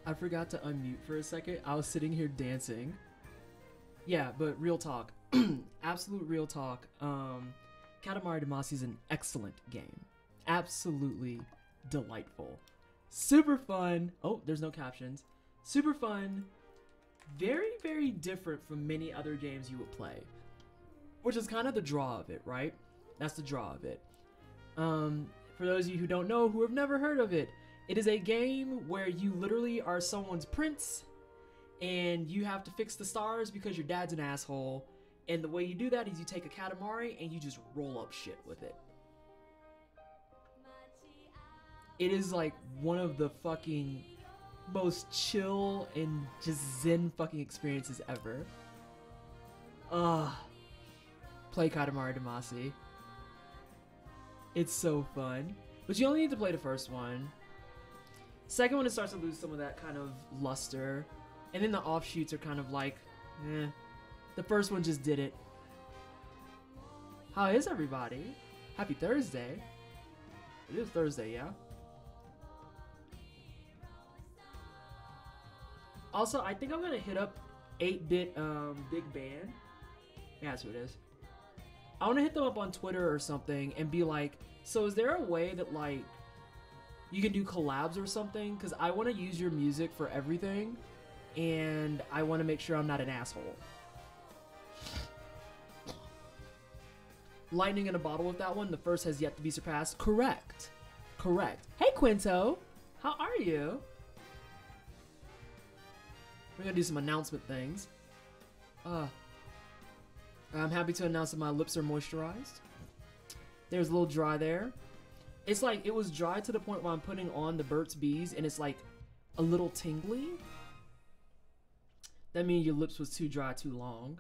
I forgot to unmute for a second. I was sitting here dancing. Yeah, but real talk. Absolute real talk. Katamari Damacy is an excellent game. Absolutely delightful. Super fun. Oh, there's no captions. Super fun. Very, very different from many other games you would play. Which is kind of the draw of it, right? That's the draw of it. For those of you who don't know, who have never heard of it, it is a game where you literally are someone's prince and you have to fix the stars because your dad's an asshole. And the way you do that is you take a Katamari and you just roll up shit with it. It is like one of the fucking most chill and just zen fucking experiences ever. Play Katamari Damacy. It's so fun. But you only need to play the first one. Second one, it starts to lose some of that kind of luster. And then the offshoots are kind of like, eh. The first one just did it. How is everybody? Happy Thursday. It is Thursday, yeah? Also, I think I'm gonna hit up 8-Bit Big Band. Yeah, that's who it is. I wanna hit them up on Twitter or something and be like, so is there a way that like you can do collabs or something? Because I wanna use your music for everything and I wanna make sure I'm not an asshole. Lightning in a bottle with that one. The first has yet to be surpassed. Correct. Correct. Hey, Quinto. How are you? We're gonna do some announcement things. I'm happy to announce that my lips are moisturized. There's a little dry there. It's like, it was dry to the point where I'm putting on the Burt's Bees and it's like a little tingly. That means your lips was too dry too long.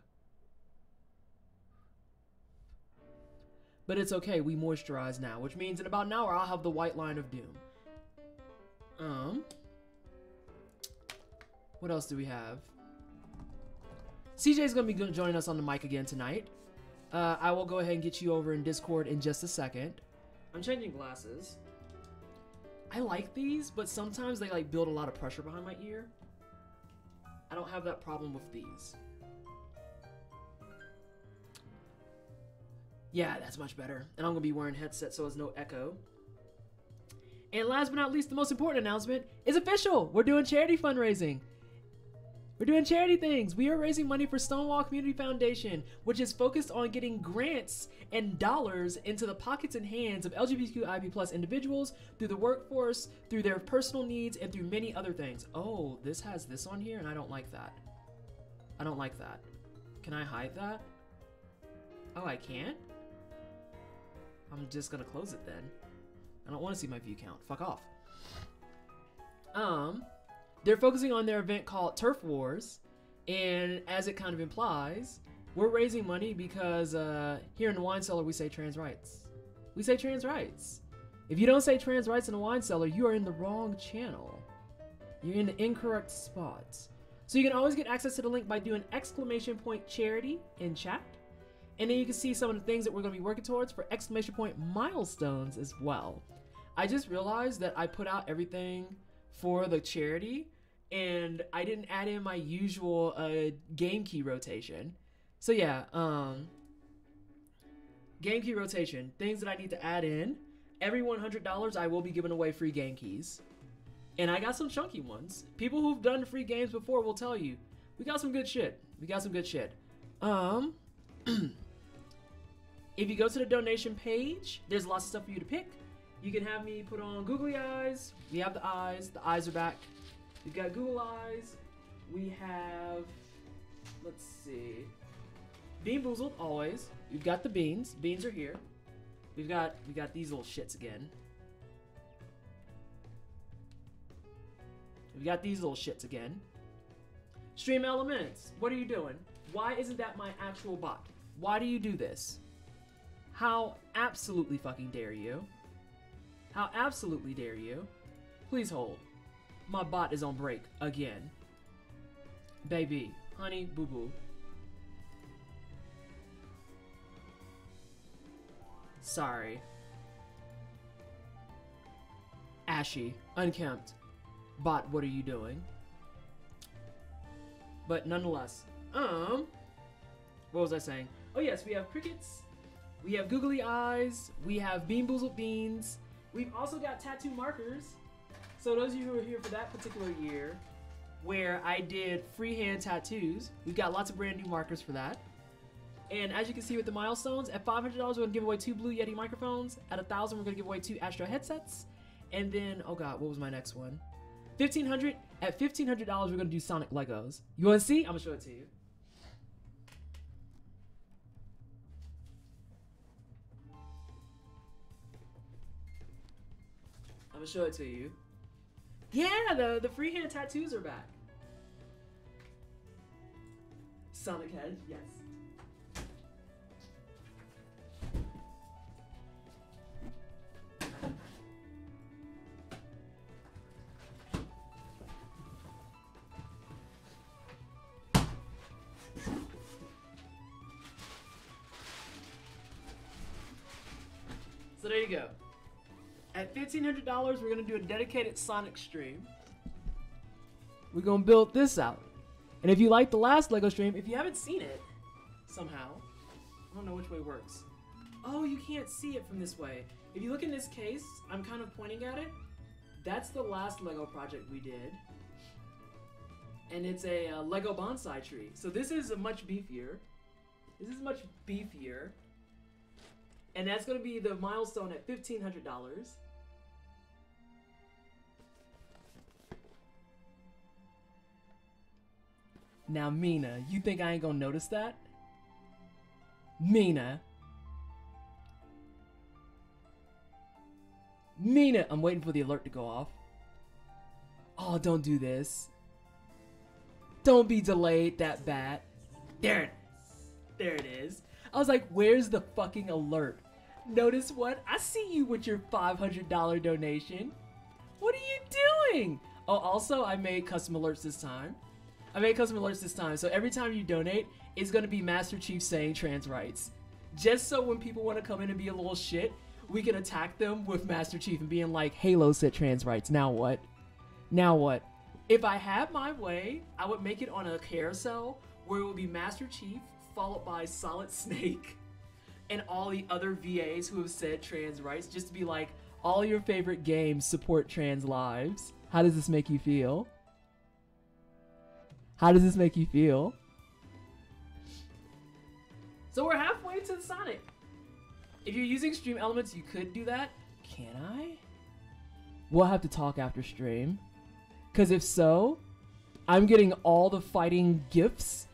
But it's okay, we moisturize now, which means in about an hour I'll have the white line of doom. What else do we have? CJ's gonna be joining us on the mic again tonight. I will go ahead and get you over in Discord in just a second. I'm changing glasses. I like these, but sometimes they like build a lot of pressure behind my ear. I don't have that problem with these. Yeah, that's much better. And I'm gonna be wearing headset so there's no echo. And last but not least, the most important announcement is official. We're doing charity fundraising. We're doing charity things. We are raising money for Stonewall Community Foundation, which is focused on getting grants and dollars into the pockets and hands of LGBTQIA+ individuals through the workforce, through their personal needs, and through many other things. Oh, this has this on here, and I don't like that. I don't like that. Can I hide that? Oh, I can't? I'm just gonna close it then. I don't want to see my view count. Fuck off. They're focusing on their event called Turf Wars, and as it kind of implies, we're raising money because here in the wine cellar we say trans rights. We say trans rights. If you don't say trans rights in the wine cellar, you are in the wrong channel. You're in the incorrect spot. So you can always get access to the link by doing !charity in chat. And then you can see some of the things that we're going to be working towards for !milestones as well. I just realized that I put out everything for the charity and I didn't add in my usual game key rotation. So yeah, game key rotation, things that I need to add in. Every $100 I will be giving away free game keys. And I got some chunky ones. People who've done free games before will tell you, we got some good shit. We got some good shit. If you go to the donation page, there's lots of stuff for you to pick. You can have me put on googly eyes. We have the eyes are back. We've got Google eyes. We have, let's see, Bean Boozled, always. We've got the beans. Beans are here. We got these little shits again. We got these little shits again. Stream Elements, what are you doing? Why isn't that my actual bot? Why do you do this? How absolutely fucking dare you? How absolutely dare you? Please hold. My bot is on break again. Baby, honey, boo boo. Sorry. Ashy, unkempt. Bot, what are you doing? But nonetheless, what was I saying? Oh yes, we have crickets, we have googly eyes, we have Bean Boozled Beans. We've also got tattoo markers. So those of you who are here for that particular year, where I did freehand tattoos, we've got lots of brand new markers for that. And as you can see with the milestones, at $500 we're gonna give away 2 Blue Yeti microphones. At $1,000 we're gonna give away 2 Astro headsets. And then, oh god, what was my next one? At $1,500 we're gonna do Sonic Legos. You wanna see? I'm gonna show it to you. I'm gonna show it to you. Yeah, the freehand tattoos are back. Sonic head, yes. So there you go. At $1,500, we're gonna do a dedicated Sonic stream. We're gonna build this out. And if you like the last Lego stream, if you haven't seen it, somehow, I don't know which way it works. Oh, you can't see it from this way. If you look in this case, I'm kind of pointing at it. That's the last Lego project we did. And it's a Lego bonsai tree. So this is a much beefier. This is much beefier. And that's gonna be the milestone at $1,500. Now, Mina, you think I ain't gonna notice that? Mina, I'm waiting for the alert to go off. Oh, don't do this. Don't be delayed that bad. There it is. I was like, where's the fucking alert? Notice what? I see you with your $500 donation. What are you doing? Oh, also, I made custom alerts this time. So every time you donate, it's gonna be Master Chief saying trans rights. Just so when people wanna come in and be a little shit, we can attack them with Master Chief and being like, Halo said trans rights, now what? Now what? If I had my way, I would make it on a carousel where it would be Master Chief, followed by Solid Snake, and all the other VAs who have said trans rights, just to be like, all your favorite games support trans lives. How does this make you feel? How does this make you feel? So we're halfway to the Sonic. If you're using Stream Elements, you could do that. Can I? We'll have to talk after stream. Because if so, I'm getting all the fighting gifts,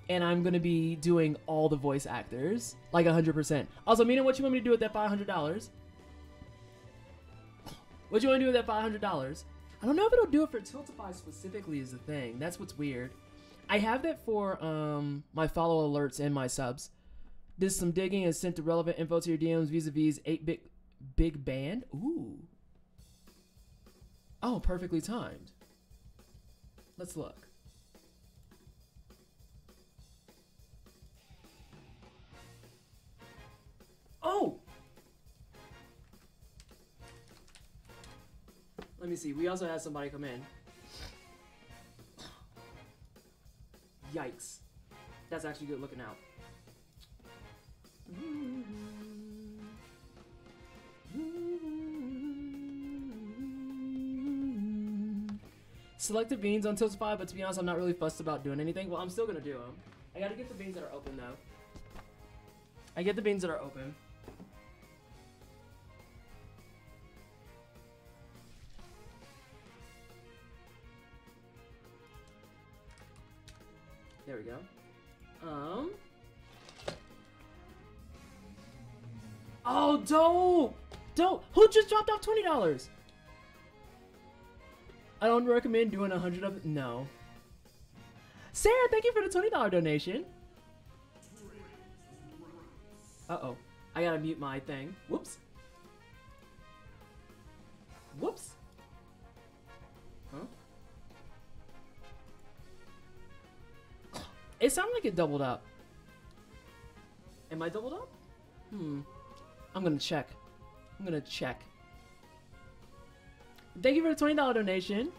and I'm going to be doing all the voice actors. Like 100%. Also, Mina, what you want me to do with that $500? What you want to do with that $500? I don't know if it'll do it for Tiltify specifically is the thing. That's what's weird. I have that for my follow alerts and my subs. Did some digging and sent the relevant info to your DMs vis-a-vis 8-bit big band. Ooh. Oh, perfectly timed. Let's look. Oh! Let me see. We also had somebody come in. Yikes. That's actually good looking out. Selected beans on Tiltify, but to be honest, I'm not really fussed about doing anything. Well, I'm still gonna do them. I gotta get the beans that are open, though. I get the beans that are open. There we go. Oh, dope! Dope! Who just dropped off $20? I don't recommend doing 100 of it. No. Sarah, thank you for the $20 donation. Uh-oh. I gotta mute my thing. Whoops. Whoops. Huh? It sounded like it doubled up. Am I doubled up? I'm gonna check. Thank you for the $20 donation.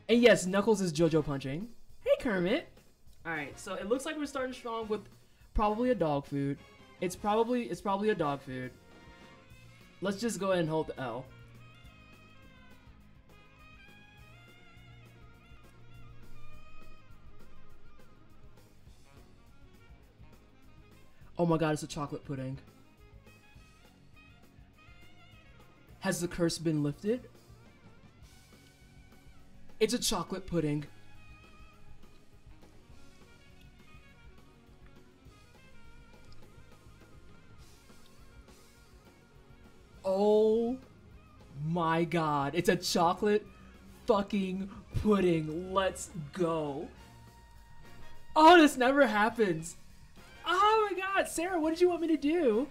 And yes, Knuckles is JoJo punching. Hey Kermit. All right, so it looks like we're starting strong with probably a dog food. It's probably a dog food. Let's just go ahead and hold the L. Oh my god, it's a chocolate pudding. Has the curse been lifted? It's a chocolate pudding. Oh my god, it's a chocolate fucking pudding. Let's go. Oh, this never happens. Oh my god, Sarah, what did you want me to do?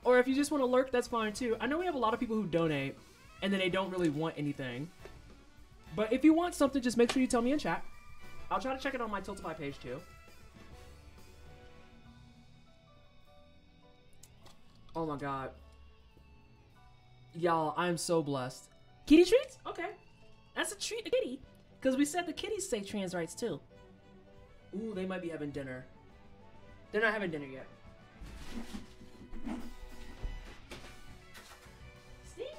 Or if you just want to lurk, that's fine too. I know we have a lot of people who donate and then they don't really want anything. But if you want something, just make sure you tell me in chat. I'll try to check it on my Tiltify page too. Oh my god. Y'all, I am so blessed. Kitty treats? Okay. That's a treat to kitty. Because we said the kitties say trans rights too. Ooh, they might be having dinner. They're not having dinner yet. Stinky!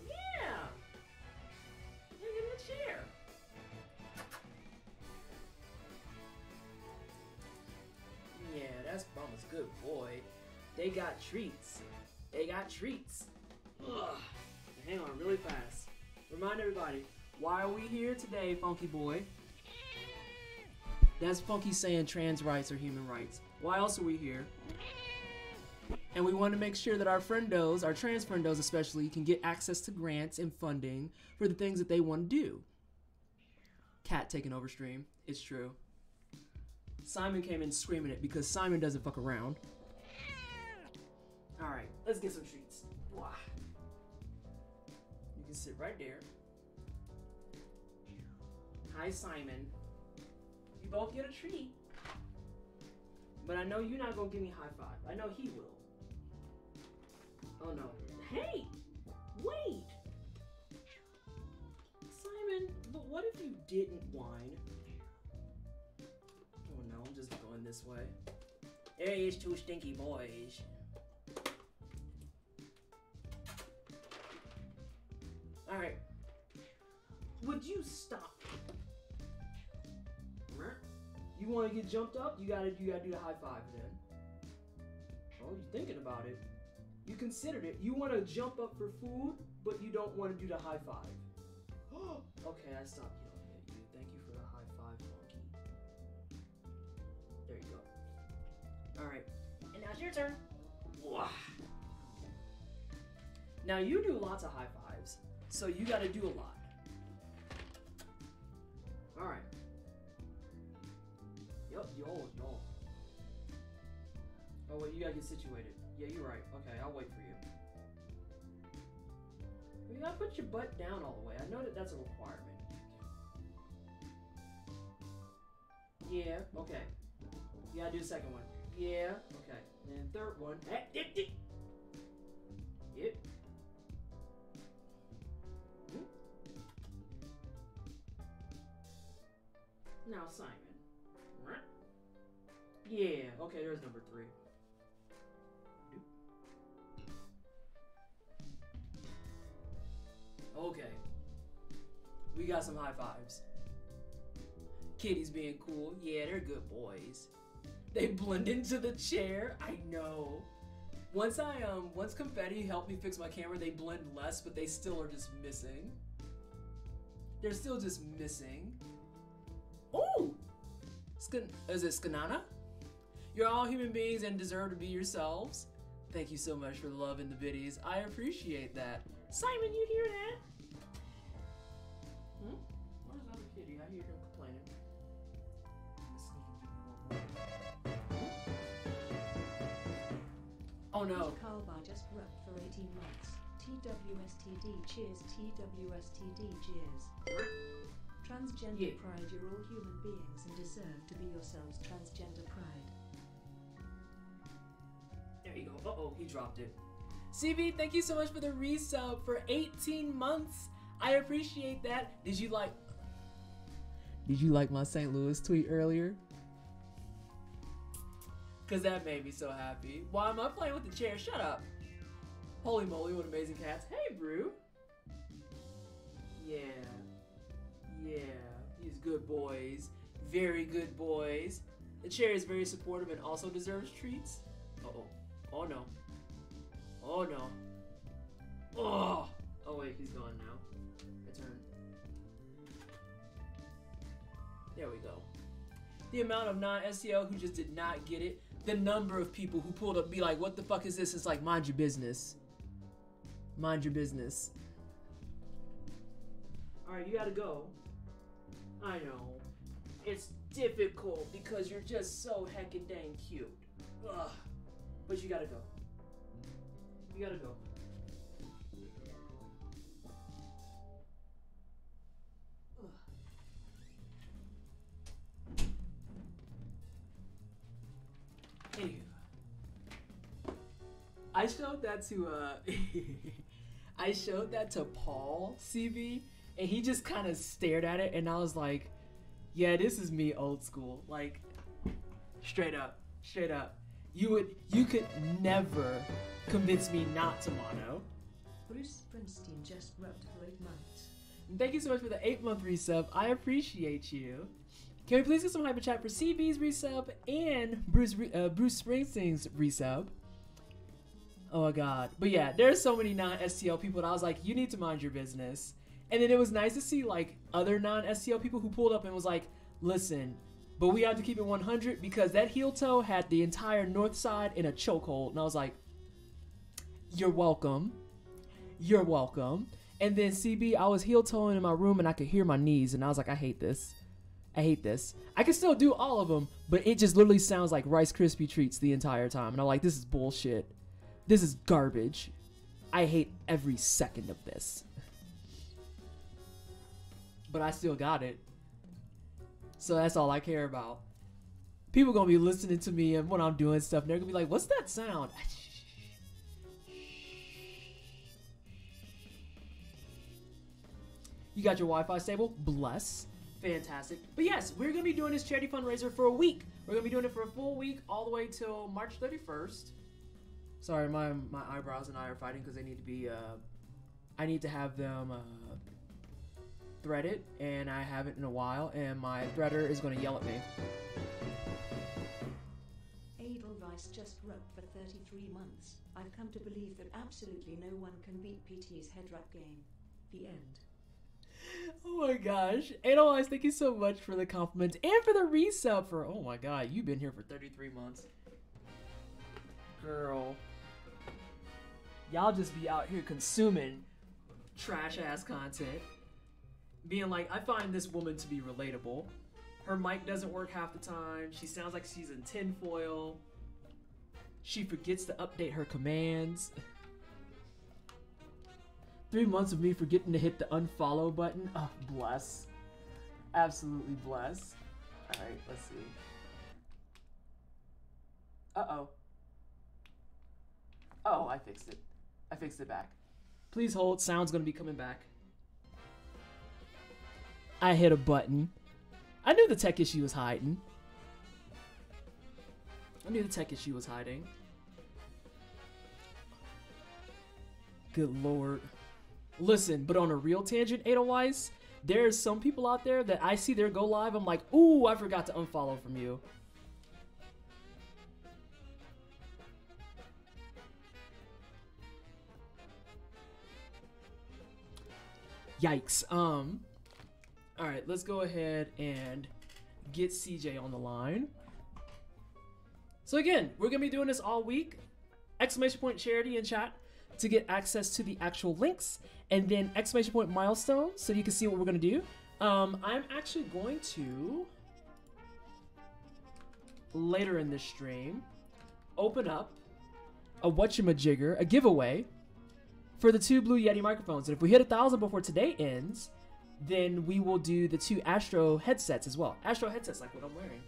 Yeah! Get in the chair. Yeah, that's Mama's good boy. They got treats. They got treats. Ugh. Hang on really fast. Remind everybody, why are we here today, Funky Boy? That's Funky saying trans rights are human rights. Why else are we here? And we want to make sure that our friendos, our trans friendos especially, can get access to grants and funding for the things that they want to do. Cat taking over stream. It's true. Simon came in screaming it because Simon doesn't fuck around. Alright, let's get some treats. Wow. You can sit right there. Hi, Simon. You both get a treat. But I know you're not gonna give me a high five. I know he will. Oh no. Hey! Wait! Simon, but what if you didn't whine? Oh no, I'm just going this way. There is two stinky boys. Alright. Would you stop? You want to get jumped up? You gotta do the high five then. Oh, you're thinking about it. You considered it. You want to jump up for food, but you don't want to do the high five. Okay, I stopped yelling at you. Thank you for the high five, Monkey. There you go. Alright. And now it's your turn. Wow. Now you do lots of high fives, so you gotta do a lot. Alright. Yup, yo. Oh wait, you gotta get situated. Yeah, you're right. Okay, I'll wait for you. You gotta put your butt down all the way. I know that that's a requirement. Yeah, okay. You gotta do the second one. Yeah, okay. And then third one. Yep. Now Simon. Yeah, okay, there's number 3. Okay. We got some high fives. Kitty's being cool. Yeah, they're good boys. They blend into the chair. I know. Once Confetti helped me fix my camera, they blend less, but they still are just missing. They're still just missing. Ooh! Is it Skanana? You're all human beings and deserve to be yourselves. Thank you so much for the love in the biddies. I appreciate that. Simon, you hear that? Where's the other kitty? I hear him complaining. Oh no. Kalbar just worked for 18 months. TWSTD cheers, TWSTD cheers. Transgender pride, you're all human beings and deserve to be yourselves. Transgender pride. There you go. Uh-oh, he dropped it. CB, thank you so much for the resub for 18 months. I appreciate that. Did you like... Did you like my St. Louis tweet earlier? Cause that made me so happy. Why am I playing with the chair? Shut up. Holy moly, what amazing cats. Hey, Brew. Yeah. Yeah. These good boys. Very good boys. The chair is very supportive and also deserves treats. Uh-oh. Oh, no. Oh, no. Oh! Oh, wait, he's gone now. My turn. There we go. The amount of non-STL who just did not get it. The number of people who pulled up and be like, what the fuck is this? It's like, mind your business. Mind your business. Alright, you gotta go. I know. It's difficult because you're just so heckin' dang cute. Ugh. But you gotta go. You gotta go. Anywho, I showed that to I showed that to Paul CV, and he just kind of stared at it, and I was like, "Yeah, this is me, old school. Like, straight up, straight up. You could never convince me not to mono." Bruce Springsteen just wrapped for 8 months. And thank you so much for the 8-month resub. I appreciate you. Can we please get some hyper chat for CB's resub and Bruce Springsteen's resub? Oh my god. But yeah, there's so many non-STL people that I was like, you need to mind your business. And then it was nice to see like other non-STL people who pulled up and was like, listen, but we have to keep it 100 because that heel toe had the entire north side in a chokehold. And I was like, you're welcome. You're welcome. And then CB, I was heel toeing in my room and I could hear my knees. And I was like, I hate this. I hate this. I can still do all of them, but it just literally sounds like Rice Krispie treats the entire time. And I'm like, this is bullshit. This is garbage. I hate every second of this. But I still got it. So that's all I care about. People gonna be listening to me and when I'm doing stuff, and they're gonna be like, what's that sound? You got your Wi-Fi stable? Bless. Fantastic. But yes, we're going to be doing this charity fundraiser for a week. We're going to be doing it for a full week all the way till March 31st. Sorry, my eyebrows and I are fighting because they need to be, I need to have them threaded, and I haven't in a while, and my threader is going to yell at me. Edelweiss just wrote for 33 months. I've come to believe that absolutely no one can beat PT's head wrap game. The end. Oh my gosh. Edelweiss, thank you so much for the compliment and for the resub for, oh my god, you've been here for 33 months. Girl. Y'all just be out here consuming trash ass content. Being like, I find this woman to be relatable. Her mic doesn't work half the time. She sounds like she's in tinfoil. She forgets to update her commands. 3 months of me forgetting to hit the unfollow button. Oh, bless. Absolutely bless. Alright, let's see. Uh-oh. Oh, I fixed it. I fixed it back. Please hold. Sound's gonna be coming back. I hit a button. I knew the tech issue was hiding. I knew the tech issue was hiding. Good lord. Listen, but on a real tangent, Edelweiss, there's some people out there that I see their go live, I'm like, ooh, I forgot to unfollow from you. Yikes. Alright, let's go ahead and get CJ on the line. So again, we're gonna be doing this all week. Exclamation point charity in chat to get access to the actual links, and then exclamation point milestone so you can see what we're gonna do. I'm actually going to later in this stream open up a whatchamajigger, a giveaway for the 2 Blue Yeti microphones. And if we hit 1,000 before today ends, then we will do the 2 Astro headsets as well. Astro headsets like what I'm wearing.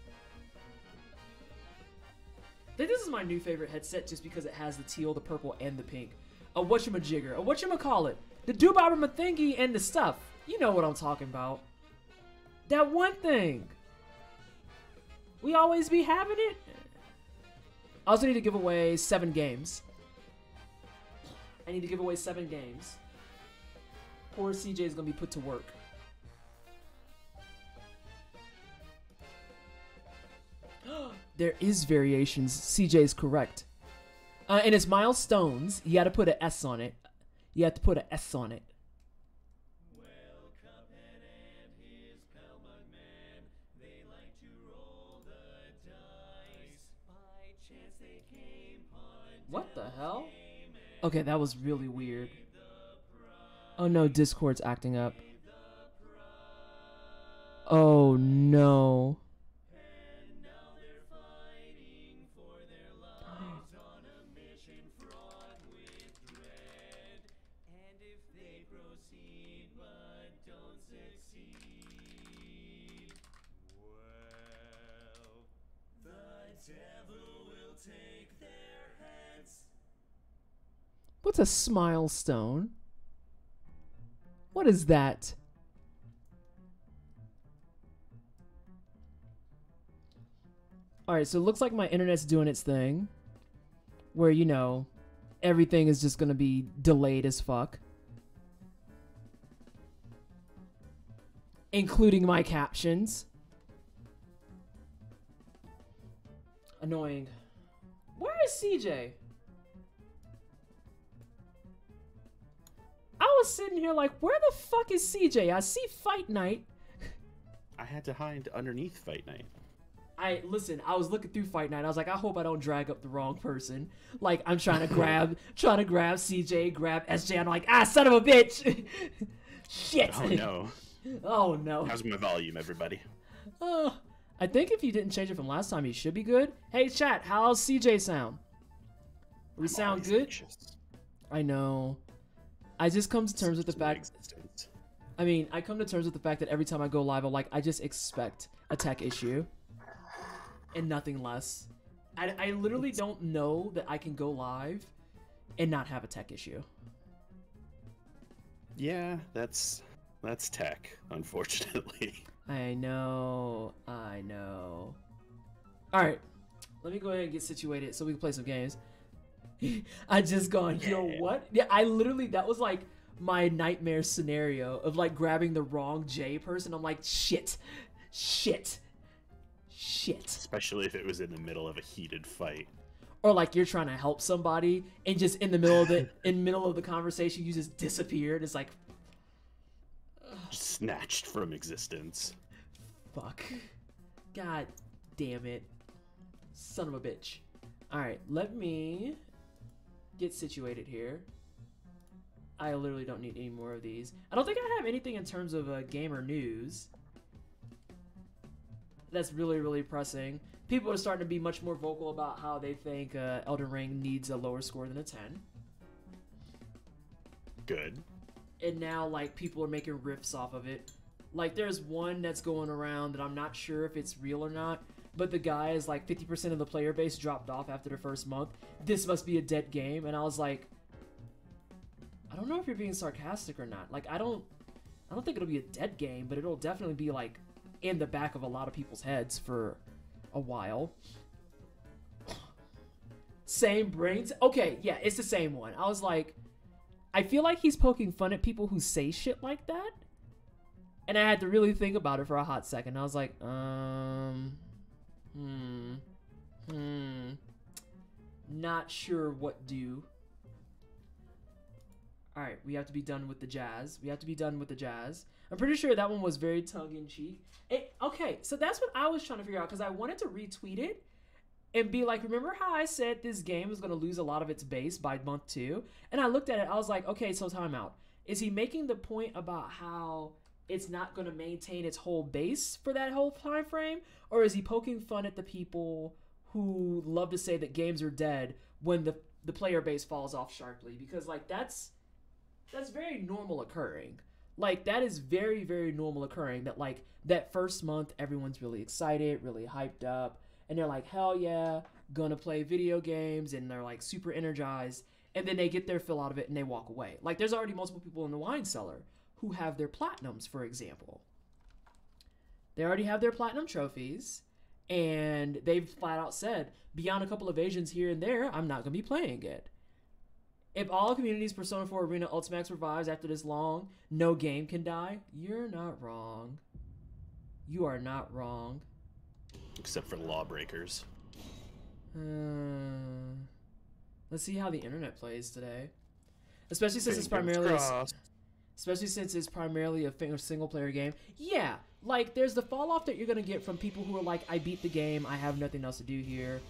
I think this is my new favorite headset just because it has the teal, the purple, and the pink. A whatchamajigger, a whatchamacallit, the doobabba thingy and the stuff. You know what I'm talking about. That one thing. We always be having it. I also need to give away 7 games. I need to give away 7 games. Poor CJ is going to be put to work. There is variations. CJ is correct. And it's milestones. You got to put an S on it. You have to put an S on it. What the hell? Okay, that was really weird. Oh no, Discord's acting up. Oh no. What's a smile stone? What is that? Alright, so it looks like my internet's doing its thing. Where, you know, everything is just gonna be delayed as fuck. Including my captions. Annoying. Where is CJ? I was sitting here like, where the fuck is CJ? I see Fight Night. I had to hide underneath Fight Night. Listen, I was looking through Fight Night. I was like, I hope I don't drag up the wrong person. Like, I'm trying to grab CJ, grab SJ. I'm like, ah, son of a bitch. Shit. Oh no. Oh no. How's my volume, everybody? I think if you didn't change it from last time, you should be good. Hey, chat, how's CJ sound? We sound good? Anxious. I know. I just come to terms with the fact. I mean, I come to terms with the fact that every time I go live, I'm like, I just expect a tech issue. And nothing less. I literally don't know that I can go live and not have a tech issue. Yeah, that's tech, unfortunately. I know. Alright. Let me go ahead and get situated so we can play some games. I just gone, you know what? Yeah, I literally, that was like my nightmare scenario of like grabbing the wrong J person. I'm like, shit. Especially if it was in the middle of a heated fight. Or like you're trying to help somebody and just in the middle of the conversation you just disappeared. It's like snatched from existence. Fuck. God damn it. Son of a bitch. Alright, let me get situated here. I literally don't need any more of these. I don't think I have anything in terms of gamer news that's really, really pressing. People are starting to be much more vocal about how they think Elden Ring needs a lower score than a 10. Good. And now, like, people are making riffs off of it. Like, there's one that's going around that I'm not sure if it's real or not, but the guy is like 50% of the player base dropped off after the first month. This must be a dead game. And I was like, I don't know if you're being sarcastic or not. Like, I don't think it'll be a dead game, but it'll definitely be like in the back of a lot of people's heads for a while. Same brains. Okay, yeah, it's the same one. I was like, I feel like he's poking fun at people who say shit like that. And I had to really think about it for a hot second. I was like, not sure what do. Alright, we have to be done with the jazz. I'm pretty sure that one was very tongue-in-cheek. Okay, so that's what I was trying to figure out, because I wanted to retweet it and be like, remember how I said this game was going to lose a lot of its base by month 2? And I looked at it, I was like, okay, so time out. Is he making the point about how it's not going to maintain its whole base for that whole time frame? Or is he poking fun at the people who love to say that games are dead when the player base falls off sharply? Because, like, that's very normal occurring. Like, that is very, very normal occurring, that, like, that first month, everyone's really excited, really hyped up, and they're like, hell yeah, gonna play video games, and they're, like, super energized, and then they get their fill out of it, and they walk away. Like, there's already multiple people in the wine cellar who have their platinums, for example. They already have their platinum trophies, and they've flat out said, beyond a couple evasions here and there, I'm not going to be playing it. If all communities Persona 4 Arena Ultimax revives after this long, no game can die, you're not wrong. You are not wrong. Except for lawbreakers. Let's see how the internet plays today. Especially since it's primarily a single player game. Yeah, like there's the fall off that you're gonna get from people who are like, I beat the game, I have nothing else to do here.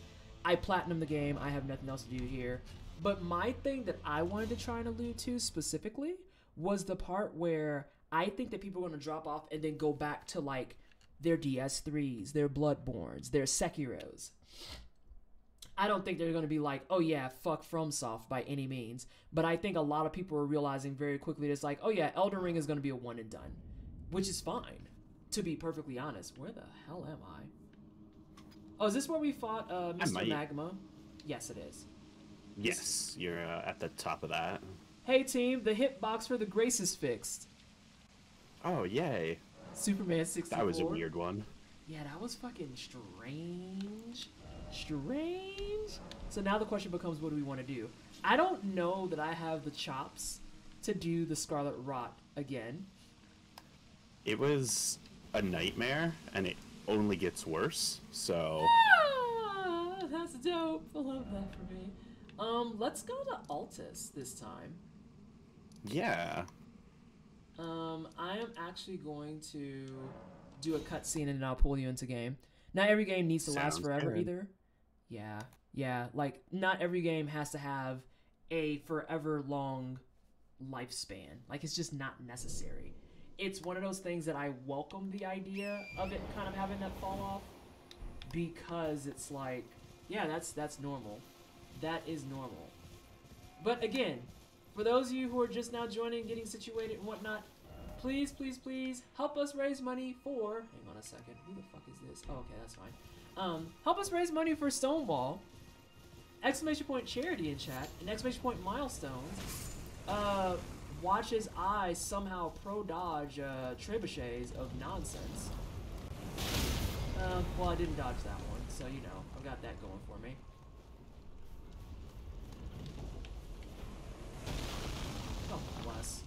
I platinum the game, I have nothing else to do here. But my thing that I wanted to try and allude to specifically was the part where I think that people are gonna drop off and then go back to like their DS3s, their Bloodborns, their Sekiros. I don't think they're going to be like, oh yeah, fuck FromSoft by any means. But I think a lot of people are realizing very quickly that it's like, oh yeah, Elden Ring is going to be a one and done. Which is fine, to be perfectly honest. Where the hell am I? Oh, is this where we fought Mr. Magma? Yes, it is. Yes, you're at the top of that. Hey team, the hitbox for the Grace is fixed. Oh, yay. Superman 64. That was a weird one. Yeah, that was fucking strange. So now the question becomes, what do we want to do? I don't know that I have the chops to do the Scarlet Rot again. It was a nightmare, and it only gets worse, so... Ah, that's dope. I love that for me. Let's go to Altus this time. Yeah. I am actually going to do a cutscene and then I'll pull you into game. Not every game needs to last forever either. Yeah, like not every game has to have a forever long lifespan. Like it's just not necessary. It's one of those things that I welcome the idea of it kind of having that fall off, because it's like, yeah, that's normal. That is normal. But again, for those of you who are just now joining, getting situated and whatnot, please help us raise money for... Hang on a second. Who the fuck is this? Oh, okay, that's fine. Help us raise money for Stonewall. Exclamation point charity in chat. And exclamation point milestones. Watch as I somehow pro-dodge trebuchets of nonsense. Well, I didn't dodge that one, so you know, I've got that going for me. Oh, bless.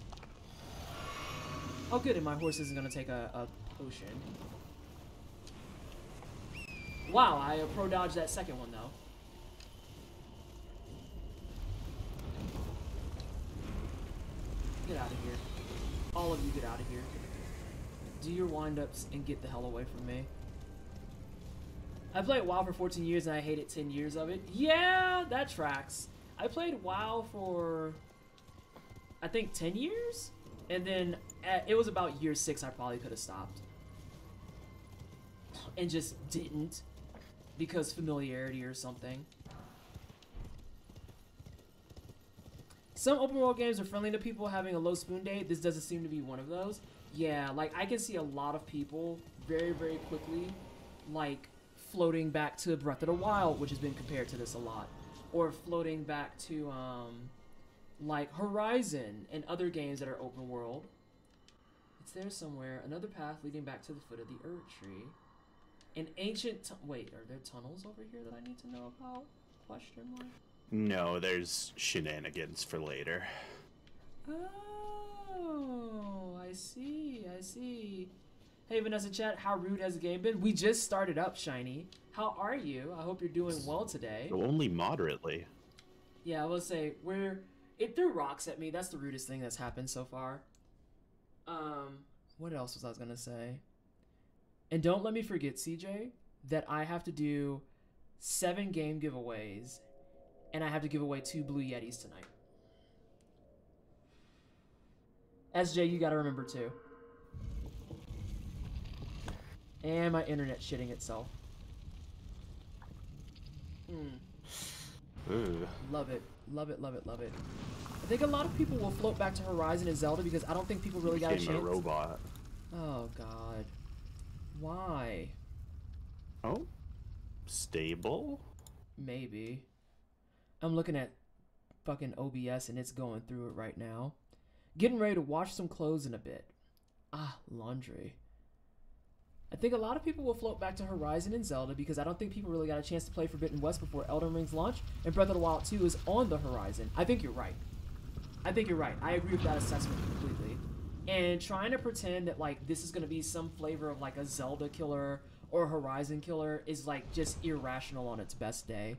Oh, good, and my horse isn't going to take a potion. Wow, I pro-dodged that second one, though. Get out of here. All of you get out of here. Do your wind-ups and get the hell away from me. I played WoW for 14 years and I hated 10 years of it. Yeah, that tracks. I played WoW for, I think, 10 years? And then it was about year 6 I probably could have stopped. And just didn't. Because familiarity or something. Some open world games are friendly to people having a low spoon date. This doesn't seem to be one of those. Yeah, like I can see a lot of people very, very quickly, like floating back to Breath of the Wild, which has been compared to this a lot. Or floating back to, like Horizon and other games that are open world. It's there somewhere. Another path leading back to the foot of the Erd Tree. An ancient... Wait, are there tunnels over here that I need to know about? Question mark? No, there's shenanigans for later. Oh, I see. Hey, Vanessa Chat, how rude has the game been? We just started up, Shiny. How are you? I hope you're doing well today. Only moderately. Yeah, I will say, it threw rocks at me. That's the rudest thing that's happened so far. What else was I gonna say? And don't let me forget, CJ, that I have to do 7 game giveaways, and I have to give away 2 Blue Yetis tonight. SJ, you gotta remember too. And my internet shitting itself. Ooh. Love it. I think a lot of people will float back to Horizon and Zelda because I don't think people really got a chance. Became a robot. Oh god. Why? Oh? Stable? Maybe. I'm looking at fucking OBS and it's going through it right now. Getting ready to wash some clothes in a bit. Ah, laundry. I think a lot of people will float back to Horizon and Zelda because I don't think people really got a chance to play Forbidden West before Elden Ring's launch, and Breath of the Wild 2 is on the horizon. I think you're right. I agree with that assessment completely. And trying to pretend that like this is going to be some flavor of like a Zelda killer or a Horizon killer is like just irrational on its best day.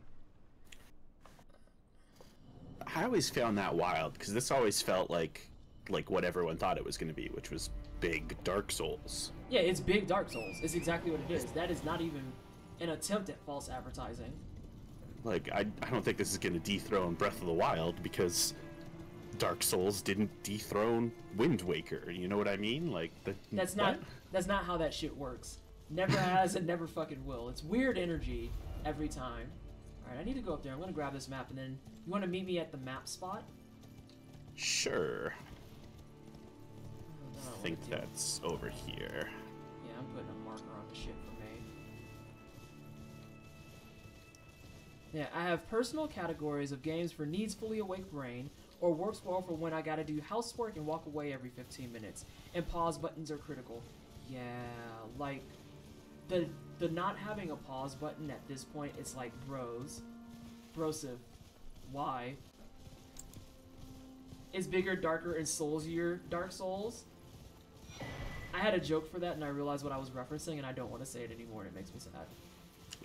I always found that wild because this always felt like what everyone thought it was going to be, which was big Dark Souls. Yeah, it's big Dark Souls. It's exactly what it is. That is not even an attempt at false advertising. Like, I don't think this is going to dethrone Breath of the Wild because Dark Souls didn't dethrone Wind Waker. You know what I mean? Like, that's not how that shit works. Never has and never fucking will. It's weird energy every time. Alright, I need to go up there. I'm going to grab this map, and then you want to meet me at the map spot? Sure. I think that's over here. Yeah, I'm putting a marker on the shit for me. Yeah, I have personal categories of games for needs fully awake brain, or works well for when I gotta do housework and walk away every 15 minutes. And pause buttons are critical. Yeah, like, the not having a pause button at this point, it's like, brosive. Why? Is bigger, darker, and soulsier Dark Souls? I had a joke for that, and I realized what I was referencing, and I don't want to say it anymore, and it makes me sad.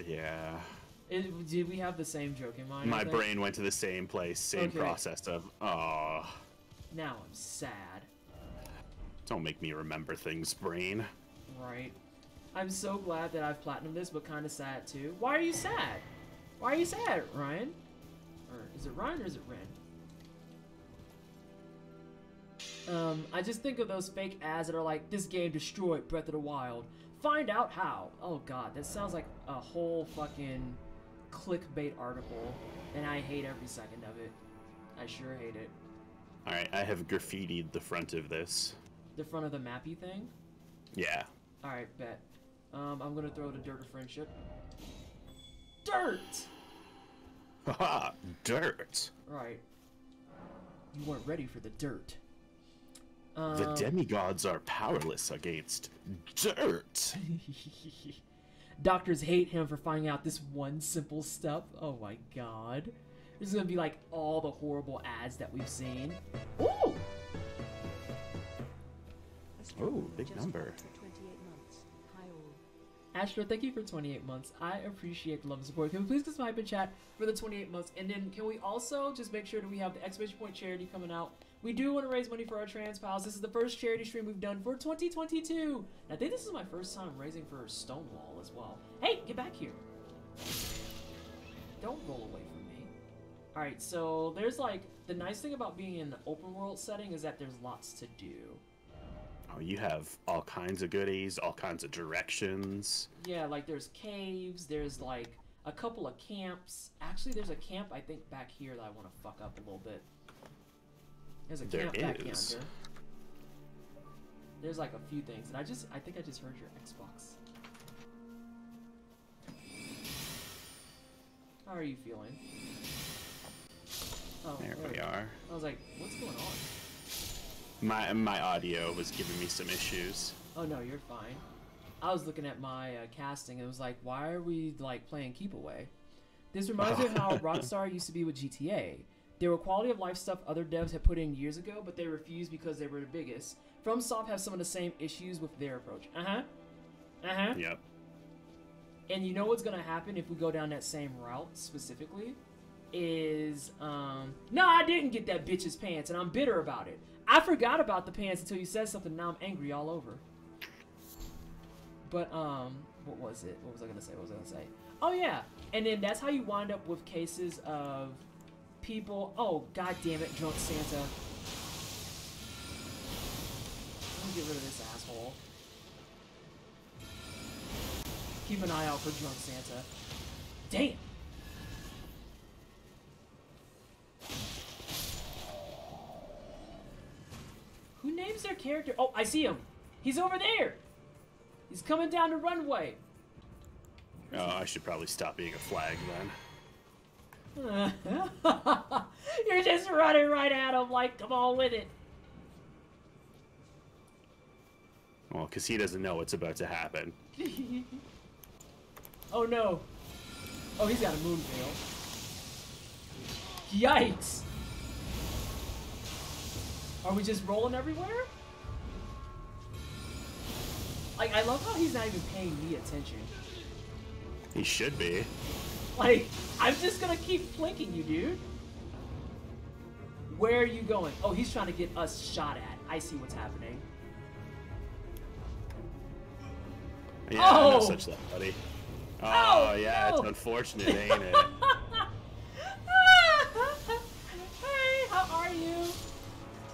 Yeah. Did we have the same joke in mind? My brain went to the same place, same process of, oh. Now I'm sad. Don't make me remember things, brain. Right. I'm so glad that I've platinumed this, but kind of sad too. Why are you sad? Why are you sad, Ryan? Or is it Ryan or is it Ren? I just think of those fake ads that are like, this game destroyed Breath of the Wild. Find out how. Oh god, that sounds like a whole fucking clickbait article, and I hate every second of it. I sure hate it. Alright, I have graffitied the front of this. The front of the mappy thing? Yeah. Alright, bet. I'm gonna throw the dirt of friendship. Dirt! Haha, dirt! Right. You weren't ready for the dirt. The demigods are powerless against dirt. Doctors hate him for finding out this one simple step. Oh my god. This is gonna be like all the horrible ads that we've seen. Ooh! Oh, big number. Astro, thank you for 28 months. I appreciate the love and support. Can we please get some hype in chat for the 28 months? And then can we also just make sure that we have the exclamation point charity coming out? We do want to raise money for our trans pals. This is the first charity stream we've done for 2022. I think this is my first time raising for Stonewall as well. Hey, get back here. Don't roll away from me. Alright, so there's like, the nice thing about being in an open world setting is that there's lots to do. Oh, you have all kinds of goodies, all kinds of directions. Yeah, like there's caves, there's like a couple of camps. Actually, there's a camp I think back here that I want to fuck up a little bit. There's a camp back yonder. There's like a few things, and I think I just heard your Xbox. How are you feeling? Oh, there we are. I was like, what's going on? My audio was giving me some issues. Oh no, you're fine. I was looking at my casting and it was like, why are we like playing Keep Away? This reminds me of how Rockstar used to be with GTA. There were quality of life stuff other devs had put in years ago, but they refused because they were the biggest. FromSoft have some of the same issues with their approach. Yep. And you know what's gonna happen if we go down that same route specifically? Is no, I didn't get that bitch's pants, and I'm bitter about it. I forgot about the pants until you said something. Now I'm angry all over. But what was it? What was I gonna say? Oh yeah, and then that's how you wind up with cases of people. Oh god damn it, drunk Santa. Let me get rid of this asshole. Keep an eye out for drunk Santa. Damn. Who names their character? Oh, I see him. He's over there. He's coming down the runway. Oh, I should probably stop being a flag then. You're just running right at him like, come on with it. Well, because he doesn't know what's about to happen. Oh no. Oh, he's got a moon veil. Yikes! Are we just rolling everywhere? Like, I love how he's not even paying me attention. He should be. Like, I'm just gonna keep flanking you, dude. Where are you going? Oh, he's trying to get us shot at. I see what's happening. Yeah, I know Oh! such that, buddy. Oh, Oh, yeah, no. it's unfortunate, ain't it? Hey, how are you?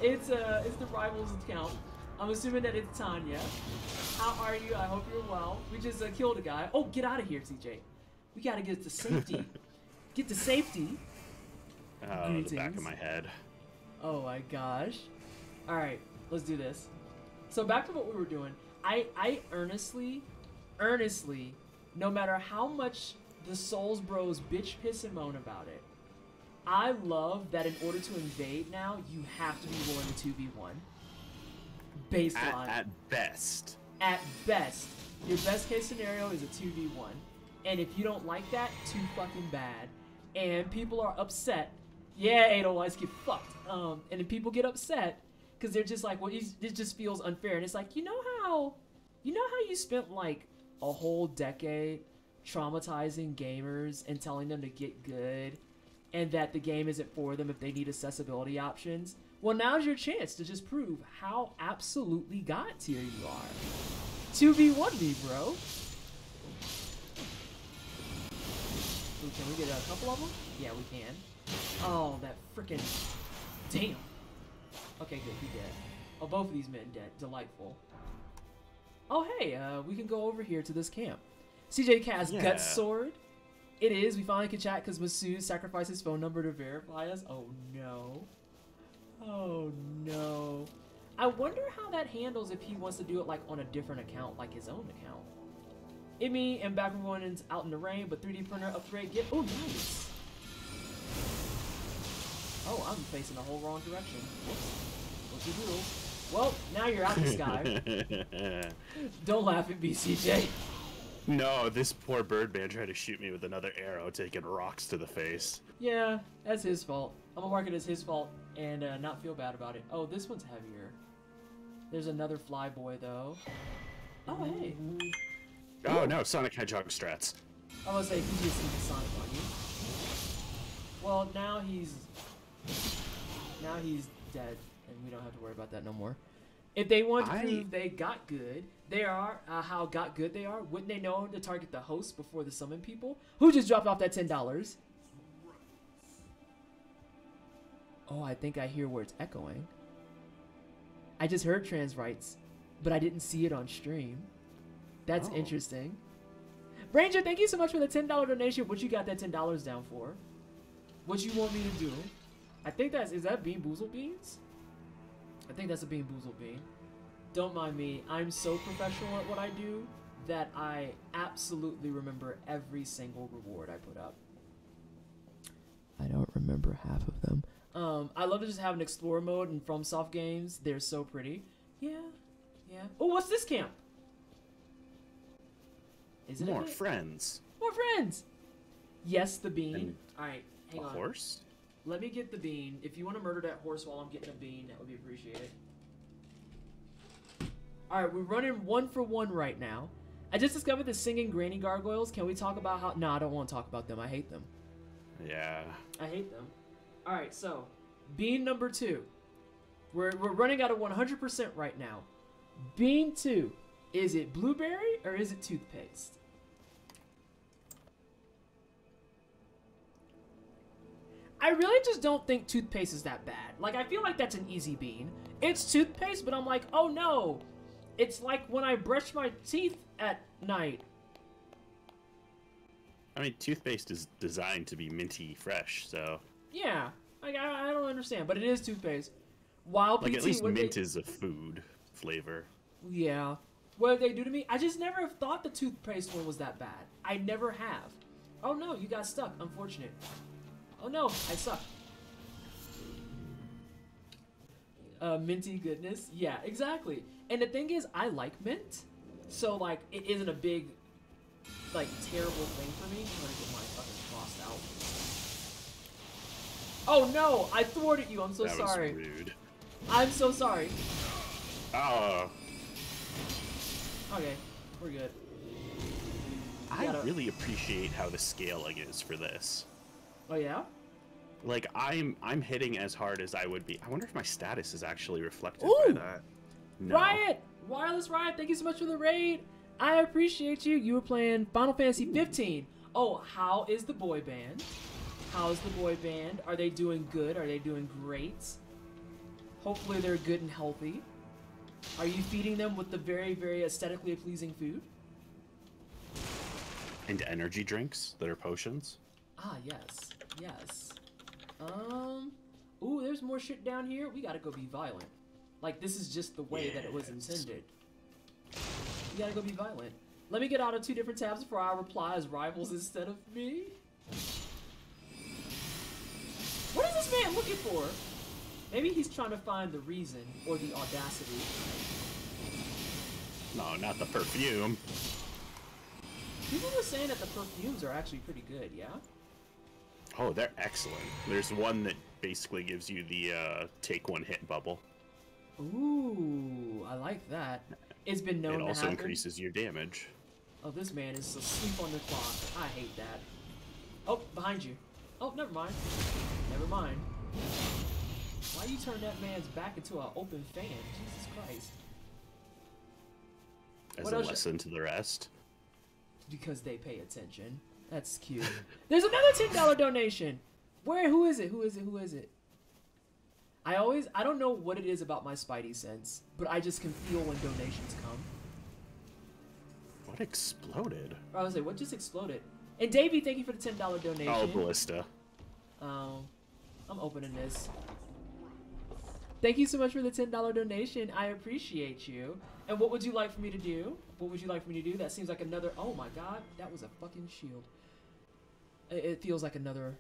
It's the rivals account. I'm assuming that it's Tanya. How are you? I hope you're well. We just killed a guy. Oh, get out of here, CJ. We gotta get to safety. Get to safety. Oh, the back of my head. Oh my gosh. All right, let's do this. So back to what we were doing. I earnestly, no matter how much the Souls Bros bitch, piss, and moan about it, I love that in order to invade now, you have to be willing to 2v1. Baseline. At best. At best. Your best case scenario is a 2v1. And if you don't like that, too fucking bad. And people are upset. Yeah, Edelweiss, get fucked. And then people get upset because they're just like, well, it just feels unfair. And it's like, you know how you spent like a whole decade traumatizing gamers and telling them to get good and that the game isn't for them if they need accessibility options? Well, now's your chance to just prove how absolutely god tier you are. 2v1 me, bro. Ooh, can we get a couple of them? Yeah, we can. Oh, that freaking... Damn. Okay, good. He dead. Oh, both of these men dead. Delightful. Oh, hey, we can go over here to this camp. CJ cast Gut Sword. It is. We finally can chat because Masood sacrificed his phone number to verify us. Oh, no. Oh, no. I wonder how that handles if he wants to do it, like, on a different account, like his own account. Emmy and back one out in the rain, but 3D printer upgrade. Get... Oh, nice. Oh, I'm facing the whole wrong direction. What's your deal? Well, now you're out the sky. Don't laugh at me, CJ. No, this poor Birdman tried to shoot me with another arrow, taking rocks to the face. Yeah, that's his fault. I'm gonna mark it as his fault and not feel bad about it. Oh, this one's heavier. There's another flyboy, though. Oh, hey. Oh, no, Sonic Hedgehog strats. I was gonna say, he just needs Sonic on you. Well, now he's dead, and we don't have to worry about that no more. If they want to prove they got good, they are, how got good they are, wouldn't they know to target the host before the summon people? Who just dropped off that $10? Oh, I think I hear where it's echoing. I just heard trans rights, but I didn't see it on stream. That's interesting. Ranger, thank you so much for the $10 donation. What you got that $10 down for? What you want me to do? I think is that Bean Boozled Beans? I think that's a Bean Boozled Bean. Don't mind me. I'm so professional at what I do that I absolutely remember every single reward I put up. I don't remember half of them. I love to just have an Explorer mode in FromSoft games. They're so pretty. Yeah. Oh, what's this camp? Is it more friends? More friends! Yes, the bean. Alright, hang on. Horse? Let me get the bean. If you want to murder that horse while I'm getting a bean, that would be appreciated. Alright, we're running 1 for 1 right now. I just discovered the singing granny gargoyles. Can we talk about how... No, I don't want to talk about them. I hate them. Yeah. I hate them. Alright, so, bean number 2. We're running out of 100% right now. Bean 2. Is it blueberry or is it toothpaste? I really just don't think toothpaste is that bad. Like, I feel like that's an easy bean. It's toothpaste, but I'm like, oh no. It's like when I brush my teeth at night. I mean, toothpaste is designed to be minty fresh, so... Yeah, like, I don't understand, but it is toothpaste. Wild like, PT, at least mint is a food flavor. Yeah. What did they do to me? I just never have thought the toothpaste one was that bad. I never have. Oh no, you got stuck. Unfortunate. Oh no, I suck. Minty goodness. Yeah, exactly. And the thing is, I like mint, so like it isn't a big, like terrible thing for me. I'm gonna get my fucking crossed out. Oh no! I thwarted you. I'm so sorry. That was rude. I'm so sorry. Oh. Okay, we're good. I really appreciate how the scaling is for this. Oh yeah? Like I'm hitting as hard as I would be. I wonder if my status is actually reflected Ooh! by that. No. Riot! Wireless Riot, thank you so much for the raid. I appreciate you. You were playing Final Fantasy 15. Oh, how is the boy band? How's the boy band? Are they doing good? Are they doing great? Hopefully they're good and healthy. Are you feeding them with the very, very aesthetically pleasing food? And energy drinks that are potions. Ah, yes. Yes. Ooh, there's more shit down here. We gotta go be violent. Like, this is just the way that it was intended. We gotta go be violent. Let me get out of 2 different tabs before I reply as rivals instead of me. What is this man looking for? Maybe he's trying to find the reason or the audacity. No, not the perfume. People were saying that the perfumes are actually pretty good, yeah? Oh, they're excellent. There's one that basically gives you the take 1 hit bubble. Ooh, I like that. It's been known to happen. It also increases your damage. Oh, this man is asleep on the clock. I hate that. Oh, behind you. Oh, never mind. Never mind. Why you turn that man's back into an open fan? Jesus Christ. As a lesson to the rest. Because they pay attention. That's cute. There's another $10 donation. Where? Who is it? Who is it? Who is it? I don't know what it is about my spidey sense, but I just can feel when donations come. What exploded? I was like, what just exploded? And Davey, thank you for the $10 donation. Oh, ballista. I'm opening this. Thank you so much for the $10 donation. I appreciate you. And what would you like for me to do? What would you like for me to do? That seems like another... Oh my god, that was a fucking shield. It feels like another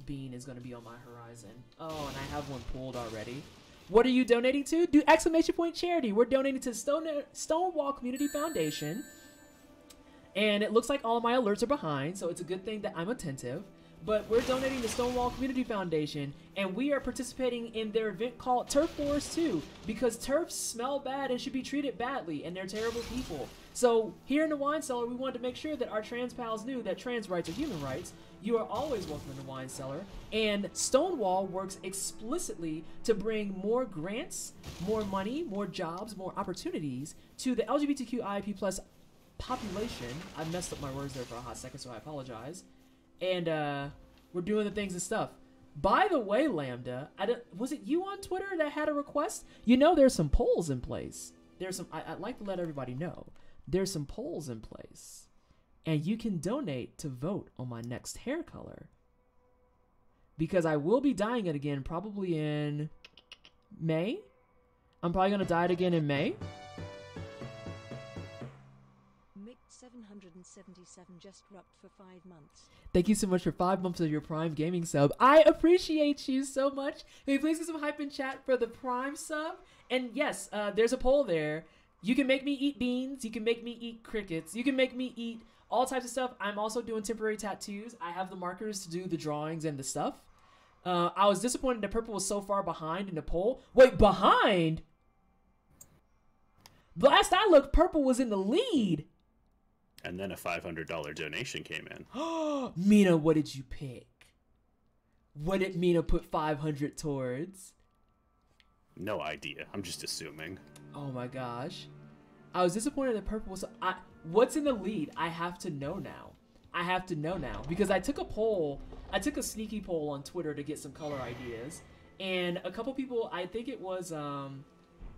bean is going to be on my horizon. Oh, and I have one pulled already. What are you donating to? Do exclamation point charity. We're donating to Stonewall Community Foundation. And it looks like all of my alerts are behind, so it's a good thing that I'm attentive. But we're donating to Stonewall Community Foundation, and we are participating in their event called Turf Wars 2, because turfs smell bad and should be treated badly, and they're terrible people. So here in the wine cellar, we wanted to make sure that our trans pals knew that trans rights are human rights. You are always welcome in the wine cellar, and Stonewall works explicitly to bring more grants, more money, more jobs, more opportunities to the LGBTQIP+ population. I messed up my words there for a hot second, so I apologize. And we're doing the things and stuff. By the way, Lambda, was it you on Twitter that had a request? You know, there's some polls in place. There's some. I'd like to let everybody know there's some polls in place, and you can donate to vote on my next hair color. Because I will be dyeing it again, probably in May. I'm probably gonna dye it again in May. 777 just rubbed for 5 months. Thank you so much for 5 months of your Prime Gaming sub. I appreciate you so much. Can you please get some hype in chat for the Prime sub? And yes, there's a poll there. You can make me eat beans. You can make me eat crickets. You can make me eat all types of stuff. I'm also doing temporary tattoos. I have the markers to do the drawings and the stuff. I was disappointed that Purple was so far behind in the poll. Wait, behind? Last I looked, Purple was in the lead. And then a $500 donation came in. Mina, what did you pick? What did Mina put 500 towards? No idea. I'm just assuming. Oh my gosh. I was disappointed that Purple was... what's in the lead? I have to know now. I have to know now. Because I took a poll. I took a sneaky poll on Twitter to get some color ideas. And a couple people... I think it was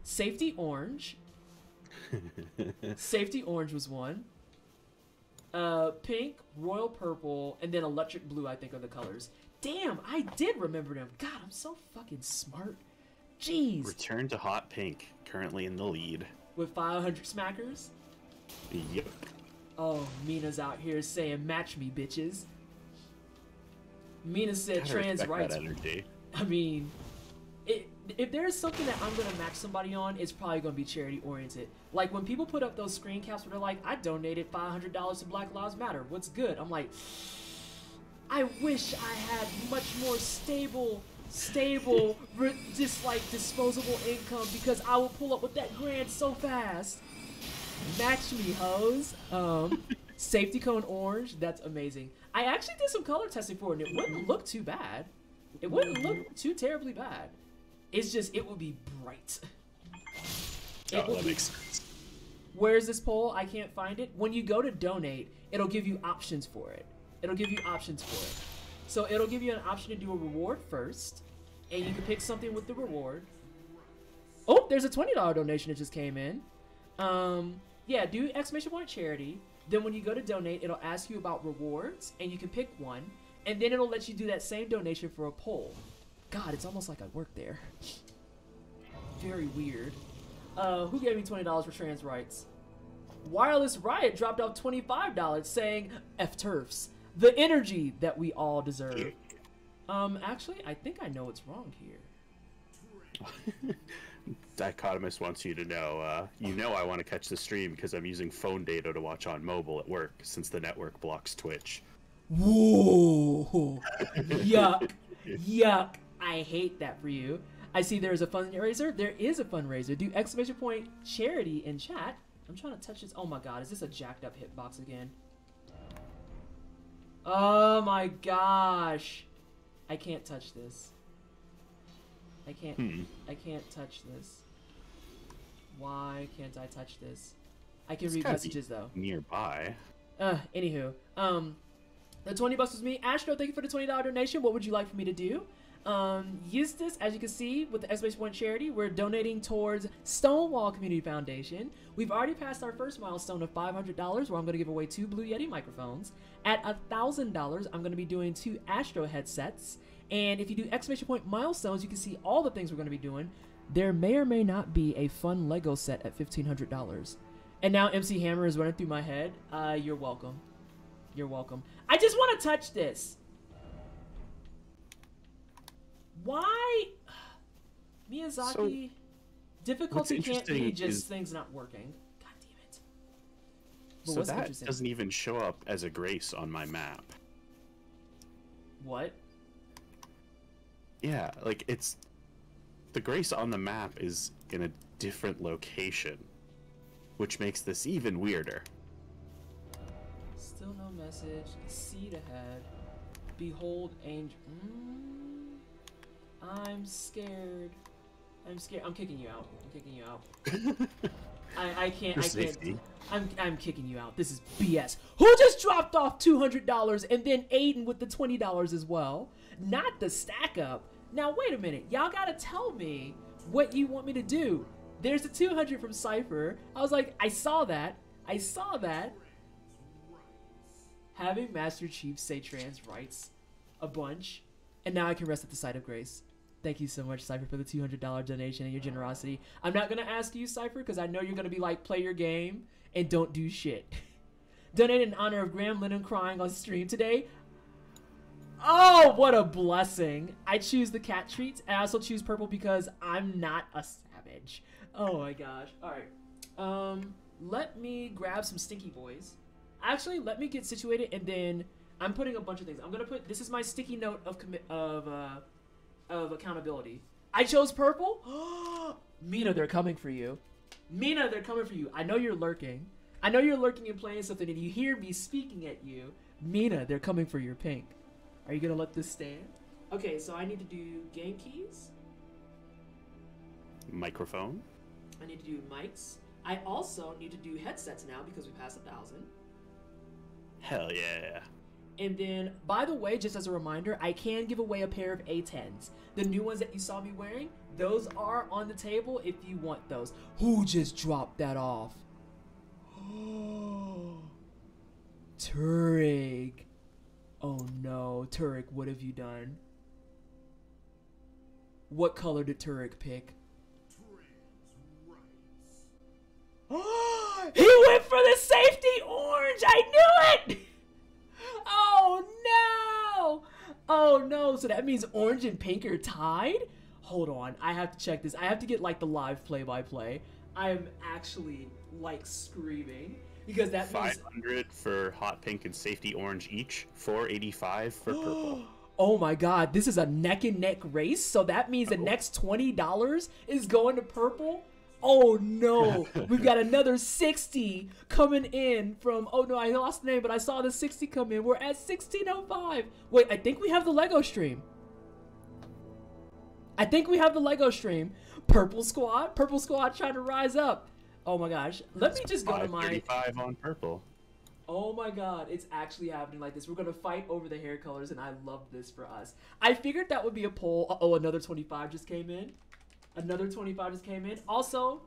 Safety Orange. Safety Orange was one. Pink, royal purple, and then electric blue, I think, are the colors. Damn, I did remember them. God, I'm so fucking smart. Jeez. Return to Hot Pink, currently in the lead. With 500 smackers? Yep. Oh, Mina's out here saying, match me, bitches. Mina said trans rights. That energy. I mean, if there's something that I'm gonna match somebody on, it's probably gonna be charity oriented. Like when people put up those screen caps where they're like, I donated $500 to Black Lives Matter. What's good? I'm like, I wish I had much more stable, just like disposable income, because I will pull up with that grand so fast. Match me, hoes. Safety cone orange. That's amazing. I actually did some color testing for it, and it wouldn't look too bad. It wouldn't look too terribly bad. It's just, it would be bright. That makes sense. Where's this poll? I can't find it. When you go to donate, it'll give you options for it. So it'll give you an option to do a reward first, and you can pick something with the reward. Oh, there's a $20 donation that just came in. Yeah, do exclamation point charity. Then when you go to donate, it'll ask you about rewards, and you can pick one, and then it'll let you do that same donation for a poll. God, it's almost like I work there. Very weird. Who gave me $20 for trans rights? Wireless Riot dropped off $25 saying, F turfs. The energy that we all deserve. Actually, I think I know what's wrong here. Dichotomous wants you to know, I want to catch the stream because I'm using phone data to watch on mobile at work since the network blocks Twitch. Whoa. Yuck. Yuck. I hate that for you. I see there is a fundraiser. There is a fundraiser. Do exclamation point charity in chat. I'm trying to touch this. Oh my god, is this a jacked up hitbox again? Oh my gosh. I can't touch this. I can't touch this. Why can't I touch this? I can read messages though. Nearby. Anywho. The 20 bucks was me. Astro, thank you for the $20 donation. What would you like for me to do? Eustace, as you can see, with the exclamation point charity, we're donating towards Stonewall Community Foundation. We've already passed our first milestone of $500, where I'm going to give away 2 Blue Yeti microphones. At $1,000, I'm going to be doing 2 Astro headsets. And if you do exclamation point milestones, you can see all the things we're going to be doing. There may or may not be a fun Lego set at $1,500. And now MC Hammer is running through my head. You're welcome. You're welcome. I just want to touch this. Why? Miyazaki, So, difficulty can't be just things not working. God damn it. But so that doesn't even show up as a grace on my map. What? Yeah, like it's... The grace on the map is in a different location, which makes this even weirder. Still no message. Seed ahead. Behold angel. I'm scared. I'm scared. I'm kicking you out. I'm kicking you out. I can't. I'm kicking you out. This is BS. Who just dropped off $200 and then Aiden with the $20 as well? Not the stack up. Now wait a minute. Y'all gotta tell me what you want me to do. There's the 200 from Cypher. I was like, I saw that. I saw that. Having Master Chief say trans rights a bunch, and now I can rest at the sight of grace. Thank you so much, Cypher, for the $200 donation and your generosity. I'm not going to ask you, Cypher, because I know you're going to be like, play your game and don't do shit. Donate in honor of Graham Lennon crying on stream today. Oh, what a blessing. I choose the cat treats. I also choose purple because I'm not a savage. Oh my gosh. All right. Let me grab some stinky boys. Actually, let me get situated, and then I'm putting a bunch of things. I'm going to put, this is my sticky note of accountability. I chose purple. Mina, they're coming for you. Mina, they're coming for you. I know you're lurking. I know you're lurking and playing something, and you hear me speaking at you. Mina, they're coming for your pink. Are you gonna let this stand? Okay, so I need to do game keys. Microphone. I need to do mics. I also need to do headsets now because we passed 1,000. Hell yeah. And then, by the way, just as a reminder, I can give away a pair of A10s. The new ones that you saw me wearing, those are on the table if you want those. Who just dropped that off? Turek. Oh no, Turek, what have you done? What color did Turek pick? He went for the safety orange! I knew it! Oh no! Oh no, so that means orange and pink are tied? hold on. I have to check this. I have to get like the live play-by-play. I am actually like screaming because that means 500 for hot pink and safety orange each, 485 for purple. Oh my god, this is a neck and neck race, so that means the next $20 is going to purple. Oh no, we've got another 60 coming in from, oh no, I lost the name, but I saw the 60 come in. We're at 1605. Wait, I think we have the Lego stream. Purple squad trying to rise up. Oh my gosh, let me just go to my 535 on purple. Oh my god, it's actually happening like this. We're gonna fight over the hair colors, and I love this for us. I figured that would be a poll. Uh-oh, another 25 just came in. Also,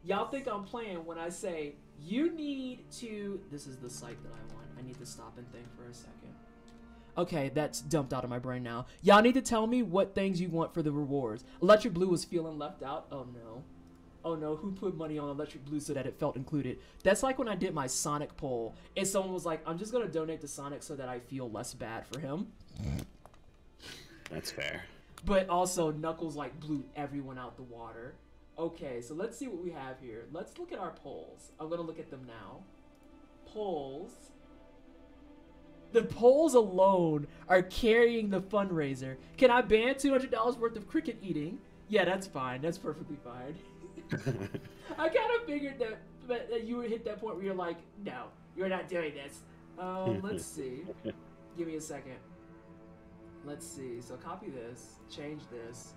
y'all think I'm playing when I say you need to... This is the site that I want. I need to stop and think for a second. Okay, that's dumped out of my brain now. Y'all need to tell me what things you want for the rewards. Electric Blue was feeling left out. Oh no. Oh no, who put money on Electric Blue so that it felt included? That's like when I did my Sonic poll, and someone was like, I'm just gonna donate to Sonic so that I feel less bad for him. That's fair. But also, Knuckles like blew everyone out the water. Okay, so let's see what we have here. Let's look at our polls. I'm gonna look at them now. Polls. The polls alone are carrying the fundraiser. Can I ban $200 worth of cricket eating? Yeah, that's fine. That's perfectly fine. I kind of figured that you would hit that point where you're like, no, you're not doing this. Let's see. Give me a second. Let's see. So copy this, change this.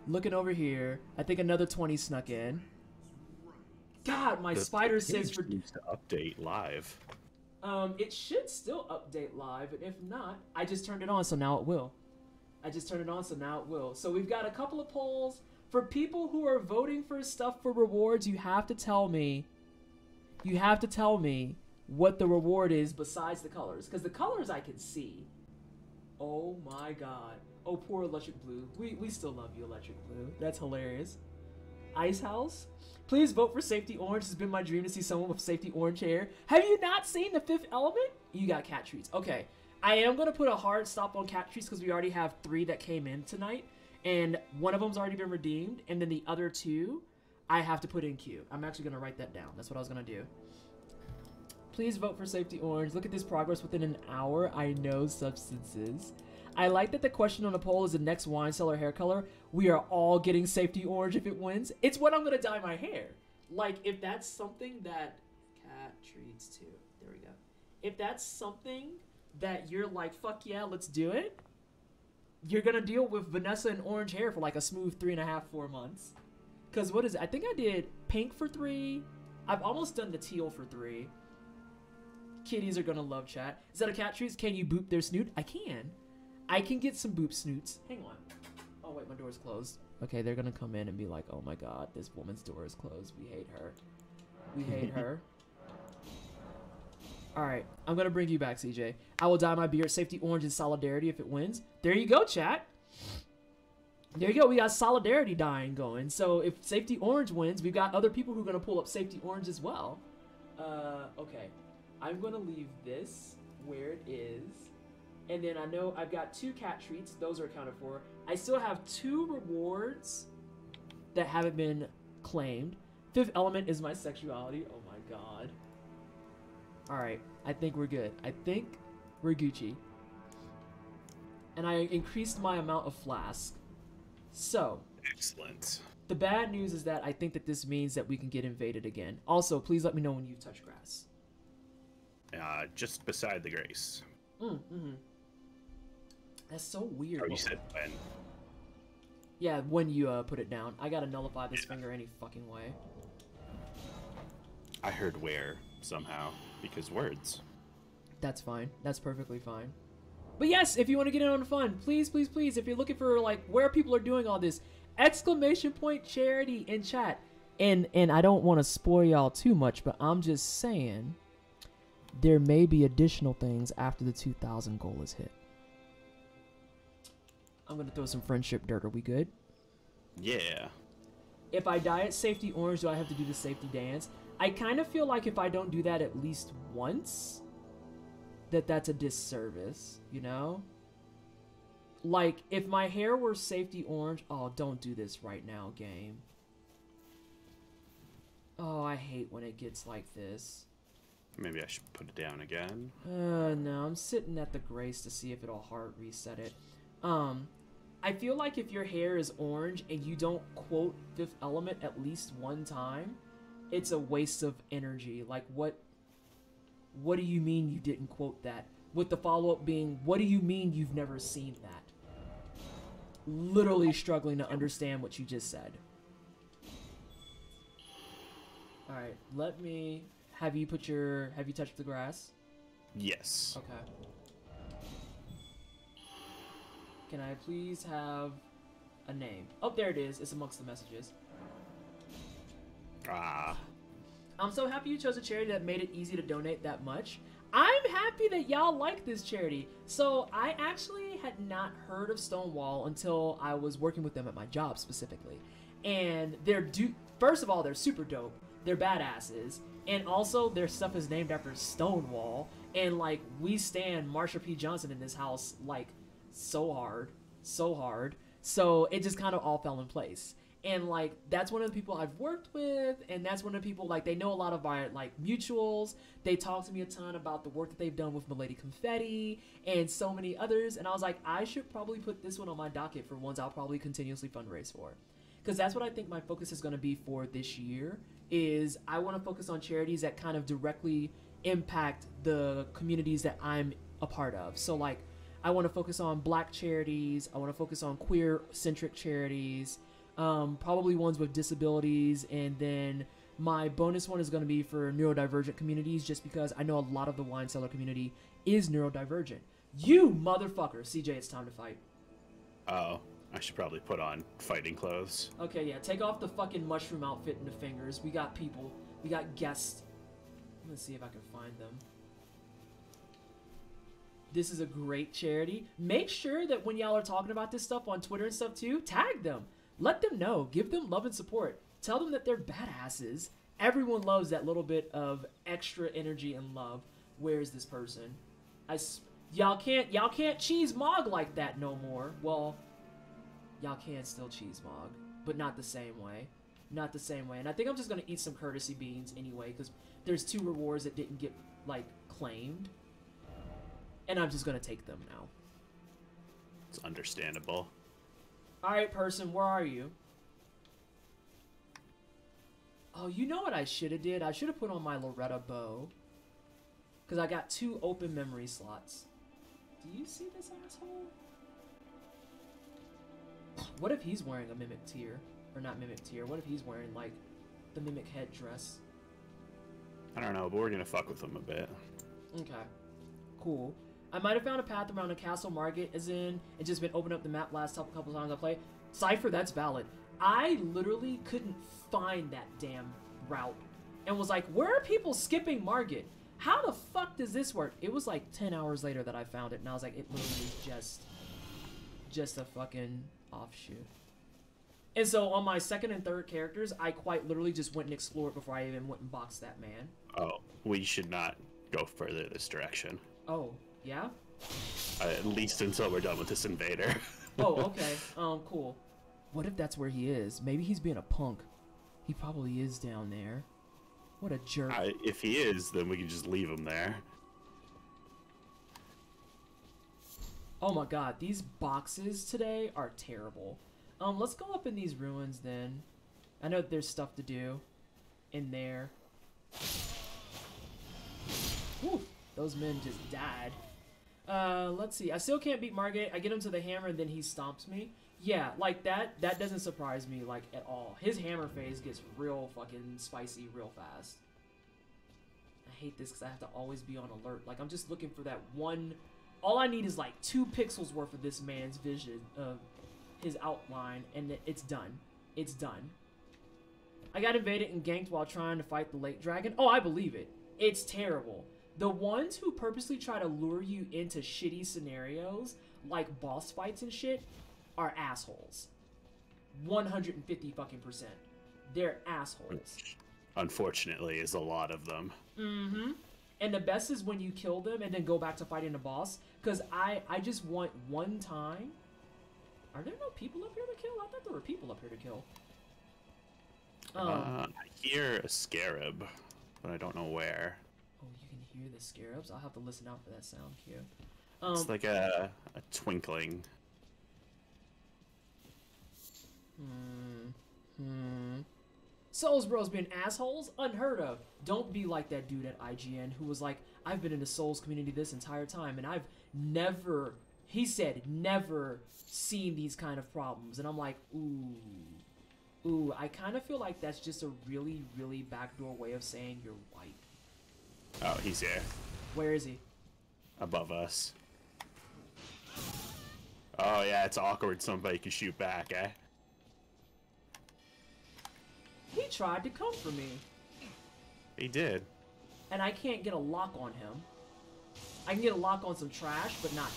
Looking over here, I think another 20 snuck in. God, my spider says for needs to update live. It should still update live, and if not, I just turned it on, so now it will. So we've got a couple of polls. For people who are voting for stuff for rewards, you have to tell me what the reward is besides the colors. Because the colors I can see. Oh my god. Oh, poor Electric Blue. We still love you, Electric Blue. That's hilarious. Ice House? Please vote for Safety Orange. It's been my dream to see someone with Safety Orange hair. Have you not seen The Fifth Element? You got cat treats. Okay. I am going to put a hard stop on cat treats because we already have 3 that came in tonight. And one of them's already been redeemed. And then the other 2, I have to put in queue. I'm actually going to write that down. That's what I was going to do. Please vote for Safety Orange. Look at this progress within an hour. I know substances. I like that the question on the poll is the next wine cellar hair color. We are all getting Safety Orange if it wins. It's when I'm going to dye my hair. Like, if that's something that... Cat treats too. There we go. If that's something that you're like, fuck yeah, let's do it, you're going to deal with Vanessa and orange hair for like a smooth 3.5, 4 months. Because what is it? I think I did pink for 3. I've almost done the teal for 3. Kitties are going to love chat. Is that a cat treats? Can you boop their snoot? I can. I can get some boop snoots. Hang on. Oh, wait, my door's closed. Okay, they're going to come in and be like, oh my god, this woman's door is closed. We hate her. We hate her. Alright, I'm going to bring you back, CJ. I will dye my beard Safety Orange in solidarity if it wins. There you go, chat. There you go. We got solidarity dyeing going. So if Safety Orange wins, we've got other people who are going to pull up Safety Orange as well. Okay. I'm going to leave this where it is. And then I know I've got 2 cat treats. Those are accounted for. I still have 2 rewards that haven't been claimed. Fifth Element is my sexuality. Oh my god. Alright. I think we're good. I think we're Gucci. And I increased my amount of flask. So. Excellent. The bad news is that I think that this means that we can get invaded again. Also, please let me know when you touch grass. Just beside the Grace. That's so weird. Oh, you said when? Yeah, when you put it down. I gotta nullify this finger any fucking way. I heard where somehow because words. That's fine. That's perfectly fine. But yes, if you want to get in on the fun, please, please, please, if you're looking for like where people are doing all this, exclamation point charity in chat. And I don't want to spoil y'all too much, but I'm just saying there may be additional things after the 2,000 goal is hit. I'm going to throw some friendship dirt. Are we good? Yeah. If I dye it Safety Orange, do I have to do the safety dance? I kind of feel like if I don't do that at least once, that's a disservice, you know? Like, if my hair were safety orange... Oh, don't do this right now, game. Oh, I hate when it gets like this. Maybe I should put it down again. No, I'm sitting at the grace to see if it'll hard reset it. I feel like if your hair is orange and you don't quote Fifth Element at least one time, it's a waste of energy. Like, what do you mean you didn't quote that? With the follow-up being, what do you mean you've never seen that? Literally struggling to understand what you just said. Alright, let me... Have you touched the grass? Yes. Okay. Can I please have a name? Oh, there it is. It's amongst the messages. Ah. I'm so happy you chose a charity that made it easy to donate that much. I'm happy that y'all like this charity. So I actually had not heard of Stonewall until I was working with them at my job specifically. And first of all, they're super dope. They're badasses. And also, their stuff is named after Stonewall. And, like, we stand Marsha P. Johnson in this house, like, so hard. So hard. So, it just kind of all fell in place. And, like, that's one of the people I've worked with. And that's one of the people, like, they know a lot of our, like, mutuals. They talk to me a ton about the work that they've done with Milady Confetti. And so many others. And I was like, I should probably put this one on my docket for ones I'll probably continuously fundraise for. Because that's what I think my focus is going to be for this year. Is I want to focus on charities that kind of directly impact the communities that I'm a part of. So, like, I want to focus on Black charities. I want to focus on queer-centric charities. Probably ones with disabilities. And then my bonus one is going to be for neurodivergent communities, just because I know a lot of the wine cellar community is neurodivergent. You motherfucker. CJ, it's time to fight. Oh. I should probably put on fighting clothes. Okay, yeah. Take off the fucking mushroom outfit and the fingers. We got people. We got guests. Let's see if I can find them. This is a great charity. Make sure that when y'all are talking about this stuff on Twitter and stuff too, tag them. Let them know. Give them love and support. Tell them that they're badasses. Everyone loves that little bit of extra energy and love. Where is this person? Y'all can't cheese Mog like that no more. Well, y'all can still cheese Mog, but not the same way. Not the same way. And I think I'm just going to eat some courtesy beans anyway, because there's 2 rewards that didn't get, like, claimed. And I'm just going to take them now. It's understandable. Alright, person, where are you? Oh, you know what I should have did? I should have put on my Loretta bow. Because I got 2 open memory slots. Do you see this asshole? What if he's wearing a Mimic Tear? Or not Mimic Tear, what if he's wearing, like, the Mimic headdress? I don't know, but we're gonna fuck with him a bit. Okay. Cool. I might have found a path around a castle Margit is in, and just been opening up the map last couple times I played. Cypher, that's valid. I literally couldn't find that damn route. And was like, where are people skipping Margit? How the fuck does this work? It was like 10 hours later that I found it, and I was like, it literally is just a fucking offshoot. And so on my 2nd and 3rd characters, I quite literally just went and explored before I even went and boxed that man. Oh, we should not go further this direction. Oh, yeah? At least until we're done with this invader. Oh, okay. Cool. What if that's where he is? Maybe he's being a punk. He probably is down there. What a jerk. If he is, then we can just leave him there. Oh my god, these boxes today are terrible. Let's go up in these ruins then. I know there's stuff to do in there. Whew, those men just died. Let's see. I still can't beat Margate. I get him to the hammer and then he stomps me. Yeah, like that doesn't surprise me, like, at all. His hammer phase gets real fucking spicy real fast. I hate this because I have to always be on alert. Like, I'm just looking for that one... All I need is, like, 2 pixels worth of this man's vision, of his outline, and it's done. It's done. I got invaded and ganked while trying to fight the lake dragon. Oh, I believe it. It's terrible. The ones who purposely try to lure you into shitty scenarios, like boss fights and shit, are assholes. 150 fucking %. They're assholes. Which, unfortunately, is a lot of them. Mm-hmm. And the best is when you kill them and then go back to fighting the boss. Because I just want one time Are there no people up here to kill? I thought there were people up here to kill. I hear a scarab, but I don't know where. Oh, you can hear the scarabs? I'll have to listen out for that sound cue. It's like a twinkling. Souls Bros being assholes? Unheard of. Don't be like that dude at IGN who was like, I've been in the Souls community this entire time and I've never, he said, never seen these kind of problems. And I'm like, ooh, I kind of feel like that's just a really, really backdoor way of saying you're white. Oh, he's here. Where is he? Above us. Oh yeah, it's awkward somebody can shoot back, eh? He tried to come for me. He did. And I can't get a lock on him. I can get a lock on some trash, but not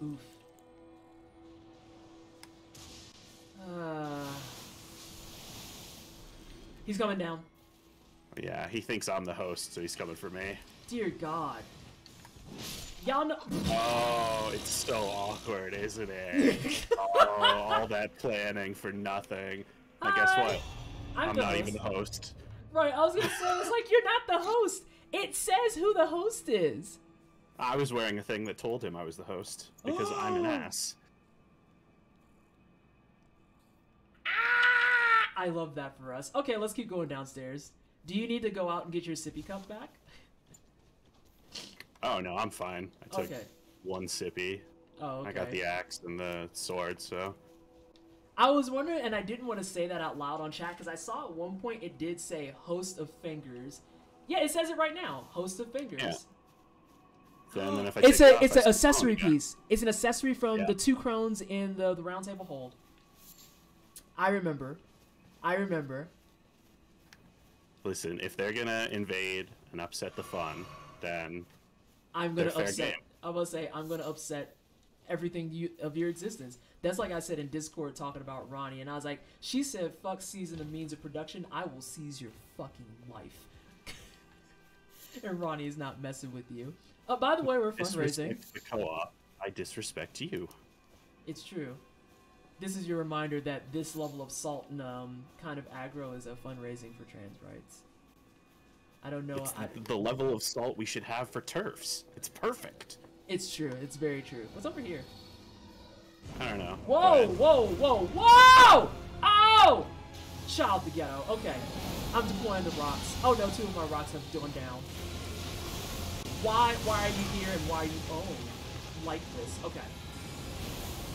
him. Oof. He's coming down. Yeah, he thinks I'm the host, so he's coming for me. Dear God. Y'all know. Oh, it's so awkward, isn't it? Oh, all that planning for nothing. And guess what? I'm not even the host. Right, I was gonna say, it's like, you're not the host. It says who the host is. I was wearing a thing that told him I was the host, because I'm an ass. I love that for us. Okay, let's keep going downstairs. Do you need to go out and get your sippy cup back? Oh, no, I'm fine. I took one sippy. Oh, okay. I got the axe and the sword, so... I was wondering, and I didn't want to say that out loud on chat, because I saw at one point it did say host of fingers. Yeah, it says it right now. Host of fingers. Yeah. So, and then if I it's take it's it an off, accessory piece. It's an accessory from Yeah. the 2 crones in the round table hold. I remember. Listen, if they're gonna invade and upset the fun, then I'm gonna fair upset. game. I'm gonna say I'm gonna upset everything of your existence. That's like I said in Discord talking about Ronnie, and I was like, she said, "Fuck seizing the means of production. I will seize your fucking life." And Ronnie is not messing with you. By the way, we're fundraising. Disrespect the co-op. I disrespect you. It's true. This is your reminder that this level of salt and kind of aggro is a fundraising for trans rights. I don't know. It's the level of salt we should have for TERFs. It's perfect. It's true. It's very true. What's over here? I don't know. Whoa, whoa, whoa, whoa! Oh! Child the ghetto. Okay. I'm deploying the rocks. Oh no, 2 of my rocks have gone down. Why are you here and why are you... Oh, like this. Okay.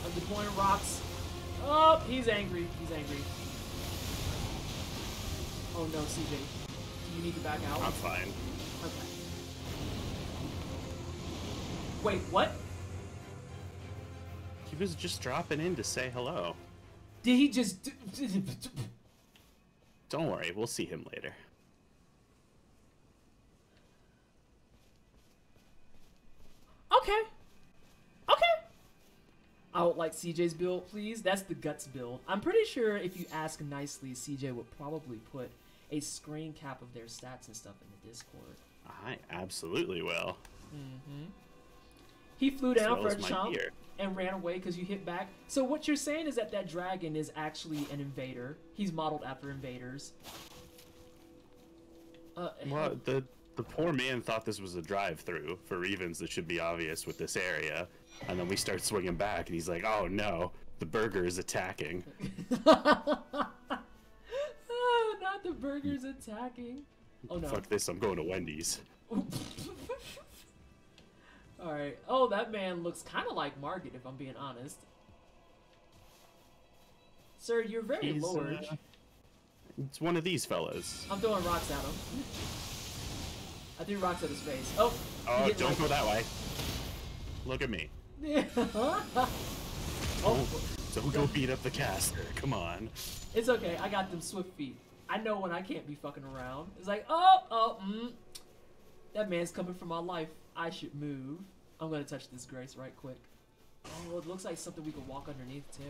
I'm deploying rocks. Oh, he's angry. He's angry. Oh no, CJ. Do you need to back out? I'm fine. Okay. Wait, what? He was just dropping in to say hello. Did he just... Don't worry, we'll see him later. Okay. Okay. I would like CJ's build, please. That's the guts build. I'm pretty sure if you ask nicely, CJ would probably put a screen cap of their stats and stuff in the Discord. I absolutely will. Mm-hmm. He flew down for a my chomp gear. and ran away because you hit back. So what you're saying is that that dragon is actually an invader. He's modeled after invaders. Well, the poor man thought this was a drive-through for reasons that should be obvious with this area, and then we start swinging back, and he's like, "Oh no, the burger is attacking." Oh, not the burger's attacking. Oh no. Fuck this! I'm going to Wendy's. Alright. Oh, that man looks kind of like Margaret, if I'm being honest. Sir, you're very He's, large. It's one of these fellas. I'm throwing rocks at him. I threw rocks at his face. Oh! Oh, don't go that way. Look at me. Oh, Don't go beat up the caster. Come on. it's okay. I got them swift feet. I know when I can't be fucking around. It's like, that man's coming for my life. I should move. I'm gonna touch this grace right quick. Oh, it looks like something we could walk underneath too.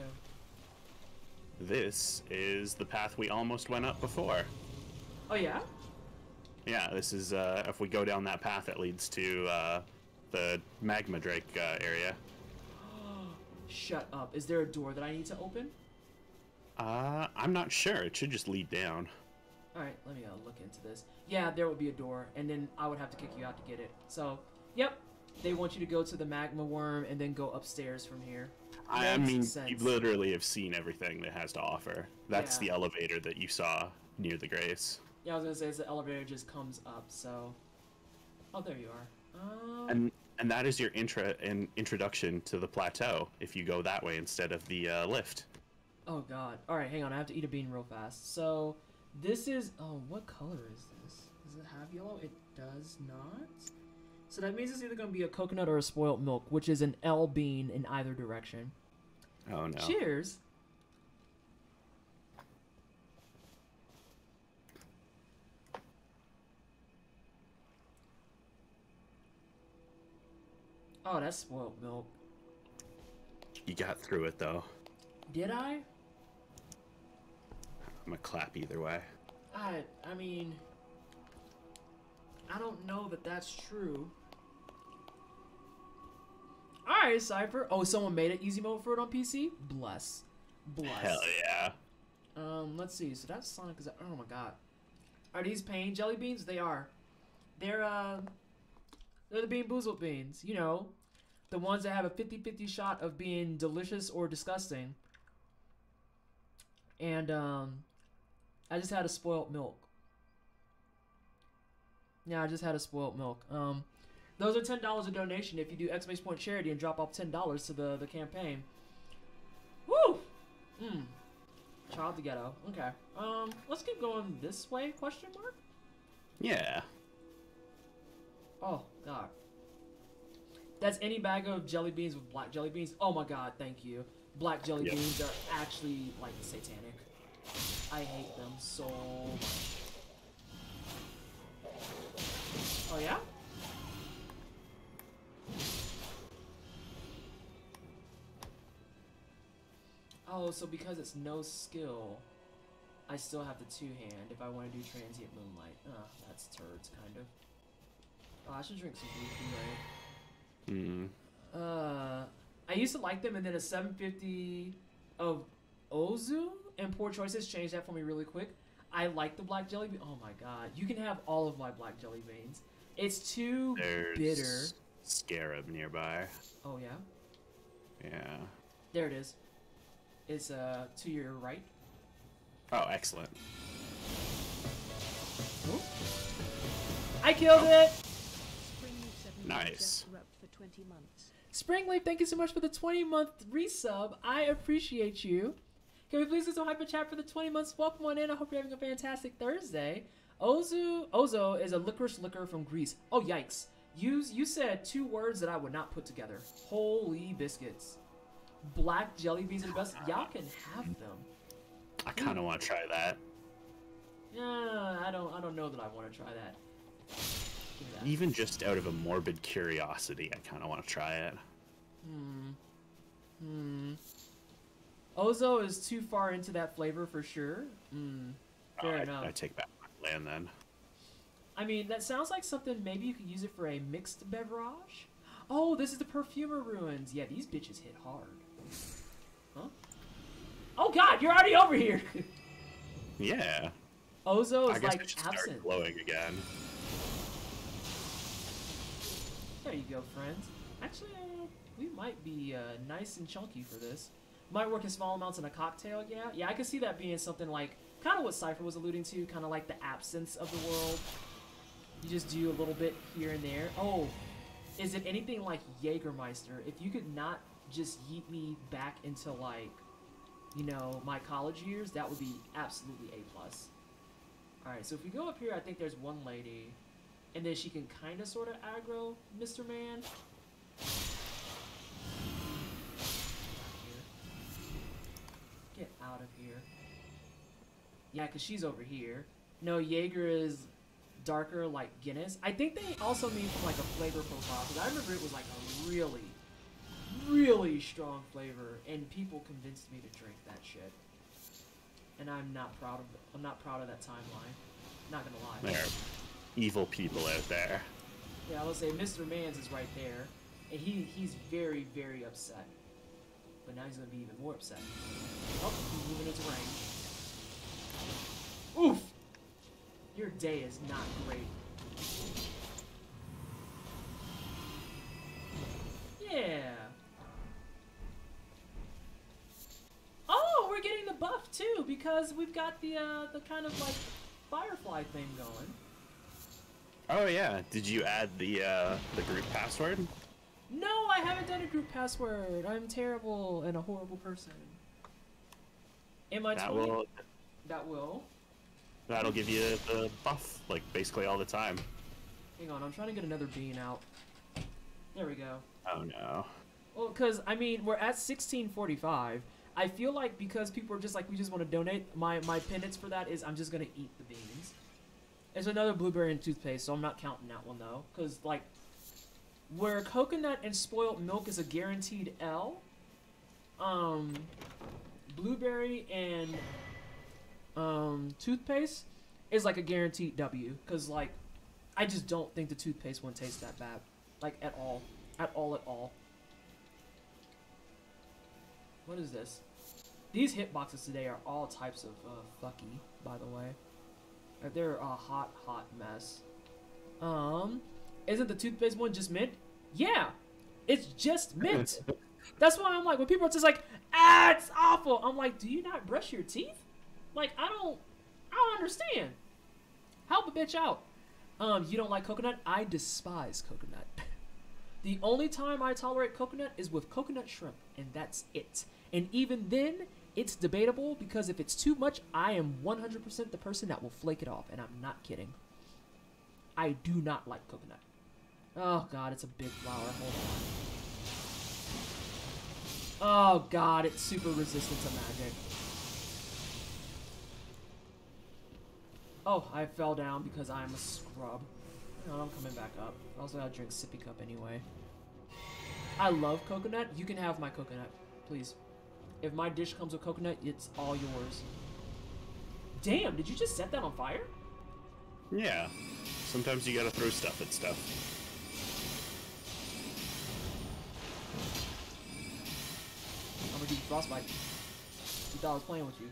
This is the path we almost went up before. Oh yeah? Yeah, this is, if we go down that path, it leads to, the Magma Drake, area. Shut up. Is there a door that I need to open? I'm not sure. It should just lead down. Alright, let me look into this. Yeah, there would be a door, and then I would have to kick you out to get it. So, yep. They want you to go to the magma worm and then go upstairs from here. I mean, Sense. you literally have seen everything that it has to offer. That's Yeah. the elevator that you saw near the Grace. Yeah, I was gonna say it's the elevator just comes up, so... Oh, there you are. And that is your introduction to the plateau, if you go that way instead of the lift. Oh god. Alright, hang on, I have to eat a bean real fast. So, this is... Oh, what color is this? Does it have yellow? It does not? So that means it's either gonna be a coconut or a spoiled milk, which is an L bean in either direction. Oh no. Cheers! Oh, that's spoiled milk. You got through it though. Did I? I'm gonna clap either way. I mean... I don't know that that's true. Alright, Cypher. Oh, someone made it easy mode for it on PC? Bless. Bless. Hell yeah. Let's see. So that's Sonic. Oh my god. Are these pain jelly beans? They are. They're the Bean Boozled beans. You know, the ones that have a 50-50 shot of being delicious or disgusting. And, I just had a spoiled milk. Yeah, I just had a spoiled milk. Those are $10 a donation if you do exclamation point charity and drop off $10 to the campaign. Woo! Child to ghetto. Okay. Let's keep going this way, question mark? Yeah. Oh, God. That's any bag of jelly beans with black jelly beans. Oh my god, thank you. Black jelly beans are actually, like, satanic. I hate them so much. Oh, yeah? Oh, so because it's no skill, I still have the two-hand if I want to do Transient Moonlight. That's turds, kind of. Oh, I should drink some blue Kool-Aid. I used to like them, and then a 750 of Ozu and Poor Choices changed that for me really quick. I like the black jelly bean. Oh my god. You can have all of my black jelly beans. It's too bitter. Scarab nearby. Oh, yeah? Yeah. There it is. It's to your right. Oh, excellent. Ooh. I killed it! Nice. Springleaf, thank you so much for the 20-month resub. I appreciate you. Can we please do some hyper chat for the 20 months? Welcome on in. I hope you're having a fantastic Thursday. Ozo is a licorice liquor from Greece. Oh, yikes. You said two words that I would not put together. Holy biscuits. Black jelly beans are the best. Y'all can have them. I kind of want to try that. Yeah, I don't know that I want to try that. Give me that. Even just out of a morbid curiosity, I kind of want to try it. Ozo is too far into that flavor for sure. Fair enough. I take back my land then. I mean, that sounds like something maybe you could use it for a mixed beverage. Oh, this is the Perfumer Ruins. Yeah, these bitches hit hard. Huh? Oh god, you're already over here! Yeah. Ozo I is guess like I should absent. start glowing again. There you go, friends. Actually, we might be nice and chunky for this. Might work in small amounts in a cocktail, yeah? Yeah, I could see that being something like, kind of what Cypher was alluding to, kind of like the absence of the world. You just do a little bit here and there. Oh, is it anything like Jägermeister? If you could not just yeet me back into, like, you know, my college years, that would be absolutely A+. Alright, so if we go up here, I think there's one lady, and then she can kind of sort of aggro Mr. Man. Get out of here. Yeah, because she's over here. No, Jaeger is darker like Guinness. I think they also mean from like a flavor profile, because I remember it was like a really, really strong flavor, and people convinced me to drink that shit. And I'm not proud of that timeline. Not gonna lie. There are evil people out there. Yeah, I will say Mr. Mans is right there, and he's very, very upset. But now he's gonna be even more upset. Oh, he's moving into range. Oof! Your day is not great. Yeah. Oh, we're getting the buff too because we've got the kind of like firefly thing going. Oh yeah, did you add the group password? No, I haven't done a group password. I'm terrible and a horrible person. Am I That will. That will. That'll give you the buff, like, basically all the time. Hang on, I'm trying to get another bean out. There we go. Oh, no. Well, because, I mean, we're at 1645. I feel like because people are just like, we just want to donate, my penance for that is I'm just going to eat the beans. There's another blueberry and toothpaste, so I'm not counting that one, though. Because, like, where coconut and spoiled milk is a guaranteed L, blueberry and toothpaste is like a guaranteed W, because like I just don't think the toothpaste one tastes that bad, like at all. What is this? These hitboxes today are all types of fucky, by the way. They're a hot mess. Isn't the toothpaste one just mint? Yeah, it's just mint. That's why I'm like, when people are just like, it's awful, I'm like, do you not brush your teeth? Like, I don't understand. Help a bitch out. You don't like coconut? I despise coconut. The only time I tolerate coconut is with coconut shrimp, and that's it. And even then, it's debatable, because if it's too much, I am 100% the person that will flake it off, and I'm not kidding. I do not like coconut. Oh god, it's a big flower. Hold on. Oh god, it's super resistant to magic. Oh, I fell down because I'm a scrub. No, I'm coming back up. I also gotta drink sippy cup anyway. I love coconut. You can have my coconut, please. If my dish comes with coconut, it's all yours. Damn, did you just set that on fire? Yeah. Sometimes you gotta throw stuff at stuff. I'm gonna do frostbite. You thought I was playing with you.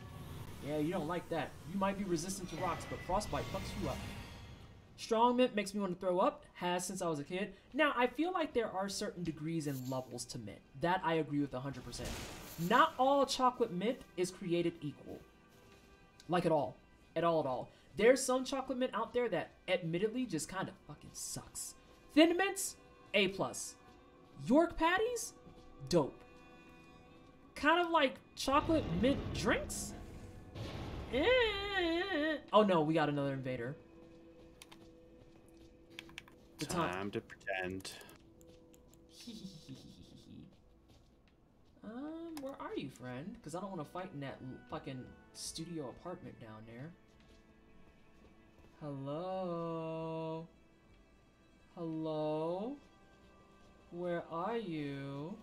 Yeah, you don't like that. You might be resistant to rocks, but frostbite fucks you up. Strong mint makes me want to throw up. Has since I was a kid. Now, I feel like there are certain degrees and levels to mint. That I agree with 100%. Not all chocolate mint is created equal. Like at all. At all. There's some chocolate mint out there that admittedly just kind of fucking sucks. Thin mints, A+. York patties, dope. Kind of like chocolate mint drinks? Oh no, we got another invader. Time to pretend. Where are you, friend? Because I don't want to fight in that fucking studio apartment down there. Hello? Hello? Where are you?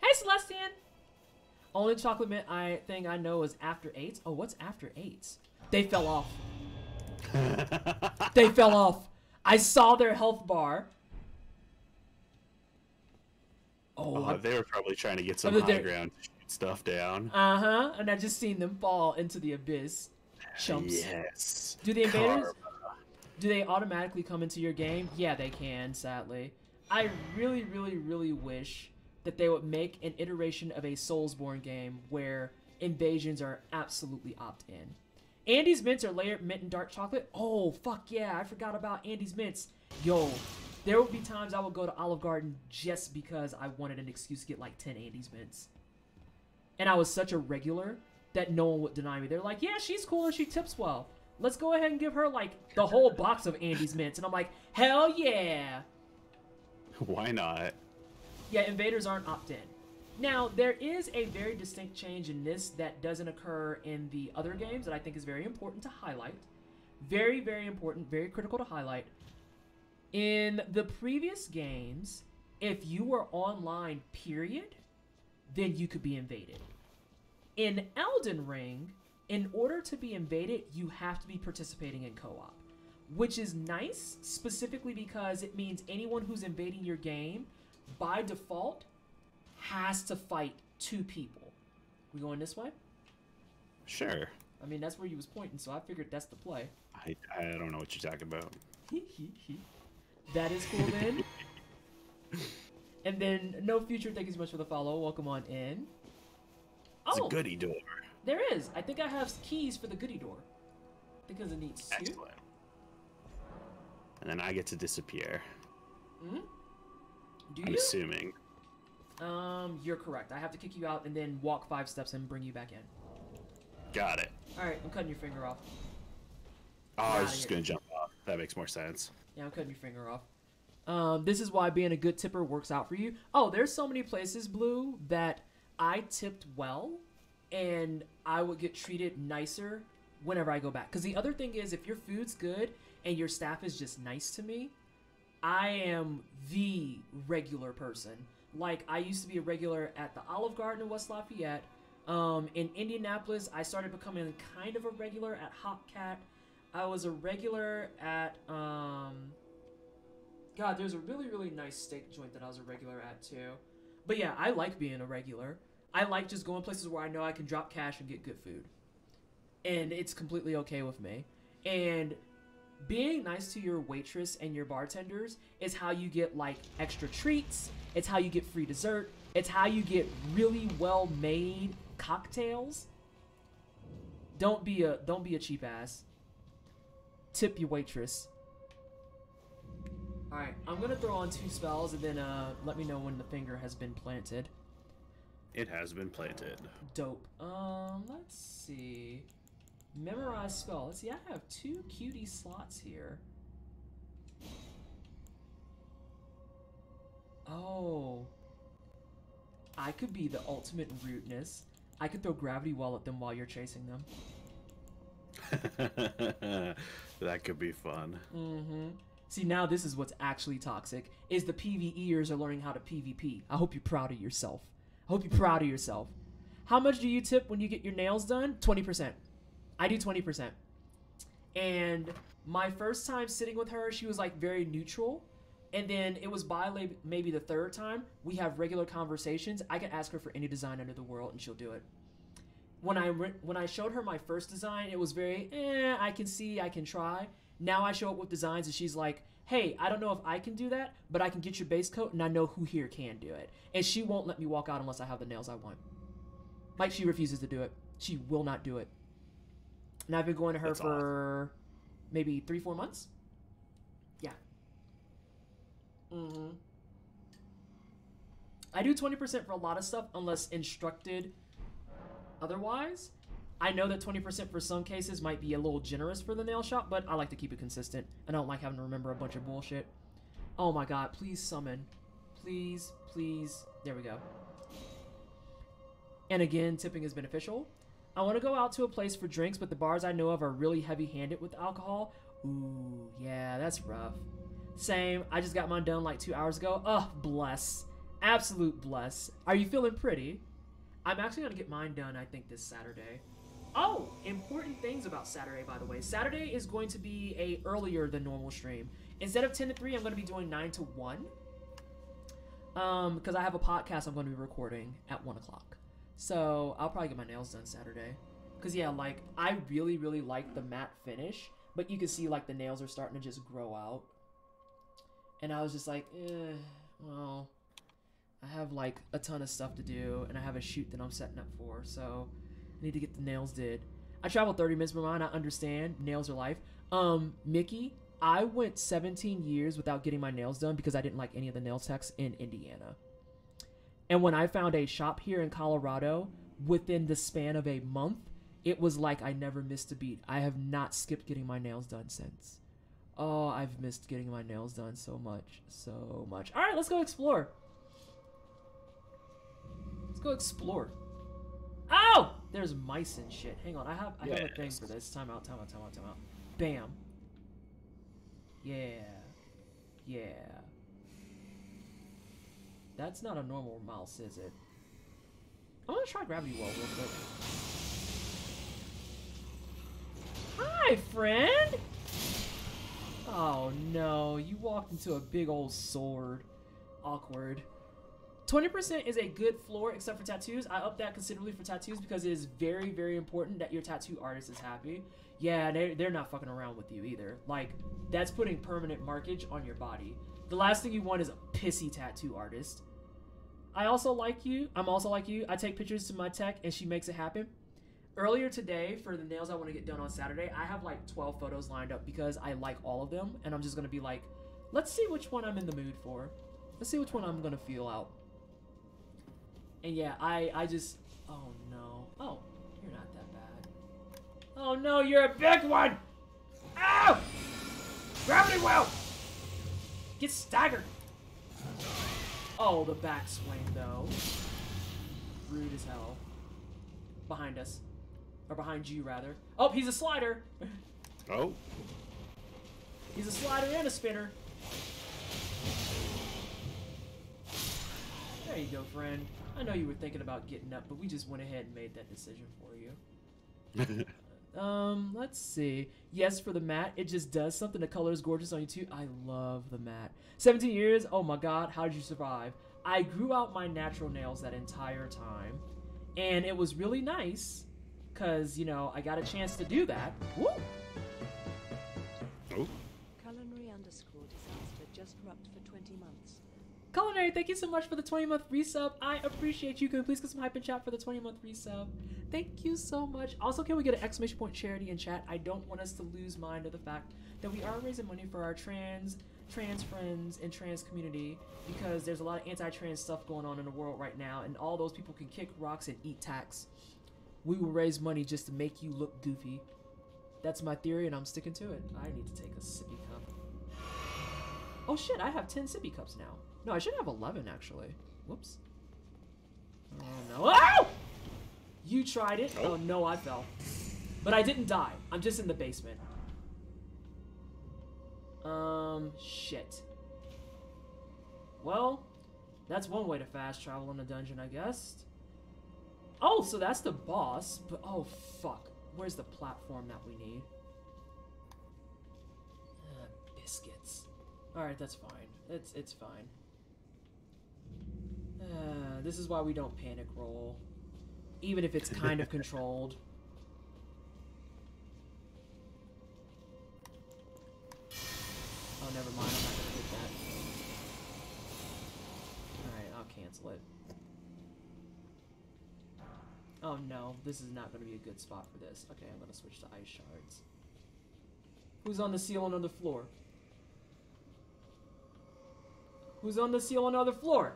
Hey, Celestian! Only chocolate mint thing I know is after 8s. Oh, what's after 8s? They fell off. They fell off. I saw their health bar. Oh, they were probably trying to get some high ground to shoot stuff down. Uh-huh. And I just seen them fall into the abyss. Chumps. Yes. Do the invaders? Do they automatically come into your game? Yeah, they can, sadly. I really, really, really wish that they would make an iteration of a Soulsborne game where invasions are absolutely opt-in. Andy's mints are layered mint and dark chocolate. Oh, fuck yeah, I forgot about Andy's mints. Yo, there would be times I would go to Olive Garden just because I wanted an excuse to get like 10 Andy's mints. And I was such a regular that no one would deny me. They're like, yeah, she's cool and she tips well. Let's go ahead and give her like the whole box of Andy's mints. And I'm like, hell yeah. Why not? Yeah, invaders aren't opt-in. Now, there is a very distinct change in this that doesn't occur in the other games that I think is very important to highlight. Very, very important, very critical to highlight. In the previous games, if you were online, period, then you could be invaded. In Elden Ring, in order to be invaded, you have to be participating in co-op, which is nice, specifically because it means anyone who's invading your game, by default, has to fight 2 people. We going this way? Sure. I mean, that's where you was pointing, so I figured that's the play. I don't know what you're talking about. That is cool then. And then, no future, thank you so much for the follow. Welcome on in. It's a goodie door. There is. I think I have keys for the goodie door. Because it needs 2. Excellent. And then I get to disappear. Mm-hmm. Do I'm you? assuming. You're correct. I have to kick you out and then walk 5 steps and bring you back in. Got it. Alright, I'm cutting your finger off. Oh, I was just going to jump off. That makes more sense. Yeah, I'm cutting your finger off. This is why being a good tipper works out for you. Oh, there's so many places, Blue, that I tipped well, and I would get treated nicer whenever I go back. Because the other thing is, if your food's good and your staff is just nice to me, I am the regular person. Like, I used to be a regular at the Olive Garden in West Lafayette. In Indianapolis, I started becoming kind of a regular at Hot Cat. I was a regular at, God, there's a really, really nice steak joint that I was a regular at, too. But yeah, I like being a regular. I like just going places where I know I can drop cash and get good food. And it's completely okay with me. And being nice to your waitress and your bartenders is how you get, like, extra treats. It's how you get free dessert. It's how you get really well-made cocktails. Don't be a cheap ass. Tip your waitress. Alright, I'm gonna throw on 2 spells and then let me know when the finger has been planted. It has been planted. Dope. Let's see. Memorize spell. Let's see, I have 2 cutie slots here. Oh. I could be the ultimate rudeness. I could throw gravity wall at them while you're chasing them. That could be fun. Mm-hmm. See, now this is what's actually toxic, is the PvEers are learning how to PvP. I hope you're proud of yourself. I hope you're proud of yourself. How much do you tip when you get your nails done? 20%. I do 20%. And my first time sitting with her, she was like very neutral. And then it was by maybe the 3rd time, we have regular conversations. I can ask her for any design under the world and she'll do it. When I showed her my first design, it was very, I can see, I can try. Now I show up with designs and she's like, hey, I don't know if I can do that, but I can get your base coat and I know who here can do it. And she won't let me walk out unless I have the nails I want. Like, she refuses to do it. She will not do it. And I've been going to her for maybe 3-4 months. Yeah. Mm-hmm. I do 20% for a lot of stuff unless instructed otherwise. I know that 20% for some cases might be a little generous for the nail shop, but I like to keep it consistent. I don't like having to remember a bunch of bullshit. Oh my god, please summon. Please, please. There we go. And again, tipping is beneficial. I want to go out to a place for drinks, but the bars I know of are really heavy-handed with alcohol. Ooh, yeah, that's rough. Same, I just got mine done like 2 hours ago. Ugh, bless. Absolute bless. Are you feeling pretty? I'm actually going to get mine done, I think, this Saturday. Oh, important things about Saturday, by the way. Saturday is going to be a earlier than normal stream. Instead of 10 to 3, I'm going to be doing 9 to 1. Because I have a podcast I'm going to be recording at 1 o'clock. So I'll probably get my nails done Saturday. Because, yeah, like, I really, really like the matte finish. But you can see, like, the nails are starting to just grow out. And I was just like, well, I have, like, a ton of stuff to do. And I have a shoot that I'm setting up for. So I need to get the nails did. I traveled 30 minutes per mile. I understand. Nails are life. Mickey, I went 17 years without getting my nails done because I didn't like any of the nail techs in Indiana. And when I found a shop here in Colorado, within the span of a month, it was like I never missed a beat. I have not skipped getting my nails done since. Oh, I've missed getting my nails done so much. So much. All right, let's go explore. Let's go explore. Oh! There's mice and shit. Hang on, I have a thing for this. Time out. Bam. Yeah. Yeah. That's not a normal mouse, is it? I'm gonna try gravity wall real quick. Hi, friend! Oh no, you walked into a big old sword. Awkward. 20% is a good floor, except for tattoos. I up that considerably for tattoos because it is very, very important that your tattoo artist is happy. Yeah, they're not fucking around with you either. Like, that's putting permanent markage on your body. The last thing you want is a pissy tattoo artist. I'm also like you. I take pictures to my tech and she makes it happen. Earlier today, for the nails I want to get done on Saturday, I have like 12 photos lined up because I like all of them. And I'm just going to be like, let's see which one I'm in the mood for. Let's see which one I'm going to feel out. And yeah, I just... Oh, no. Oh, you're not that bad. Oh, no, you're a big one! Ow! Gravity well! Get staggered! Oh, the backswing, though. Rude as hell. Behind us. Or behind you, rather. Oh, he's a slider! Oh. He's a slider and a spinner. There you go, friend. I know you were thinking about getting up, but we just went ahead and made that decision for you. Let's see. Yes, for the mat. It just does something. The color is gorgeous on you, too. I love the mat. 17 years? Oh, my God. How did you survive? I grew out my natural nails that entire time. And it was really nice. Because, you know, I got a chance to do that. Woo! Oh. Culinary underscore disaster just rubbed for 20 months. Culinary, thank you so much for the 20-month resub. I appreciate you. Can we please get some hype in chat for the 20-month resub? Thank you so much. Also, can we get an exclamation point charity in chat? I don't want us to lose mind of the fact that we are raising money for our trans friends and trans community because there's a lot of anti-trans stuff going on in the world right now, and all those people can kick rocks and eat tacks. We will raise money just to make you look goofy. That's my theory, and I'm sticking to it. I need to take a sippy cup. Oh shit, I have 10 sippy cups now. No, I should have 11, actually. Whoops. Oh, no. Oh! You tried it. Oh, no, I fell. But I didn't die. I'm just in the basement. Shit. Well, that's one way to fast travel in a dungeon, I guess. Oh, so that's the boss. But, oh, fuck. Where's the platform that we need? Biscuits. Alright, that's fine. It's fine. This is why we don't panic roll. Even if it's kind of controlled. Oh, never mind. I'm not gonna hit that. Alright, I'll cancel it. Oh no, this is not gonna be a good spot for this. Okay, I'm gonna switch to ice shards. Who's on the ceiling on the floor? Who's on the ceiling on the floor?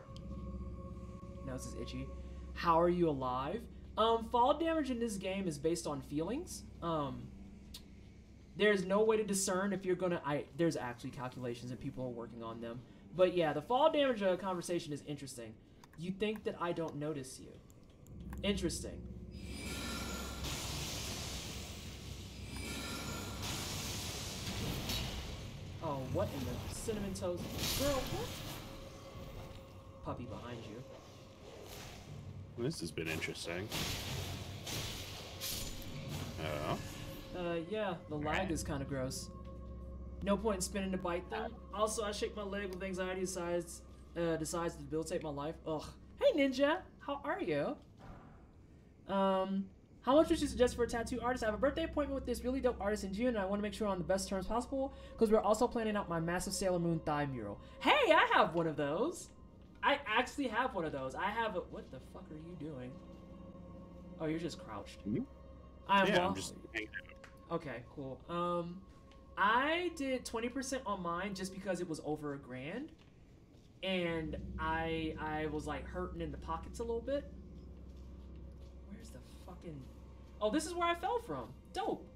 No, this is itchy. How are you alive? Fall damage in this game is based on feelings. There's no way to discern if you're gonna... There's actually calculations and people are working on them. But yeah, the fall damage conversation is interesting. You think that I don't notice you. Interesting. Oh, what in the cinnamon toast? Girl, what? Puppy behind you. This has been interesting. Oh. Yeah, the lag is kind of gross. No point in spinning to bite them. Also, I shake my leg with anxiety decides to debilitate my life. Ugh. Hey, Ninja! How are you? How much would you suggest for a tattoo artist? I have a birthday appointment with this really dope artist in June, and I want to make sure I'm on the best terms possible, because we're also planning out my massive Sailor Moon thigh mural. Hey, I have one of those! I actually have one of those. I have a... What the fuck are you doing? Oh, you're just crouched. Mm-hmm. I'm just... Okay, cool. I did 20% on mine just because it was over $1,000. And I was like hurting in the pockets a little bit. Where's the fucking... Oh, this is where I fell from. Dope.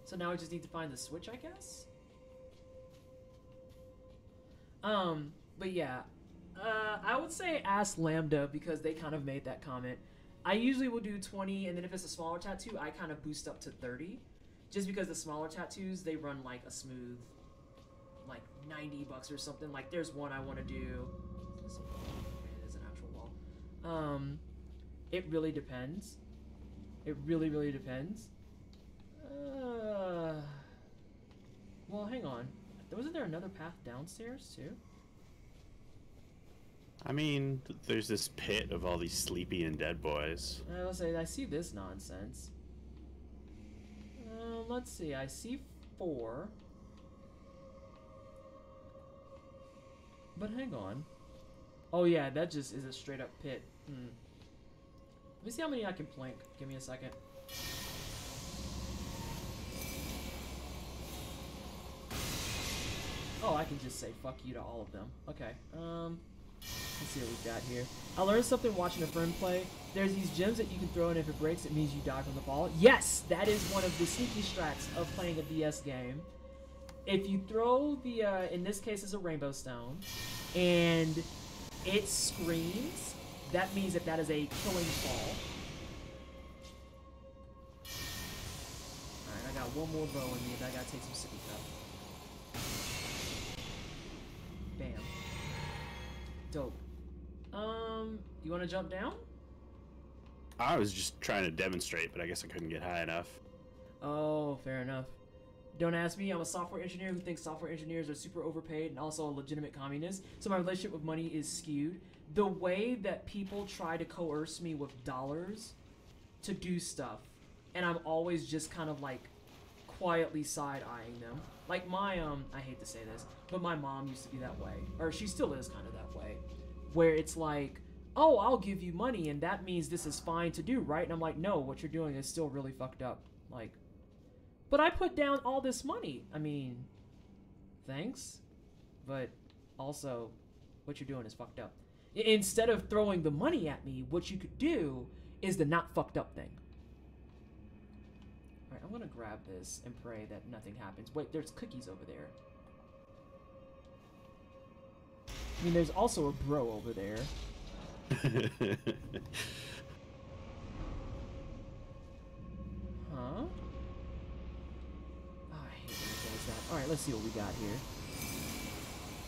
So now I just need to find the switch, I guess? But yeah. I would say ask Lambda because they kind of made that comment. I usually will do 20, and then if it's a smaller tattoo, I kind of boost up to 30. Just because the smaller tattoos, they run like a smooth, like $90 or something. Like there's one I want to do. It is an actual wall. It really depends. It really, really depends. Well, hang on. Wasn't there another path downstairs too? I mean, there's this pit of all these sleepy and dead boys. I'll say I see this nonsense. Let's see. I see 4. But hang on. Oh yeah, that just is a straight up pit. Let me see how many I can plank. Give me a second. Oh, I can just say fuck you to all of them. Okay. Let's see what we've got here. I learned something watching a friend play. There's these gems that you can throw, and if it breaks, it means you die from the fall. Yes, that is one of the sneaky strats of playing a DS game. If you throw the, in this case, it's a rainbow stone, and it screams, that means that is a killing fall. Alright, I got one more bow in me, but I gotta take some sippy cup. Bam. Dope. You wanna jump down? I was just trying to demonstrate, but I guess I couldn't get high enough. Oh, fair enough. Don't ask me, I'm a software engineer who thinks software engineers are super overpaid and also a legitimate communist, so my relationship with money is skewed. The way that people try to coerce me with dollars to do stuff, and I'm always just kind of like quietly side-eyeing them. Like my, I hate to say this, but my mom used to be that way, or she still is kind of that way, where it's like, oh, I'll give you money and that means this is fine to do, right? And I'm like, no, what you're doing is still really fucked up. Like, but I put down all this money. I mean, thanks, but also what you're doing is fucked up. Instead of throwing the money at me, what you could do is the not fucked up thing. All right, I'm gonna grab this and pray that nothing happens. Wait, there's cookies over there. I mean, there's also a bro over there. Huh? Oh, I hate when it does that. Alright, let's see what we got here.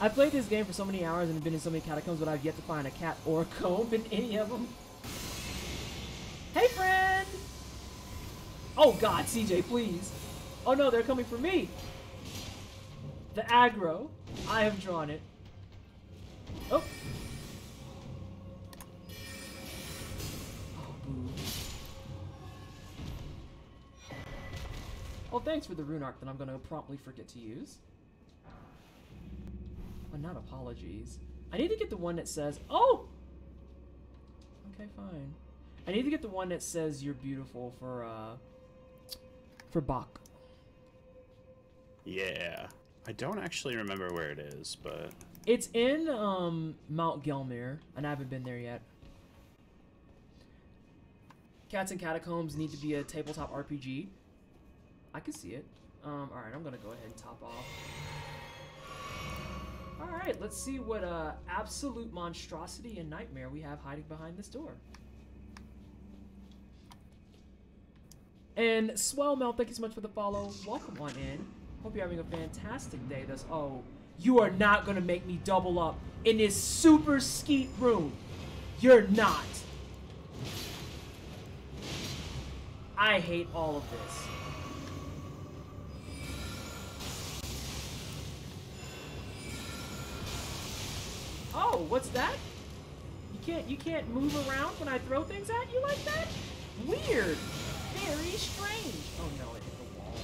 I played this game for so many hours and have been in so many catacombs, but I've yet to find a cat or a comb in any of them. Hey, friend! Oh, God, CJ, please. Oh, no, they're coming for me. The aggro. I have drawn it. Oh. Oh, thanks for the rune arc that I'm going to promptly forget to use. Oh, not apologies. I need to get the one that says, oh! Okay, fine. I need to get the one that says you're beautiful for Bach. Yeah. I don't actually remember where it is, but... It's in, Mount Gelmir, and I haven't been there yet. Cats and Catacombs need to be a tabletop RPG. I can see it. Alright, I'm gonna go ahead and top off. Alright, let's see what absolute monstrosity and nightmare we have hiding behind this door. And Swell Mel, thank you so much for the follow. Welcome on in. Hope you're having a fantastic day. Oh, you are not gonna make me double up in this super skeet room. You're not. I hate all of this. Oh, what's that? You can't move around when I throw things at you like that? Weird. Very strange. Oh no, it hit the wall.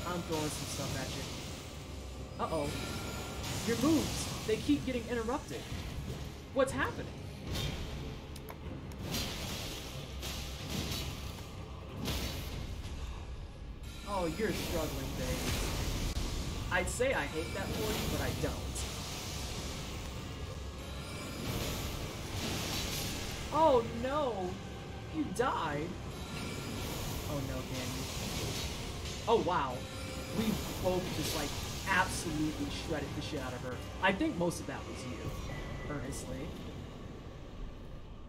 I'm throwing some stuff at you. Uh-oh. Your moves, they keep getting interrupted. What's happening? Oh, you're struggling, babe. I'd say I hate that for you, but I don't. Oh no! You died! Oh no, Danny. Oh wow. We both just like absolutely shredded the shit out of her. I think most of that was you, earnestly.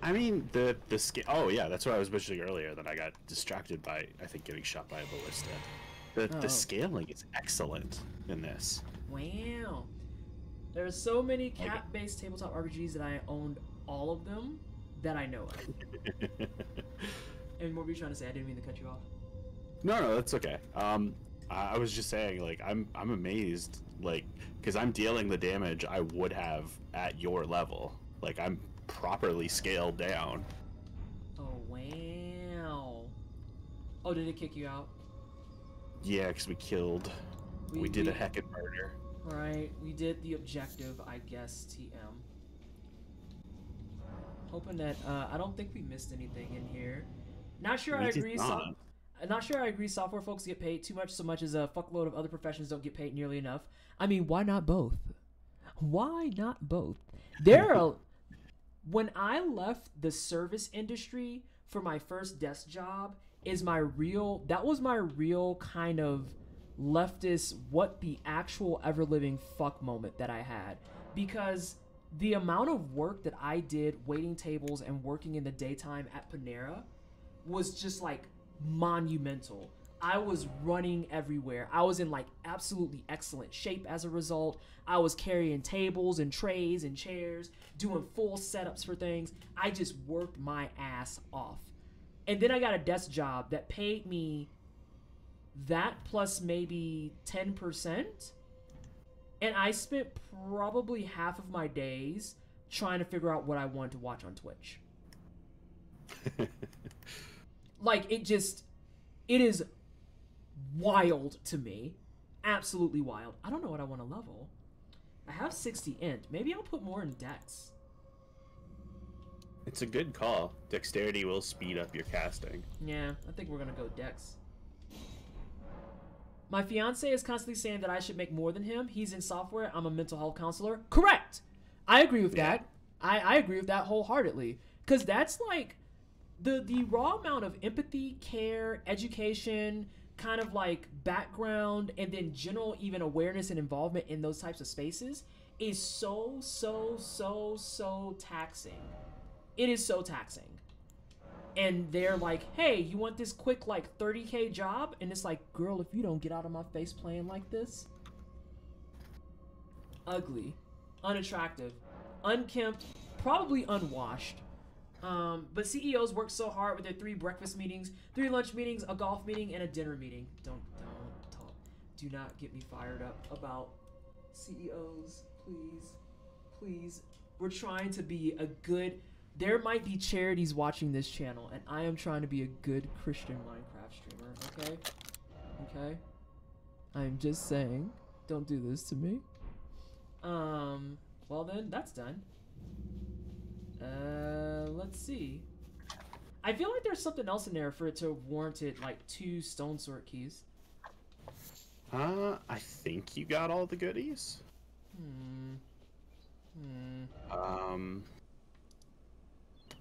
I mean, the scale. Oh yeah, that's what I was mentioning earlier. That I got distracted by, I think, getting shot by a ballista. The scaling is excellent in this. Wow. There's so many cat-based tabletop RPGs that I owned all of them that I know of. And what were you trying to say? I didn't mean to cut you off. No, that's okay. I was just saying, like, I'm amazed, like, because I'm dealing the damage I would have at your level. Like, I'm properly scaled down. Oh, wow. Oh, did it kick you out? Yeah, because we killed. We did a heckin' murder. Right, we did the objective, I guess, TM. Hoping that, I don't think we missed anything in here. Not sure I agree. Not sure I agree software folks get paid too much, so much as a fuckload of other professions don't get paid nearly enough. I mean, why not both? Why not both? When I left the service industry for my first desk job, that was my real kind of leftist, what the actual ever living fuck moment that I had. Because the amount of work that I did waiting tables and working in the daytime at Panera was just like monumental. I was running everywhere. I was in like absolutely excellent shape as a result. I was carrying tables and trays and chairs, doing full setups for things. I just worked my ass off. And then I got a desk job that paid me that plus maybe 10%. And I spent probably half of my days trying to figure out what I wanted to watch on Twitch. Like, it is wild to me. Absolutely wild. I don't know what I want to level. I have 60 int. Maybe I'll put more in dex. It's a good call. Dexterity will speed up your casting. Yeah, I think we're going to go dex. My fiance is constantly saying that I should make more than him. He's in software. I'm a mental health counselor. Correct. I agree with that. I agree with that wholeheartedly. Because that's like the raw amount of empathy, care, education, kind of like background, and then general even awareness and involvement in those types of spaces is so taxing. It is so taxing. And they're like, hey, you want this quick like 30K job? And it's like, girl, if you don't get out of my face playing like this. Ugly, unattractive, unkempt, probably unwashed. But CEOs work so hard with their 3 breakfast meetings, 3 lunch meetings, a golf meeting, and a dinner meeting. Don't talk. Do not get me fired up about CEOs, please. We're trying to be a good. There might be charities watching this channel, and I am trying to be a good Christian Minecraft streamer. Okay. I'm just saying, don't do this to me. Well then, that's done. Let's see. I feel like there's something else in there for it to warrant it, like 2 stone sword keys. I think you got all the goodies.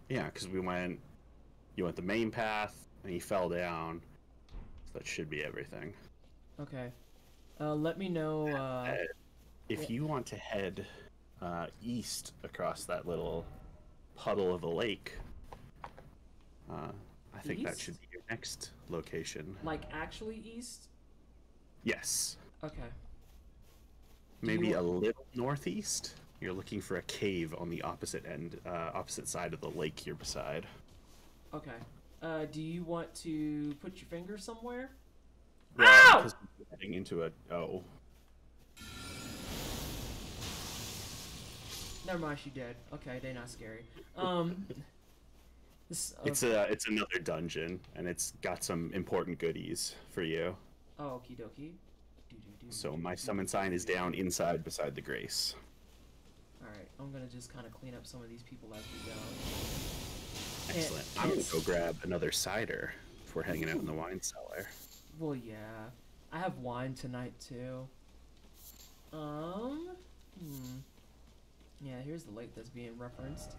Yeah, because you went the main path, and you fell down. So that should be everything. Okay. Let me know, if you want to head east across that little puddle of a lake, I think that should be your next location. Like, actually east? Yes. Okay. Maybe a little northeast. You're looking for a cave on the opposite side of the lake here beside. Okay. Do you want to put your finger somewhere? Well, ow! because we're heading into a Never mind, she dead. Okay, they're not scary. It's another dungeon, and it's got some important goodies for you. Oh, okie dokie. So my summon sign is down inside beside the grace. Alright, I'm gonna just kind of clean up some of these people as we go. Excellent. I'm gonna go grab another cider if we're hanging out in the wine cellar. Well, yeah. I have wine tonight, too. Yeah, here's the lake that's being referenced.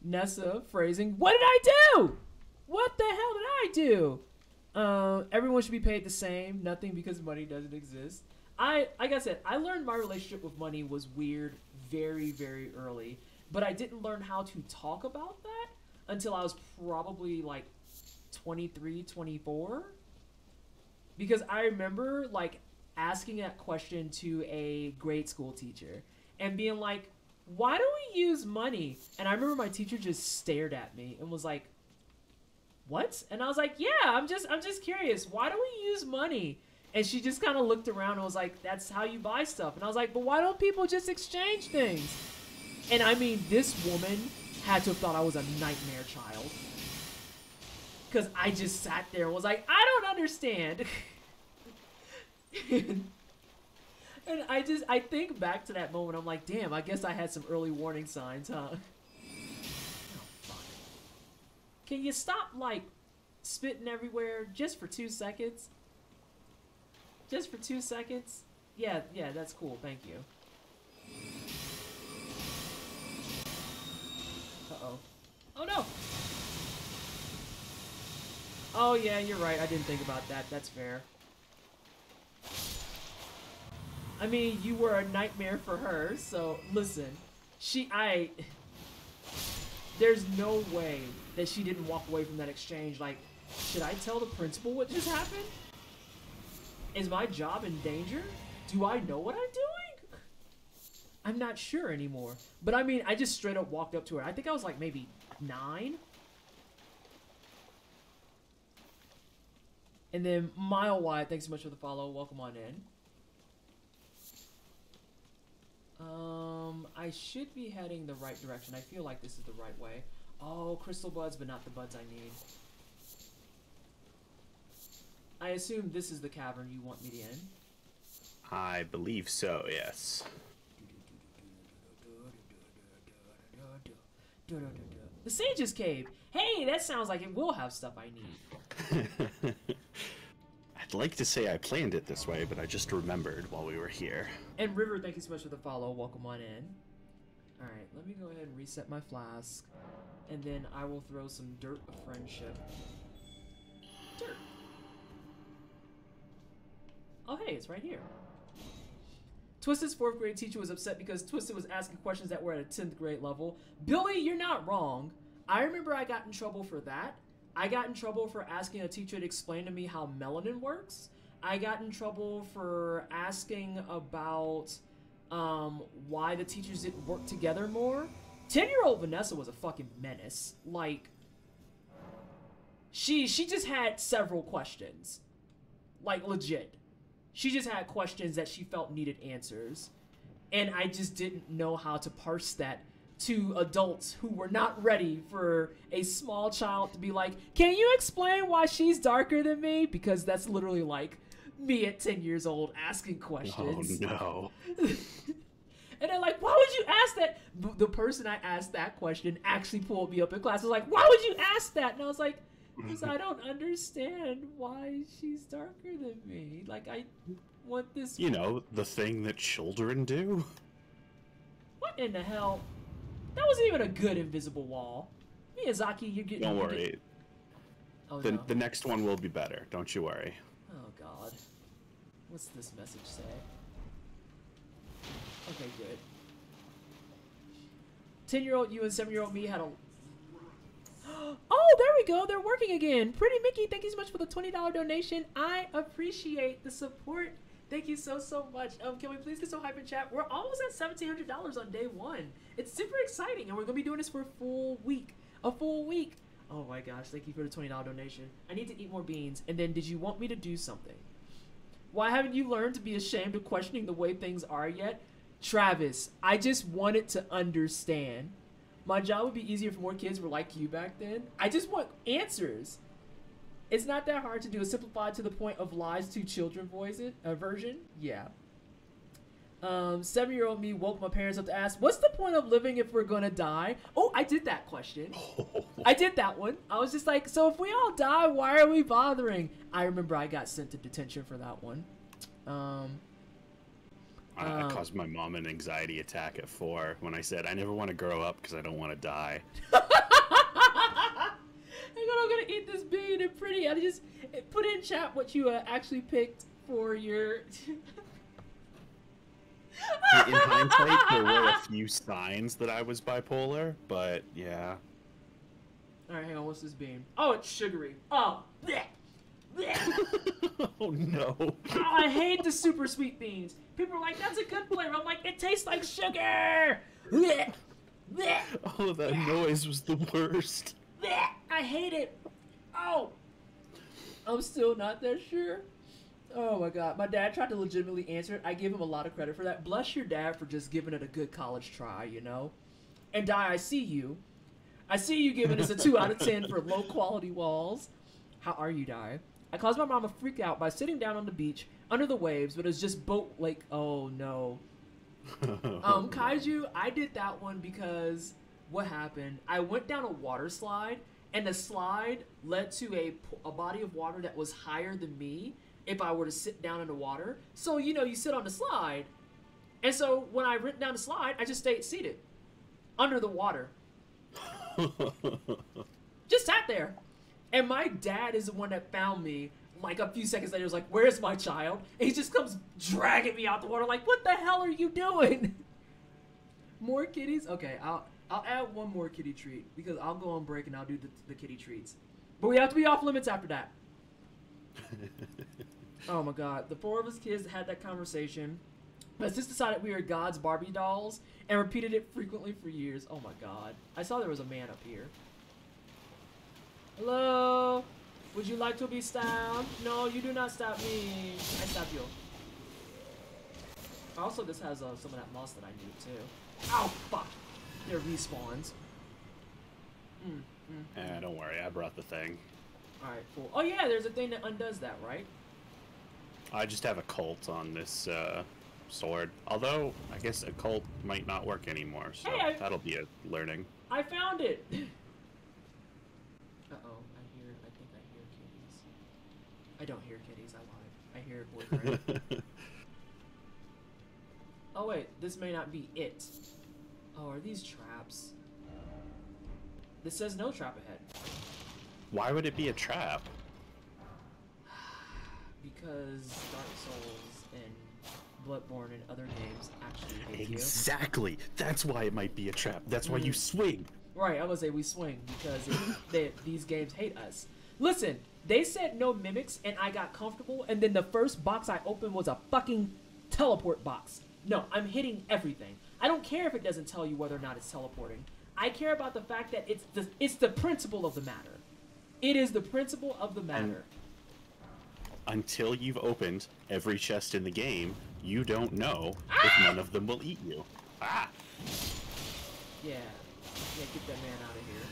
Nessa phrasing. What did I do? What the hell did I do? Everyone should be paid the same. Nothing because money doesn't exist. Like I said, I learned my relationship with money was weird very, very early. But I didn't learn how to talk about that until I was probably like 23, 24. Because I remember like asking that question to a grade school teacher and being like, why do we use money? And I remember my teacher just stared at me and was like, what? And I was like, yeah, I'm just curious. Why do we use money? And she just kind of looked around and was like, that's how you buy stuff. And I was like, but why don't people just exchange things? And I mean, this woman had to have thought I was a nightmare child. Because I just sat there and was like, I don't understand. And I think back to that moment, I'm like, damn, I guess I had some early warning signs, huh? Oh, fuck. Can you stop, like, spitting everywhere just for 2 seconds? Just for 2 seconds? Yeah, that's cool, thank you. Uh-oh. Oh, no! Oh, yeah, you're right, I didn't think about that, that's fair. I mean, you were a nightmare for her, so listen, there's no way that she didn't walk away from that exchange like, should I tell the principal what just happened? Is my job in danger? Do I know what I'm doing? I'm not sure anymore. But I mean, I just straight up walked up to her. I think I was like maybe 9. And then Mile Wide, thanks so much for the follow. Welcome on in. I should be heading the right direction. I feel like this is the right way. Oh, crystal buds, but not the buds I need. I assume this is the cavern you want me to end. I believe so, yes. The Sage's Cave. Hey, that sounds like it will have stuff I need. I'd like to say I planned it this way, but I just remembered while we were here. And River, thank you so much for the follow. Welcome on in. Alright, let me go ahead and reset my flask. And then I will throw some dirt of friendship. Dirt. Oh, hey, it's right here. Twisted's 4th grade teacher was upset because Twisted was asking questions that were at a 10th grade level. Billy, you're not wrong. I remember I got in trouble for that. I got in trouble for asking a teacher to explain to me how melanin works. I got in trouble for asking about why the teachers didn't work together more. 10-year-old Vanessa was a fucking menace. Like, she just had several questions. Like, legit. She just had questions that she felt needed answers. And I just didn't know how to parse that to adults who were not ready for a small child to be like, can you explain why she's darker than me? Because that's literally like me at 10 years old asking questions. Oh, no. And they're like, why would you ask that? The person I asked that question actually pulled me up in class. I was like, why would you ask that? And I was like, because I don't understand why she's darker than me. Like, I want this... You know, the thing that children do? What in the hell? That wasn't even a good invisible wall. Miyazaki, you're getting... Don't worry. Oh, no. The next one will be better. Don't you worry. Oh, God. What's this message say? Okay, good. 10-year-old you and 7-year-old me had a... Oh, there we go. They're working again. Pretty Mickey, thank you so much for the $20 donation. I appreciate the support. Thank you so much. Can we please get some hype in chat? We're almost at $1,700 on day 1. It's super exciting, and we're going to be doing this for a full week. A full week. Oh my gosh, thank you for the $20 donation. I need to eat more beans. And then, did you want me to do something? Why haven't you learned to be ashamed of questioning the way things are yet? Travis, I just wanted to understand. My job would be easier if more kids were like you back then. I just want answers. It's not that hard to do a simplified to the point of lies to children version. Yeah. 7-year-old me woke my parents up to ask, what's the point of living if we're gonna die? Oh, I did that question. I did that one. I was just like, so if we all die, why are we bothering? I remember I got sent to detention for that one. I caused my mom an anxiety attack at 4 when I said, I never want to grow up because I don't want to die. I'm gonna eat this bean and pretty. I just put in chat what you actually picked for your... In hindsight, there were a few signs that I was bipolar, but yeah. Alright, hang on, what's this bean? Oh, it's sugary. Oh, bleh. Bleh. Oh no. Oh, I hate the super sweet beans. People are like, that's a good flavor. I'm like, it tastes like sugar. Bleh. Bleh. Oh, that noise was the worst. Bleh. I hate it. Oh. I'm still not that sure. Oh my god. My dad tried to legitimately answer it. I give him a lot of credit for that. Bless your dad for just giving it a good college try, you know? And Die, I see you. I see you giving us a 2 out of 10 for low quality walls. How are you, Die? I caused my mom to freak out by sitting down on the beach under the waves, but it's just boat like, oh no. Kaiju, I did that one because what happened? I went down a water slide, and the slide led to a body of water that was higher than me if I were to sit down in the water. So, you know, you sit on the slide. And so when I went down the slide, I just stayed seated under the water. Just sat there. And my dad is the one that found me. Like a few seconds later, he was like, "Where's my child?" And he just comes dragging me out the water. Like, what the hell are you doing? More kitties? Okay, I'll add one more kitty treat because I'll go on break and I'll do the kitty treats. But we have to be off limits after that. Oh my god, the 4 of us kids had that conversation. Let's just decided we were God's Barbie dolls and repeated it frequently for years. Oh my god, I saw there was a man up here. Hello? Would you like to be stabbed? No, you do not stab me. I stab you. Also, this has some of that moss that I need too. Ow, fuck. They're respawns. Don't worry, I brought the thing. Alright, cool. Oh yeah, there's a thing that undoes that, right? I just have a cult on this sword. Although, I guess a cult might not work anymore, so hey, that'll be a learning. I found it! Uh-oh, I think I hear kitties. I don't hear kitties, I lied. I hear boyfriend. Oh wait, this may not be it. Oh, are these traps? This says no trap ahead. Why would it be a trap? Because Dark Souls and Bloodborne and other games actually hate you. Exactly! That's why it might be a trap. That's why you swing. Right, I would say we swing because these games hate us. Listen, they said no mimics and I got comfortable and then the first box I opened was a fucking teleport box. No, I'm hitting everything. I don't care if it doesn't tell you whether or not it's teleporting. I care about the fact that it's the principle of the matter. It is the principle of the matter. Until you've opened every chest in the game, you don't know if none of them will eat you. Ah! Yeah. Yeah, get that man out of here.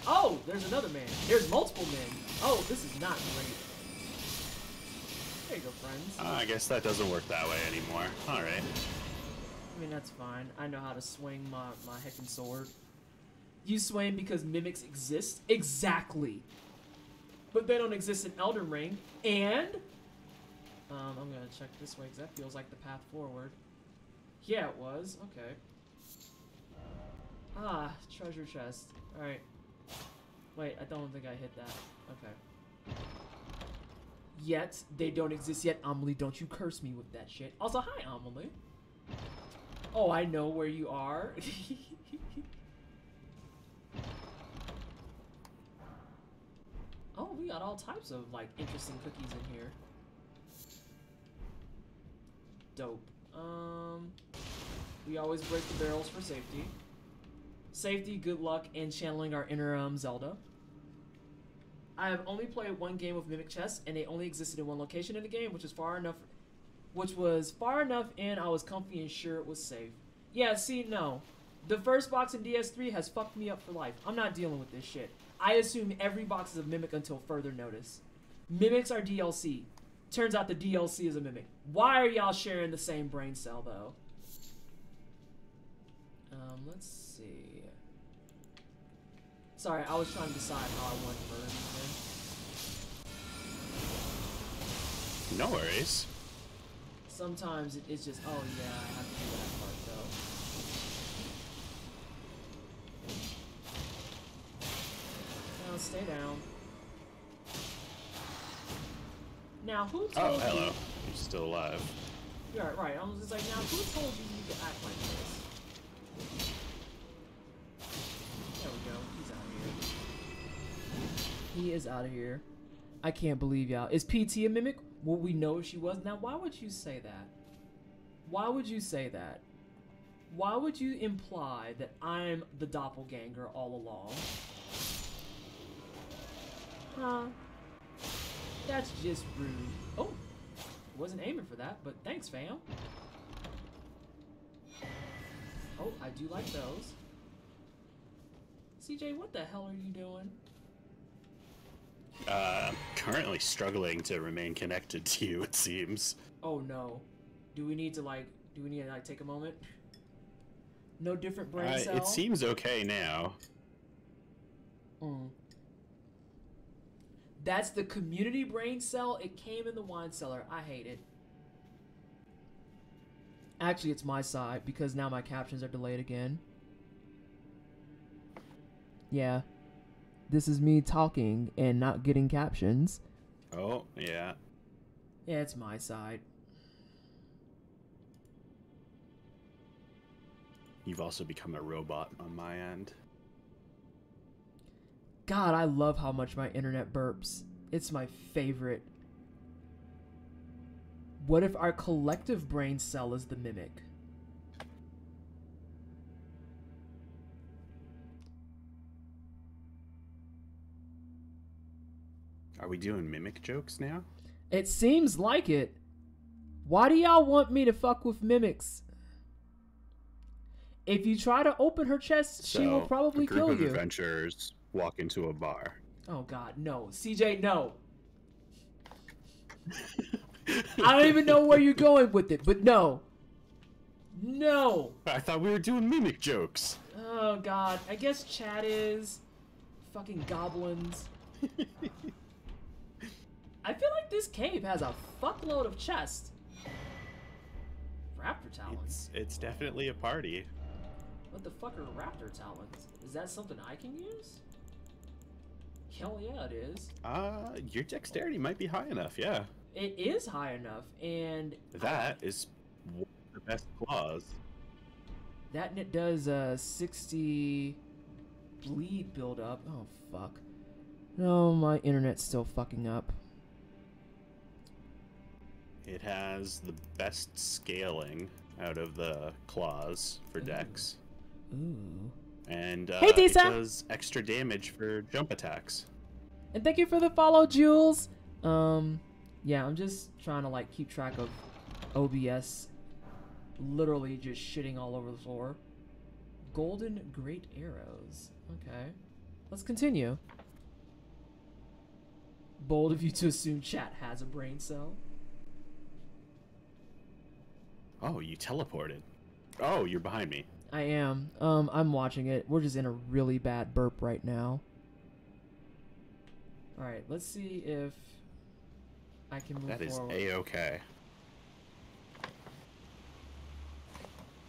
Oh, there's another man. There's multiple men. Oh, this is not great. There you go, friends. I guess that doesn't work that way anymore. Alright. I mean, that's fine. I know how to swing my heckin' sword. You swing because mimics exist? Exactly. But they don't exist in Elden Ring. And I'm gonna check this way because that feels like the path forward. Yeah, it was. Okay. Ah, treasure chest. Alright. Wait, I don't think I hit that. Okay. Yet, they don't exist yet. Amelie, don't you curse me with that shit. Also, hi, Amelie. Oh, I know where you are. Oh, we got all types of, like, interesting cookies in here. Dope. We always break the barrels for safety. Safety, good luck, and channeling our inner Zelda. I have only played one game of Mimic Chess, and they only existed in one location in the game, which was far enough in I was comfy and sure it was safe. Yeah, see, no. The first box in DS3 has fucked me up for life. I'm not dealing with this shit. I assume every box is a Mimic until further notice. Mimics are DLC. Turns out the DLC is a Mimic. Why are y'all sharing the same brain cell, though? Let's see. Sorry, I was trying to decide how I want to murder these. No worries. Sometimes it's just, oh yeah, I have to do that part though. Now stay down. Now who told Oh, you? hello. You're still alive. Yeah, right. I was just like, now who told you you could act like this? There we go. He's out of here. He is out of here. I can't believe y'all. Is PT a mimic? Will we know if she was? Now, why would you say that? Why would you say that? Why would you imply that I'm the doppelganger all along? Huh? That's just rude. Oh, wasn't aiming for that, but thanks, fam. Oh, Oh, I do like those. CJ, what the hell are you doing? Currently struggling to remain connected to you, it seems. Oh no. Do we need to take a moment? No different brain cell? It seems okay now. That's the community brain cell. It came in the wine cellar. I hate it. Actually, it's my side because now my captions are delayed again. Yeah. This is me talking and not getting captions. Oh, yeah. Yeah, it's my side. You've also become a robot on my end. God, I love how much my internet burps. It's my favorite. What if our collective brain cell is the mimic? Are we doing mimic jokes now? It seems like it. Why do y'all want me to fuck with mimics? If you try to open her chest, she will probably kill you. A group of adventurers walk into a bar. Oh God, no. CJ, no. I don't even know where you're going with it, but no. No. I thought we were doing mimic jokes. Oh God, I guess chat is. Fucking goblins. I feel like this cave has a fuckload of chests. Raptor talons. It's definitely a party. What the fuck are raptor talons? Is that something I can use? Hell yeah, it is. Your dexterity might be high enough, yeah. It is high enough, and that is one of the best claws. That and it does 60 bleed build up. Oh fuck. No, my internet's still fucking up. It has the best scaling out of the claws for dex. Ooh. And hey, it does extra damage for jump attacks. And thank you for the follow, Jules. Yeah, I'm just trying to like keep track of OBS literally just shitting all over the floor. Golden great arrows. Okay. Let's continue. Bold of you to assume chat has a brain cell. Oh, you teleported. Oh, you're behind me. I am. I'm watching it. We're just in a really bad burp right now. Alright, let's see if I can move forward. That is A-okay.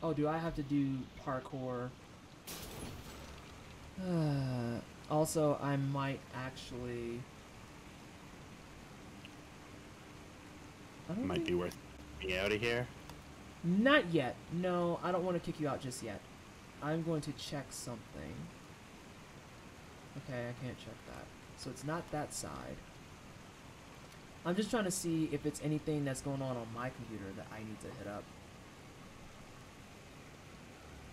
Oh, do I have to do parkour? Also, I might actually... Might be worth getting out of here. Not yet. No, I don't want to kick you out just yet. I'm going to check something. Okay, I can't check that. So it's not that side. I'm just trying to see if it's anything that's going on my computer that I need to hit up.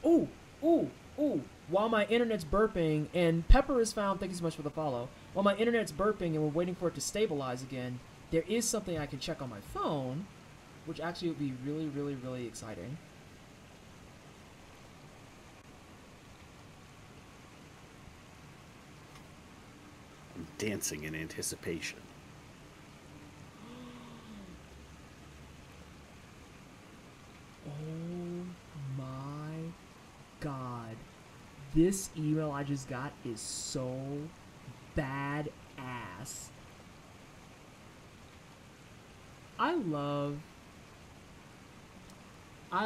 Ooh, ooh, ooh. While my internet's burping, and Pepper is found, thank you so much for the follow. While my internet's burping and we're waiting for it to stabilize again, there is something I can check on my phone, which actually would be really, really, really exciting. I'm dancing in anticipation. Oh my God. This email I just got is so badass. I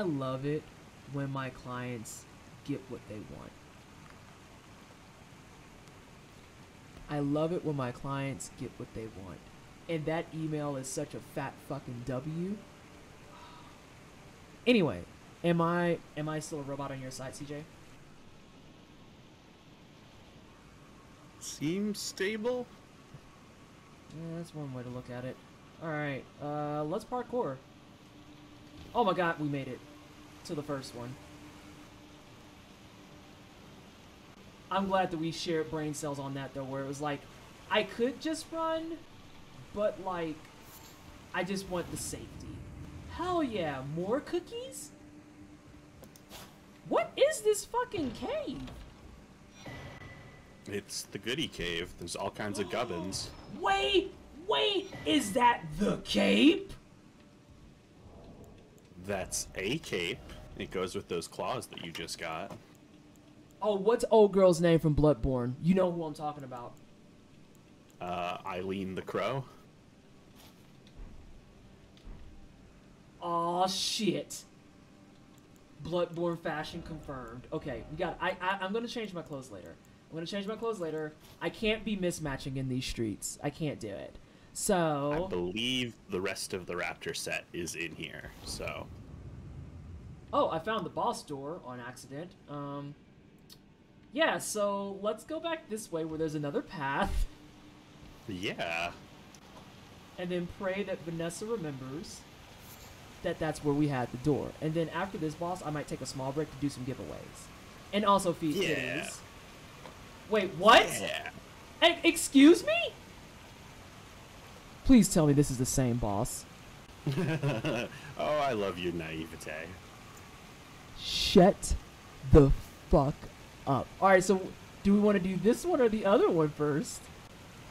love it when my clients get what they want. I love it when my clients get what they want. And that email is such a fat fucking W. Anyway, am I still a robot on your side, CJ? Seems stable. Yeah, that's one way to look at it. Alright, let's parkour. Oh my God, we made it to the first one. I'm glad that we shared brain cells on that though, where it was like, I could just run, but like, I just want the safety. Hell yeah, more cookies? What is fucking cave? It's the Goody Cave. There's all kinds of gubbins. Wait, is that the cape? That's a cape. It goes with those claws that you just got. Oh, what's old girl's name from Bloodborne? You know who I'm talking about. Eileen the Crow. Aw, shit. Bloodborne fashion confirmed. Okay, we got. I'm gonna change my clothes later. I can't be mismatching in these streets. I can't do it. So. I believe the rest of the Raptor set is in here. So. Oh, I found the boss door on accident. Yeah. So let's go back this way where there's another path. Yeah. And then pray that Vanessa remembers that that's where we had the door. And then after this boss, I might take a small break to do some giveaways. And also feed kitties. Wait, what? Yeah. Excuse me? Please tell me this is the same boss. Oh, I love your naivete. Shut the fuck up. Alright, so do we want to do this one or the other one first?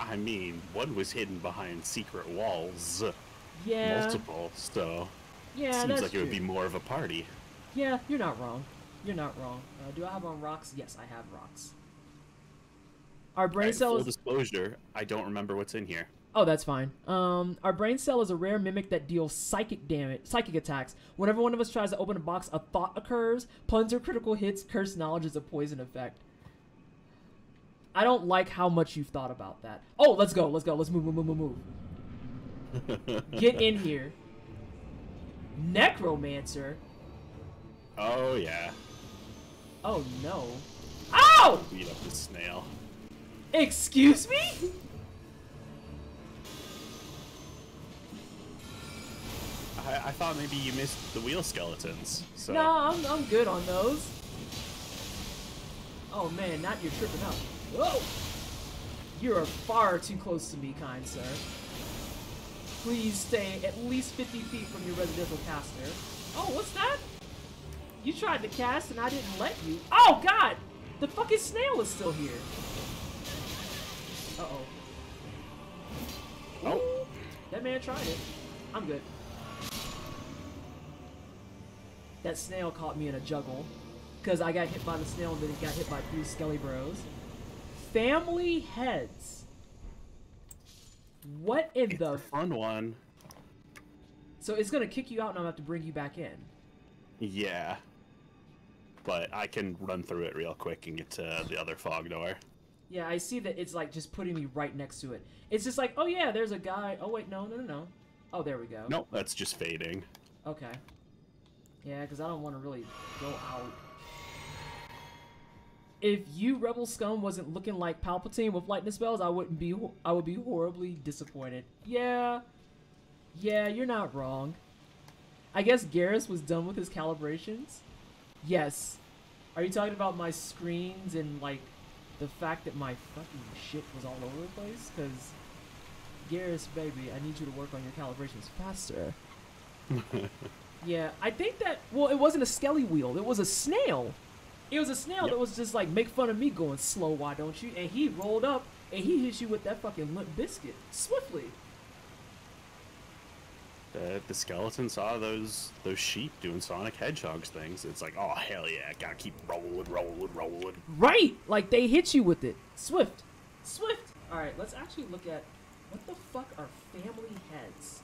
I mean, one was hidden behind secret walls. Yeah. Multiple, so. Yeah, seems that's like true. it would be more of a party. Yeah, you're not wrong. Do I have on rocks? Yes, I have rocks. Our brain cell full is... disclosure, I don't remember what's in here. Oh, that's fine. Our brain cell is a rare mimic that deals psychic attacks. Whenever one of us tries to open a box, a thought occurs. Puns or critical hits, cursed knowledge is a poison effect. I don't like how much you've thought about that. Oh, let's go. Let's move. Get in here. Necromancer? Oh, yeah. Oh, no. Ow! Beat up this snail. Excuse me? I thought maybe you missed the wheel skeletons. So. No, I'm good on those. Oh man, not you're tripping out. Whoa! You are far too close to me, kind sir. Please stay at least 50 feet from your residential caster. Oh, what's that? You tried to cast and I didn't let you. Oh god! The fucking snail is still here. Uh-oh. Oh. That man tried it. I'm good. That snail caught me in a juggle. Because I got hit by the snail and then it got hit by 3 skelly bros. Family heads. What in It's the... a fun one. So it's going to kick you out and I'm going to have to bring you back in. Yeah. But I can run through it real quick and get to the other fog door. Yeah, I see that it's like just putting me right next to it. It's just like, oh yeah, there's a guy. Oh wait, no. Oh, there we go. Nope, that's just fading. Okay. Yeah, because I don't want to really go out. If you Rebel Scum wasn't looking like Palpatine with lightning spells, I would be horribly disappointed. Yeah, you're not wrong. I guess Garrus was done with his calibrations. Yes. Are you talking about my screens and like the fact that my fucking shit was all over the place? Because Garrus, baby, I need you to work on your calibrations faster. Yeah, I think that, well, it wasn't a skelly wheel. It was a snail. It was a snail that was just like, make fun of me going slow, why don't you? And he rolled up and he hit you with that fucking limp biscuit swiftly. The skeleton saw those sheep doing Sonic Hedgehogs things. It's like, oh, hell yeah, gotta keep rolling. Right! Like, they hit you with it. Swift. Alright, let's actually look at, what the fuck are family heads?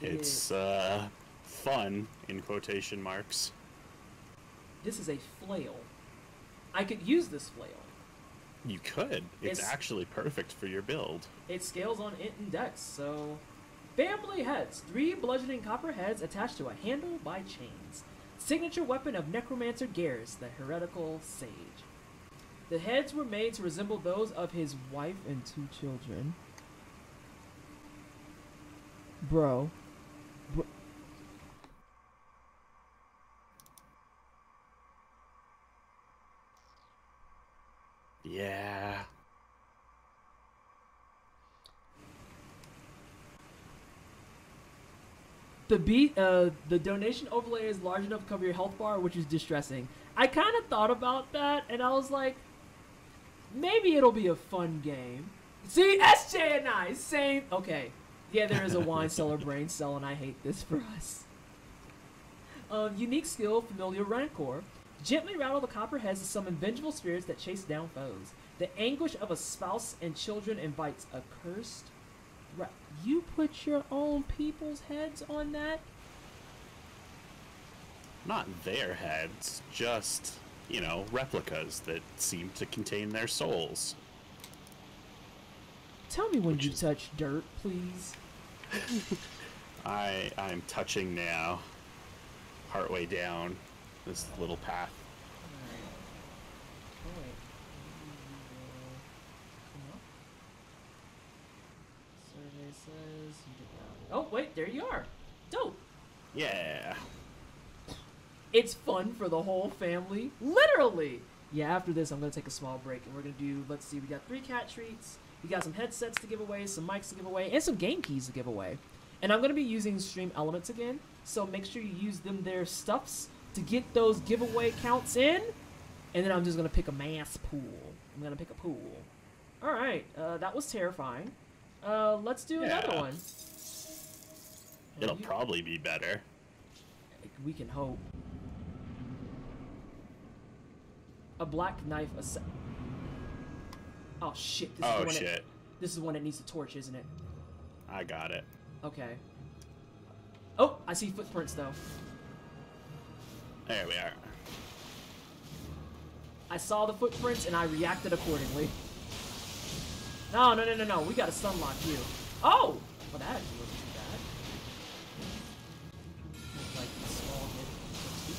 It's, fun, in quotation marks. This is a flail. I could use this flail. You could. It's actually perfect for your build. It scales on int and dex, so... Family heads. 3 bludgeoning copper heads attached to a handle by chains. Signature weapon of Necromancer Garrus, the heretical sage. The heads were made to resemble those of his wife and 2 children. Bro. Yeah. the donation overlay is large enough to cover your health bar, which is distressing. I kind of thought about that, and I was like, maybe it'll be a fun game. See, SJ and I, same. Okay. Yeah, there is a wine cellar brain cell, and I hate this for us. Unique skill, Familiar Rancor. Gently rattle the copper heads to summon vengeful spirits that chase down foes. The anguish of a spouse and children invites a cursed... You put your own people's heads on that? Not their heads, just, you know, replicas that seem to contain their souls. Tell me when you touch dirt, please. I'm touching now. Partway down this little path. Oh, wait, there you are. Dope. Yeah. It's fun for the whole family. Literally. Yeah, after this, I'm going to take a small break, and we're going to do, let's see, we got 3 cat treats, we got some headsets to give away, some mics to give away, and some game keys to give away. And I'm going to be using Stream Elements again, so make sure you use their stuffs to get those giveaway counts in. And then I'm just going to pick a mass pool. I'm going to pick a pool. All right, that was terrifying. Let's do another one. It'll probably be better. We can hope. A black knife. Oh shit! This is the one that needs the torch, isn't it? I got it. Okay. Oh, I see footprints though. There we are. I saw the footprints and I reacted accordingly. No. We gotta sunlock you. Oh! Well, that actually wasn't too bad. Like a small hit, so to speak.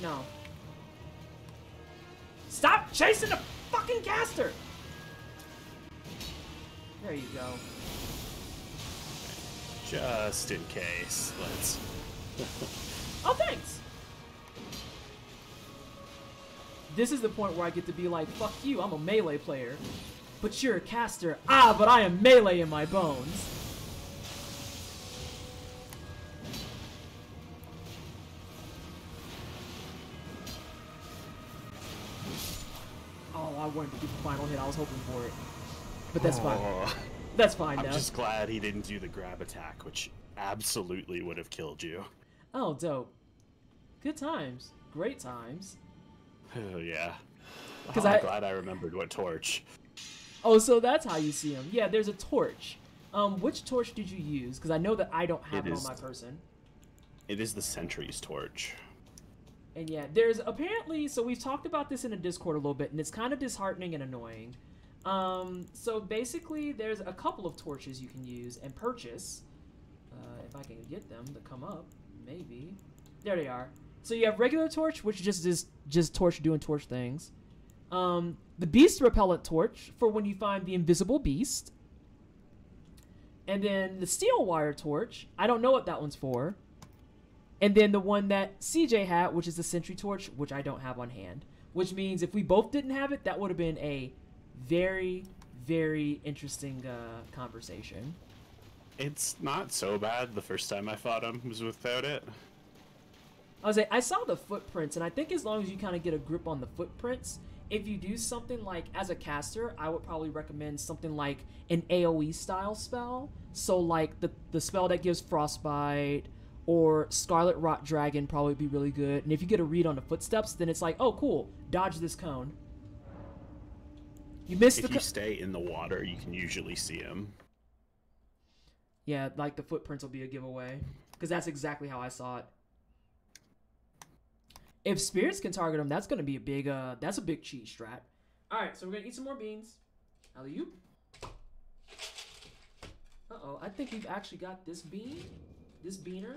No. Stop chasing the fucking caster! There you go. Just in case, let's... Oh, thanks! This is the point where I get to be like, fuck you, I'm a melee player. But you're a caster. Ah, but I am melee in my bones. Oh, I wanted to do the final hit. I was hoping for it. But that's fine. That's fine, I'm just glad he didn't do the grab attack, which absolutely would have killed you. Oh, dope. Good times. Great times. Oh, yeah. Because I'm glad I remembered what torch. Oh, so that's how you see him. Yeah, there's a torch. Which torch did you use? Because I know that I don't have it on my person. It is the Sentry's torch. And yeah, there's apparently... So we've talked about this in a Discord a little bit, and it's kind of disheartening and annoying. So basically, there's a couple of torches you can use and purchase. If I can get them to come up, maybe. There they are. So you have regular torch, which is just torch doing torch things. The beast repellent torch for when you find the invisible beast. And then the steel wire torch. I don't know what that one's for. And then the one that CJ had, which is the sentry torch, which I don't have on hand. Which means if we both didn't have it, that would have been a very, very interesting conversation. It's not so bad. The first time I fought him was without it. I saw the footprints, and I think as long as you kind of get a grip on the footprints, if you do something like, as a caster, I would probably recommend something like an AoE style spell. So like the spell that gives Frostbite or Scarlet Rot Dragon probably be really good. And if you get a read on the footsteps, then it's like, oh cool, dodge this cone. You missed if you stay in the water, you can usually see him. Yeah, like the footprints will be a giveaway. Because that's exactly how I saw it. If spirits can target him, that's gonna be a big that's a big cheat strat. Alright, so we're gonna eat some more beans. Alley-oop. Uh-oh, I think we've actually got this beaner,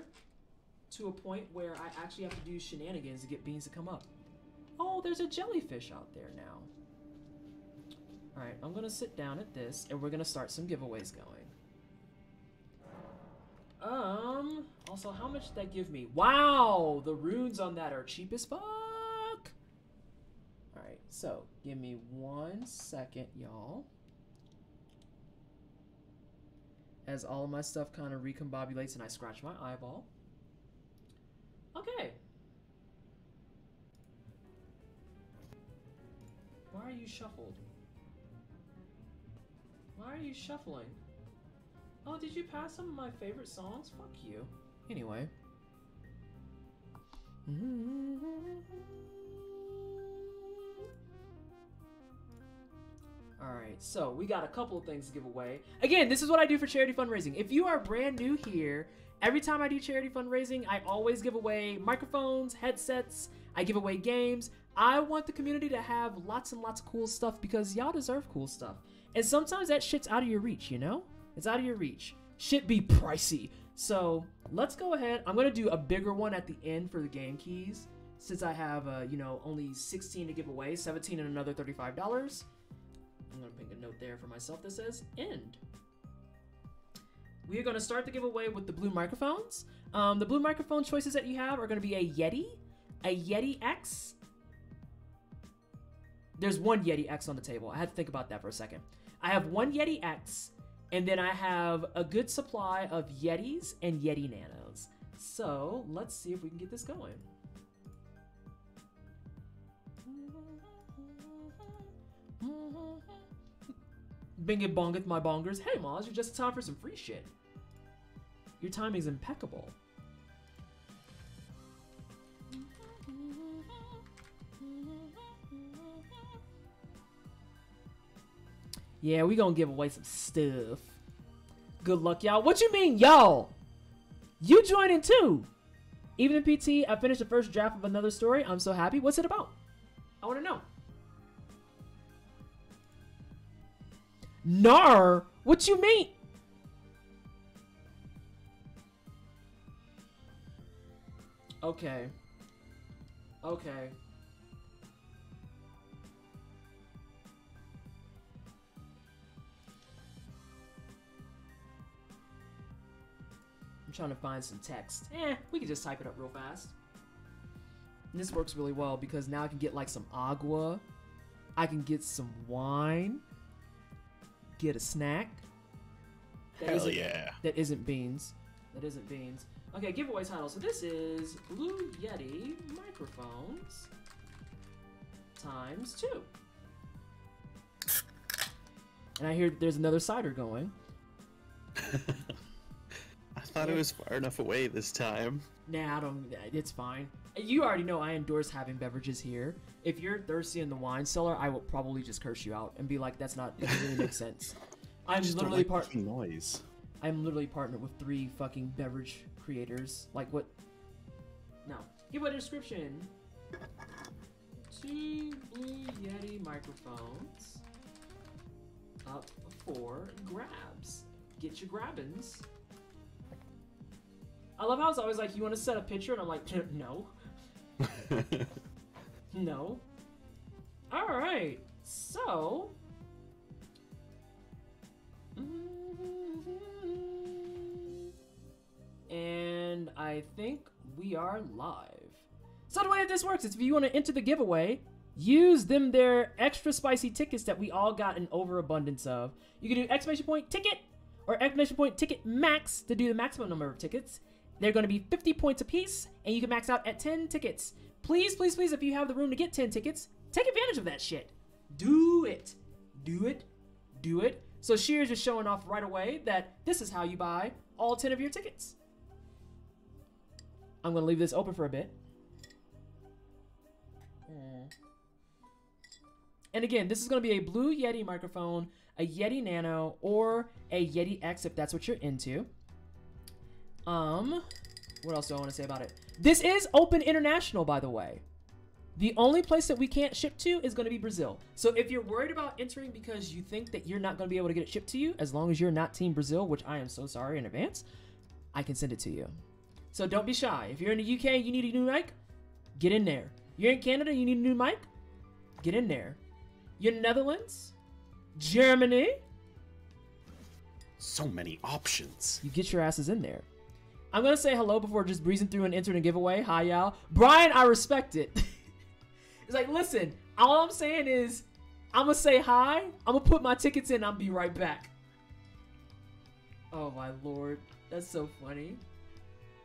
to a point where I actually have to do shenanigans to get beans to come up. Oh, there's a jellyfish out there now. Alright, I'm gonna sit down at this, and we're gonna start some giveaways going. Also, how much did that give me? Wow, the runes on that are cheap as fuck. Alright, so, give me 1 second, y'all. as all of my stuff kind of recombobulates and I scratch my eyeball. Okay. Why are you shuffled? Why are you shuffling? Oh, did you pass some of my favorite songs? Fuck you. Anyway. Alright, so we got a couple of things to give away. Again, this is what I do for charity fundraising. If you are brand new here, every time I do charity fundraising, I always give away microphones, headsets, I give away games. I want the community to have lots and lots of cool stuff because y'all deserve cool stuff. And sometimes that shit's out of your reach, you know? It's out of your reach. Shit be pricey. So let's go ahead. I'm gonna do a bigger one at the end for the game keys. Since I have, you know, only 16 to give away, 17 and another $35. I'm gonna make a note there for myself that says end. We are gonna start the giveaway with the blue microphones. The blue microphone choices that you have are gonna be a Yeti X. There's one Yeti X on the table. I had to think about that for a second. I have one Yeti X, and then I have a good supply of Yetis and Yeti Nanos. So let's see if we can get this going. Bingit bongeth my bongers. Hey Moz, you're just in time for some free shit. Your timing's impeccable. Yeah, we gonna give away some stuff. Good luck, y'all. What you mean, y'all? You joining too. Even in PT, I finished the first draft of another story. I'm so happy. What's it about? I want to know. Nar? What you mean? Okay. Okay. I'm trying to find some text. We can just type it up real fast. And this works really well because now I can get like some agua. I can get some wine. Get a snack. Hell yeah. That isn't beans. That isn't beans. Okay, giveaway title. So this is Blue Yeti microphones times 2. And I hear there's another cider going. I thought it was far enough away this time. Nah, I don't. It's fine. You already know I endorse having beverages here. If you're thirsty in the wine cellar, I will probably just curse you out and be like, "That's not. It doesn't really make sense." I'm literally noise. I'm literally partnered with 3 fucking beverage creators. Like what? No. Give a description. 2 Blue Yeti microphones. Up for grabs. Get your grabbins. I love how it's always like, you want to set a picture? And I'm like, no. No. Alright. So. And I think we are live. So the way this works is if you want to enter the giveaway, use them their extra spicy tickets that we all got an overabundance of. You can do exclamation point ticket or exclamation point ticket max to do the maximum number of tickets. They're going to be 50 points apiece, and you can max out at 10 tickets. Please, please, please, if you have the room to get 10 tickets, take advantage of that shit. Do it. Do it. Do it. So Shears is showing off right away that this is how you buy all 10 of your tickets. I'm going to leave this open for a bit. And again, this is going to be a Blue Yeti microphone, a Yeti Nano, or a Yeti X if that's what you're into. What else do I want to say about it? This is open international, by the way. The only place that we can't ship to is going to be Brazil. So if you're worried about entering because you think that you're not going to be able to get it shipped to you, as long as you're not Team Brazil, which I am so sorry in advance, I can send it to you. So don't be shy. If you're in the UK, you need a new mic, get in there. You're in Canada, you need a new mic, get in there. You're in Netherlands, Germany. So many options. You get your asses in there. I'm going to say hello before just breezing through and entering a giveaway. Hi, y'all. Brian, I respect it. It's like, listen, all I'm saying is I'm going to say hi. I'm going to put my tickets in. I'll be right back. Oh my lord, that's so funny.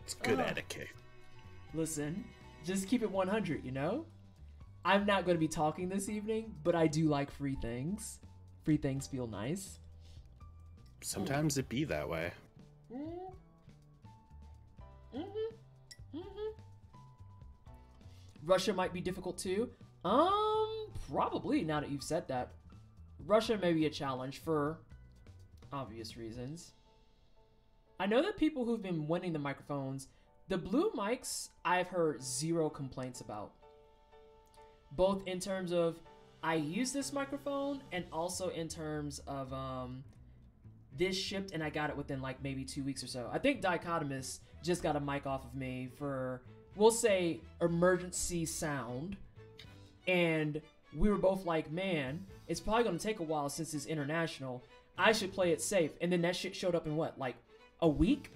It's good etiquette. Listen, just keep it 100, you know? I'm not going to be talking this evening, but I do like free things. Free things feel nice. Sometimes it be that way. Russia might be difficult too. Probably, now that you've said that. Russia may be a challenge for obvious reasons. I know that people who've been winning the microphones, the blue mics, I've heard zero complaints about. Both in terms of I use this microphone and also in terms of this shipped and I got it within like maybe 2 weeks or so. I think Dichotomous just got a mic off of me for, we'll say, emergency sound. And we were both like, man, it's probably going to take a while since it's international. I should play it safe. And then that shit showed up in what, like a week?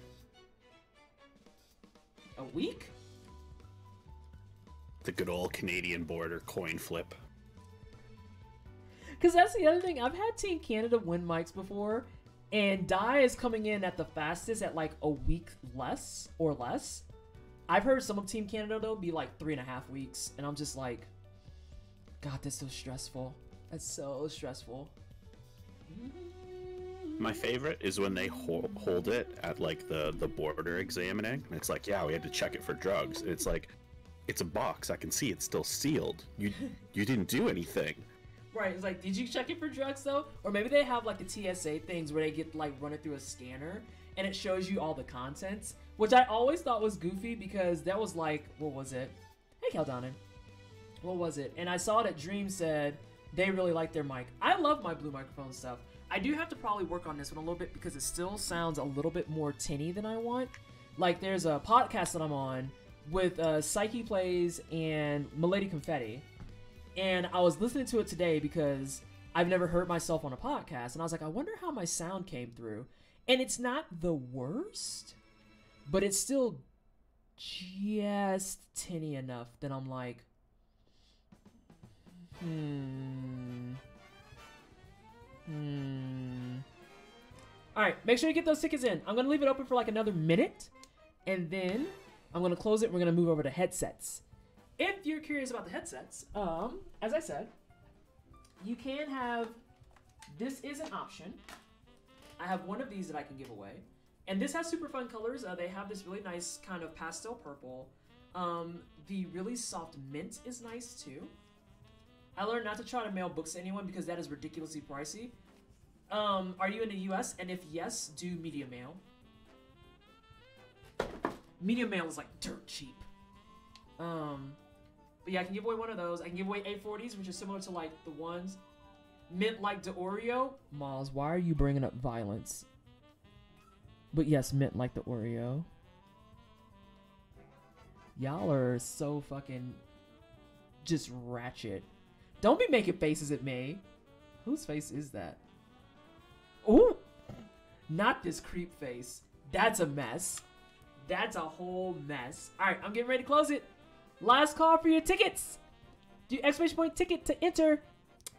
A week? The good old Canadian border coin flip. Because that's the other thing. I've had Team Canada win mics before, and Die is coming in at the fastest at like a week less or less. I've heard some of Team Canada, though, be like 3.5 weeks, and I'm just like, God, that's so stressful. That's so stressful. My favorite is when they hold it at like the border examining. And it's like, yeah, we had to check it for drugs. And it's like, it's a box. I can see it's still sealed. You didn't do anything. Right. It's like, did you check it for drugs though? Or maybe they have like the TSA things where they get like run it through a scanner and it shows you all the contents, which I always thought was goofy because that was like, what was it? Hey, Caldonin. What was it? And I saw that Dream said they really like their mic. I love my blue microphone stuff. I do have to probably work on this one a little bit because it still sounds a little bit more tinny than I want. Like there's a podcast that I'm on with Psyche Plays and Milady Confetti. And I was listening to it today because I've never heard myself on a podcast. And I was like, I wonder how my sound came through. And it's not the worst, but it's still just tinny enough that I'm like, Alright, make sure you get those tickets in. I'm going to leave it open for like another minute. And then I'm going to close it and we're going to move over to headsets. If you're curious about the headsets, as I said, you can have, this is an option. I have one of these that I can give away. And this has super fun colors. They have this really nice kind of pastel purple. The really soft mint is nice too. I learned not to try to mail books to anyone because that is ridiculously pricey. Are you in the US? And if yes, do media mail. Media mail is like dirt cheap. But yeah, I can give away one of those. I can give away A40s, which is similar to like the ones mint like the Oreo. Miles, why are you bringing up violence? But yes, mint like the Oreo. Y'all are so fucking just ratchet. Don't be making faces at me. Whose face is that? Ooh! Not this creep face. That's a mess. That's a whole mess. Alright, I'm getting ready to close it. Last call for your tickets. Do exclamation point ticket to enter.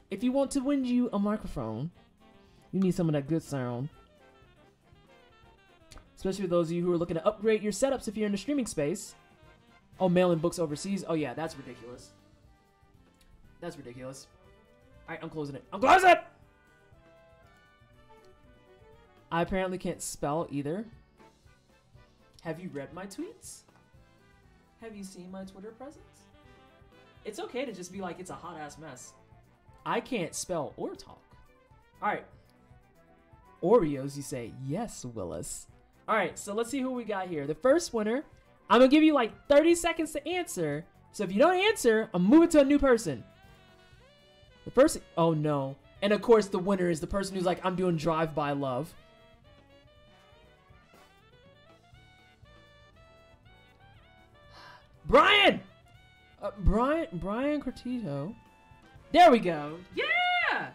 If you want to win you a microphone, you need some of that good sound. Especially for those of you who are looking to upgrade your setups if you're in the streaming space. Oh, mailing books overseas. Oh yeah, that's ridiculous. That's ridiculous. Alright, I'm closing it. I'm closing it! I apparently can't spell either. Have you read my tweets? Have you seen my Twitter presence? It's okay to just be like, it's a hot ass mess. I can't spell or talk. Alright. Oreos, you say? Yes, Willis. Alright, so let's see who we got here. The first winner, I'm gonna give you like 30 seconds to answer. So if you don't answer, I'm moving to a new person. The first, oh no. And of course the winner is the person who's like, I'm doing drive-by love. Brian! Brian Cortito. There we go. Yeah!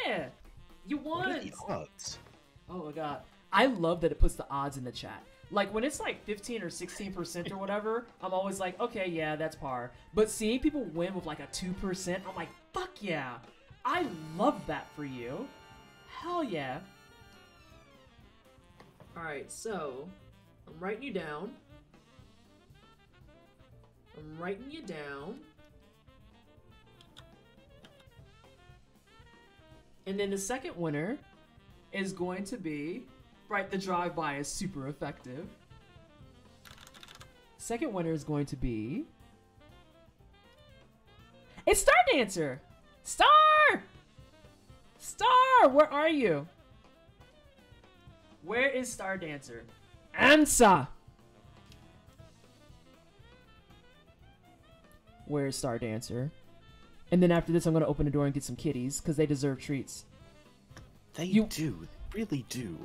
Yeah! You won! What are the odds? Oh my god. I love that it puts the odds in the chat. Like, when it's like 15 or 16% or whatever, I'm always like, okay, yeah, that's par. But seeing people win with like a 2%, I'm like, fuck yeah. I love that for you. Hell yeah. Alright, so I'm writing you down. I'm writing you down. And then the second winner is going to be, right, the drive-by is super effective. Second winner is going to be... It's Star Dancer! Star! Star! Where are you? Where is Star Dancer? Answer! Where is Star Dancer? And then after this, I'm going to open the door and get some kitties, because they deserve treats. They do. They really do.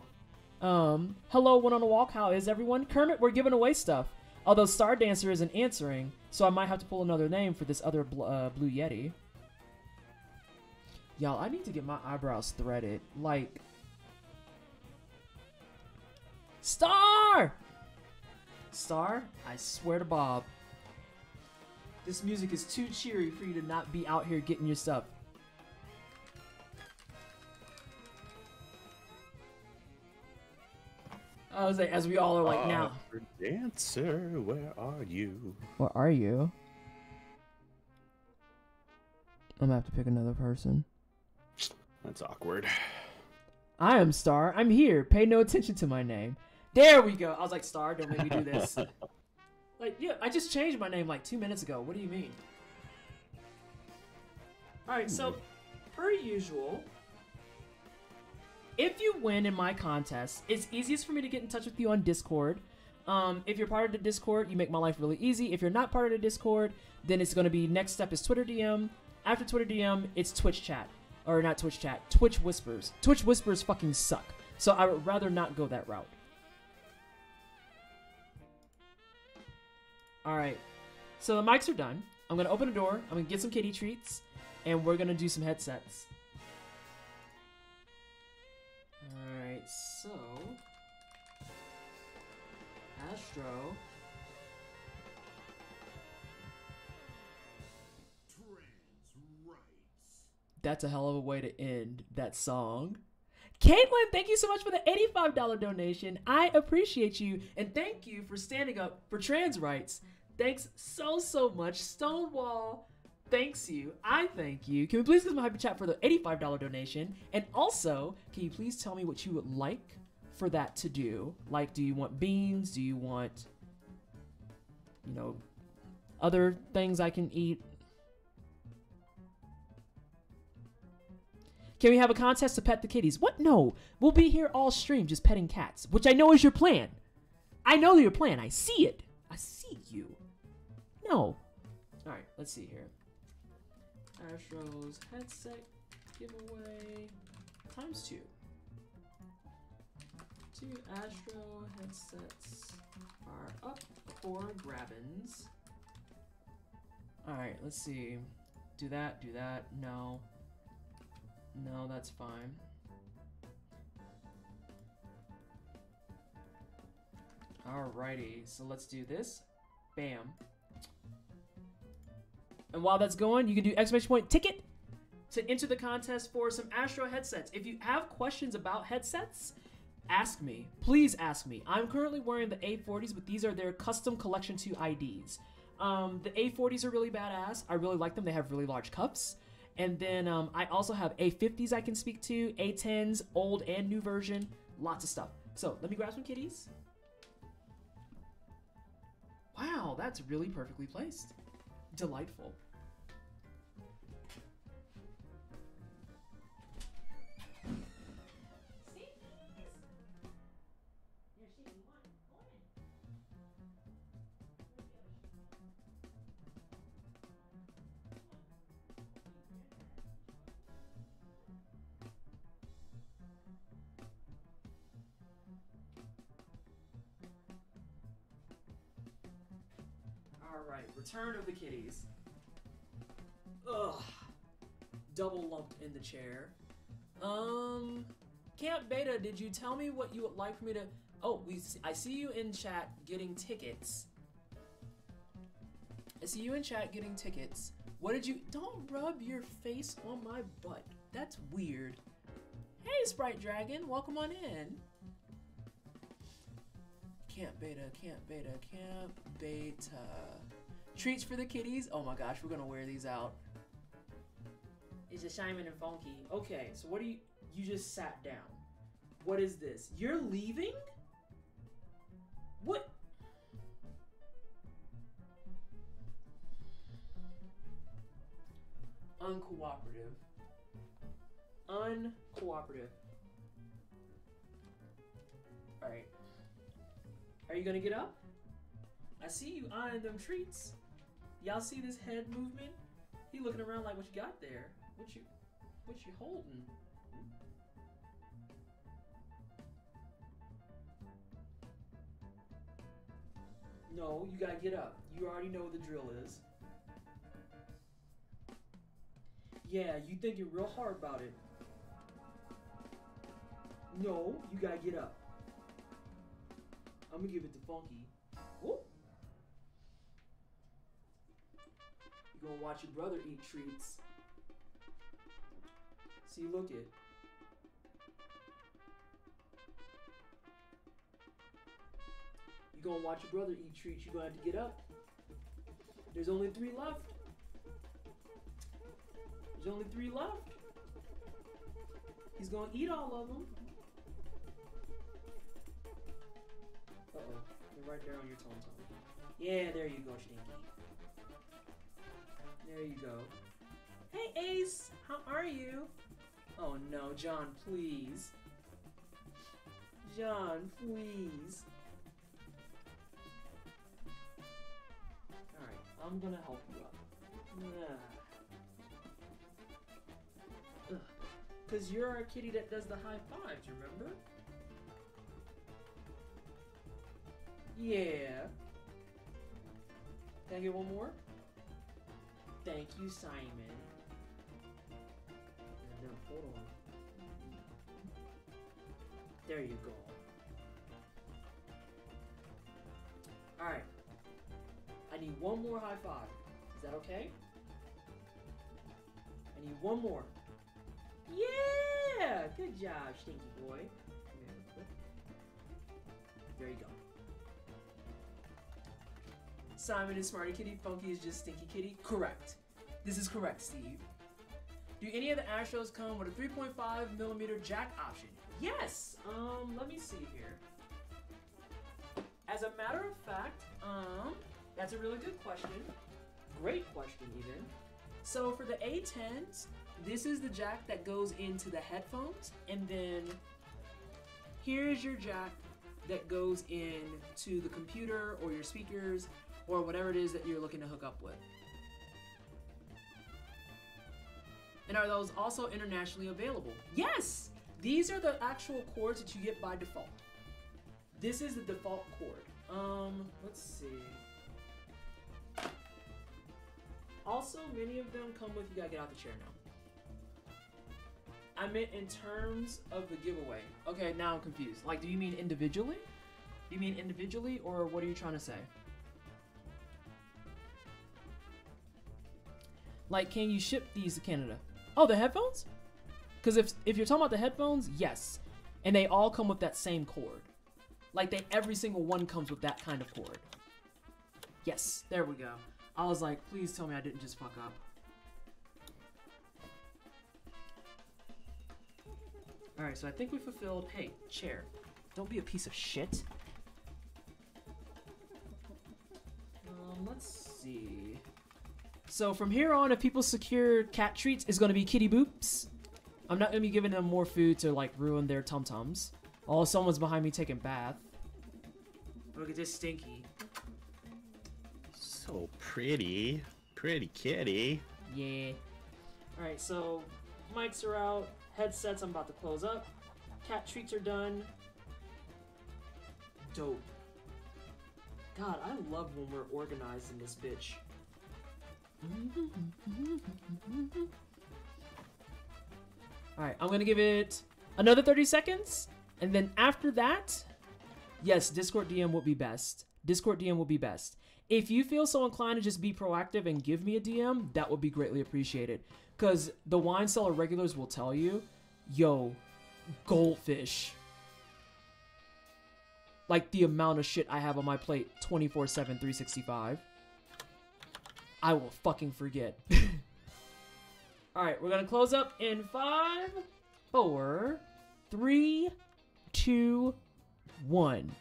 Hello, one on the walk. How is everyone? Kermit, we're giving away stuff. Although Star Dancer isn't answering, so I might have to pull another name for this other Blue Yeti. Y'all, I need to get my eyebrows threaded. Like... Star! Star, I swear to Bob. This music is too cheery for you to not be out here getting your stuff. I was like, as we all are like now. Dancer, where are you? Where are you? I'm gonna have to pick another person. That's awkward. I am Star. I'm here. Pay no attention to my name. There we go. I was like, Star, don't make me do this. Like, yeah, I just changed my name like 2 minutes ago. What do you mean? Alright, so, per usual, if you win in my contest, it's easiest for me to get in touch with you on Discord. If you're part of the Discord, you make my life really easy. If you're not part of the Discord, then it's going to be, next step is Twitter DM. After Twitter DM, it's Twitch chat. Or not Twitch chat, Twitch Whispers. Twitch Whispers fucking suck. So I would rather not go that route. Alright, so the mics are done. I'm going to open a door, I'm going to get some kitty treats, and we're going to do some headsets. Alright, so... Astro... That's a hell of a way to end that song. Caitlin, thank you so much for the $85 donation. I appreciate you, and thank you for standing up for trans rights. Thanks so much. Stonewall thanks you. I thank you. Can we please give my hyper chat for the $85 donation? And also, can you please tell me what you would like for that to do? Like, do you want beans? Do you want, you know, other things I can eat? Can we have a contest to pet the kitties? What? No. We'll be here all stream just petting cats, which I know is your plan. I know your plan. I see it. I see you. No. All right, let's see here. Astro's headset giveaway ×2. 2 Astro headsets are up for grabbins. All right, let's see. Do that, no. No, that's fine. Alrighty, so let's do this. Bam. And while that's going, you can do exclamation point ticket to enter the contest for some Astro headsets. If you have questions about headsets, ask me. Please ask me. I'm currently wearing the A40s, but these are their custom Collection 2 IDs. The A40s are really badass. I really like them. They have really large cups. And then I also have A50s I can speak to, A10s, old and new version, lots of stuff. So let me grab some kitties. Wow, that's really perfectly placed. Delightful. Alright, return of the kitties. Ugh. Double lumped in the chair. Camp Beta, did you tell me what you would like for me to... Oh, I see you in chat getting tickets. I see you in chat getting tickets. What did you... Don't rub your face on my butt. That's weird. Hey, Sprite Dragon. Welcome on in. Camp beta, camp beta, camp beta. Treats for the kitties. Oh my gosh, we're gonna wear these out. It's a Simon and Funky. Okay, so what do you just sat down. What is this? You're leaving? What? Uncooperative. Uncooperative. Alright. Are you gonna get up? I see you eyeing them treats. Y'all see this head movement? He looking around like, what you got there? What you holding? No, you gotta get up. You already know what the drill is. Yeah, you thinking real hard about it. No, you gotta get up. I'm gonna give it to Funky. Whoop. You're gonna watch your brother eat treats. See, look it. You're gonna watch your brother eat treats. You're gonna have to get up. There's only 3 left. There's only 3 left. He's gonna eat all of them. Uh-oh. They're right there on your tum-tum. Yeah, there you go, Stinky. There you go. Hey, Ace! How are you? Oh no, John, please. John, please. Alright, I'm gonna help you up. Because you're our kitty that does the high fives, remember? Yeah. Can I get one more? Thank you, Simon. No, hold on. There you go. Alright. I need one more high five. Is that okay? I need one more. Yeah! Good job, Stinky boy. Come here real quick. There you go. Simon is Smarty Kitty, Funky is just Stinky Kitty. Correct. This is correct, Steve. Do any of the Astros come with a 3.5mm jack option? Yes! Let me see here. As a matter of fact, that's a really good question. Great question, even. So for the A10s, this is the jack that goes into the headphones, and then here's your jack that goes into the computer or your speakers or whatever it is that you're looking to hook up with. And are those also internationally available? Yes! These are the actual cords that you get by default. This is the default cord. Let's see. Also, many of them come with, you gotta get out the chair now. I meant in terms of the giveaway. Okay, now I'm confused. Like, do you mean individually? Do you mean individually, or what are you trying to say? Like, can you ship these to Canada? Oh, the headphones? Because if you're talking about the headphones, yes. And they all come with that same cord. Like, every single one comes with that kind of cord. Yes, there we go. I was like, please tell me I didn't just fuck up. Alright, so I think we fulfilled... Hey, chair. Don't be a piece of shit. Let's see... So from here on, if people secure cat treats, it's going to be kitty boops. I'm not going to be giving them more food to, like, ruin their tum-tums. Oh, someone's behind me taking a bath. Look at this Stinky. So pretty. Pretty kitty. Yeah. Alright, so mics are out. Headsets I'm about to close up. Cat treats are done. Dope. God, I love when we're organized in this bitch. Alright, I'm gonna give it another 30 seconds. And then after that, yes, Discord DM would be best. Discord DM would be best. If you feel so inclined to just be proactive and give me a DM, that would be greatly appreciated. Because the wine cellar regulars will tell you, yo, goldfish. like the amount of shit I have on my plate 24/7, 365. I will fucking forget. All right, we're gonna close up in 5, 4, 3, 2, 1.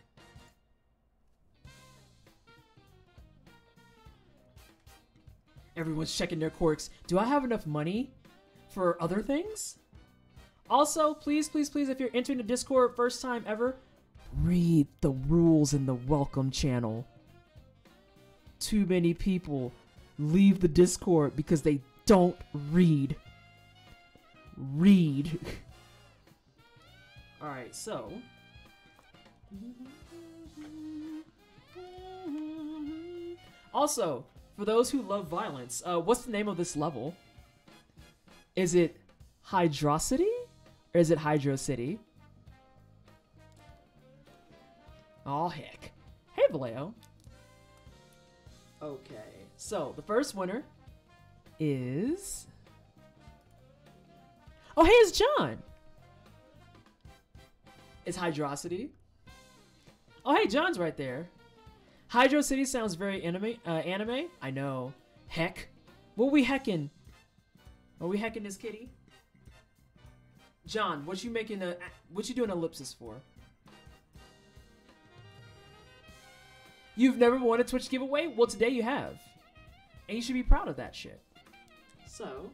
Everyone's checking their quirks. Do I have enough money for other things? Also, please, please, please, if you're entering the Discord first time ever, read the rules in the welcome channel. Too many people leave the Discord because they don't read. Read. Alright, so. Also, for those who love violence, what's the name of this level? Is it Hydrocity? Or is it Hydro City? Oh, heck. Hey, Vallejo. Okay, so the first winner is... Oh, hey, it's John. It's Hydrocity. Oh, hey, John's right there. Hydro City sounds very anime. I know. Heck. What we hecking? Are we hecking this kitty? John, what you doing ellipsis for? You've never won a Twitch giveaway? Well, today you have. And you should be proud of that shit. So,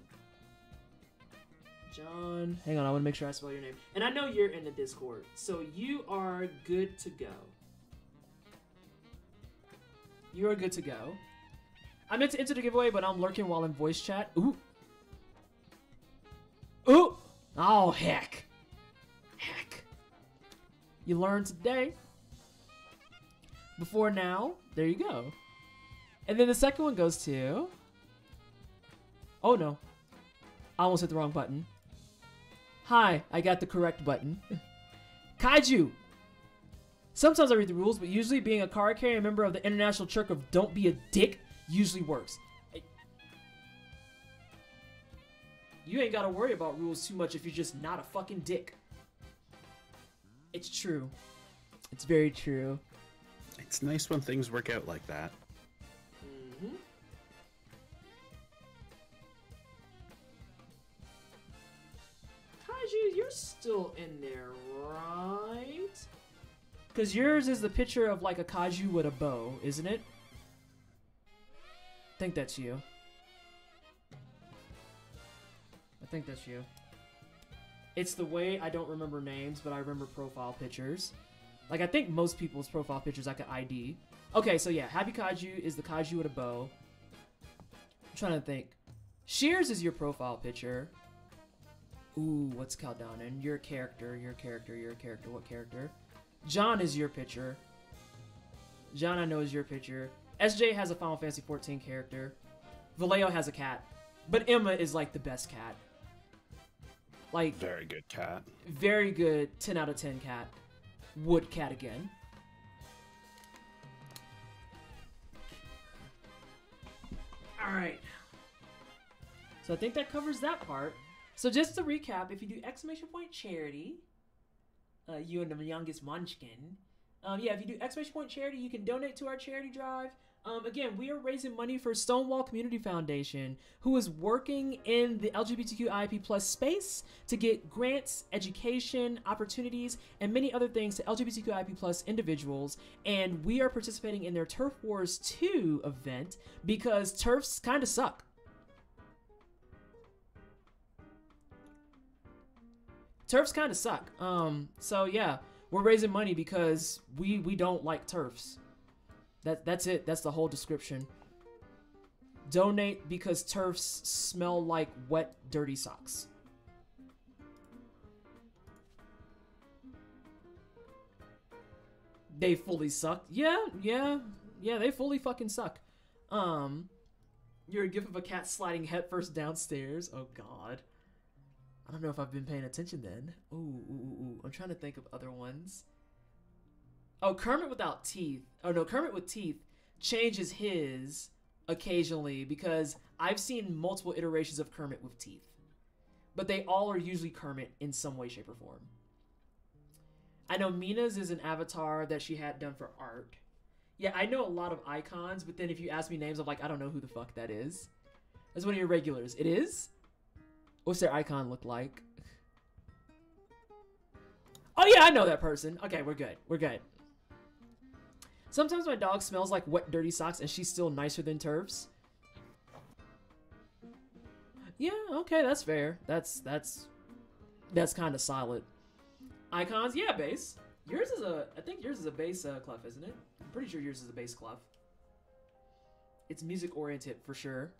John, hang on, I want to make sure I spell your name. And I know you're in the Discord, so you are good to go. You are good to go. I meant to enter the giveaway, but I'm lurking while in voice chat. Ooh. Ooh! Oh, heck. Heck. You learned today. Before now, there you go. And then the second one goes to... Oh, no. I almost hit the wrong button. Hi, I got the correct button. Kaiju! Sometimes I read the rules, but usually being a card carrying member of the International Church of Don't Be a Dick usually works. You ain't gotta worry about rules too much if you're just not a fucking dick. It's true. It's very true. It's nice when things work out like that. Mm-hmm. Kaiju, you're still in there, right? Because yours is the picture of like a kaiju with a bow, isn't it? I think that's you. I think that's you. It's the way I don't remember names, but I remember profile pictures. Like, I think most people's profile pictures I could ID. Okay, so yeah, Happy Kaiju is the kaiju with a bow. I'm trying to think. Shears is your profile picture. Ooh, what's Countdown? And your character. What character? John is your picture. John, I know, is your picture. SJ has a Final Fantasy 14 character. Vallejo has a cat. But Emma is, like, the best cat. Like... Very good cat. Very good 10 out of 10 cat. Wood cat again. Alright. So I think that covers that part. So just to recap, if you do exclamation point charity, you and the youngest munchkin, yeah, if you do exclamation point charity, you can donate to our charity drive. Again, we are raising money for Stonewall Community Foundation, who is working in the LGBTQIP+ space to get grants, education, opportunities, and many other things to LGBTQIP+ individuals. And we are participating in their Turf Wars 2 event because turfs kind of suck. Turfs kind of suck. So yeah, we're raising money because we don't like turfs. That's it. That's the whole description. Donate because turfs smell like wet, dirty socks. They fully suck. Yeah, they fully fucking suck. You're a gif of a cat sliding headfirst downstairs. Oh god. I don't know if I've been paying attention then. Ooh. I'm trying to think of other ones. Oh, Kermit without teeth. Oh no, Kermit with teeth changes his occasionally because I've seen multiple iterations of Kermit with teeth. But they all are usually Kermit in some way, shape, or form. I know Mina's is an avatar that she had done for art. Yeah, I know a lot of icons, but then if you ask me names, I'm like, I don't know who the fuck that is. That's one of your regulars. It is? What's their icon look like? Oh yeah, I know that person. Okay, we're good. We're good. Sometimes my dog smells like wet, dirty socks, and she's still nicer than Turfs. Yeah, okay, that's fair. That's kind of solid. Icons, yeah, bass. Yours is I think yours is a bass clef, isn't it? I'm pretty sure yours is a bass clef. It's music oriented for sure.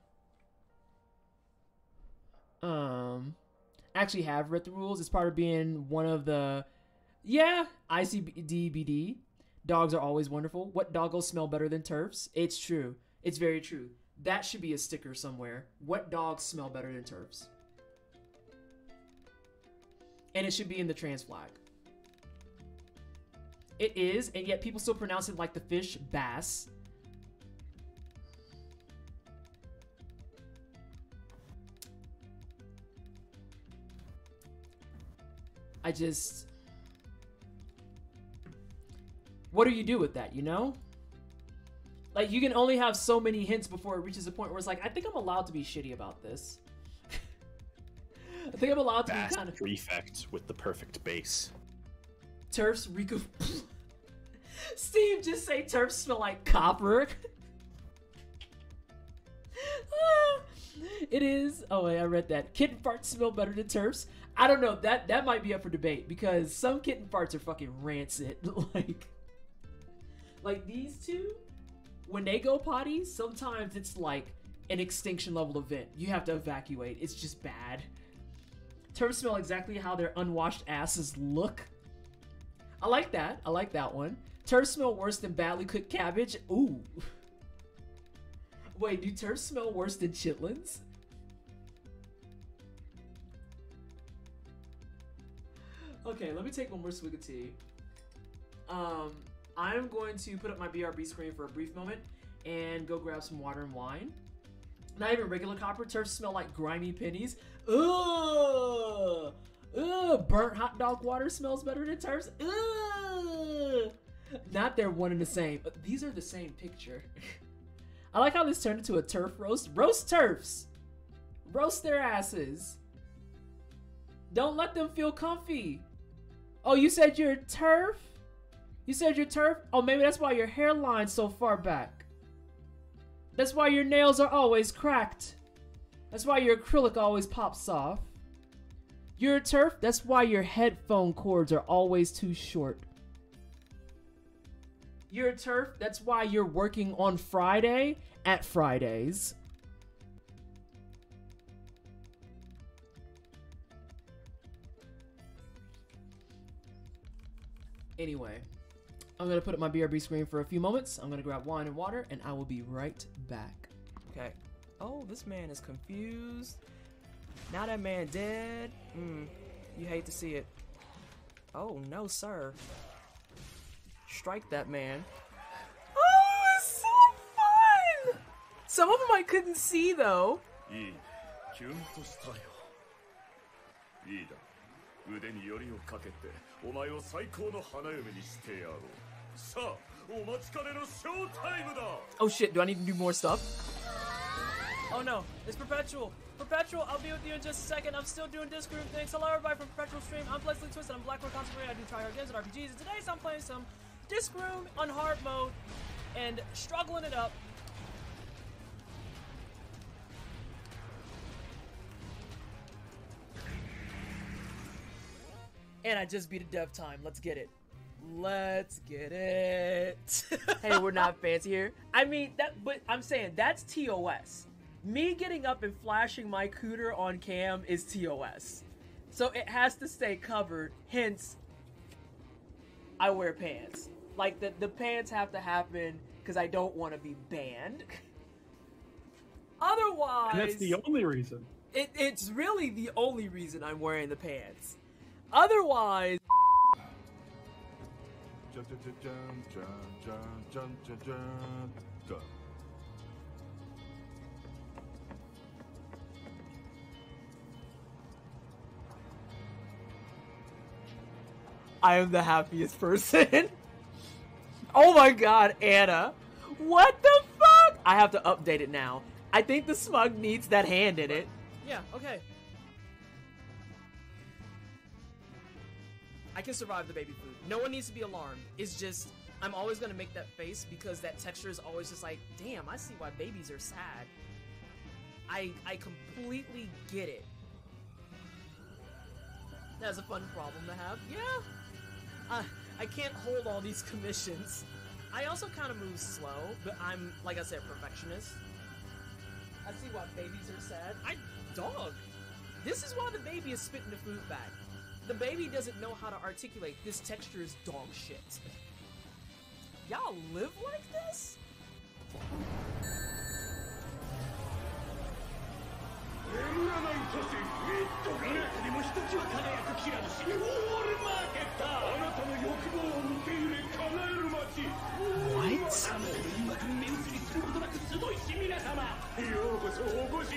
Actually have read the rules. It's part of being one of the, yeah, ICDBD. Dogs are always wonderful. What doggos smell better than Turfs? It's true. It's very true. That should be a sticker somewhere. What dogs smell better than Turfs? And it should be in the trans flag. It is, and yet people still pronounce it like the fish bass. What do you do with that, you know? Like, you can only have so many hints before it reaches a point where it's like, I think I'm allowed to be shitty about this. I think I'm allowed to be kind of... prefect with the perfect base. Turfs, Rico... Steve, just say turfs smell like copper. It is... Oh, wait, I read that. Kitten farts smell better than turfs. I don't know. That might be up for debate because some kitten farts are fucking rancid. Like these two, when they go potty, sometimes it's like an extinction level event. You have to evacuate. It's just bad. Turfs smell exactly how their unwashed asses look. I like that. I like that one. Turfs smell worse than badly cooked cabbage. Ooh. Wait, do turfs smell worse than chitlins? Okay, let me take one more swig of tea. I'm going to put up my BRB screen for a brief moment and go grab some water and wine. Not even regular copper. Turfs smell like grimy pennies. Ugh! Ugh! Burnt hot dog water smells better than turfs. Ugh! Not they're one and the same. These are the same picture. I like how this turned into a turf roast. Roast turfs! Roast their asses. Don't let them feel comfy. Oh, you said you're a turf? You said you're turf? Oh, maybe that's why your hairline's so far back. That's why your nails are always cracked. That's why your acrylic always pops off. You're a turf? That's why your headphone cords are always too short. You're a turf? That's why you're working on Friday at Fridays. Anyway, I'm going to put up my BRB screen for a few moments. I'm going to grab wine and water, and I will be right back. Okay. Oh, this man is confused. Now that man dead. You hate to see it. Oh, no, sir. Strike that man. Oh, it's so fun! Some of them I couldn't see, though. 腕によりをかけてお前を最高の花嫁にしてやろう。さあ、お待ちかねのショータイムだ。 Oh shit, do I need to do more stuff? Oh no, it's Perpetual. Perpetual, I'll be with you in just a second. I'm still doing disc group things. Hello everybody from Perpetual Stream. I'm Leslie Twisted. I'm Blackboard Contemporary. I do try hard games and RPGs. And today I'm playing some disc room on hard mode and struggling it up. And I just beat a dev time. Let's get it. Let's get it. Hey, we're not fancy here. I mean, but I'm saying that's TOS. Me getting up and flashing my cooter on cam is TOS. So it has to stay covered. Hence, I wear pants. Like, the pants have to happen because I don't want to be banned. Otherwise... And that's the only reason. It's really the only reason I'm wearing the pants. Otherwise... I am the happiest person. Oh my god, Anna. What the fuck? I have to update it now. I think the smug needs that hand in it. Yeah, okay. I can survive the baby food. No one needs to be alarmed. It's just, I'm always gonna make that face because that texture is always just like, damn, I see why babies are sad. I completely get it. That's a fun problem to have. Yeah. I can't hold all these commissions. I also kind of move slow, but I'm, like I said, perfectionist. I see why babies are sad. Dog. This is why the baby is spitting the food back. The baby doesn't know how to articulate. This texture is dog shit. Y'all live like this? What?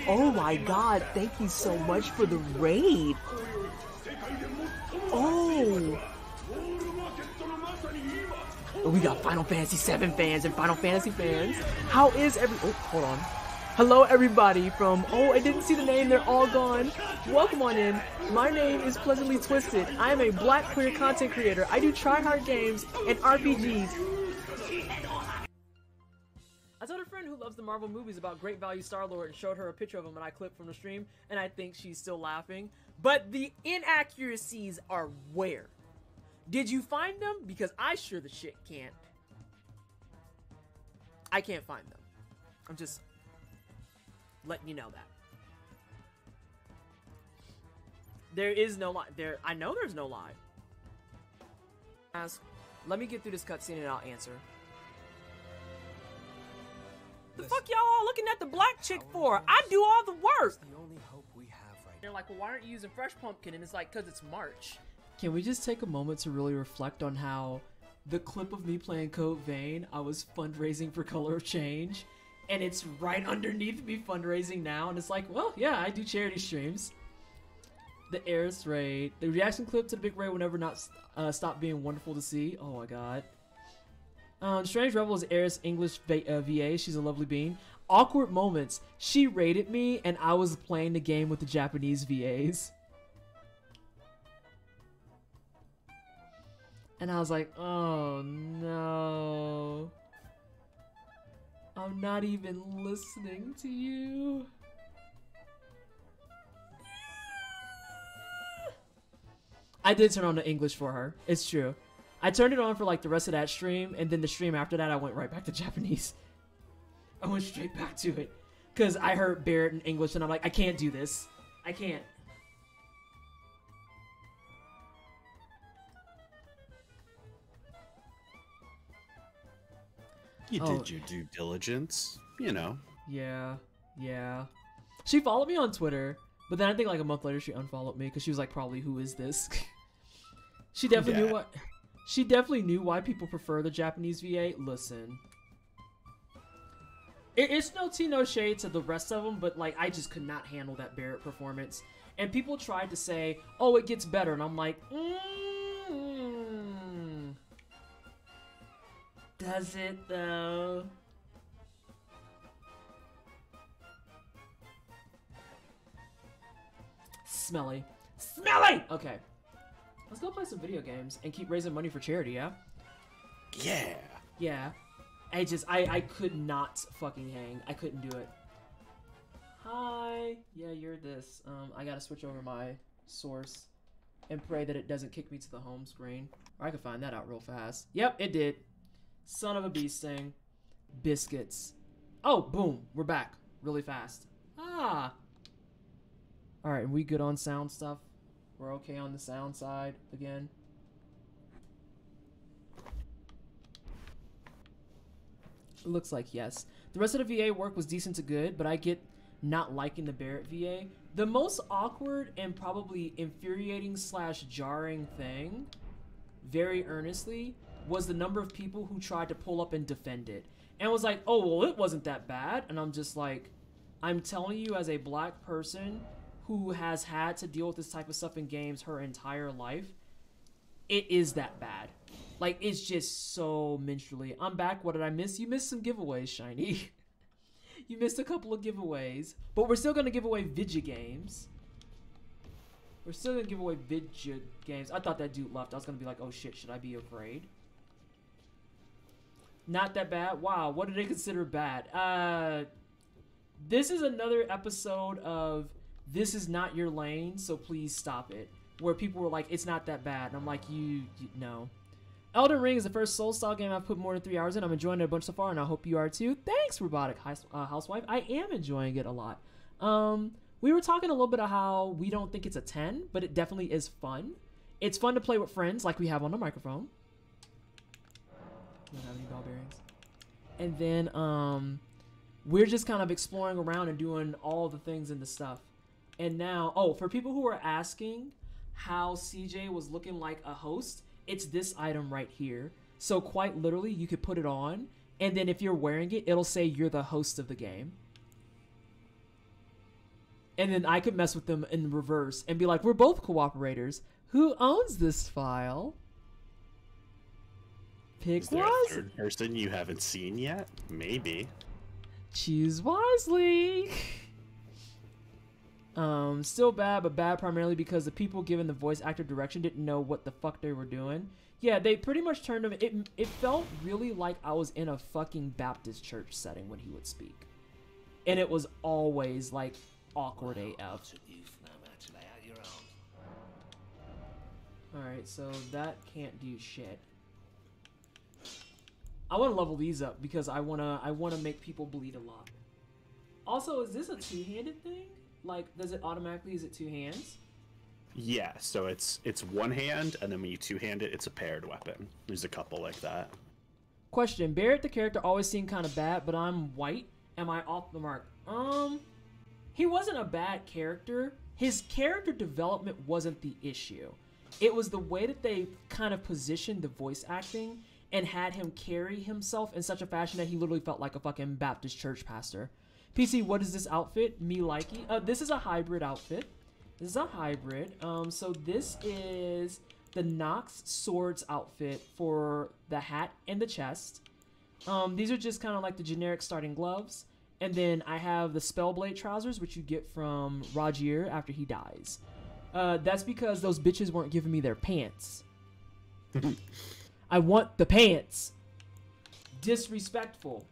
Oh my god, thank you so much for the raid. Oh. We got Final Fantasy VII fans and Final Fantasy fans. How is oh, hold on. Hello everybody from, oh, I didn't see the name, they're all gone. Welcome on in. My name is Pleasantly Twisted. I am a black queer content creator. I do try-hard games and RPGs. I told a friend who loves the Marvel movies about Great Value Star-Lord and showed her a picture of him and I clipped from the stream, and I think she's still laughing. But the inaccuracies are where? Did you find them? Because I sure the shit can't. I can't find them. I'm just letting you know that. There is no lie. I know there's no lie. Let me get through this cutscene and I'll answer. The fuck y'all all looking at the black chick for? I do all the work. The only hope we have right now. They're like, well, why aren't you using Fresh Pumpkin? And it's like, cause it's March. Can we just take a moment to really reflect on how the clip of me playing Code Vein, I was fundraising for Color of Change, and it's right underneath me fundraising now, and it's like, well, yeah, I do charity streams. The Eris raid, the reaction clip to the big raid will never not stop being wonderful to see. Oh my god. Strange Rebel is Eris English VA. She's a lovely being. Awkward moments. She raided me, and I was playing the game with the Japanese VAs. And I was like, oh no. I'm not even listening to you. I did turn on the English for her. It's true. I turned it on for like the rest of that stream, and then the stream after that, I went right back to Japanese. I went straight back to it. Because I heard Barrett in English, and I'm like, I can't do this. I can't. You did your due diligence, you know. Yeah. She followed me on Twitter, but then I think like a month later she unfollowed me because she was like, probably, who is this? She definitely knew what. She definitely knew why people prefer the Japanese VA. Listen, it's no tea, no shade to the rest of them, but like I just could not handle that Barrett performance. And people tried to say, "Oh, it gets better," and I'm like, does it though? Smelly. Okay. Let's go play some video games and keep raising money for charity, yeah? Yeah. I could not fucking hang. I couldn't do it. Hi. Yeah, you're this. I gotta switch over my source and pray that it doesn't kick me to the home screen. Or I can find that out real fast. Yep, it did. Son of a bee sting. Biscuits. Oh, boom. We're back. Really fast. Ah. Alright, and we good on sound stuff? We're okay on the sound side again. It looks like yes. The rest of the VA work was decent to good, but I get not liking the Barrett VA. The most awkward and probably infuriating / jarring thing, very earnestly, was the number of people who tried to pull up and defend it. And was like, oh, well, it wasn't that bad. And I'm just like, I'm telling you as a black person who has had to deal with this type of stuff in games her entire life, It is that bad. Like, it's just so minstrelly. I'm back. What did I miss? You missed some giveaways, Shiny. You missed a couple of giveaways. But we're still going to give away Vidya games. We're still going to give away Vidya games. I thought that dude left. I was going to be like, oh shit, should I be afraid? Not that bad. Wow, what do they consider bad? This is another episode of This Is Not Your Lane, so please stop it. Where people were like, it's not that bad. And I'm like, you no. Elden Ring is the first Soul-style game I've put more than 3 hours in. I'm enjoying it a bunch so far, and I hope you are too. Thanks, Robotic Housewife. I am enjoying it a lot. We were talking a little bit of how we don't think it's a 10, but it definitely is fun. It's fun to play with friends like we have on the microphone. Don't have any ball bearings. And then we're just kind of exploring around and doing all the things and the stuff. And now, oh, for people who are asking how CJ was looking like a host, it's this item right here. So quite literally, you could put it on, and then if you're wearing it, it'll say you're the host of the game. And then I could mess with them in reverse and be like, we're both cooperators. Who owns this file? Pick Is there wisely. a third person you haven't seen yet? Maybe. Choose wisely. Still bad, but bad primarily because the people given the voice actor direction didn't know what the fuck they were doing. Yeah, they pretty much turned him. It felt really like I was in a fucking Baptist church setting when he would speak. And it was always like awkward AF. Alright, so that can't do shit. I want to level these up because I wanna make people bleed a lot. Also, is this a two-handed thing? Like, does it automatically, is it two hands? Yeah, so it's one hand, and then when you two-hand it, it's a paired weapon. There's a couple like that. Question, Barrett the character always seemed kind of bad, but I'm white. Am I off the mark? He wasn't a bad character. His character development wasn't the issue. It was the way that they kind of positioned the voice acting and had him carry himself in such a fashion that he literally felt like a fucking Baptist church pastor. PC, what is this outfit? Me likey. This is a hybrid outfit. This is a hybrid. So this is the Nox Swords outfit for the hat and the chest. These are just kind of like the generic starting gloves. And then I have the Spellblade trousers, which you get from Rogier after he dies. That's because those bitches weren't giving me their pants. I want the pants. Disrespectful.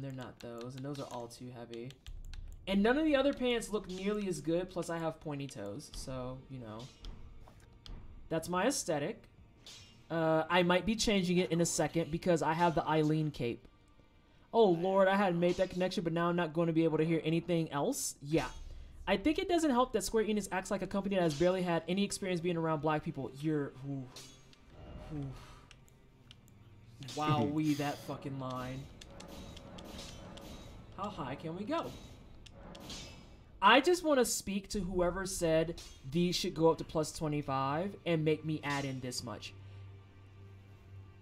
They're not those, and those are all too heavy. And none of the other pants look nearly as good, plus I have pointy toes, so, you know. That's my aesthetic. I might be changing it in a second because I have the Eileen cape. Oh, Lord, I hadn't made that connection, but now I'm not going to be able to hear anything else? Yeah. I think it doesn't help that Square Enix acts like a company that has barely had any experience being around black people. You're... Wowee, that fucking line. How high can we go? I just want to speak to whoever said these should go up to plus 25 and make me add in this much.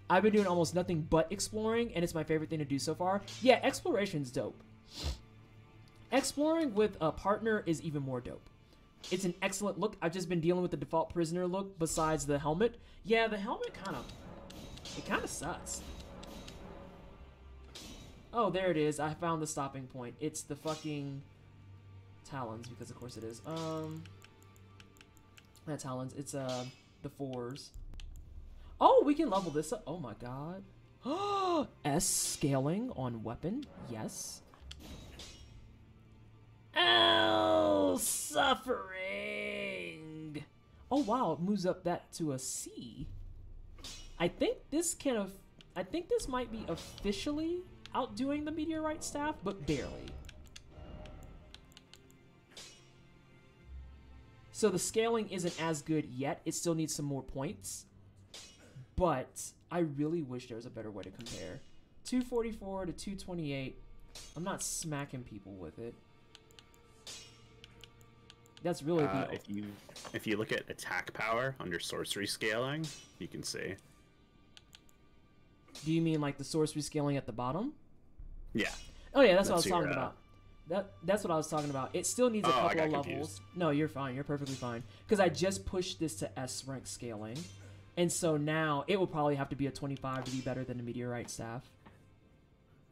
I've been doing almost nothing but exploring, and it's my favorite thing to do so far. Yeah, exploration's dope. Exploring with a partner is even more dope. It's an excellent look. I've just been dealing with the default prisoner look besides the helmet. Yeah, the helmet kind of sucks. Oh, there it is. I found the stopping point. It's the fucking talons, because of course it is. Not talons. It's the 4s. Oh, we can level this up. Oh my god. S scaling on weapon. Yes. Oh, suffering. Oh wow, it moves up that to a C. I think this might be officially outdoing the Meteorite staff, but barely. So the scaling isn't as good yet. It still needs some more points. But I really wish there was a better way to compare. 244 to 228. I'm not smacking people with it. That's really the... if you look at attack power under sorcery scaling, you can see. Do you mean like the sorcery scaling at the bottom? Yeah. Oh yeah, that's what I was talking about. That's what I was talking about. It still needs a couple of levels. Confused. No, you're fine. You're perfectly fine. Because I just pushed this to S rank scaling, and so now it will probably have to be a 25 to be better than the meteorite staff.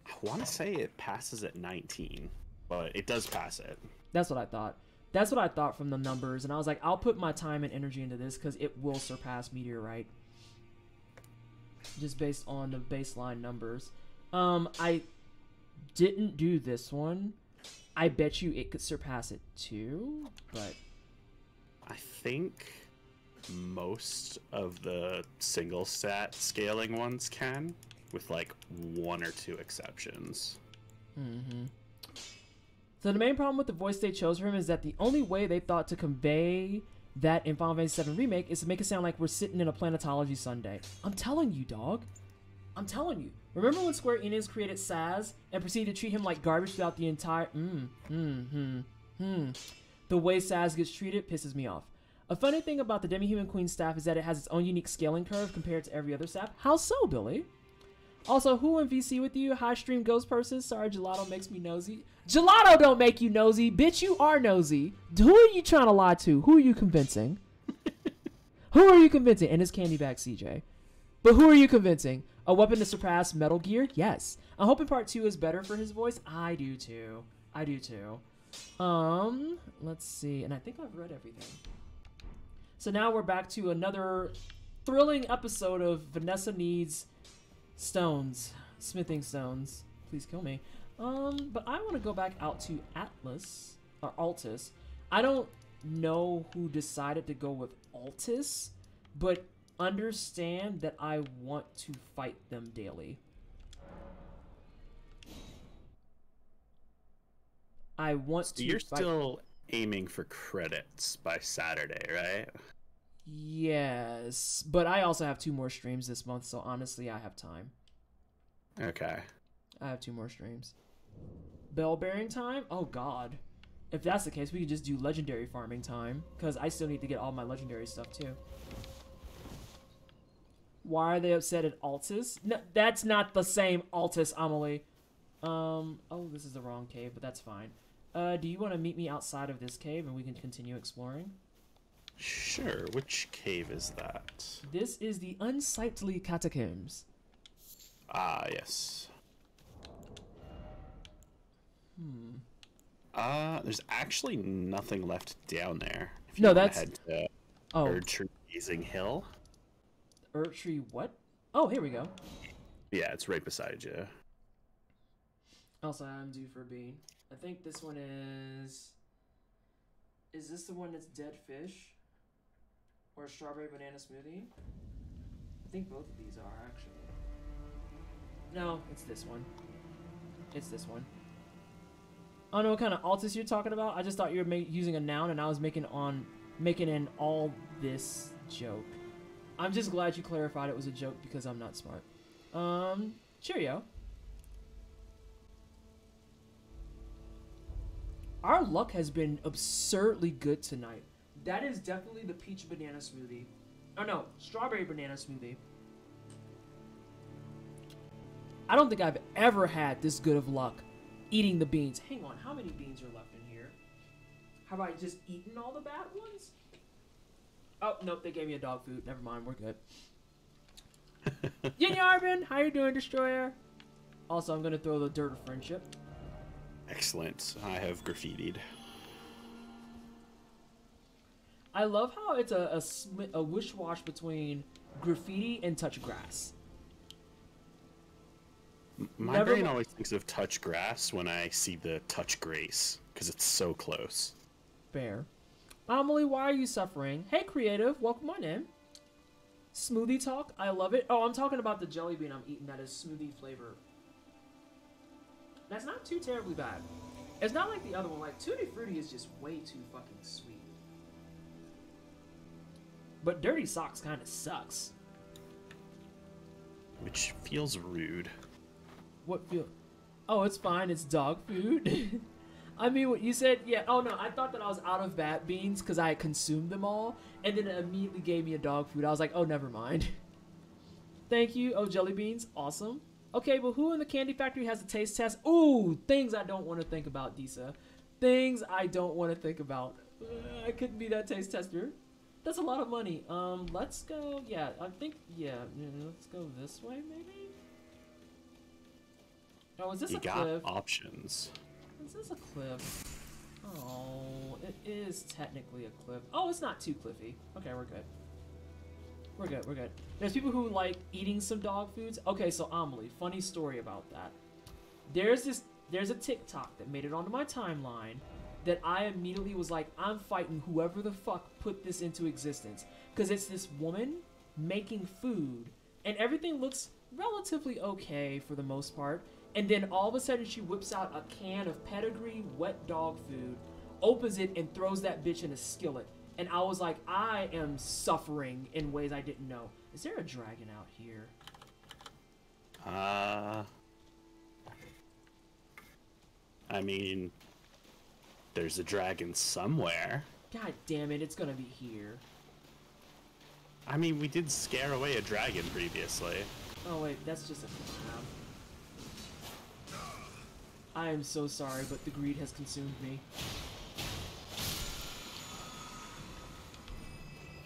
I want to say it passes at 19, but it does pass it. That's what I thought. That's what I thought from the numbers, and I was like, I'll put my time and energy into this because it will surpass meteorite. Just based on the baseline numbers. I didn't do this one. I bet you it could surpass it too, but I think most of the single stat scaling ones can, with like 1 or 2 exceptions. So the main problem with the voice they chose for him is that the only way they thought to convey that in Final Fantasy VII Remake is to make it sound like we're sitting in a planetology Sunday. I'm telling you, dog. I'm telling you. Remember when Square Enix created Saz and proceeded to treat him like garbage throughout the entire... The way Saz gets treated pisses me off. A funny thing about the Demi-Human Queen staff is that it has its own unique scaling curve compared to every other staff. How so, Billy? Also, who in VC with you? High stream ghost person? Sorry, Gelato makes me nosy. Gelato don't make you nosy. Bitch, you are nosy. Who are you trying to lie to? Who are you convincing? Who are you convincing? And it's Candy Bag CJ. But who are you convincing? A weapon to surpass Metal Gear? Yes. I'm hoping part 2 is better for his voice. I do too. I do too. Let's see. And I think I've read everything. So now we're back to another thrilling episode of Vanessa Needs Stones. Smithing stones. Please kill me. But I want to go back out to Atlas. Or Altus. I don't know who decided to go with Altus. But understand that I want to fight them daily. I want to. You're still aiming for credits by Saturday, right? Yes, but I also have 2 more streams this month, so honestly, I have time. Okay. I have 2 more streams. Bell bearing time? Oh god. If that's the case, we could just do legendary farming time, because I still need to get all my legendary stuff too. Why are they upset at Altus? No, that's not the same Altus, Amelie. Oh, this is the wrong cave, but that's fine. Do you want to meet me outside of this cave and we can continue exploring? Sure. Which cave is that? This is the Unsightly Catacombs. Ah, yes. There's actually nothing left down there. If you No, wanna that's... head to Oh. Erdtree Gazing Hill. Erdtree what? Oh, here we go. Yeah, it's right beside you. Also, I'm due for a bean. I think this one is... Is this the one that's dead fish? Or a strawberry banana smoothie? I think both of these are, actually. No, it's this one. It's this one. I don't know what kind of Altus you're talking about. I just thought you were using a noun and I was making an all this joke. I'm just glad you clarified it was a joke because I'm not smart. Cheerio. Our luck has been absurdly good tonight. That is definitely the peach banana smoothie. Oh no, strawberry banana smoothie. I don't think I've ever had this good of luck eating the beans. Hang on, how many beans are left in here? Have I just eaten all the bad ones? Oh, nope, they gave me a dog food. Never mind, we're good. Yin Yarbin, how you doing, Destroyer? Also, I'm going to throw the Dirt of Friendship. Excellent. I have graffitied. I love how it's a wish-wash between graffiti and touch grass. My brain always thinks of touch grass when I see the touch grace, because it's so close. Fair. Amelie, why are you suffering? Hey, creative, welcome on in. Smoothie talk, I love it. Oh, I'm talking about the jelly bean I'm eating that is smoothie flavor. That's not too terribly bad. It's not like the other one. Like, Tutti Frutti is just way too fucking sweet. But Dirty Socks kind of sucks. Which feels rude. What feel? Oh, it's fine. It's dog food. I mean, what you said, yeah. Oh, no, I thought that I was out of bat beans because I had consumed them all. And then it immediately gave me a dog food. I was like, oh, never mind. Thank you. Oh, jelly beans. Awesome. Okay, but who in the candy factory has a taste test? Ooh, things I don't want to think about, Disa. Things I don't want to think about. I couldn't be that taste tester. That's a lot of money. Let's go. Yeah, I think. Yeah, let's go this way, maybe. Oh, is this a cliff? You got options. Is this a cliff? Oh, it is technically a cliff. Oh, it's not too cliffy. Okay, we're good. We're good, we're good. There's people who like eating some dog foods. Okay, so Amelie, funny story about that. There's a TikTok that made it onto my timeline that I immediately was like, I'm fighting whoever the fuck put this into existence. Because it's this woman making food, and everything looks relatively okay for the most part. And then all of a sudden she whips out a can of pedigree wet dog food, opens it, and throws that bitch in a skillet. And I was like, I am suffering in ways I didn't know. Is there a dragon out here? I mean, there's a dragon somewhere. God damn it, it's gonna be here. I mean, we did scare away a dragon previously. Oh wait, that's just a cloud. I am so sorry, but the greed has consumed me.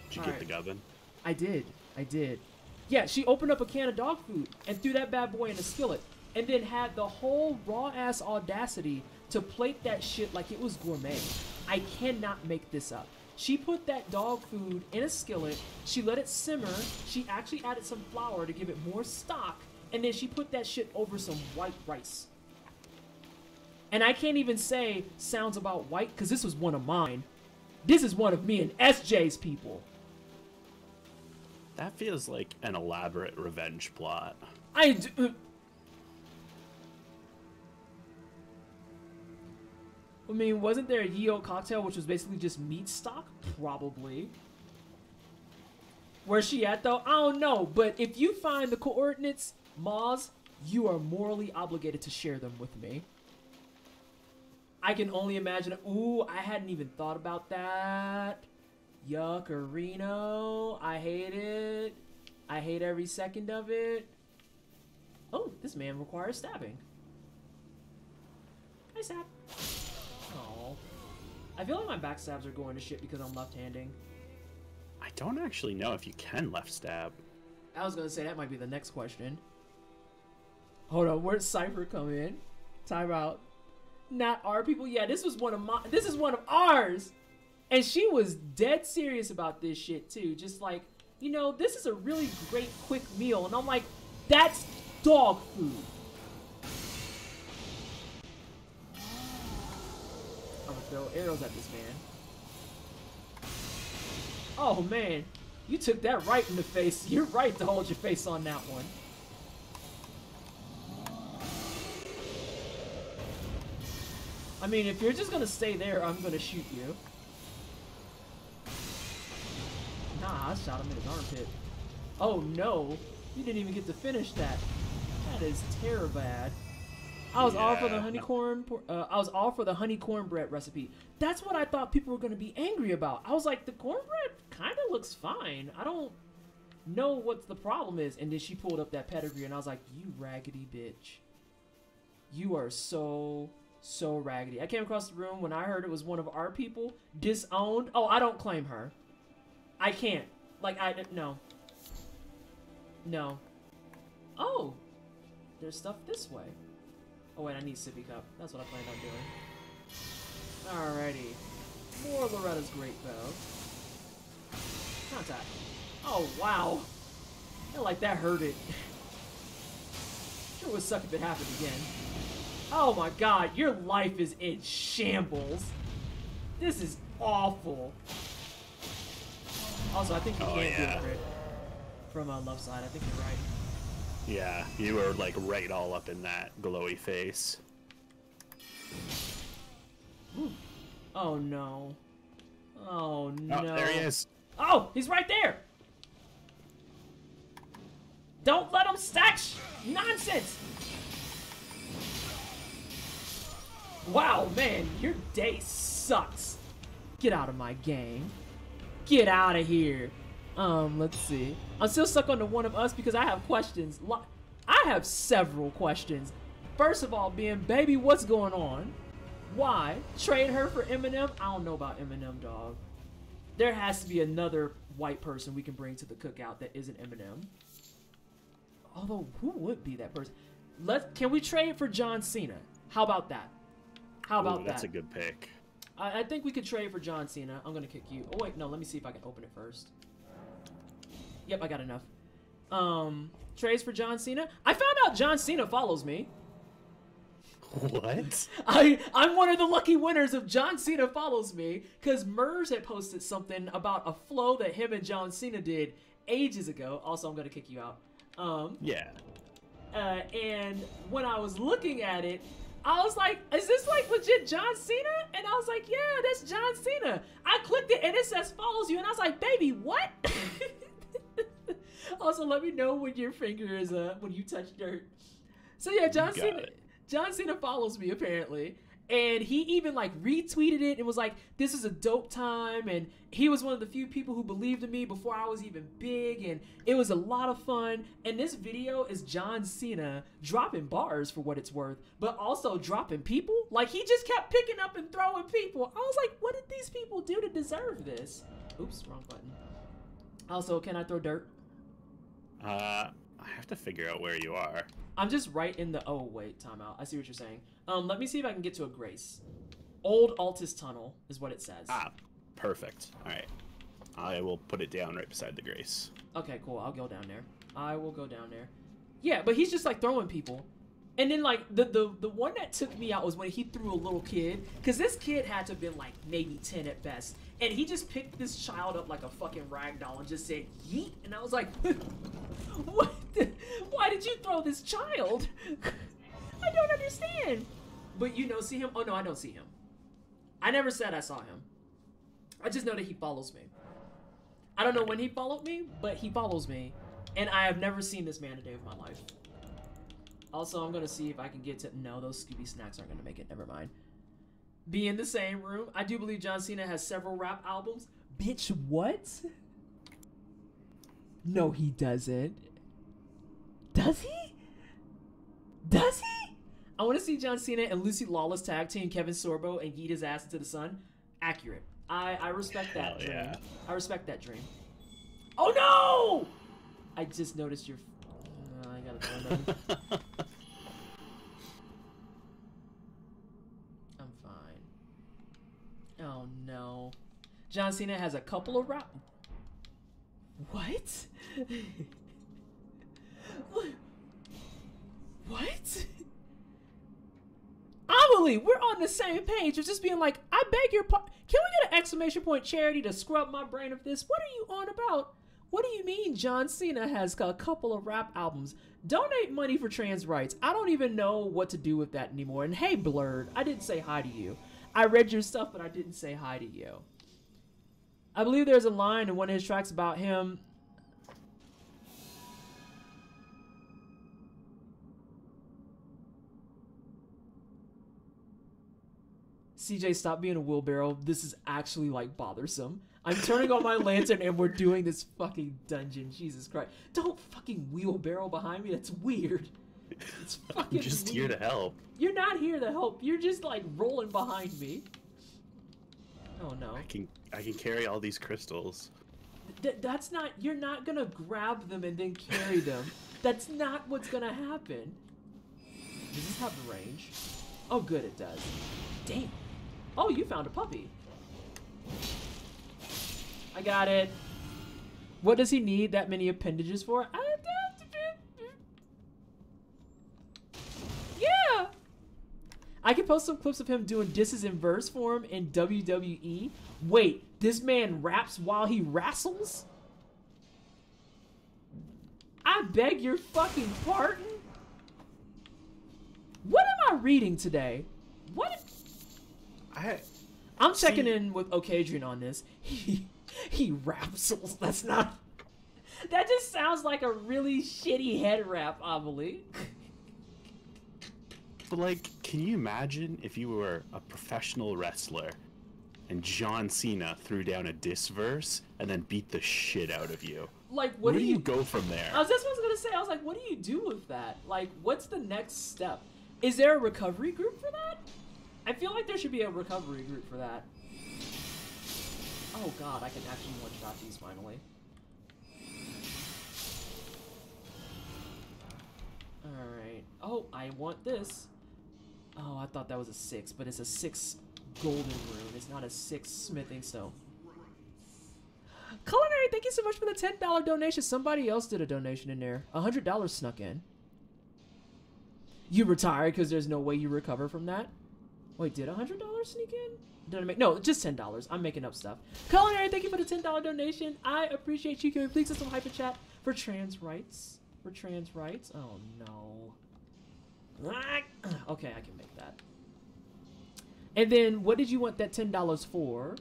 Did you get the gubbin? I did. Yeah, she opened up a can of dog food and threw that bad boy in a skillet, and then had the whole raw-ass audacity to plate that shit like it was gourmet. I cannot make this up. She put that dog food in a skillet, she let it simmer, she actually added some flour to give it more stock, and then she put that shit over some white rice. And I can't even say sounds about white, because this was one of mine. This is one of me and SJ's people. That feels like an elaborate revenge plot. I mean, wasn't there a Ye-O cocktail which was basically just meat stock? Probably. Where's she at, though? I don't know. But if you find the coordinates, Maz, you are morally obligated to share them with me. I can only imagine. Ooh, I hadn't even thought about that. Yuckerino. I hate it. I hate every second of it. Oh, this man requires stabbing. Hi, stab. Oh. I feel like my backstabs are going to shit because I'm left-handing. I don't actually know if you can left stab. I was gonna say that might be the next question. Hold on, where'd Cypher come in? Time out. Not our people. Yeah, this is one of ours. And she was dead serious about this shit too. Just like, you know, this is a really great quick meal. And I'm like, that's dog food. I'm gonna throw arrows at this man. Oh man, you took that right in the face. You're right to hold your face on that one. I mean, if you're just gonna stay there, I'm gonna shoot you. Nah, I shot him in his armpit. Oh no, you didn't even get to finish that. That is terrible bad. I was all for the honeycomb. I was all for the honey cornbread recipe. That's what I thought people were gonna be angry about. I was like, the cornbread kind of looks fine. I don't know what the problem is. And then she pulled up that pedigree, and I was like, you raggedy bitch. You are so raggedy. I came across the room when I heard it was one of our people. Disowned. Oh, I don't claim her. I can't. Like, no. No. Oh. There's stuff this way. Oh, wait, I need sippy cup. That's what I planned on doing. Alrighty. More Loretta's great bow. Contact. Oh, wow. I feel like that hurt it. Sure would suck if it happened again. Oh my god, your life is in shambles. This is awful. Also, I think you can't do a crit from left side. I think you're right. Yeah, you were like right all up in that glowy face. Ooh. Oh no. Oh no. Oh, there he is. Oh, he's right there. Don't let him stack nonsense. Wow, man, your day sucks. Get out of my game. Get out of here. Let's see. I'm still stuck on the one of us because I have questions. I have several questions. First of all, being baby, what's going on? Why trade her for Eminem? I don't know about Eminem, dog. There has to be another white person we can bring to the cookout that isn't Eminem. Although, who would be that person? Can we trade for John Cena? How about that? How about that? That's a good pick. I think we could trade for John Cena. I'm gonna kick you. Oh wait, no. Let me see if I can open it first. Yep, I got enough. Trades for John Cena. I found out John Cena follows me. What? I'm one of the lucky winners of John Cena follows me because Murs had posted something about a flow that him and John Cena did ages ago. Also, I'm gonna kick you out. Yeah. And when I was looking at it, I was like, is this like legit John Cena? And I was like, yeah, that's John Cena. I clicked it and it says follows you. And I was like, baby, what? Also, let me know when your finger is, when you touch dirt. So yeah, John Cena follows me apparently. And he even like retweeted it and was like, this is a dope time. And he was one of the few people who believed in me before I was even big. And it was a lot of fun. And this video is John Cena dropping bars for what it's worth, but also dropping people. Like he just kept picking up and throwing people. I was like, what did these people do to deserve this? Oops, wrong button. Also, can I throw dirt? I have to figure out where you are. I'm just right in the, oh wait, timeout. I see what you're saying. Let me see if I can get to a Grace. Old Altus Tunnel is what it says. Ah, perfect. All right. I will put it down right beside the Grace. Okay, cool. I'll go down there. I will go down there. Yeah, but he's just like throwing people. And then like the one that took me out was when he threw a little kid. Because this kid had to have been like maybe 10 at best. And he just picked this child up like a fucking rag doll and just said, yeet. And I was like, what? Why did you throw this child? I don't understand. But you know, see him? Oh no, I don't see him. I never said I saw him. I just know that he follows me. I don't know when he followed me, but he follows me. And I have never seen this man a day of my life. Also, I'm going to see if I can get to... No, those Scooby snacks aren't going to make it. Never mind. Be in the same room. I do believe John Cena has several rap albums. Bitch, what? No, he doesn't. Does he? Does he? I want to see John Cena and Lucy Lawless tag team Kevin Sorbo and yeet his ass into the sun. Accurate. I respect that dream. Yeah. I respect that dream. Oh no! I just noticed your... I gotta throw another. I'm fine. Oh no. John Cena has a couple of rap... What? What? Amelie, we're on the same page. It's just being like, I beg your pardon. Can we get an exclamation point charity to scrub my brain of this? What are you on about? What do you mean John Cena has a couple of rap albums? Donate money for trans rights. I don't even know what to do with that anymore. And hey, Blurred, I didn't say hi to you. I read your stuff, but I didn't say hi to you. I believe there's a line in one of his tracks about him. CJ, stop being a wheelbarrow. This is actually like bothersome. I'm turning on my lantern and we're doing this fucking dungeon. Jesus Christ. Don't fucking wheelbarrow behind me. That's weird. It's fucking I'm just weird. here to help. You're not here to help. You're just like rolling behind me. Oh no. I can carry all these crystals. That's not, you're not gonna grab them and then carry them. That's not what's gonna happen. Does this have the range? Oh good, it does. Damn. Oh, you found a puppy. I got it. What does he need that many appendages for? Yeah. I can post some clips of him doing disses in verse form in WWE. Wait, this man raps while he wrestles? I beg your fucking pardon? What am I reading today? What? I'm checking in with Okadrian on this. He rapsels. That's not... That just sounds like a really shitty head wrap, Amelie. But like, can you imagine if you were a professional wrestler and John Cena threw down a diss verse and then beat the shit out of you? Like, Where do you go from there? That's what I was gonna say. I was like, what do you do with that? Like, what's the next step? Is there a recovery group for that? I feel like there should be a recovery group for that. Oh god, I can actually one-shot these finally. Alright. Oh, I want this. Oh, I thought that was a 6, but it's a 6 golden rune. It's not a 6 smithing stone. Culinary, thank you so much for the $10 donation. Somebody else did a donation in there. $100 snuck in. You retired because there's no way you recover from that? Wait, did $100 sneak in? Did I make? No, just $10. I'm making up stuff. Culinary, thank you for the $10 donation. I appreciate you. Can we please get some hyper chat for trans rights? For trans rights? Oh no. Okay, I can make that. And then, what did you want that $10 for?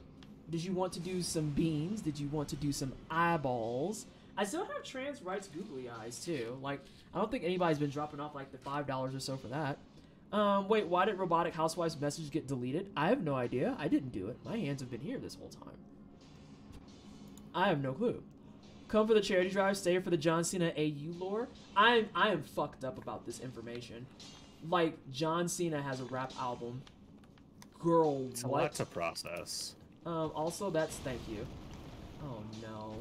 Did you want to do some beans? Did you want to do some eyeballs? I still have trans rights googly eyes too. Like, I don't think anybody's been dropping off like the $5 or so for that. Wait, why did Robotic Housewife's message get deleted? I have no idea. I didn't do it. My hands have been here this whole time. I have no clue. Come for the charity drive, stay for the John Cena AU lore. I am fucked up about this information. Like, John Cena has a rap album. Girl, It's what? a lot to process. Also, that's thank you. Oh no.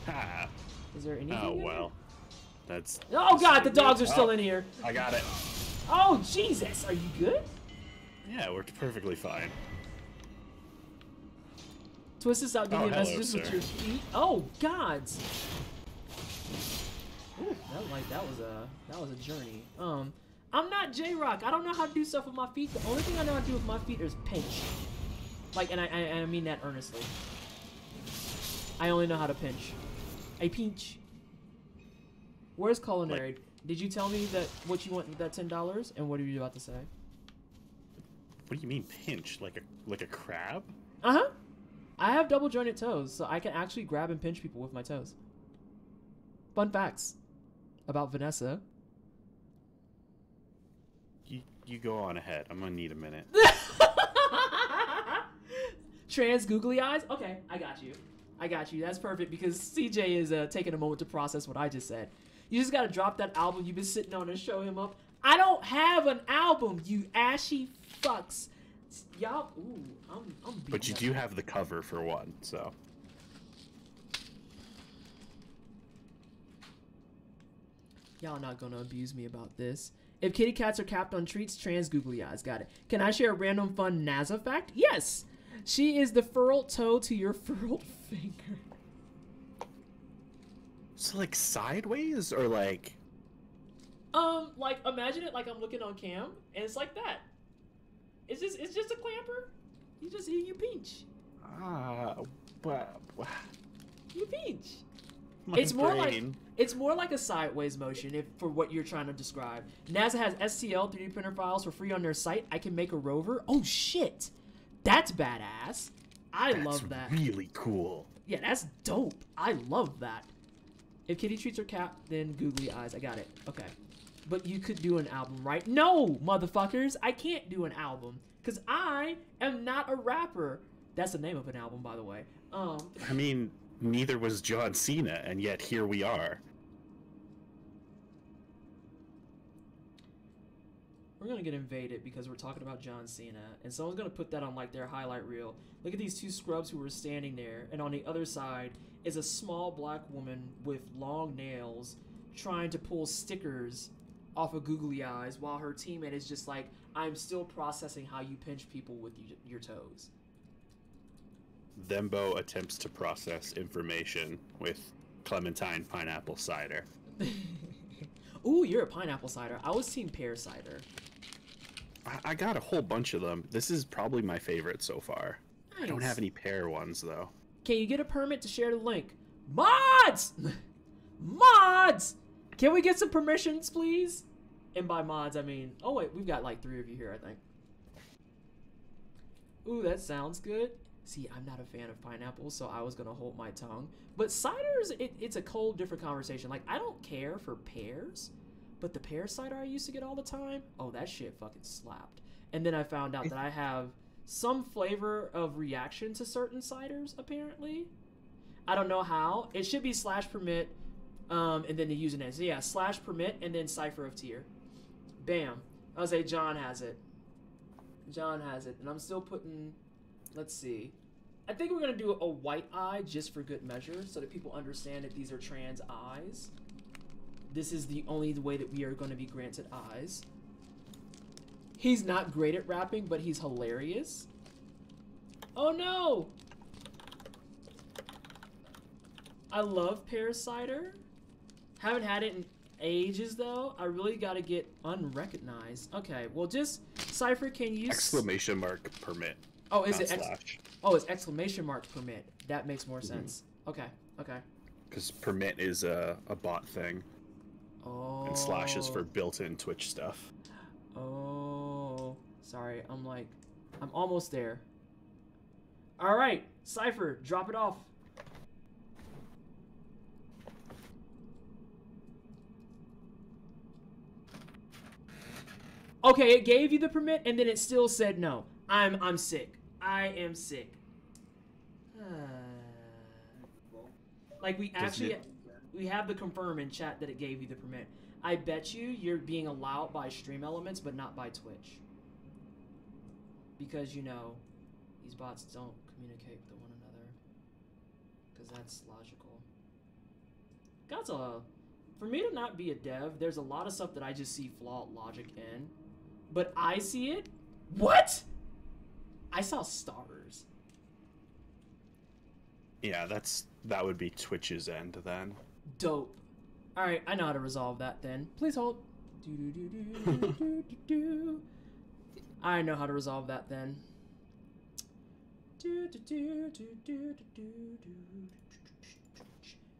Ha. Is there anything? Oh in well. That's. There? Oh god, the dogs are still in here. I got it. Oh Jesus, are you good? Yeah, it worked perfectly fine. Twist this out, give Oh, me hello, messages with sir. your feet. Oh gods. Ooh, that was a journey. I'm not J-Rock. I don't know how to do stuff with my feet. The only thing I know how to do with my feet is pinch. Like, and I mean that earnestly. I only know how to pinch. I pinch. Where's Culinary? Did you tell me that what you want with that $10? And what are you about to say? What do you mean pinch? Like a crab? Uh-huh. I have double jointed toes, so I can actually grab and pinch people with my toes. Fun facts about Vanessa. You go on ahead. I'm gonna need a minute. Trans googly eyes? Okay, I got you. I got you. That's perfect because CJ is taking a moment to process what I just said. You just gotta drop that album you've been sitting on and show him up. I don't have an album, you ashy fucks. Y'all, ooh, I'm beating But you do have the cover for one, so. Y'all not gonna abuse me about this. If kitty cats are capped on treats, trans googly eyes. Got it. Can I share a random fun NASA fact? Yes! She is the furled toe to your furled finger. So like sideways or like? Like imagine it like I'm looking on cam, and it's like that. It's just a clamper. You pinch. But You pinch. my It's more brain. like a sideways motion if for what you're trying to describe. NASA has STL 3D printer files for free on their site. I can make a rover. Oh shit, that's badass. I love that. Really cool. Yeah, that's dope. I love that. If kitty treats are capped, then googly eyes. I got it. Okay. But you could do an album, right? No, motherfuckers. I can't do an album because I am not a rapper. That's the name of an album, by the way. I mean, neither was John Cena, and yet here we are. We're gonna get invaded because we're talking about John Cena, and someone's gonna put that on like their highlight reel. Look at these two scrubs who were standing there, and on the other side is a small black woman with long nails trying to pull stickers off of googly eyes while her teammate is just like, I'm still processing how you pinch people with your toes. Thembo attempts to process information with clementine pineapple cider. Ooh, you're a pineapple cider. I was team pear cider. I got a whole bunch of them. This is probably my favorite so far. I don't Nice. have any pear ones though. Can you get a permit to share the link? Mods! Mods! Can we get some permissions, please? And by mods, I mean... Oh, wait. We've got like 3 of you here, I think. Ooh, that sounds good. See, I'm not a fan of pineapples, so I was going to hold my tongue. But ciders, it's a cold, different conversation. Like, I don't care for pears, but the pear cider I used to get all the time, oh, that shit fucking slapped. And then I found out that I have some flavor of reaction to certain ciders, apparently. I don't know how. It should be /permit, and then the username. So yeah, /permit and then cipher of tier. Bam. I'll say John has it. John has it, and I'm still putting. Let's see. I think we're gonna do a white eye just for good measure, so that people understand that these are trans eyes. This is the only way that we are going to be granted eyes. He's not great at rapping, but he's hilarious. Oh no! I love pear cider. Haven't had it in ages though. I really gotta get unrecognized. Okay, well just Cypher, can you Exclamation mark permit. Oh, is it slash? Oh, it's exclamation mark permit. That makes more sense. Okay, okay. Because permit is a bot thing. Oh. And slash is for built-in Twitch stuff. Oh. Sorry, I'm almost there. Alright, Cypher, drop it off. Okay, it gave you the permit, and then it still said no. I'm sick. I am sick. Like, we actually... We have the confirm in chat that it gave you the permit. I bet you're being allowed by Stream Elements, but not by Twitch. Because, you know, these bots don't communicate with one another. Because that's logical. For me to not be a dev, there's a lot of stuff that I just see flawed logic in. But I see it? What? I saw stars. Yeah, that would be Twitch's end then. Dope. Alright, I know how to resolve that then. Please hold. I know how to resolve that then.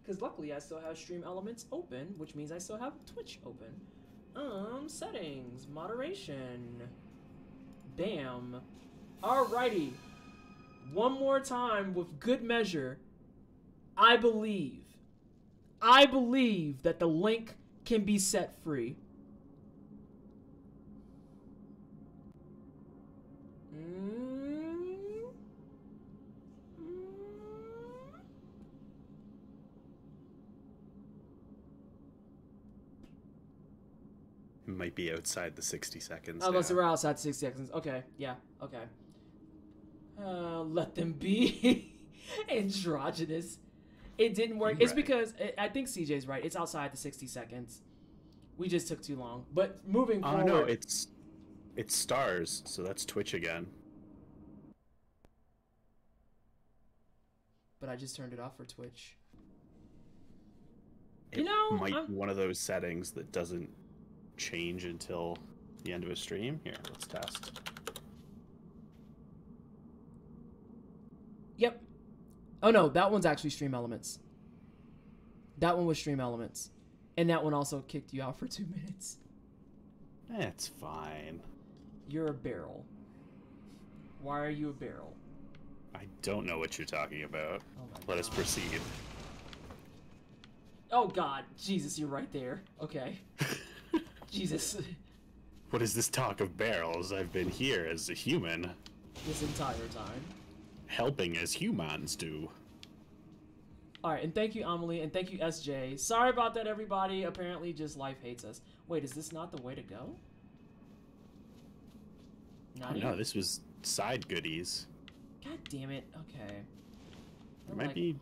Because luckily I still have Stream Elements open, which means I still have Twitch open. Settings, moderation. Bam. Alrighty. One more time with good measure. I believe that the link can be set free. It might be outside the 60 seconds. Oh, so we're outside 60 seconds. Okay, yeah, okay. Let them be androgynous. It didn't work. It's because I think CJ's right. It's outside the 60 seconds. We just took too long. But moving forward. Oh no, it's stars, so that's Twitch again. But I just turned it off for Twitch. It might be one of those settings that doesn't change until the end of a stream. Here, let's test. Yep. Oh no, that one's actually Stream Elements. That one was Stream Elements. And that one also kicked you out for 2 minutes. It's fine. You're a barrel. Why are you a barrel? I don't know what you're talking about. Oh Let us proceed. Oh god, Jesus, you're right there. Okay. Jesus. What is this talk of barrels? I've been here as a human. This entire time. Helping as humans do. Alright, and thank you, Amelie, and thank you, SJ. Sorry about that, everybody. Apparently, just life hates us. Wait, is this not the way to go? No, this was side goodies. God damn it. Okay. It might be...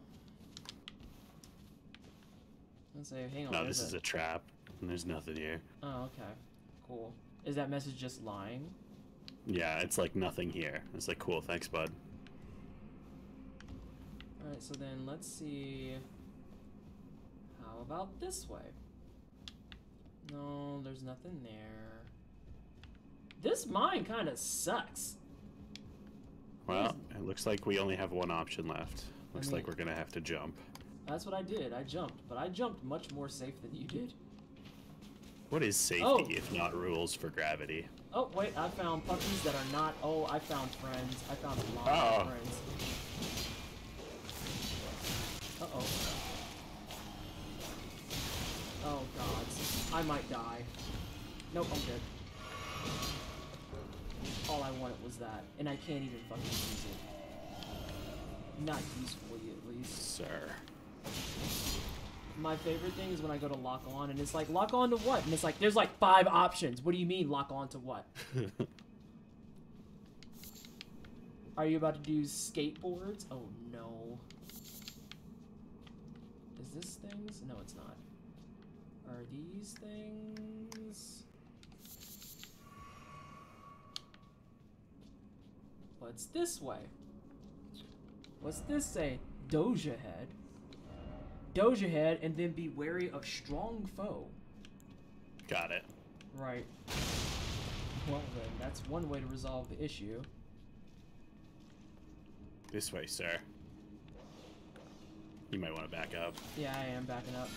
Let's say, hang on. No, this is a trap. And there's nothing here. Oh, okay. Cool. Is that message just lying? Yeah, it's like nothing here. It's like, cool, thanks, bud. Alright, so then let's see. How about this way? No, there's nothing there. This mine kind of sucks. Well, it looks like we only have one option left. Looks like we're gonna have to jump. That's what I did. I jumped, but I jumped much more safe than you did. What is safety if not rules for gravity? Oh, wait, I found puppies that are not... Oh, I found friends. I found a lot of friends. Uh-oh. Oh, God. I might die. Nope, I'm good. All I wanted was that, and I can't even fucking use it. Not usefully, at least. Sir. My favorite thing is when I go to lock on, and it's like, lock on to what? And it's like, there's like 5 options. What do you mean, lock on to what? Are you about to do skateboards? Oh, no. Is this things? No, it's not. Are these things? What's this way? What's this say? Doja head. Doja head, and then be wary of strong foe. Got it. Right. Well then, that's one way to resolve the issue. This way, sir. You might want to back up. Yeah, I am backing up.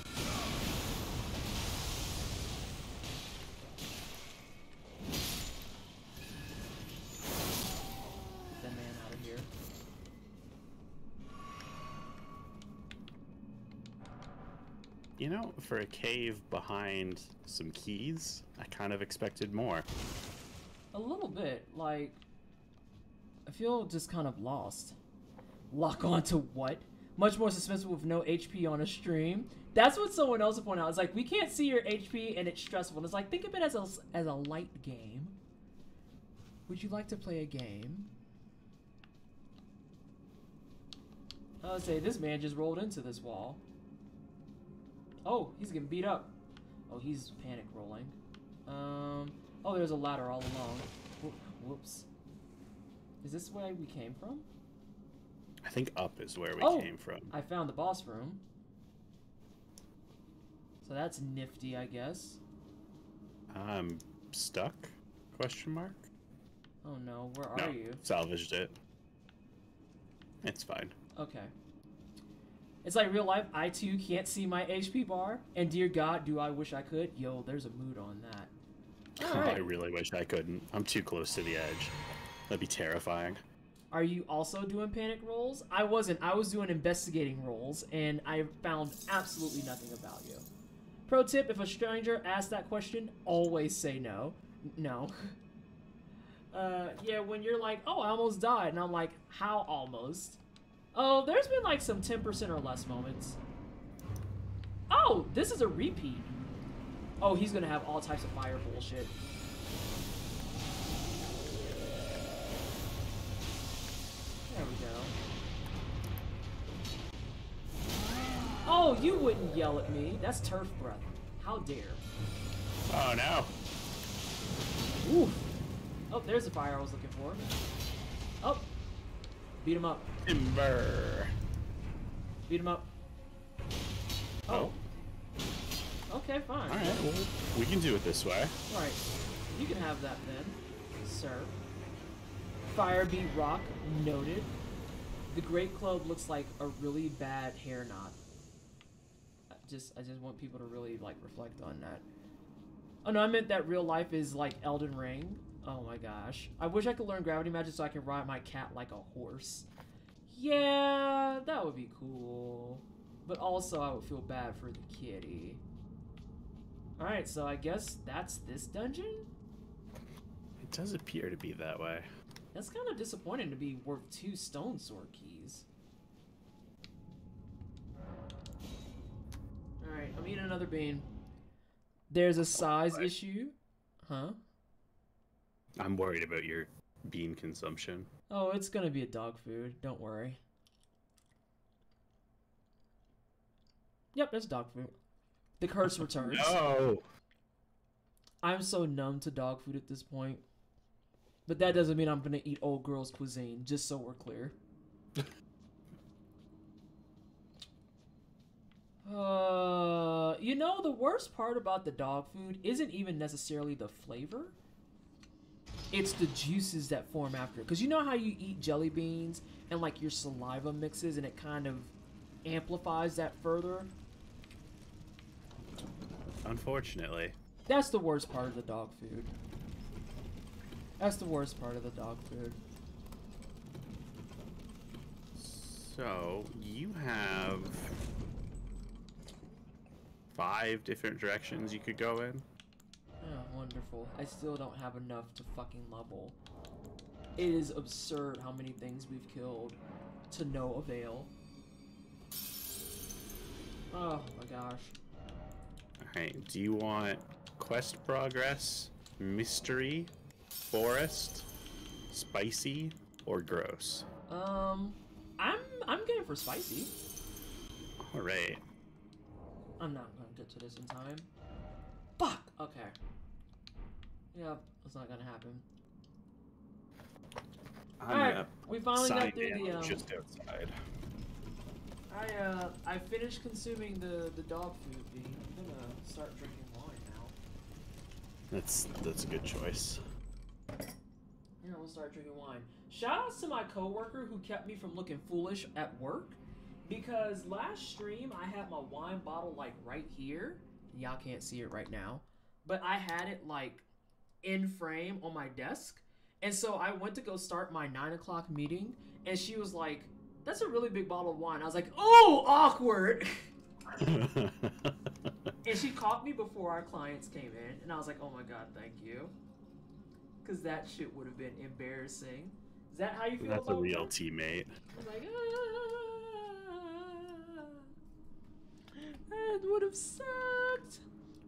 Get that man out of here. You know, for a cave behind some keys, I kind of expected more. A little bit, like, I feel just kind of lost. Lock on to what? Much more suspenseful with no HP on a stream. That's what someone else pointed out. It's like, we can't see your HP and it's stressful. And it's like, think of it as a light game. Would you like to play a game? I would say this man just rolled into this wall. Oh, he's getting beat up. Oh, he's panic rolling. Oh, there's a ladder all along. Whoops. Is this where we came from? I think up is where we came from. I found the boss room. So that's nifty, I guess. I'm stuck? Question mark? Oh no, where No, are you? salvaged it. It's fine. Okay. It's like real life, I too can't see my HP bar. And dear God, do I wish I could. Yo, there's a mood on that. Alright. I really wish I couldn't. I'm too close to the edge. That'd be terrifying. Are you also doing panic rolls? I wasn't. I was doing investigating rolls, and I found absolutely nothing about you. Pro tip, if a stranger asks that question, always say no. No. Yeah, when you're like, oh, I almost died, and I'm like, how almost? Oh, there's been like some 10% or less moments. Oh, this is a repeat. Oh, he's gonna have all types of fire bullshit. There we go. Oh, you wouldn't yell at me. That's turf breath. How dare. Oh no. Oof. Oh, there's the fire I was looking for. Oh. Beat him up. Timber. Beat him up. Oh. Okay, fine. Alright, well, we can do it this way. Alright. You can have that then, sir. Fire beat rock, noted. The Great Club looks like a really bad hair knot. I just want people to really like reflect on that. Oh no, I meant that real life is like Elden Ring. Oh my gosh. I wish I could learn gravity magic so I can ride my cat like a horse. Yeah, that would be cool. But also I would feel bad for the kitty. Alright, so I guess that's this dungeon? It does appear to be that way. That's kind of disappointing to be worth 2 stone sword keys. Alright, I'm eating another bean. There's a size issue. Huh? I'm worried about your bean consumption. Oh, it's gonna be a dog food. Don't worry. Yep, that's dog food. The curse returns. No! I'm so numb to dog food at this point. But that doesn't mean I'm gonna eat old girl's cuisine, just so we're clear. You know, the worst part about the dog food isn't even necessarily the flavor. It's the juices that form after. Because you know how you eat jelly beans and like your saliva mixes and it kind of amplifies that further? Unfortunately. That's the worst part of the dog food. That's the worst part of the dog food. So, you have 5 different directions you could go in. Oh, wonderful. I still don't have enough to fucking level. It is absurd how many things we've killed. to no avail. Oh my gosh. Alright, do you want quest progress, mystery, forest, spicy, or gross? I'm game for spicy. Alright. I'm not gonna get to this in time. Fuck! Okay. Yep, it's not gonna happen. Alright, we finally got through the just outside. I finished consuming the dog food. I'm gonna start drinking wine now. That's a good choice. Yeah, we'll start drinking wine. Shout outs to my coworker who kept me from looking foolish at work, because last stream I had my wine bottle like right here. Y'all can't see it right now, but I had it like in frame on my desk, and so I went to go start my 9 o'clock meeting, and she was like, "That's a really big bottle of wine." I was like, "Oh, awkward." And she caught me before our clients came in, and I was like, "Oh my god, thank you," because that shit would have been embarrassing. Is that how you feel? That's about a real that? teammate. I was like, that would have sucked.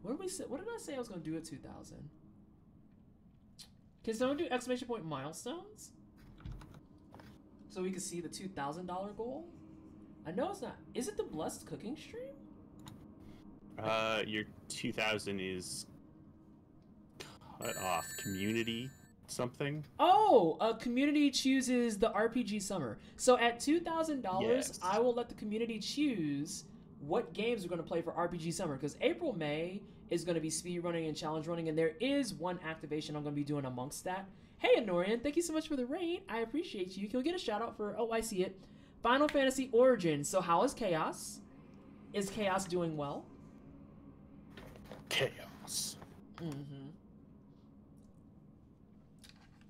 What did we say? What did I say I was gonna do at 2,000? Can someone do exclamation point milestones? So we can see the $2,000 goal? I know it's not. Is it the Blessed Cooking stream? Your 2,000 is cut off. Community something? Oh, a community chooses the RPG Summer. So at $2,000, Yes. I will let the community choose what games we're going to play for RPG Summer. Because April, May is going to be speed running and challenge running, and there is one activation I'm going to be doing amongst that. Hey, Honorian, thank you so much for the raid. I appreciate you. Can we get a shout out for, oh, I see it. Final Fantasy Origins. So how is Chaos? Is Chaos doing well? Chaos. Mm-hmm.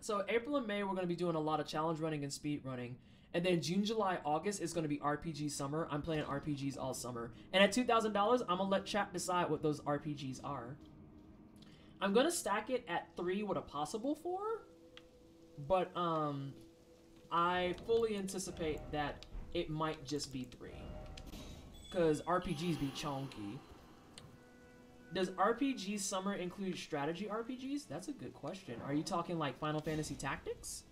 So April and May, we're going to be doing a lot of challenge running and speed running. And then June, July, August is going to be RPG Summer. I'm playing RPGs all summer. And at $2,000, I'm going to let chat decide what those RPGs are. I'm going to stack it at 3 with a possible 4. But I fully anticipate that it might just be 3. Because RPGs be chonky. Does RPG Summer include strategy RPGs? That's a good question. Are you talking like Final Fantasy Tactics?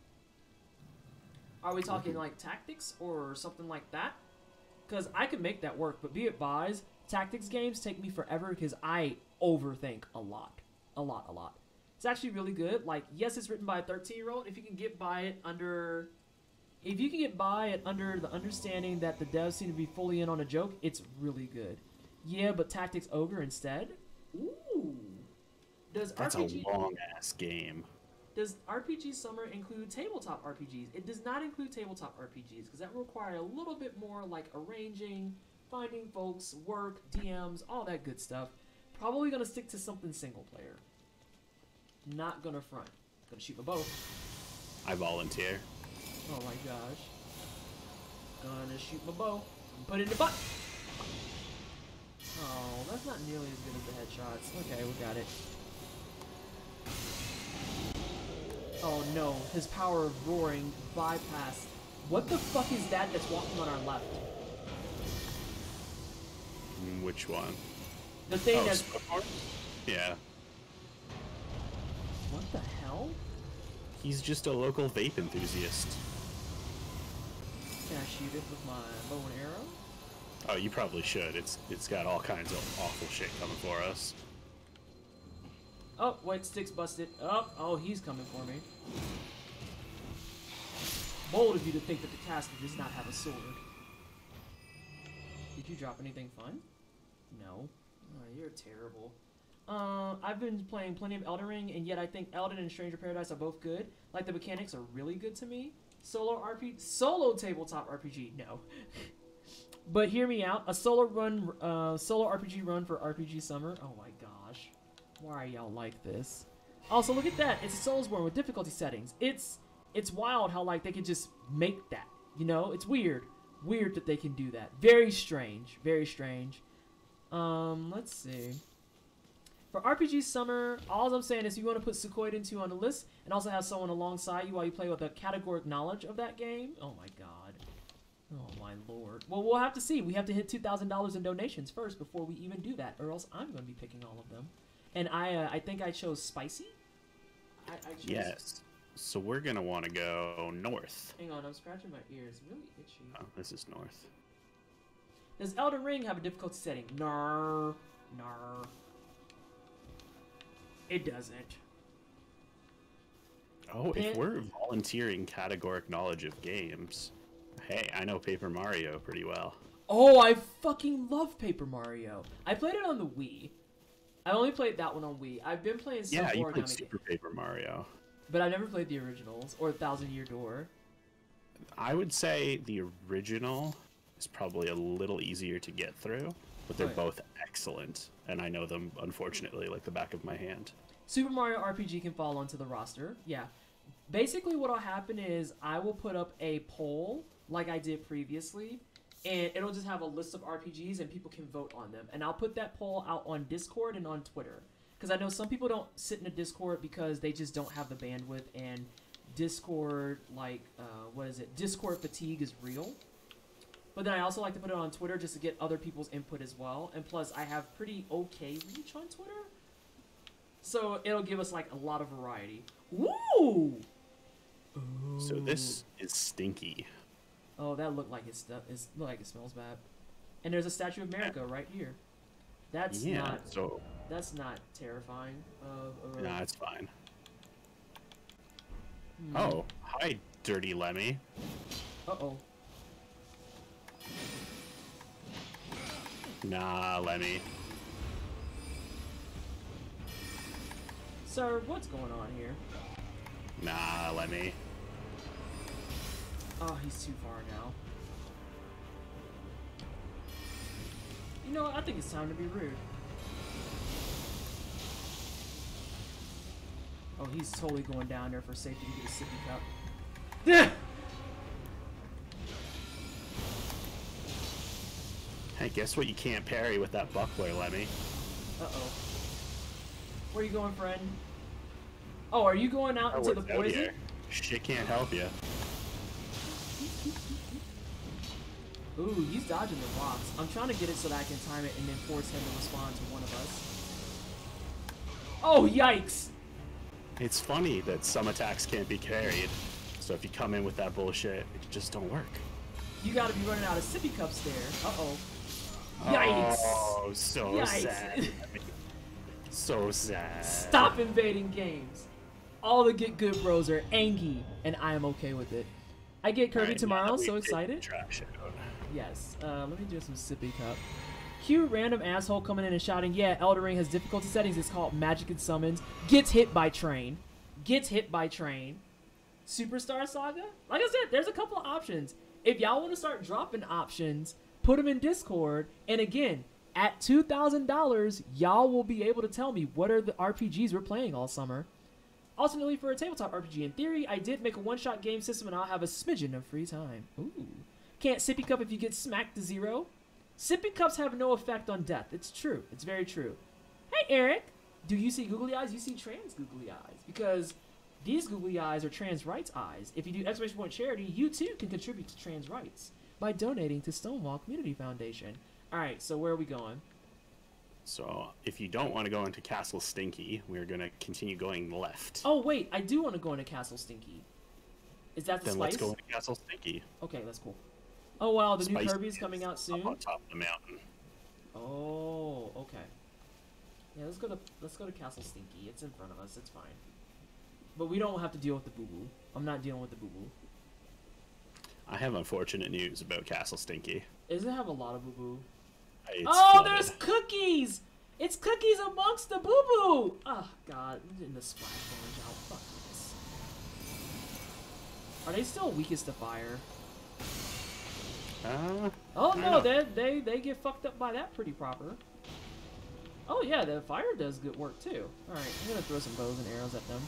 Are we talking like Tactics or something like that? Because I could make that work, but be advised, Tactics games take me forever because I overthink a lot. A lot. It's actually really good. Like, yes, it's written by a 13-year-old. If you can get by it under the understanding that the devs seem to be fully in on a joke, it's really good. Yeah, but Tactics Ogre instead? Ooh. That's a long-ass game. Does RPG Summer include tabletop RPGs? It does not include tabletop RPGs, because that will require a little bit more, like, arranging, finding folks, work, DMs, all that good stuff. Probably going to stick to something single-player. Not going to front. Going to shoot my bow. I volunteer. Oh my gosh. Gonna shoot my bow. And put it in the butt! Oh, that's not nearly as good as the headshots. Okay, we got it. Oh no, his power of roaring bypassed. What the fuck is that that's walking on our left? Which one? The thing Oh, that's... Spokor? Yeah. What the hell? He's just a local vape enthusiast. Can I shoot it with my bow and arrow? Oh, you probably should. It's got all kinds of awful shit coming for us. Oh, wait, stick's busted. Oh, he's coming for me. Bold of you to think that the caster does not have a sword. Did you drop anything fun? No. Oh, you're terrible. I've been playing plenty of Elden Ring, and yet I think Elden and Stranger Paradise are both good. Like, the mechanics are really good to me. Solo tabletop RPG, no. But hear me out. A solo RPG run for RPG Summer. Oh my gosh. Why are y'all like this? Also, look at that. It's a Soulsborne with difficulty settings. It's wild how, like, they can just make that. You know? It's weird. Weird that they can do that. Very strange. Very strange. Let's see. For RPG Summer, all I'm saying is you want to put Suikoden 2 on the list and also have someone alongside you while you play with a categoric knowledge of that game. Oh my god. Oh my lord. Well, we'll have to see. We have to hit $2,000 in donations first before we even do that, or else I'm going to be picking all of them. And I think I chose spicy. I chose... Yes. So we're gonna want to go north. Hang on, I'm scratching my ears. Really itchy. Oh, this is north. Does Elden Ring have a difficulty setting? Nar. Nar. It doesn't. Oh, if we're volunteering categoric knowledge of games, hey, I know Paper Mario pretty well. Oh, I fucking love Paper Mario. I played it on the Wii. I only played that one on Wii. I've been playing some Yeah, you origami played Super Paper Mario. but I never played the originals or Thousand Year Door. I would say the original is probably a little easier to get through, but they're both excellent, and I know them, unfortunately, like the back of my hand. Super Mario RPG can fall onto the roster, yeah. Basically what'll happen is I will put up a poll like I did previously, and it'll just have a list of RPGs and people can vote on them. And I'll put that poll out on Discord and on Twitter. Because I know some people don't sit in a Discord because they just don't have the bandwidth, and Discord, like, Discord fatigue is real. But then I also like to put it on Twitter just to get other people's input as well. And plus, I have pretty okay reach on Twitter. So it'll give us, like, a lot of variety. Woo! So this is stinky. Oh, that looked like it smells bad. And there's a Statue of America right here. That's that's not terrifying. Nah, it's fine. Oh, hi, Dirty Lemmy. Uh-oh. Nah, Lemmy. Sir, what's going on here? Nah, Lemmy. Oh, he's too far now. You know what? I think it's time to be rude. Oh, he's totally going down there for safety to get a sippy cup. Yeah. Hey, guess what you can't parry with that buckler, Lemmy? Uh-oh. Where are you going, friend? Oh, are you going out into the poison? Shit can't help you. Ooh, he's dodging the rocks. I'm trying to get it so that I can time it and then force him to respond to one of us. Oh, yikes! It's funny that some attacks can't be carried, so if you come in with that bullshit, it just don't work. You gotta be running out of sippy cups there. Uh-oh. Yikes! Oh, so Yikes. sad. So sad. Stop invading games. All the Get Good bros are angry, and I am okay with it. I get Kirby tomorrow, so excited. Yes. Let me do some sippy cup. Cute random asshole coming in and shouting, yeah, Elden Ring has difficulty settings. It's called Magic and Summons. Gets hit by train. Gets hit by train. Superstar Saga? Like I said, there's a couple of options. If y'all want to start dropping options, put them in Discord. And again, at $2,000, y'all will be able to tell me what are the RPGs we're playing all summer. Alternately, for a tabletop RPG, in theory, I did make a one-shot game system and I'll have a smidgen of free time. Ooh. Can't sippy cup if you get smacked to zero. Sippy cups have no effect on death. It's true. It's very true. Hey, Eric. Do you see googly eyes? You see trans googly eyes. Because these googly eyes are trans rights eyes. If you do exclamation point charity, you too can contribute to trans rights by donating to Stonewall Community Foundation. All right, so where are we going? So if you don't want to go into Castle Stinky, we're going to continue going left. Oh, wait. I do want to go into Castle Stinky. Is that the Then spice? let's go into Castle Stinky. Okay, that's cool. Oh, wow. The new Spice Kirby's coming out soon? Up on top of the mountain. Oh, okay. Yeah, let's go to Castle Stinky. It's in front of us. It's fine. But we don't have to deal with the boo-boo. I'm not dealing with the boo-boo. I have unfortunate news about Castle Stinky. Does it have a lot of boo-boo? It's Oh, flooded. there's cookies! It's cookies amongst the boo-boo! Oh, God. I'm getting the splash orange out. Fuck this. Are they still weakest to fire? Oh, no. They get fucked up by that pretty proper. Oh, yeah. The fire does good work, too. Alright, I'm gonna throw some bows and arrows at them.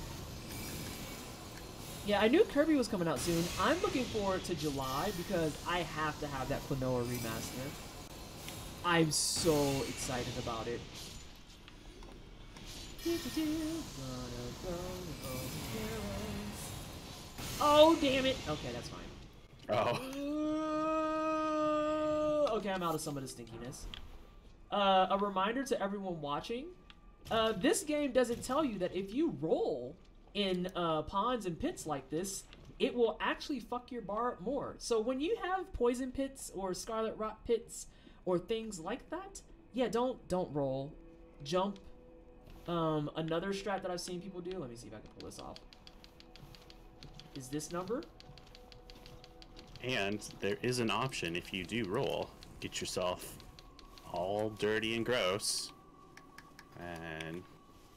Yeah, I knew Kirby was coming out soon. I'm looking forward to July because I have to have that Klonoa remaster. I'm so excited about it. Oh, damn it. Okay, that's fine. Oh. Okay, I'm out of some of the stinkiness. A reminder to everyone watching, this game doesn't tell you that if you roll in ponds and pits like this, it will actually fuck your bar up more. So when you have poison pits or scarlet rot pits or things like that, yeah, don't roll. Jump. Another strat that I've seen people do, let me see if I can pull this off, is this number. And there is an option if you do roll. Get yourself all dirty and gross. And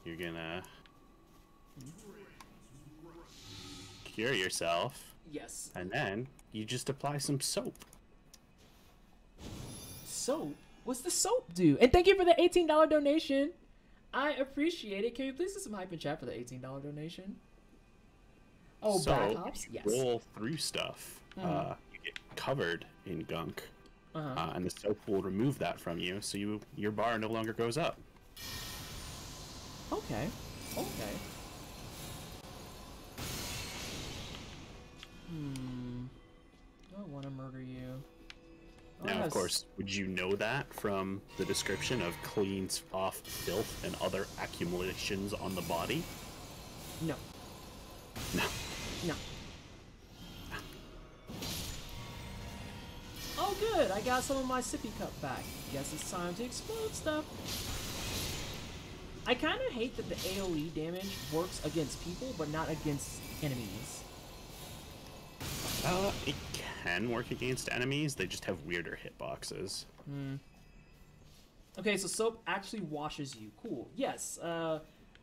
you're gonna cure yourself. Yes. And then you just apply some soap. Soap? What's the soap do? And thank you for the $18 donation. I appreciate it. Can you please do some hype in chat for the $18 donation? Oh, so back hops? Yes. Roll through stuff. You get covered in gunk. And the soap will remove that from you, so your bar no longer goes up. Okay. Okay. Do I want to murder you? Now, of course, would you know that from the description of cleans off filth and other accumulations on the body? No. No. No. Oh, good. I got some of my sippy cup back. Guess it's time to explode stuff. I kind of hate that the AoE damage works against people, but not against enemies. It can work against enemies. They just have weirder hitboxes. Okay, so soap actually washes you. Cool. Yes.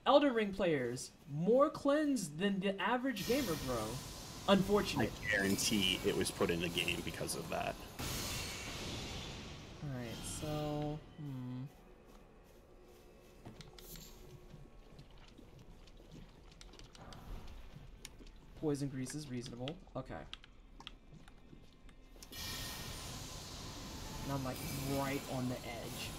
Elden Ring players, more cleansed than the average gamer, bro. Unfortunate. I guarantee it was put in the game because of that. Alright, so... Poison grease is reasonable. Okay. And I'm like right on the edge.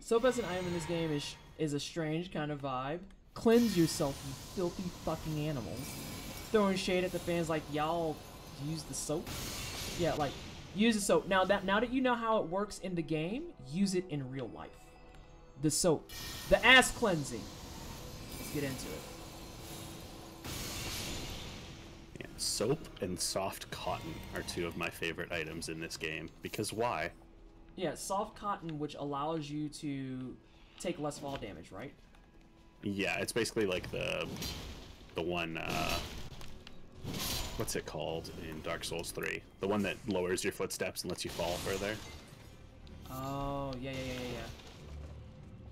Soap as an item in this game is a strange kind of vibe. Cleanse yourself, you filthy fucking animals. Throwing shade at the fans like, y'all use the soap? Yeah, like, use the soap. Now that you know how it works in the game, use it in real life. The soap. The ass cleansing. Let's get into it. Yeah, soap and soft cotton are two of my favorite items in this game. Because why? Yeah, soft cotton, which allows you to take less fall damage, right? Yeah, it's basically like the one, what's it called in Dark Souls 3? The one that lowers your footsteps and lets you fall further. Oh, yeah.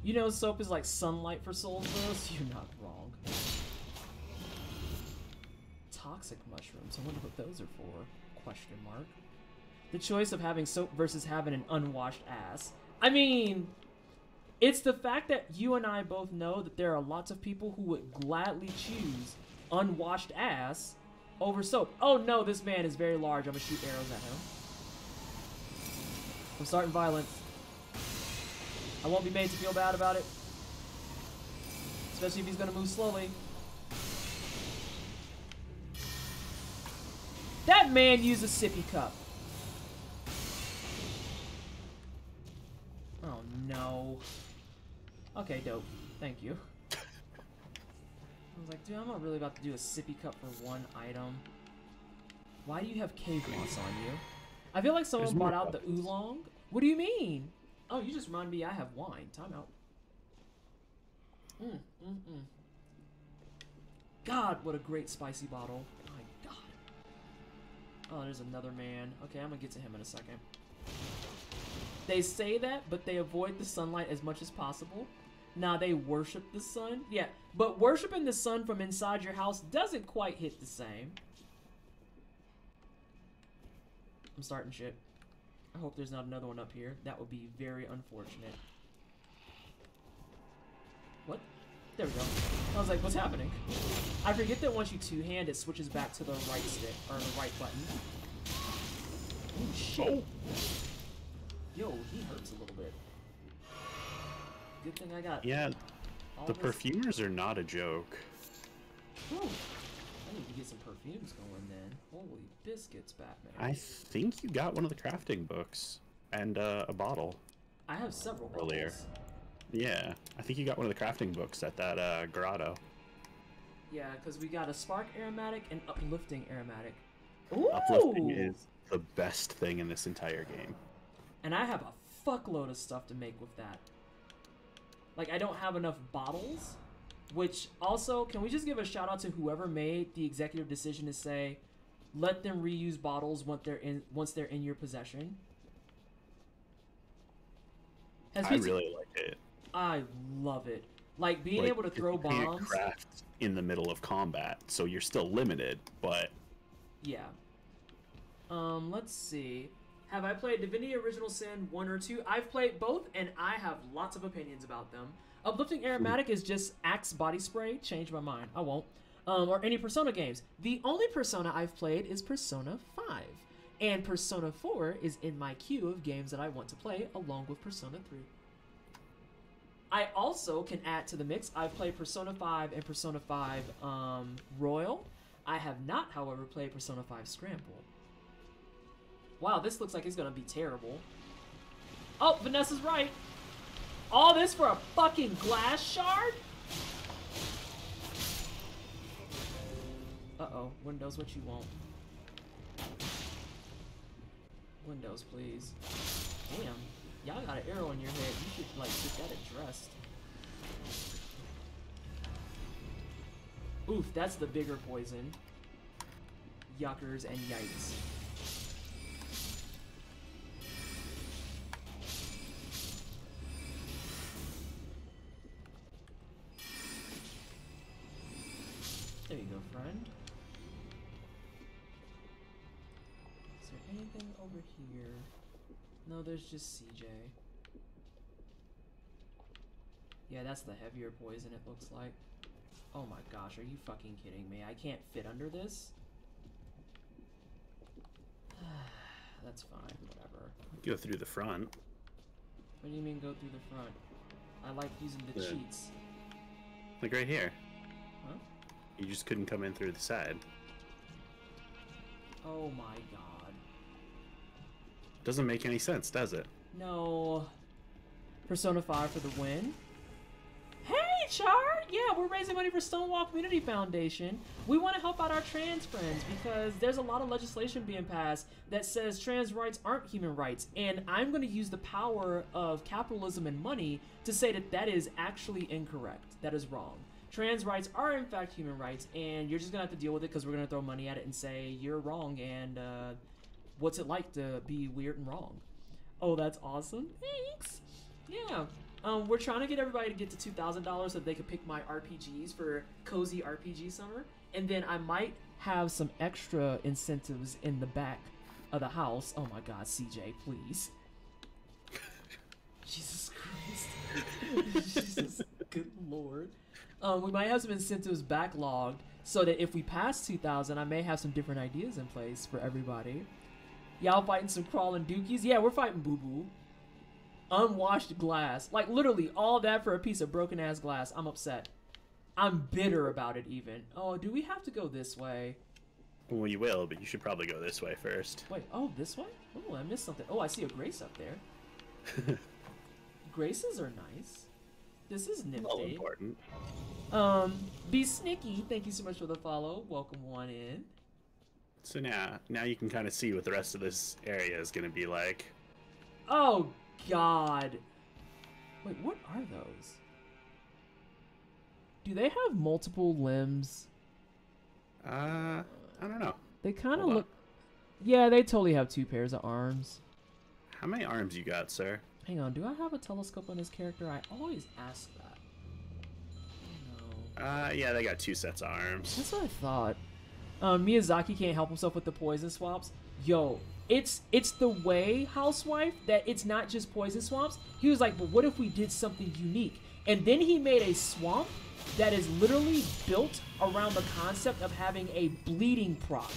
You know soap is like sunlight for souls, bro, so you're not wrong. Toxic mushrooms, I wonder what those are for, question mark. The choice of having soap versus having an unwashed ass. I mean, it's the fact that you and I both know that there are lots of people who would gladly choose unwashed ass over soap. Oh no, this man is very large. I'm gonna shoot arrows at him. I'm starting violence. I won't be made to feel bad about it. Especially if he's gonna move slowly. That man used a sippy cup. Oh no. Okay, dope. Thank you. I was like, dude, I'm not really about to do a sippy cup for one item. Why do you have cave moss on you? I feel like someone brought out the oolong. What do you mean? Oh, you just remind me I have wine. Time out. God, what a great spicy bottle. My God. Oh, there's another man. Okay, I'm gonna get to him in a second. They say that, but they avoid the sunlight as much as possible. Nah, they worship the sun. Yeah, but worshiping the sun from inside your house doesn't quite hit the same. I'm starting shit. I hope there's not another one up here. That would be very unfortunate. What? There we go. I was like, what's happening? I forget that once you two-hand, it switches back to the right stick, or the right button. Oh, shit. Oh. Yo, he hurts a little bit. Good thing I got. Yeah, the perfumers are not a joke. Whew. I need to get some perfumes going then. Holy biscuits, Batman. I think you got one of the crafting books and a bottle. I have several earlier. bottles. Yeah, I think you got one of the crafting books at that grotto. Yeah, because we got a spark aromatic and uplifting aromatic. Ooh! Uplifting is the best thing in this entire game. And I have a fuckload of stuff to make with that. Like, I don't have enough bottles, which also, can we just give a shout out to whoever made the executive decision to say, let them reuse bottles once they're in your possession? I really like it. I love it. Like, being Like, able to throw you can't bombs. craft in the middle of combat, so you're still limited, but... Yeah. Let's see. Have I played Divinity Original Sin 1 or 2? I've played both, and I have lots of opinions about them. Uplifting Aromatic is just Axe body spray. Change my mind. I won't. Or any Persona games. The only Persona I've played is Persona 5. And Persona 4 is in my queue of games that I want to play, along with Persona 3. I also can add to the mix, I've played Persona 5 and Persona 5 Royal. I have not, however, played Persona 5 Scramble. Wow, this looks like it's gonna be terrible. Oh, Vanessa's right. All this for a fucking glass shard? Uh-oh. Windows, what you want? Windows, please. Damn. Y'all got an arrow in your head. You should, like, get that addressed. Oof, that's the bigger poison. Yuckers and yikes. There you go, friend. Is there anything over here? No, there's just CJ. Yeah, that's the heavier poison, it looks like. Oh my gosh, are you fucking kidding me? I can't fit under this? That's fine, whatever. Go through the front. What do you mean go through the front? I like using the Yeah. cheats. Like right here. Huh? You just couldn't come in through the side. Oh my god. Doesn't make any sense, does it? No. Persona 5 for the win. Hey, Char! Yeah, we're raising money for Stonewall Community Foundation. We want to help out our trans friends because there's a lot of legislation being passed that says trans rights aren't human rights. And I'm going to use the power of capitalism and money to say that that is actually incorrect. That is wrong. Trans rights are in fact human rights, and you're just going to have to deal with it because we're going to throw money at it and say you're wrong, and what's it like to be weird and wrong? Oh, that's awesome. Thanks. Yeah. We're trying to get everybody to get to $2,000 so they can pick my RPGs for Cozy RPG Summer. And then I might have some extra incentives in the back of the house. Oh my god, CJ, please. Jesus Christ. Jesus, good lord. We might have some incentives backlogged so that if we pass 2,000, I may have some different ideas in place for everybody. Y'all fighting some crawling dookies? Yeah, we're fighting Boo Boo. Unwashed glass. Like, literally, all that for a piece of broken-ass glass. I'm upset. I'm bitter about it, even. Oh, do we have to go this way? Well, you will, but you should probably go this way first. Wait, oh, this way? Oh, I missed something. Oh, I see a Grace up there. Graces are nice. This is nifty. All important. Be Snicky, thank you so much for the follow. Welcome on in. So now you can kind of see what the rest of this area is going to be like. Oh, God. Wait, what are those? Do they have multiple limbs? I don't know. They kind of Hold on. look... Yeah, they totally have 2 pairs of arms. How many arms you got, sir? Hang on, do I have a telescope on this character? I always ask that. No. Yeah, they got 2 sets of arms. That's what I thought. Miyazaki can't help himself with the poison swamps. Yo, it's the way, housewife, that it's not just poison swamps. He was like, but what if we did something unique? And then he made a swamp that is literally built around the concept of having a bleeding proc.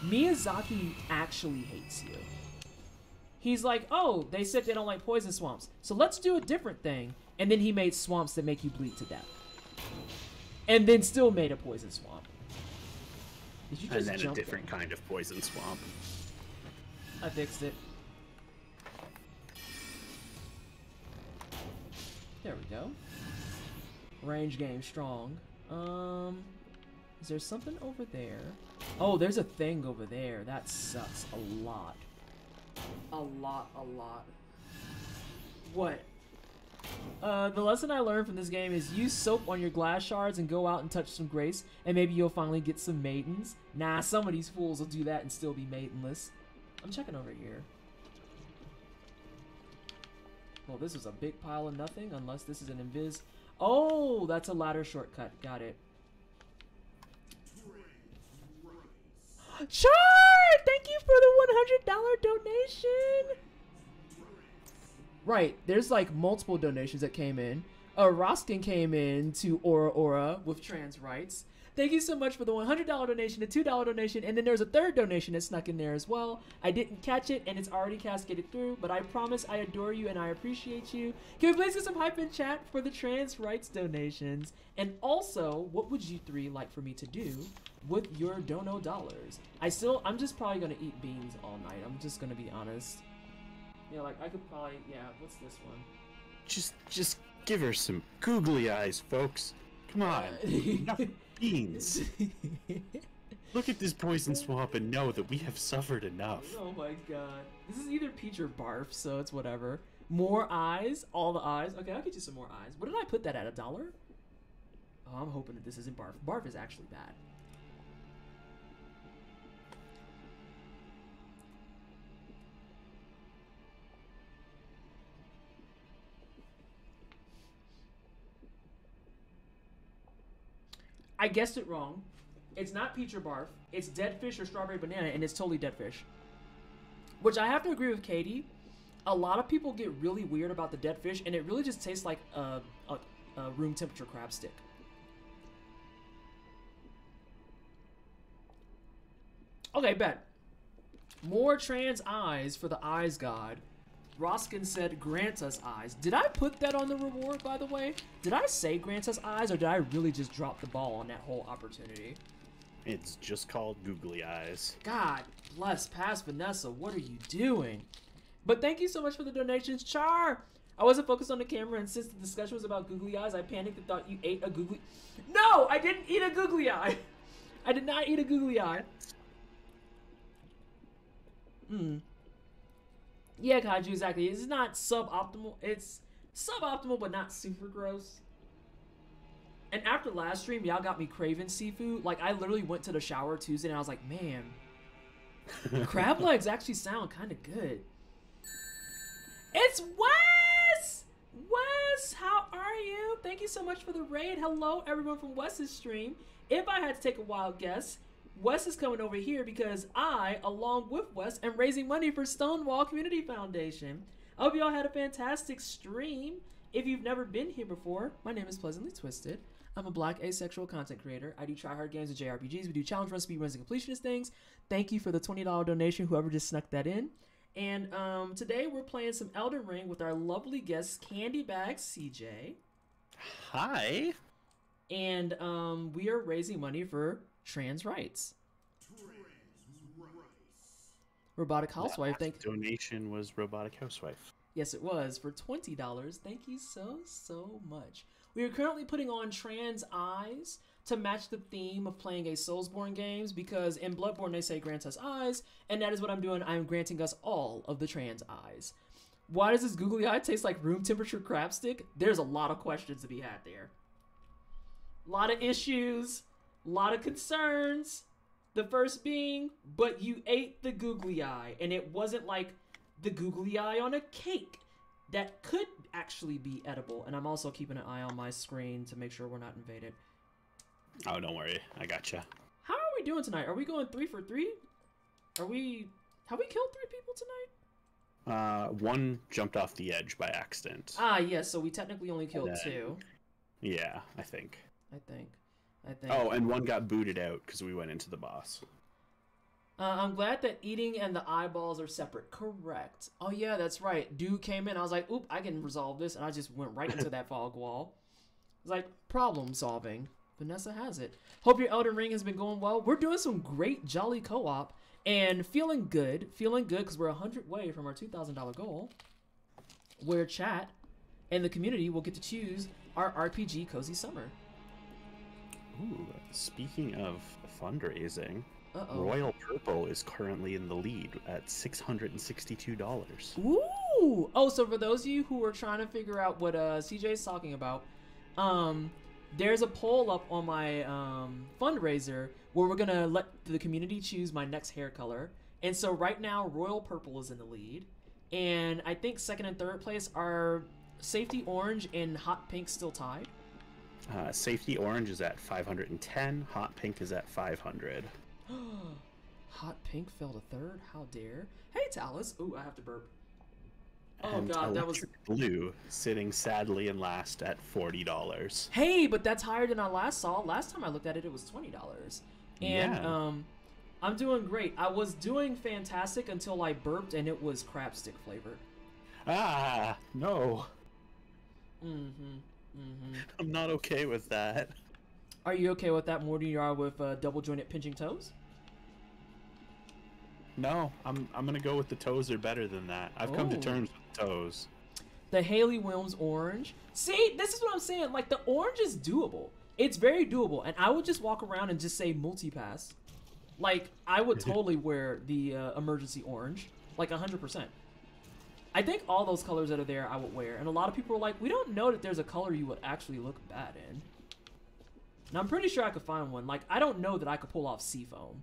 Miyazaki actually hates you. He's like, oh, they said they don't like poison swamps, so let's do a different thing. And then he made swamps that make you bleed to death. And then still made a poison swamp. Did you And just then a jump different kind of poison swamp. I fixed it. There we go. Range game strong. Is there something over there? Oh, there's a thing over there. That sucks a lot. A lot. What? The lesson I learned from this game is use soap on your glass shards and go out and touch some grace, and maybe you'll finally get some maidens. Nah, some of these fools will do that and still be maidenless. I'm checking over here. Well, this is a big pile of nothing, unless this is an invis. Oh, that's a ladder shortcut. Got it. Char! Thank you for the $100 donation! Right, there's like multiple donations that came in. Roskin came in to Aura with trans rights. Thank you so much for the $100 donation, the $2 donation, and then there's a third donation that snuck in there as well. I didn't catch it, and it's already cascaded through, but I promise I adore you and I appreciate you. Can we please get some hype in chat for the trans rights donations? And also, what would you three like for me to do with your dono dollars? I'm just probably gonna eat beans all night. I'm just gonna be honest. Yeah, like I could probably, yeah, what's this one? Just give her some googly eyes, folks. Come on. Enough beans. Look at this poison swamp and know that we have suffered enough. Oh my god. This is either peach or barf, so it's whatever. More eyes? All the eyes? Okay, I'll get you some more eyes. What did I put that at, $1? Oh, I'm hoping that this isn't barf. Barf is actually bad. I guessed it wrong. It's not peach or barf. It's dead fish or strawberry banana, and it's totally dead fish. Which I have to agree with Katie. A lot of people get really weird about the dead fish, and it really just tastes like a room temperature crab stick. Okay, bet. More trans eyes for the eyes god. Roskin said, grant us eyes. Did I put that on the reward, by the way? Did I say grant us eyes, or did I really just drop the ball on that whole opportunity? It's just called googly eyes. God bless past Vanessa. What are you doing? But thank you so much for the donations. Char! I wasn't focused on the camera, and since the discussion was about googly eyes, I panicked and thought you ate a googly... No! I didn't eat a googly eye! I did not eat a googly eye. Yeah, Kaiju, exactly. It's not suboptimal. It's suboptimal, but not super gross. And after last stream, y'all got me craving seafood. Like, I literally went to the shower Tuesday, and I was like, man, crab legs actually sound kind of good. It's Wes! Wes, how are you? Thank you so much for the raid. Hello, everyone from Wes's stream. If I had to take a wild guess, Wes is coming over here because I, along with Wes, am raising money for Stonewall Community Foundation. I hope y'all had a fantastic stream. If you've never been here before, my name is Pleasantly Twisted. I'm a black asexual content creator. I do tryhard games and JRPGs. We do challenge runs, speed runs, and completionist things. Thank you for the $20 donation, whoever just snuck that in. And today we're playing some Elden Ring with our lovely guest, Candy Bag CJ. Hi. And we are raising money for trans rights. Robotic Housewife. Thank donation was Robotic Housewife. Yes, it was for $20. Thank you so much. We are currently putting on trans eyes to match the theme of playing a Soulsborne games, because in Bloodborne they say grant us eyes, and that is what I'm doing. I'm granting us all of the trans eyes. Why does this googly eye taste like room temperature crab stick? There's a lot of questions to be had there. A lot of issues, a lot of concerns. The first being, but you ate the googly eye, and it wasn't like the googly eye on a cake. That could actually be edible, and I'm also keeping an eye on my screen to make sure we're not invaded. Oh, don't worry. I gotcha. How are we doing tonight? Are we going 3 for 3? Have we killed 3 people tonight? One jumped off the edge by accident. Ah, yes, so we technically only killed 2. Yeah, I think. I think. Oh, and one got booted out because we went into the boss. I'm glad that eating and the eyeballs are separate. Correct. Oh, yeah, that's right. Dude came in. I was like, oop, I can resolve this. And I just went right into that fog wall. It's like problem solving. Vanessa has it. Hope your Elden Ring has been going well. We're doing some great jolly co-op and feeling good because we're 100 away from our $2,000 goal, where chat and the community will get to choose our RPG Cozy Summer. Ooh, speaking of fundraising, Uh-oh. Royal Purple is currently in the lead at $662. Ooh! Oh, so for those of you who are trying to figure out what CJ is talking about, there's a poll up on my fundraiser where we're gonna let the community choose my next hair color. And so right now, Royal Purple is in the lead, and I think second and third place are Safety Orange and Hot Pink still tied. Safety Orange is at 510. Hot Pink is at 500. Hot Pink fell to third. How dare? Hey, Talus. Ooh, I have to burp. Oh And god, that was. Electric Blue sitting sadly in last at $40. Hey, but that's higher than I last saw. Last time I looked at it, it was $20. And Yeah. I'm doing great. I was doing fantastic until I burped and it was crab stick flavored. Ah, no. Mm-hmm. I'm not okay with that. Are you okay with that more than you are with double jointed pinching toes? No, I'm gonna go with the toes are better than that. I've come to Oh. terms with the toes. The Haley Williams orange. See, this is what I'm saying. Like, the orange is doable. It's very doable. And I would just walk around and just say multi-pass. Like, I would totally wear the emergency orange. Like, 100%. I think all those colors that are there I would wear. And a lot of people are like, we don't know that there's a color you would actually look bad in. And I'm pretty sure I could find one. Like, I don't know that I could pull off Seafoam.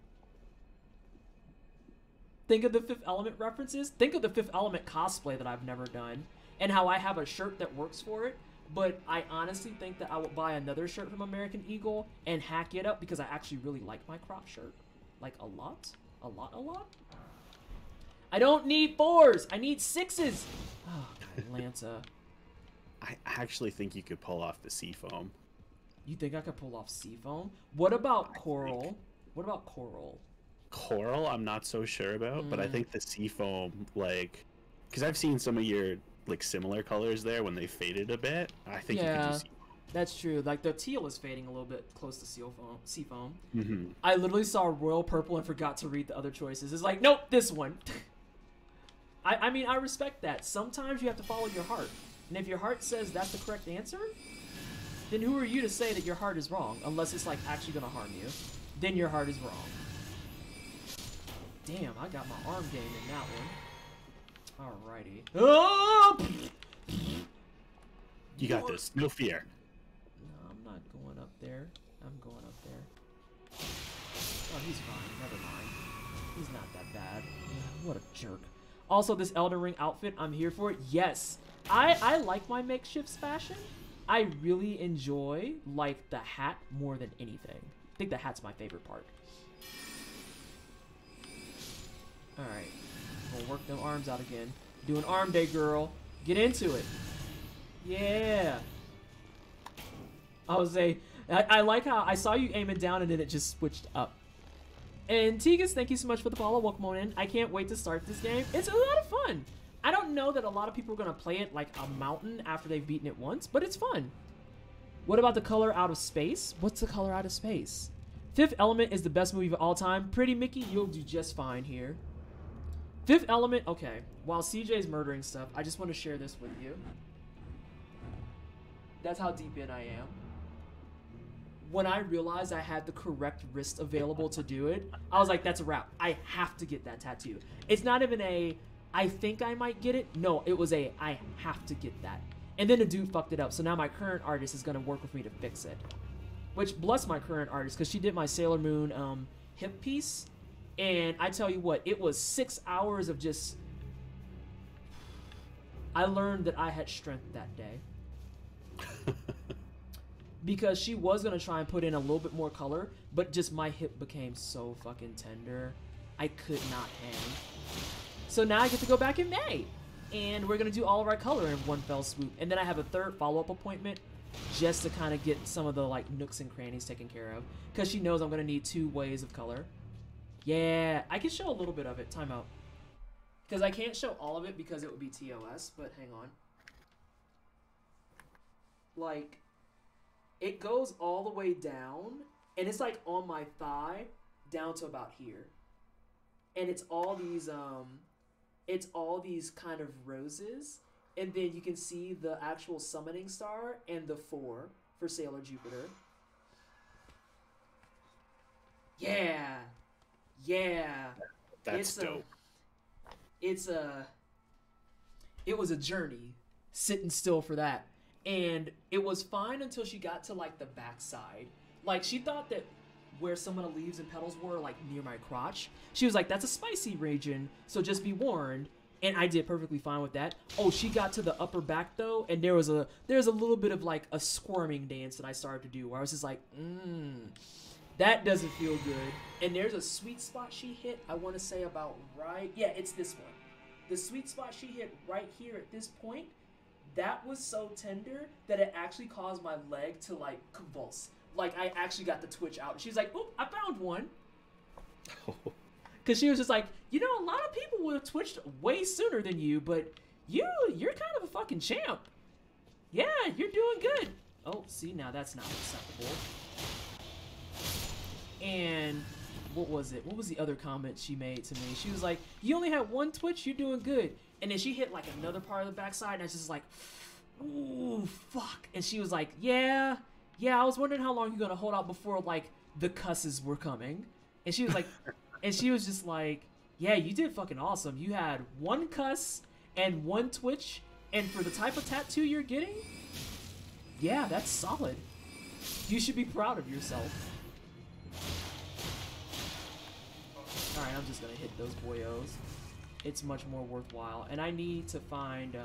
Think of the Fifth Element references. Think of the Fifth Element cosplay that I've never done. And how I have a shirt that works for it. But I honestly think that I would buy another shirt from American Eagle and hack it up because I actually really like my crop shirt. Like, a lot. A lot. I don't need 4s. I need 6s. Oh, Lanta. I actually think you could pull off the Seafoam. You think I could pull off Seafoam? What about Coral? What about Coral? Coral, I'm not so sure about, but I think the Seafoam, like, because I've seen some of your like similar colors there when they faded a bit. I think you could do Seafoam. That's true. Like, the teal is fading a little bit close to Seafoam. Mm-hmm. I literally saw Royal Purple and forgot to read the other choices. It's like, nope, this one. I mean, I respect that. Sometimes you have to follow your heart. And if your heart says that's the correct answer, then who are you to say that your heart is wrong? Unless it's, like, actually going to harm you. Then your heart is wrong. Damn, I got my arm game in that one. Alrighty. Oh! You got this. No fear. No, I'm not going up there. I'm going up there. Oh, he's fine. Never mind. He's not that bad. Yeah, what a jerk. Also, this Elden Ring outfit, I'm here for it. Yes. I like my makeshifts fashion. I really enjoy, like, the hat more than anything. I think the hat's my favorite part. Alright. We'll work them arms out again. Do an arm day, girl. Get into it. Yeah. I like how I saw you aiming down and then it just switched up. And Tegas, thank you so much for the follow. Welcome on in. I can't wait to start this game. It's a lot of fun. I don't know that a lot of people are going to play it like a mountain after they've beaten it once, but it's fun. What about the color Out of Space? What's the color Out of Space? Fifth Element is the best movie of all time. Pretty Mickey, you'll do just fine here. Fifth Element, okay. While CJ's murdering stuff, I just want to share this with you. That's how deep in I am. When I realized I had the correct wrist available to do it, I was like, that's a wrap. I have to get that tattoo. It's not even a, I think I might get it. No, it was a, I have to get that. And then the dude fucked it up. So now my current artist is going to work with me to fix it. Which, bless my current artist, because she did my Sailor Moon hip piece. And I tell you what, it was 6 hours of just... I learned that I had strength that day. Because she was going to try and put in a little bit more color, but just my hip became so fucking tender. I could not hang. So now I get to go back in May. And we're going to do all of our color in one fell swoop. And then I have a third follow-up appointment just to kind of get some of the like nooks and crannies taken care of. Because she knows I'm going to need 2 ways of color. Yeah, I can show a little bit of it. Time out. Because I can't show all of it because it would be TOS, but hang on. Like, It goes all the way down, and it's like on my thigh down to about here. And it's all these kind of roses, and then you can see the actual summoning star and the 4 for Sailor Jupiter. Yeah. That's dope. It was a journey sitting still for that. And it was fine until she got to like the backside. Like she thought that where some of the leaves and petals were like near my crotch, she was like, that's a spicy region, so just be warned. And I did perfectly fine with that. Oh, she got to the upper back though, and there's a little bit of like a squirming dance that I started to do where I was just like, that doesn't feel good. And there's a sweet spot she hit, I want to say about right, yeah, it's this one. The sweet spot she hit right here at this point, that was so tender that it actually caused my leg to like convulse. Like I actually got the twitch out. She was like, "Oop, I found one." Because she was just like, you know, a lot of people would have twitched way sooner than you, but you're kind of a fucking champ. Yeah, you're doing good. Oh, see, now that's not acceptable. And what was it? What was the other comment she made to me? She was like, you only had one twitch, you're doing good. And then she hit like another part of the backside, and I was just like, ooh, fuck. And she was like, yeah, I was wondering how long you're gonna hold out before like the cusses were coming. And she was like, and she was just like, yeah, you did fucking awesome. You had one cuss and one twitch, and for the type of tattoo you're getting, yeah, that's solid. You should be proud of yourself. Alright, I'm just gonna hit those boyos. It's much more worthwhile. And I need to find,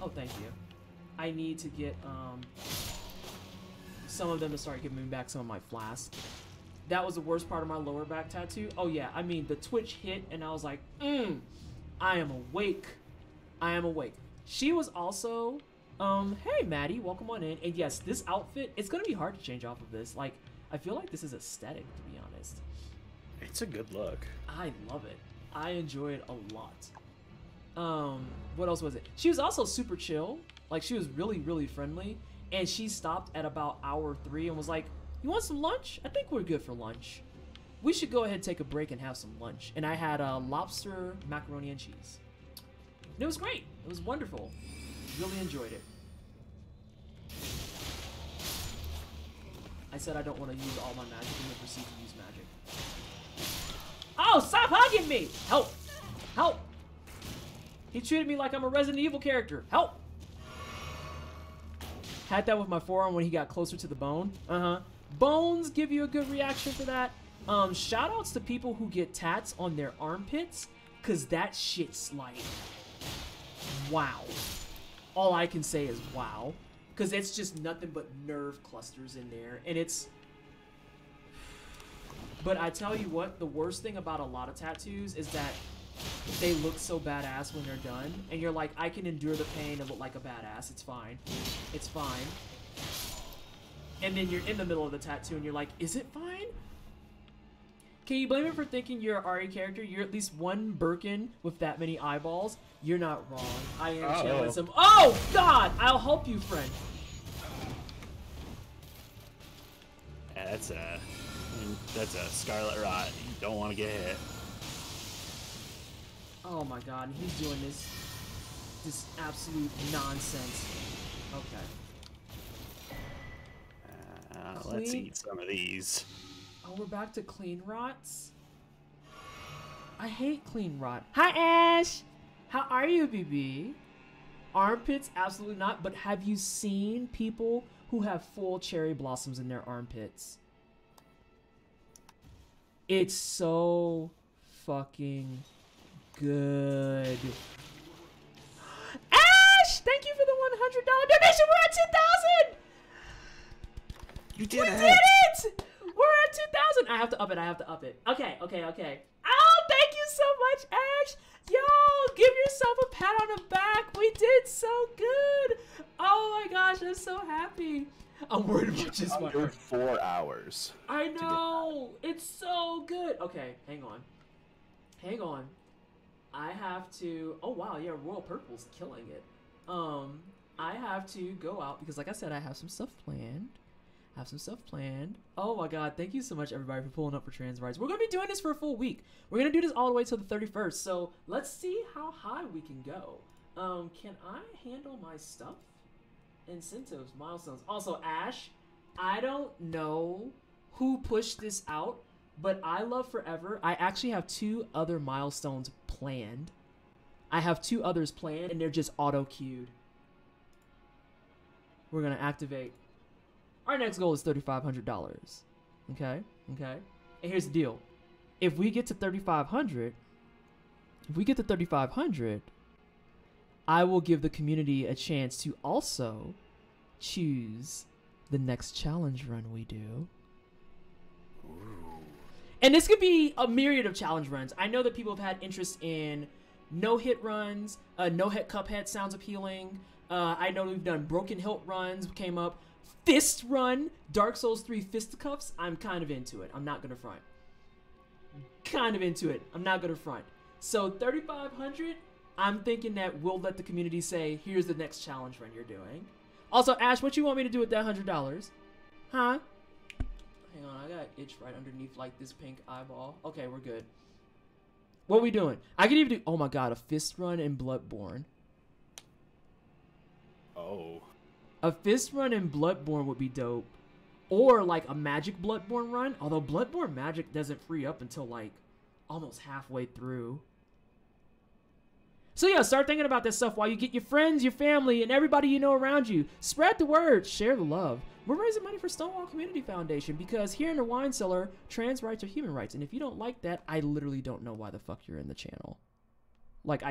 oh, thank you. I need to get, some of them to start giving me back some of my flasks. That was the worst part of my lower back tattoo. Oh, yeah, I mean, the twitch hit, and I was like, I am awake. I am awake. She was also, hey, Maddie, welcome on in. And yes, this outfit, it's gonna be hard to change off of this. Like, I feel like this is aesthetic, to be honest. It's a good look. I love it. I enjoy it a lot. What else was it? She was also super chill. Like, she was really, really friendly. And she stopped at about hour 3 and was like, you want some lunch? I think we're good for lunch. We should go ahead and take a break and have some lunch. And I had lobster, macaroni, and cheese. And it was great. It was wonderful. Really enjoyed it. I said I don't want to use all my magic and then proceed to use magic. Oh, stop hugging me! Help! Help! He treated me like I'm a Resident Evil character. Help! Had that with my forearm when he got closer to the bone. Bones give you a good reaction for that. Shout outs to people who get tats on their armpits, cause that shit's like, wow. All I can say is wow. Cause it's just nothing but nerve clusters in there, and it's... But I tell you what, the worst thing about a lot of tattoos is that they look so badass when they're done, and you're like, I can endure the pain and look like a badass, it's fine. It's fine. And then you're in the middle of the tattoo and you're like, is it fine? Can you blame it for thinking you're an Ari character? You're at least one Birkin with that many eyeballs. You're not wrong. I am channeling some... Oh, God! I'll help you, friend. Yeah, that's a Scarlet Rot. You don't want to get hit. Oh my God, he's doing this absolute nonsense. Okay. Let's eat some of these. Oh, we're back to clean rots? I hate clean rot. Hi, Ash! How are you, BB? Armpits? Absolutely not. But have you seen people who have full cherry blossoms in their armpits? It's so fucking good. Ash! Thank you for the $100 donation! We're at 2,000! You did We it! did it! We're at 2,000! I have to up it. Okay. Oh, thank you so much, Ash! Yo, give yourself a pat on the back. We did so good. Oh my gosh, I'm so happy. I'm worried about just my under 4 hours. I know. It's so good. Okay, hang on. I have to... Oh, wow, yeah, Royal Purple's killing it. I have to go out because, like I said, I have some stuff planned. Oh my god, thank you so much, everybody, for pulling up for trans rights. We're going to be doing this for a full week. We're going to do this all the way till the 31st. So let's see how high we can go. Can I handle my stuff? Incentives, milestones. Also, Ash, I don't know who pushed this out, but I Love Forever, I actually have 2 other milestones planned. I have 2 others planned, and they're just auto-queued. We're going to activate. Our next goal is $3,500. Okay? And here's the deal. If we get to 3,500, I will give the community a chance to also choose the next challenge run we do. Ooh. And this could be a myriad of challenge runs. I know that people have had interest in no-hit runs. No-hit Cuphead sounds appealing. I know we've done Broken Hilt runs, came up. Fist run, Dark Souls 3 fisticuffs. I'm kind of into it. I'm not going to front. So 3,500, I'm thinking that we'll let the community say, here's the next challenge run you're doing. Also, Ash, what you want me to do with that $100? Huh? Hang on, I got itch right underneath like this pink eyeball. Okay, we're good. What are we doing? I could even do, oh my god, a fist run in Bloodborne. Oh. A fist run in Bloodborne would be dope. Or like a magic Bloodborne run. Although Bloodborne magic doesn't free up until like almost halfway through. So yeah, start thinking about this stuff while you get your friends, your family, and everybody you know around you. Spread the word. Share the love. We're raising money for Stonewall Community Foundation because here in the wine cellar, trans rights are human rights. And if you don't like that, I literally don't know why the fuck you're in the channel. Like,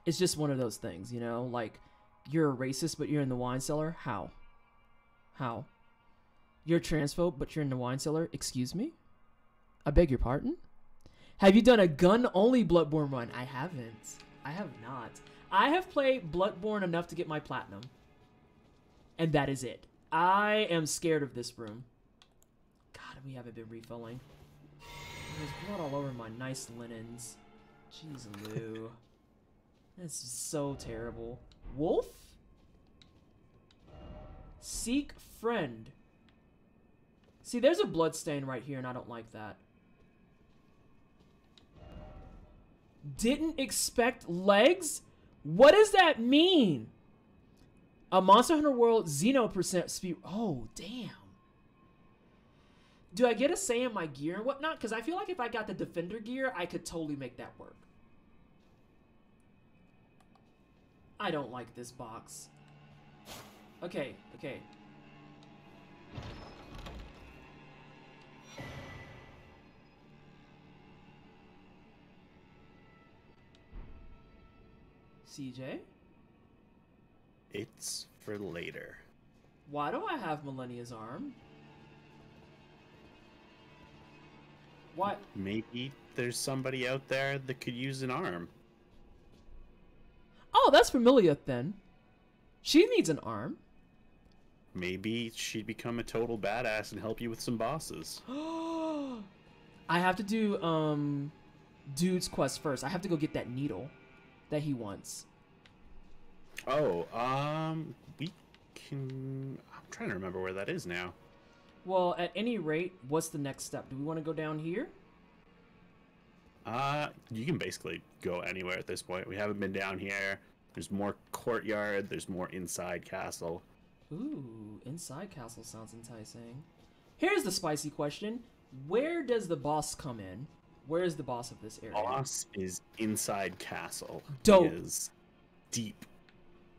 it's just one of those things, you know? Like, you're a racist, but you're in the wine cellar? How? You're a transphobe, but you're in the wine cellar? Excuse me? I beg your pardon? Have you done a gun-only Bloodborne run? I haven't. I have not. I have played Bloodborne enough to get my platinum. And that is it. I am scared of this room. God, we haven't been refilling. There's blood all over my nice linens. Jeez, Lou. That's so terrible. Wolf? Seek friend. See, there's a blood stain right here, and I don't like that. Didn't expect legs? What does that mean? A Monster Hunter World Xeno percent speed. Oh, damn. Do I get a say in my gear and whatnot? Because I feel like if I got the Defender gear, I could totally make that work. I don't like this box. Okay. CJ? It's for later. Why do I have Millennia's arm? What? Maybe there's somebody out there that could use an arm. Oh, that's familiar then. She needs an arm. Maybe she'd become a total badass and help you with some bosses. I have to do Dude's quest first. I have to go get that needle that he wants. Oh, we can... I'm trying to remember where that is now. Well, at any rate, what's the next step? Do we want to go down here? You can basically go anywhere at this point. We haven't been down here. There's more courtyard. There's more inside castle. Ooh, inside castle sounds enticing. Here's the spicy question. Where does the boss come in? Where is the boss of this area? Boss is inside castle. Dope. He is deep.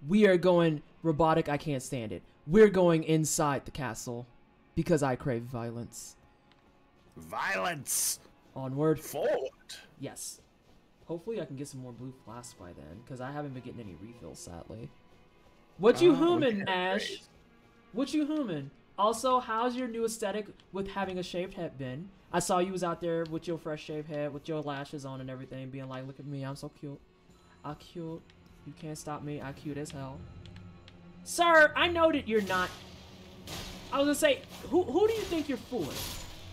We are going robotic. I can't stand it. We're going inside the castle because I crave violence. Violence! Onward. Forward! Yes. Hopefully I can get some more blue flasks by then, because I haven't been getting any refills, sadly. What you human, Ash? Great. What you human? Also, how's your new aesthetic with having a shaved head been? I saw you was out there with your fresh shaved head, with your lashes on and everything, being like, look at me, I'm so cute. I'm cute. You can't stop me. I'm cute as hell. Sir, I know that you're not... I was gonna say, who do you think you're fooling?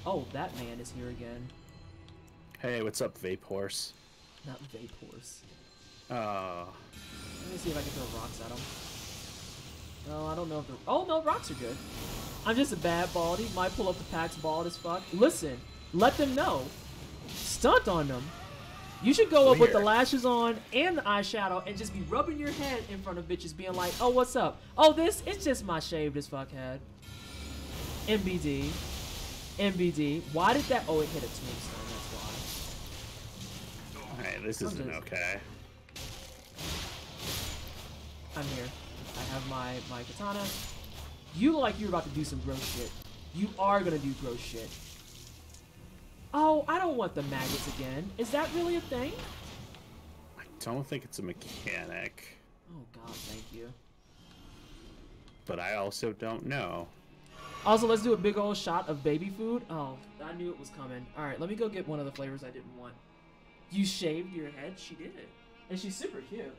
Oh, that man is here again. Hey, what's up, Vape Horse? Not Vape Horse. Let me see if I can throw rocks at him. No, I don't know if the... Oh, no, rocks are good. I'm just a bad baldy. Might pull up the packs bald as fuck. Listen, let them know. Stunt on them. You should go up with the lashes on and the eyeshadow and just be rubbing your head in front of bitches being like, oh, what's up? Oh, it's just my shaved as fuck head. MBD. MBD. Why did that... Oh, it hit a tombstone. That's why. Hey, this isn't okay. I'm here. I have my katana. You look like you're about to do some gross shit. You are gonna do gross shit. Oh, I don't want the maggots again. Is that really a thing? I don't think it's a mechanic. Oh god, thank you. But I also don't know. Also, let's do a big old shot of baby food. Oh, I knew it was coming. Alright, let me go get one of the flavors I didn't want. You shaved your head? She did it. And she's super cute.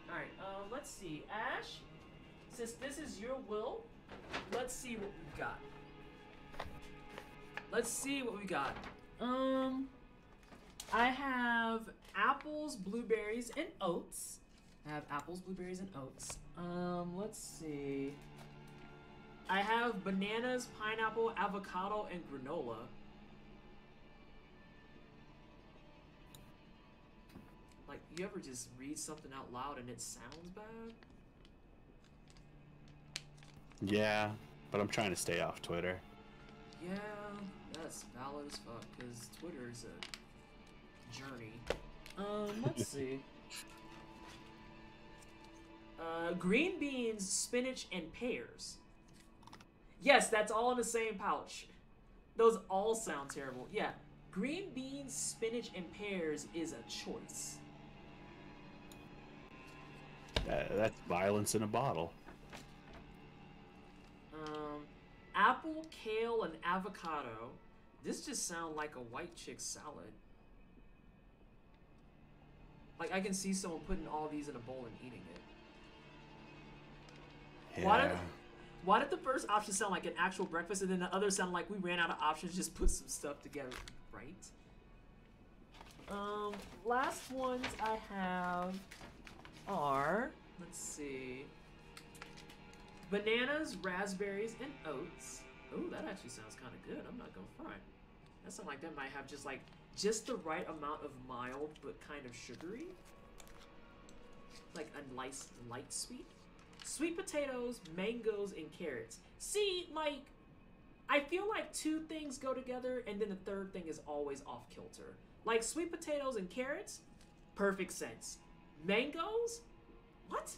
Alright, let's see. Ash, since this is your will, let's see what we've got. Let's see what we got. I have apples, blueberries, and oats. I have apples, blueberries, and oats. Let's see. I have bananas, pineapple, avocado, and granola. Like, you ever just read something out loud and it sounds bad? Yeah, but I'm trying to stay off Twitter. Yeah, that's valid as fuck, because Twitter is a journey. Let's see. Green beans, spinach, and pears. Yes, that's all in the same pouch. Those all sound terrible. Yeah, green beans, spinach, and pears is a choice. That's violence in a bottle. Apple, kale, and avocado. This just sounds like a white chick salad. Like, I can see someone putting all these in a bowl and eating it. Yeah. Why did the first option sound like an actual breakfast and then the other sound like we ran out of options, just put some stuff together, right? Last ones I have are, let's see, bananas, raspberries, and oats. Ooh, that actually sounds kind of good. I'm not gonna front. That sounds like that might have just the right amount of mild but kind of sugary, like a nice light sweet. Sweet potatoes, mangoes, and carrots. See, like, I feel like two things go together, and then the third thing is always off kilter. Like sweet potatoes and carrots, perfect sense. Mangoes, what?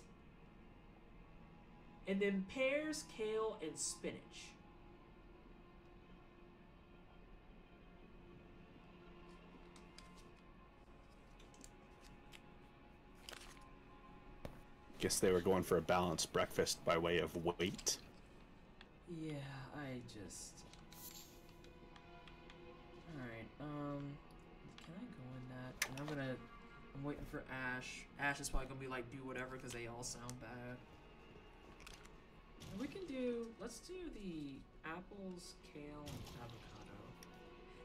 And then pears, kale, and spinach. Guess they were going for a balanced breakfast by way of weight. Yeah, I just... Alright, can I go in that? And I'm waiting for Ash. Ash is probably gonna be like, do whatever, because they all sound bad. And we can do, let's do the apples, kale, and avocado.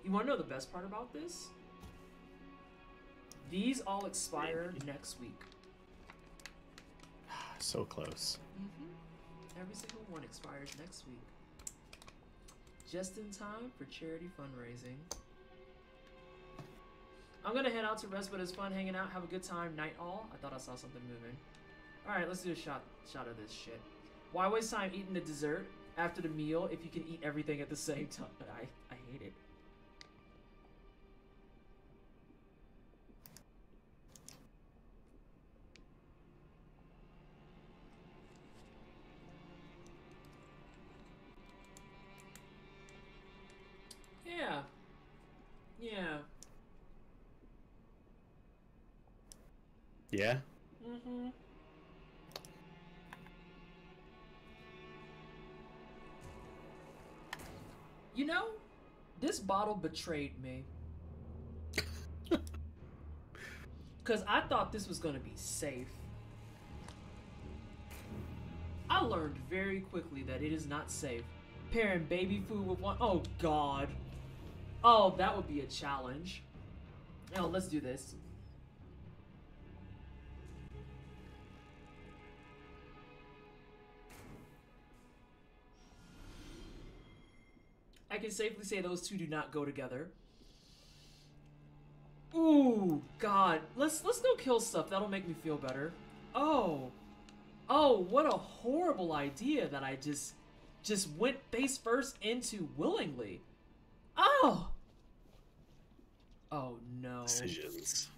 You wanna know the best part about this? These all expire next week. So close. Every single one expires next week. Just in time for charity fundraising. I'm gonna head out to rest, but it's fun hanging out. Have a good time. Night all. I thought I saw something moving. Alright, let's do a shot of this shit. Why waste time eating the dessert after the meal if you can eat everything at the same time? I hate it. Yeah. Yeah. Yeah? Mm-hmm. You know, this bottle betrayed me. Because I thought this was going to be safe. I learned very quickly that it is not safe. Pairing baby food with one... Oh, God. Oh, that would be a challenge. Oh, let's do this. I can safely say those two do not go together. Ooh, God. Let's go kill stuff. That'll make me feel better. Oh. Oh, what a horrible idea that I just went face first into willingly. Oh. Oh, no. Decisions.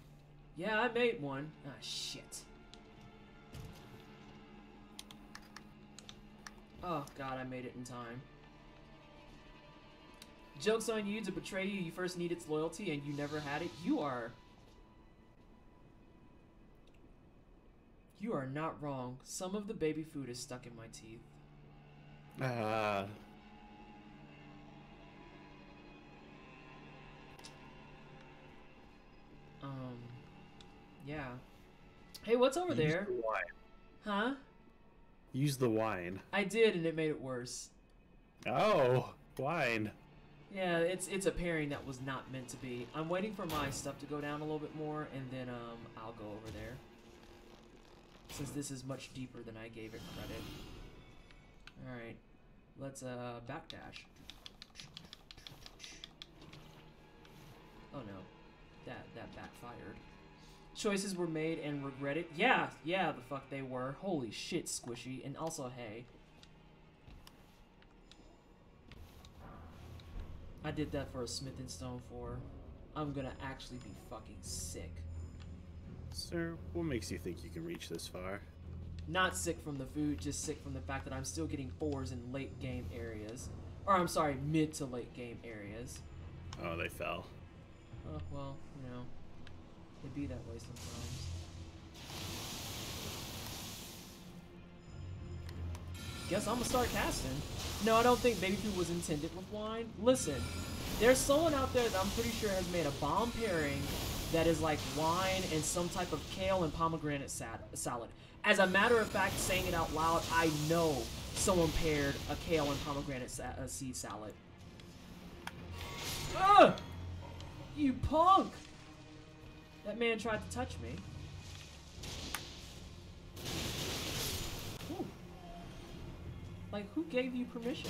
Yeah, I made one. Ah, shit. Oh, God, I made it in time. Joke's on you to betray you. You first need its loyalty and you never had it. You are not wrong. Some of the baby food is stuck in my teeth. Yeah. Hey, what's over there? Use the wine. Huh? Use the wine. I did, and it made it worse. Oh, wine. Yeah, it's a pairing that was not meant to be. I'm waiting for my stuff to go down a little bit more, and then I'll go over there. Since this is much deeper than I gave it credit. Alright. Let's backdash. Oh no. That backfired. Choices were made and regretted. Yeah, the fuck they were. Holy shit, Squishy. And also, hey. I did that for a Smith and Stone 4. I'm gonna actually be fucking sick. Sir, what makes you think you can reach this far? Not sick from the food, just sick from the fact that I'm still getting 4s in late game areas. Or I'm sorry, mid to late game areas. Oh, they fell. Oh, well, you know. It'd be that way sometimes. Guess I'm gonna start casting. No, I don't think baby food was intended with wine. Listen, there's someone out there that I'm pretty sure has made a bomb pairing that is like wine and some type of kale and pomegranate salad. As a matter of fact, saying it out loud, I know someone paired a kale and pomegranate seed salad. Ugh! You punk! That man tried to touch me. Ooh. Like, who gave you permission?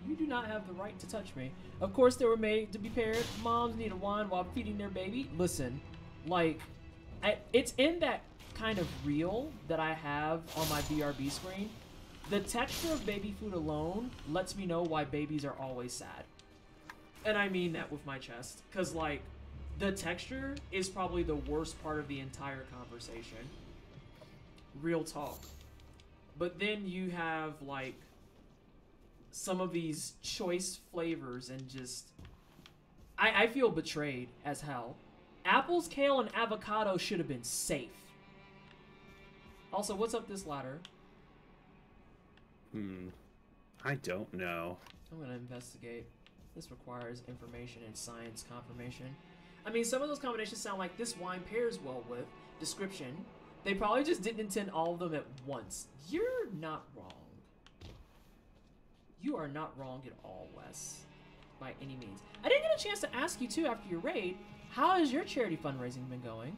You do not have the right to touch me. Of course, they were made to be paired. Moms need a wine while feeding their baby. Listen, like, it's in that kind of reel that I have on my BRB screen. The texture of baby food alone lets me know why babies are always sad. And I mean that with my chest. Because, like, the texture is probably the worst part of the entire conversation. Real talk. But then you have, like, some of these choice flavors and just... I feel betrayed as hell. Apples, kale, and avocado should have been safe. Also, what's up this ladder? I don't know. I'm gonna investigate. This requires information and science confirmation. I mean, some of those combinations sound like this wine pairs well with. Description. They probably just didn't intend all of them at once. You're not wrong. You are not wrong at all, Wes. By any means. I didn't get a chance to ask you, too, after your raid. How has your charity fundraising been going?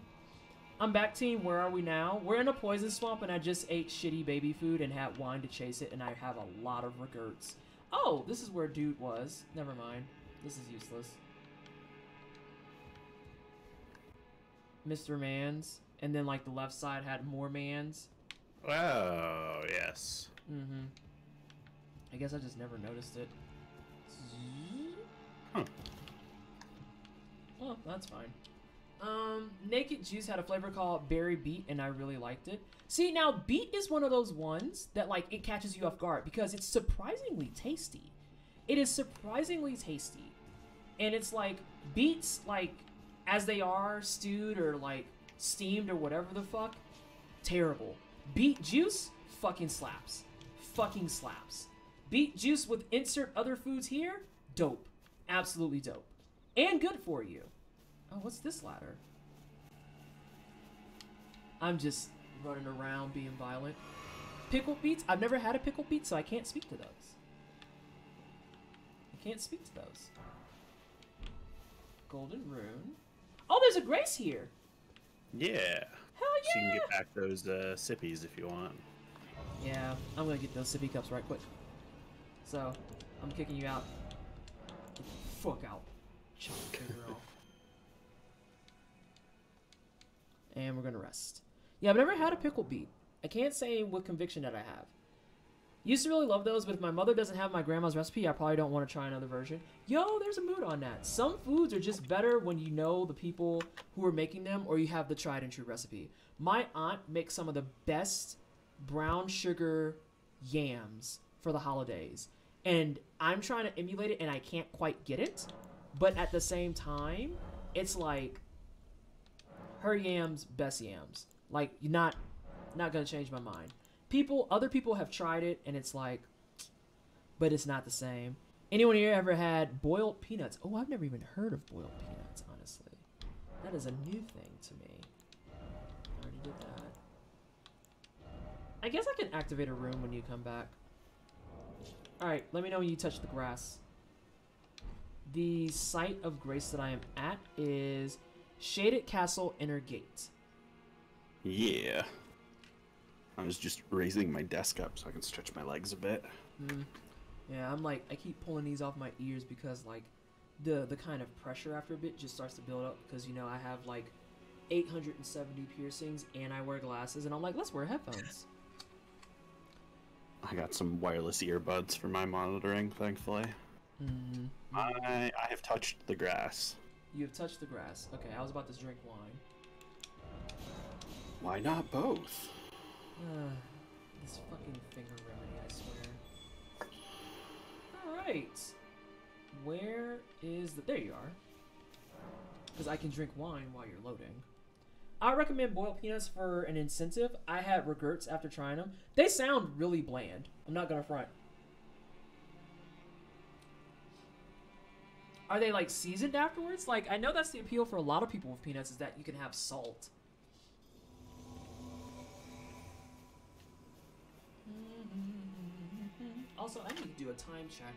I'm back, team. Where are we now? We're in a poison swamp, and I just ate shitty baby food and had wine to chase it, and I have a lot of regrets. Oh, this is where dude was. Never mind. This is useless. Mr. Mans. And then, like, the left side had more Mans. Oh, yes. Mm-hmm. I guess I just never noticed it. Huh. Well, that's fine. Naked Juice had a flavor called Berry Beet, and I really liked it. See, now, beet is one of those ones that, like, it catches you off guard because it's surprisingly tasty. It is surprisingly tasty. And it's, like, beets, like, as they are, stewed or, like, steamed or whatever the fuck, terrible. Beet juice, fucking slaps. Fucking slaps. Beet juice with insert other foods here, dope. Absolutely dope. And good for you. Oh, what's this ladder? I'm just running around being violent. Pickled beets? I've never had a pickled beet, so I can't speak to those. I can't speak to those. Golden rune. Oh, there's a grace here. Yeah. Hell yeah. So you can get back those sippies if you want. Yeah, I'm gonna get those sippy cups right quick. So, I'm kicking you out. fuck out. Chop your finger off. And we're gonna rest. Yeah, I've never had a pickle beet. I can't say with conviction that I have. Used to really love those, but if my mother doesn't have my grandma's recipe, I probably don't want to try another version. Yo, there's a mood on that. Some foods are just better when you know the people who are making them or you have the tried and true recipe. My aunt makes some of the best brown sugar yams for the holidays. And I'm trying to emulate it and I can't quite get it. But at the same time, it's like her yams, best yams. Like, you're not gonna change my mind. Other people have tried it, and it's like, but it's not the same. Anyone here ever had boiled peanuts? Oh, I've never even heard of boiled peanuts, honestly. That is a new thing to me. I already did that. I guess I can activate a room when you come back. Alright, let me know when you touch the grass. The site of grace that I am at is Shaded Castle Inner Gate. Yeah. I was just raising my desk up so I can stretch my legs a bit. Yeah, I'm like, I keep pulling these off my ears because like the kind of pressure after a bit just starts to build up because, you know, I have like 870 piercings and I wear glasses and I'm like, let's wear headphones. I got some wireless earbuds for my monitoring, thankfully. I have touched the grass. You have touched the grass. Okay, I was about to drink wine. Why not both? This fucking finger remedy, I swear. Alright. Where is the... There you are. Because I can drink wine while you're loading. I recommend boiled peanuts for an incentive. I had regrets after trying them. They sound really bland. I'm not gonna front. Are they like seasoned afterwards? Like, I know that's the appeal for a lot of people with peanuts is that you can have salt. Also, I need to do a time check.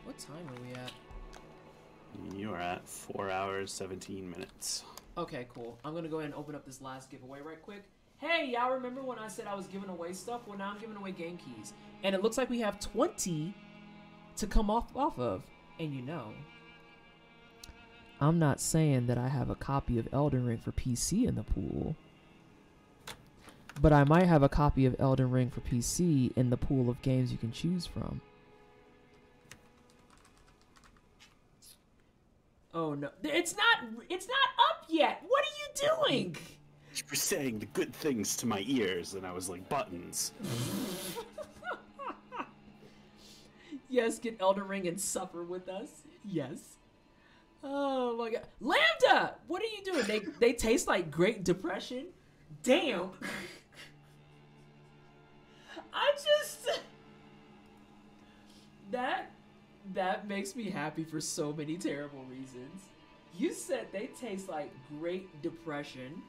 What time are we at? You are at 4 hours, 17 minutes. Okay, cool. I'm gonna go ahead and open up this last giveaway right quick. Hey, y'all remember when I said I was giving away stuff? Well, now I'm giving away game keys. And it looks like we have 20 to come off of. And you know, I'm not saying that I have a copy of Elden Ring for PC in the pool. But I might have a copy of Elden Ring for PC in the pool of games you can choose from. Oh no, it's not up yet. What are you doing? You were saying the good things to my ears, and I was like, buttons. Yes, get Elden Ring and suffer with us. Yes. Oh my god, Lambda! What are you doing? They taste like Great Depression. Damn. I just... That makes me happy for so many terrible reasons. You said they taste like Great Depression.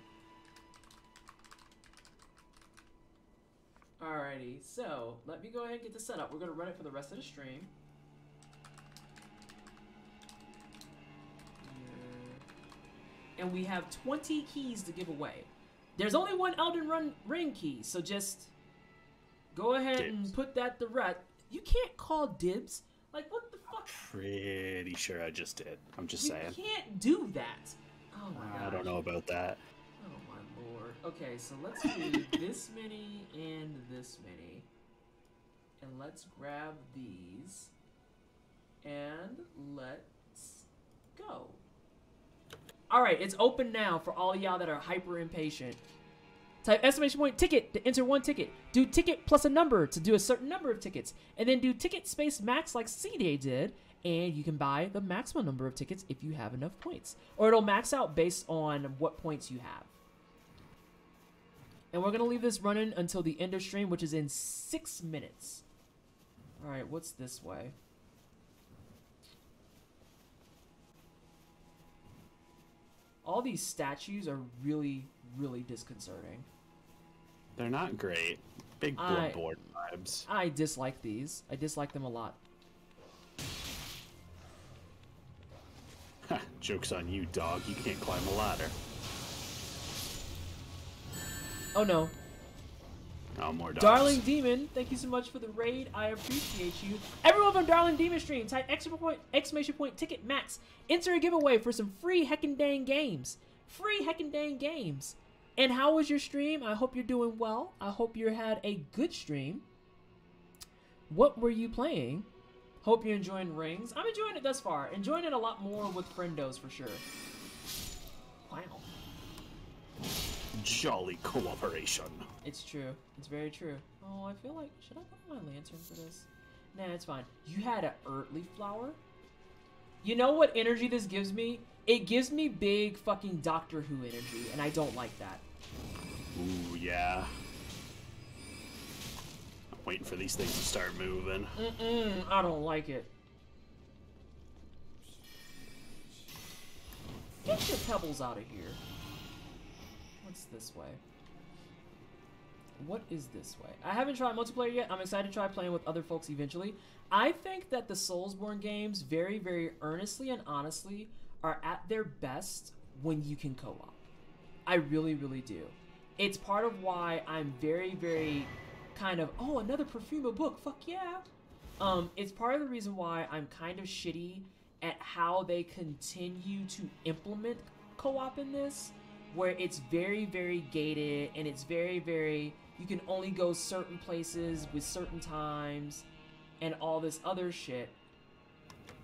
Alrighty, so let me go ahead and get this set up. We're going to run it for the rest of the stream. And we have 20 keys to give away. There's only one Elden Ring key, so just go ahead and put that to rest. You can't call dibs. Like, what the fuck? Pretty sure I just did. I'm just saying. You can't do that. Oh my god. I don't know about that. Oh my lord. Okay, so let's do this many and this many. And let's grab these. And let's go. Alright, it's open now for all y'all that are hyper impatient. Type exclamation point ticket to enter one ticket. Do ticket plus a number to do a certain number of tickets. And then do ticket space max like C-Day did. And you can buy the maximum number of tickets if you have enough points. Or it'll max out based on what points you have. And we're going to leave this running until the end of stream, which is in 6 minutes. Alright, what's this way? All these statues are really, really disconcerting. They're not great. Big Bloodborne vibes. I dislike these. I dislike them a lot. Ha, joke's on you, dog. You can't climb a ladder. Oh no. Oh, more dogs. Darling Demon, thank you so much for the raid. I appreciate you. Everyone from Darling Demon stream, type exclamation point ticket max. Enter a giveaway for some free heckin' dang games. Free heckin' dang games. And how was your stream? I hope you're doing well. I hope you had a good stream. What were you playing? Hope you're enjoying Rings. I'm enjoying it thus far. Enjoying it a lot more with friendos for sure. Wow. Jolly cooperation. It's true. It's very true. Oh, I feel like... Should I put my lantern for this? Nah, it's fine. You had an earthly flower? You know what energy this gives me? It gives me big fucking Doctor Who energy, and I don't like that. Ooh, yeah. I'm waiting for these things to start moving. I don't like it. Get your pebbles out of here. What's this way? What is this way? I haven't tried multiplayer yet. I'm excited to try playing with other folks eventually. I think that the Soulsborne games very, very earnestly and honestly are at their best when you can co-op. I really, really do. It's part of why I'm very, very kind of, oh, another Perfuma book, fuck yeah. It's part of the reason why I'm kind of shitty at how they continue to implement co-op in this, where it's very, very gated, and it's very, very, you can only go certain places with certain times, and all this other shit,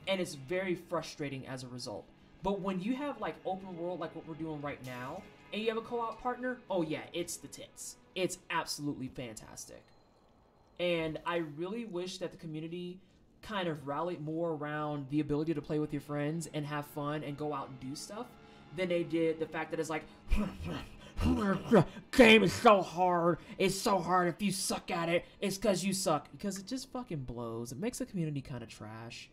and it's very frustrating as a result. But when you have, like, open world, like what we're doing right now, and you have a co-op partner, oh yeah, it's the tits. It's absolutely fantastic. And I really wish that the community kind of rallied more around the ability to play with your friends and have fun and go out and do stuff than they did the fact that it's like, game is so hard. It's so hard. If you suck at it, it's because you suck. Because it just fucking blows. It makes the community kind of trash.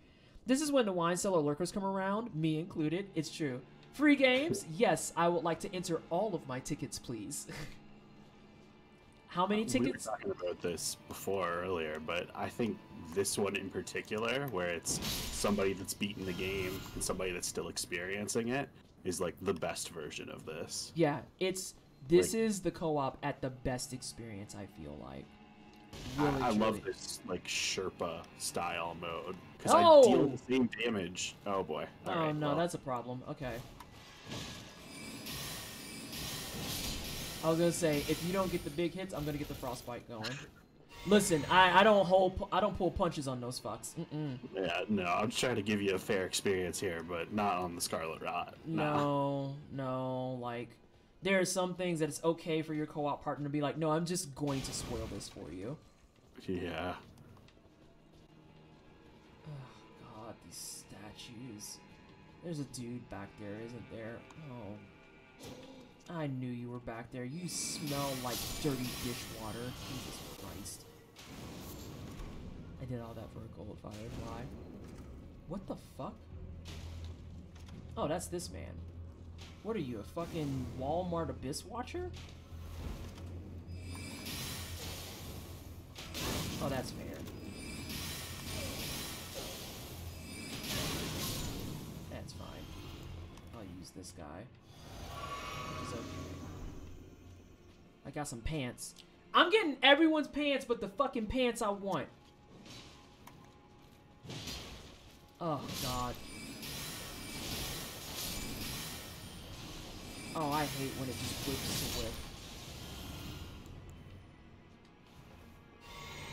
This is when the wine cellar lurkers come around, me included. It's true. Free games? Yes, I would like to enter all of my tickets, please. How many tickets? We were talking about this earlier, but I think this one in particular, where it's somebody that's beaten the game and somebody that's still experiencing it, is like the best version of this. Yeah, this is the co-op at the best experience, I feel like. Really, I truly. love this like Sherpa style mode because Oh! I deal the same damage. Oh boy. All right, no, well, that's a problem. Okay. I was gonna say, if you don't get the big hits, I'm gonna get the frostbite going. Listen, I don't pull punches on those fucks. Yeah, no, I'm just trying to give you a fair experience here, but not on the Scarlet Rot. Nah. No, like, there are some things that it's okay for your co-op partner to be like, no, I'm just going to spoil this for you. Yeah. Oh, God, these statues. There's a dude back there, isn't there? Oh. I knew you were back there. You smell like dirty dishwater. Jesus Christ. I did all that for a gold firefly. What the fuck? Oh, that's this man. What are you, a fucking Walmart Abyss Watcher? Oh, that's fair. That's fine. I'll use this guy. Which is okay. I got some pants. I'm getting everyone's pants but the fucking pants I want. Oh, God. Oh, I hate when it just whips to whip.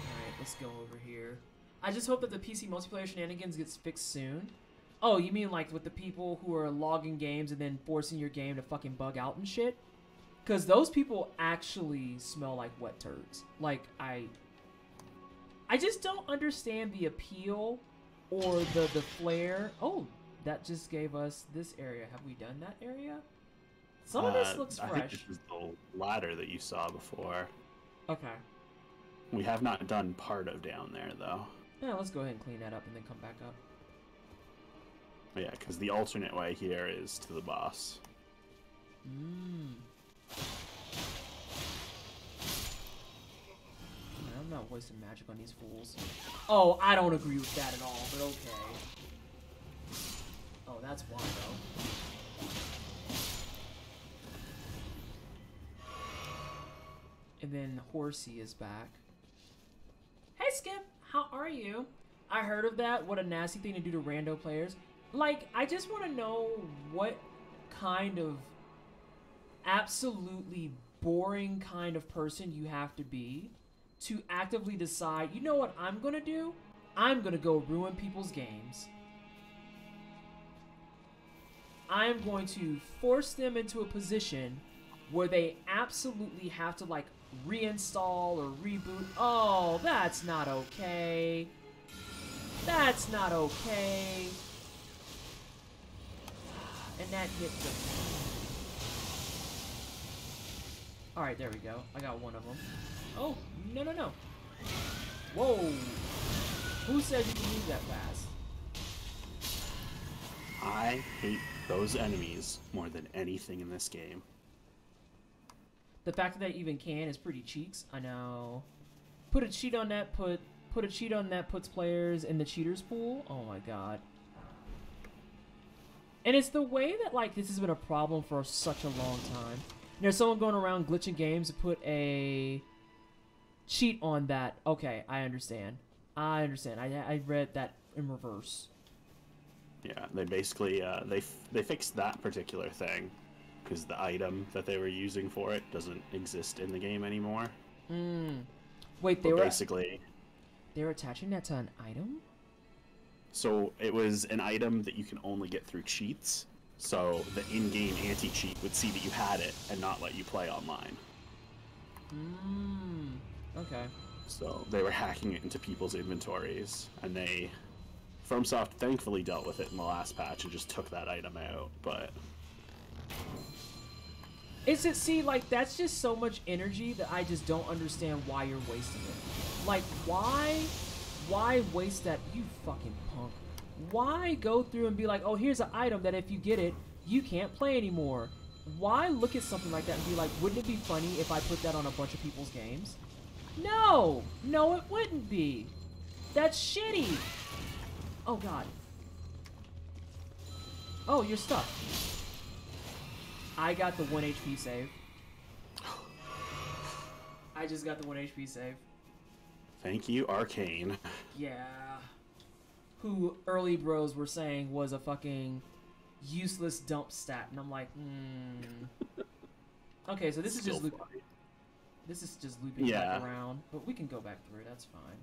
Alright, let's go over here. I just hope that the PC multiplayer shenanigans gets fixed soon. Oh, you mean like with the people who are logging games and then forcing your game to fucking bug out and shit? Because those people actually smell like wet turds. Like, I just don't understand the appeal or the flair. Oh, that just gave us this area. Have we done that area? Some of this looks fresh. I think this is the ladder that you saw before. Okay. We have not done part of down there, though. Yeah, let's go ahead and clean that up and then come back up. Yeah, because the alternate way here is to the boss. I'm not wasting magic on these fools. Oh, I don't agree with that at all, but okay. Oh, that's why, though. And then Horsey is back. Hey Skip, how are you? I heard of that. What a nasty thing to do to rando players. Like, I just want to know what kind of absolutely boring kind of person you have to be to actively decide, you know what I'm gonna do? I'm gonna go ruin people's games. I'm going to force them into a position where they absolutely have to like reinstall or reboot. Oh, that's not okay. That's not okay. And that hit the... Alright, there we go. I got one of them. Oh, no, no, no. Whoa. Who said you can move that fast? I hate those enemies more than anything in this game. The fact that they even can is pretty cheeks. I know. Put a cheat on that, put a cheat on that puts players in the cheaters pool. Oh my god. And it's the way that, like, this has been a problem for such a long time. There's someone going around glitching games to put a cheat on that. Okay, I understand. I understand. I read that in reverse. Yeah, they basically, they fixed that particular thing. Because the item that they were using for it doesn't exist in the game anymore. Wait, they were attaching that to an item? So it was an item that you can only get through cheats. So the in-game anti-cheat would see that you had it and not let you play online. Okay. So they were hacking it into people's inventories, and FromSoft thankfully dealt with it in the last patch and just took that item out, but... See, like, that's just so much energy that I just don't understand why you're wasting it. Like, why waste that, you fucking punk? Why go through and be like, oh, here's an item that if you get it, you can't play anymore? Why look at something like that and be like, wouldn't it be funny if I put that on a bunch of people's games? No! No, it wouldn't be. That's shitty. Oh, God. Oh, you're stuck. I got the 1 HP save. I just got the 1 HP save. Thank you, Arcane. Yeah. Who early bros were saying was a fucking useless dump stat, and I'm like, Okay, so this is just looping back around, but we can go back through. That's fine.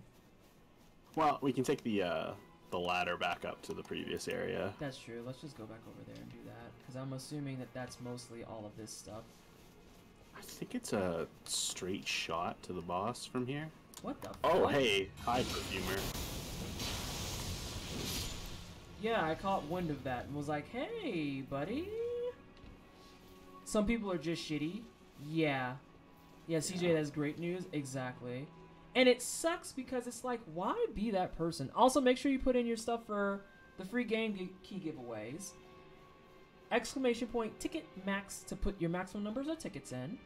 Well, we can take the ladder back up to the previous area. That's true. Let's just go back over there and do that, because I'm assuming that that's mostly all of this stuff. I think it's a straight shot to the boss from here. What the fuck? Oh, hey. Hi, Perfumer. Yeah, I caught wind of that and was like, hey, buddy. Some people are just shitty. Yeah. Yeah, CJ, that's great news. Exactly. And it sucks because it's like, why be that person? Also, make sure you put in your stuff for the free game key giveaways. Exclamation point ticket max to put your maximum numbers of tickets in.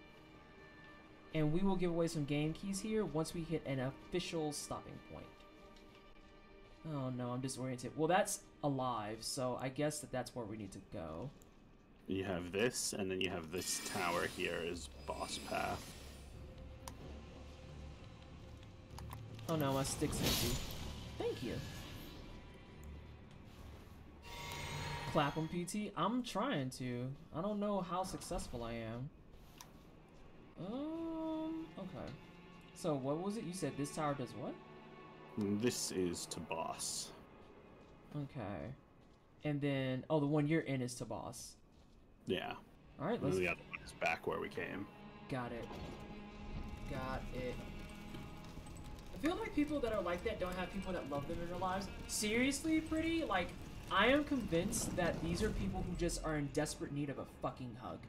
And we will give away some game keys here once we hit an official stopping point. Oh no, I'm disoriented. Well, that's alive, so I guess that's where we need to go. You have this, and then you have this tower here as boss path. Oh no, my stick's empty. Thank you. Clap on PT? I'm trying to. I don't know how successful I am. Okay. So what was it? You said this tower does what? This is to boss. Okay. And then, oh, the one you're in is to boss. Yeah. Alright, let's... The other one is back where we came. Got it. Got it. I feel like people that are like that don't have people that love them in their lives. Seriously, Pretty? Like, I am convinced that these are people who just are in desperate need of a fucking hug.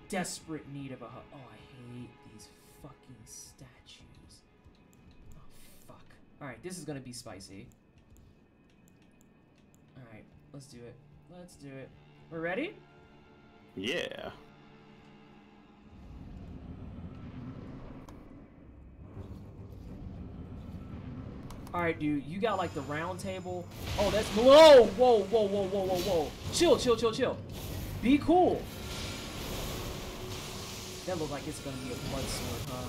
Desperate need of a hug. Oh, I hate these fucking statues. Oh, fuck. Alright, this is gonna be spicy. Alright, let's do it. Let's do it. We're ready? Yeah. Alright, dude, you got like the round table. Oh, that's... Whoa! Whoa, whoa, whoa, whoa, whoa, whoa. Chill, chill, chill, chill. Be cool. That looks like it's gonna be a blood sword, huh?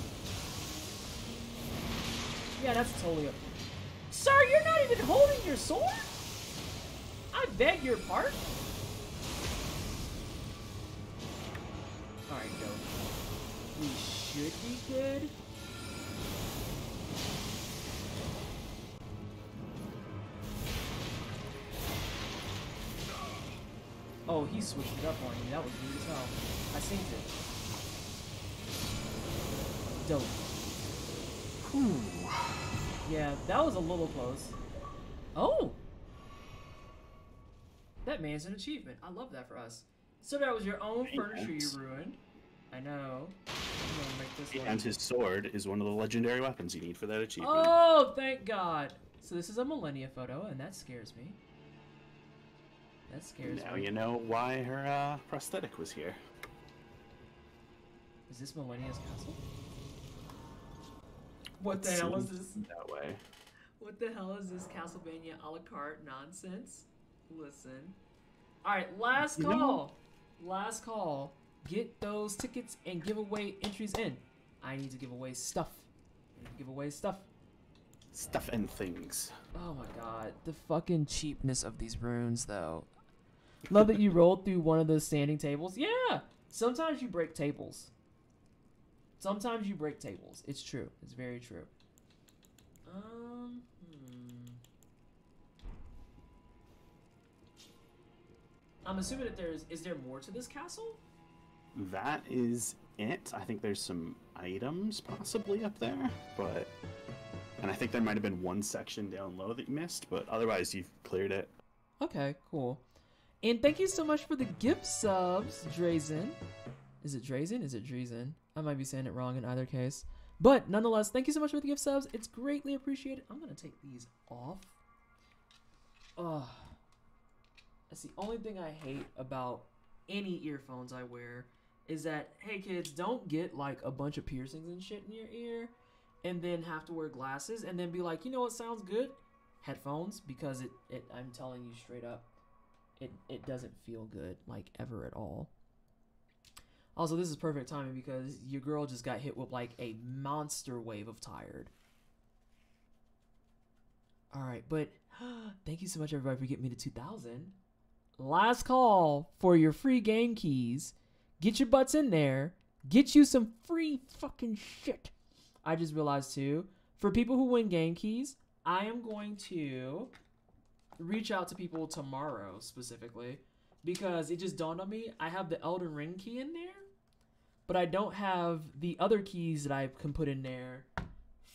Yeah, that's totally a... Sir, you're not even holding your sword? I beg your pardon? Alright, go. We should be good. Oh, he switched it up on you. That was weird as hell. I seen it. Dope. Whew. Yeah, that was a little close. Oh! That man's an achievement. I love that for us. So that was your own furniture you ruined. I know. I'm gonna make this one. And his sword is one of the legendary weapons you need for that achievement. Oh, thank God. So this is a Millennia photo, and that scares me. That scares Now me. you know why her prosthetic was here. Is this Millennia's castle? What the hell is this? That way. What the hell is this Castlevania a la carte nonsense? Listen. Alright, last call. Last call. Get those tickets and give away entries in. I need to give away stuff. Give away stuff. Stuff and things. Oh my god. The fucking cheapness of these runes, though. Love that you rolled through one of those standing tables. Yeah! Sometimes you break tables. Sometimes you break tables. It's true. It's very true. I'm assuming that is there more to this castle? That is it. I think there's some items possibly up there, but... And I think there might have been one section down low that you missed, but otherwise you've cleared it. Okay, cool. And thank you so much for the gift subs, Drazen. Is it Drazen? Is it Drezen? I might be saying it wrong in either case. But nonetheless, thank you so much for the gift subs. It's greatly appreciated. I'm going to take these off. Ugh. That's the only thing I hate about any earphones I wear is that, hey kids, don't get like a bunch of piercings and shit in your ear and then have to wear glasses and then be like, you know what sounds good? Headphones, because I'm telling you straight up, it doesn't feel good, like, ever at all. Also, this is perfect timing because your girl just got hit with like a monster wave of tired. Alright, but thank you so much everybody for getting me to 2,000. Last call for your free game keys. Get your butts in there. Get you some free fucking shit. I just realized too, for people who win game keys, I am going to reach out to people tomorrow specifically because it just dawned on me I have the Elden Ring key in there, but I don't have the other keys that I can put in there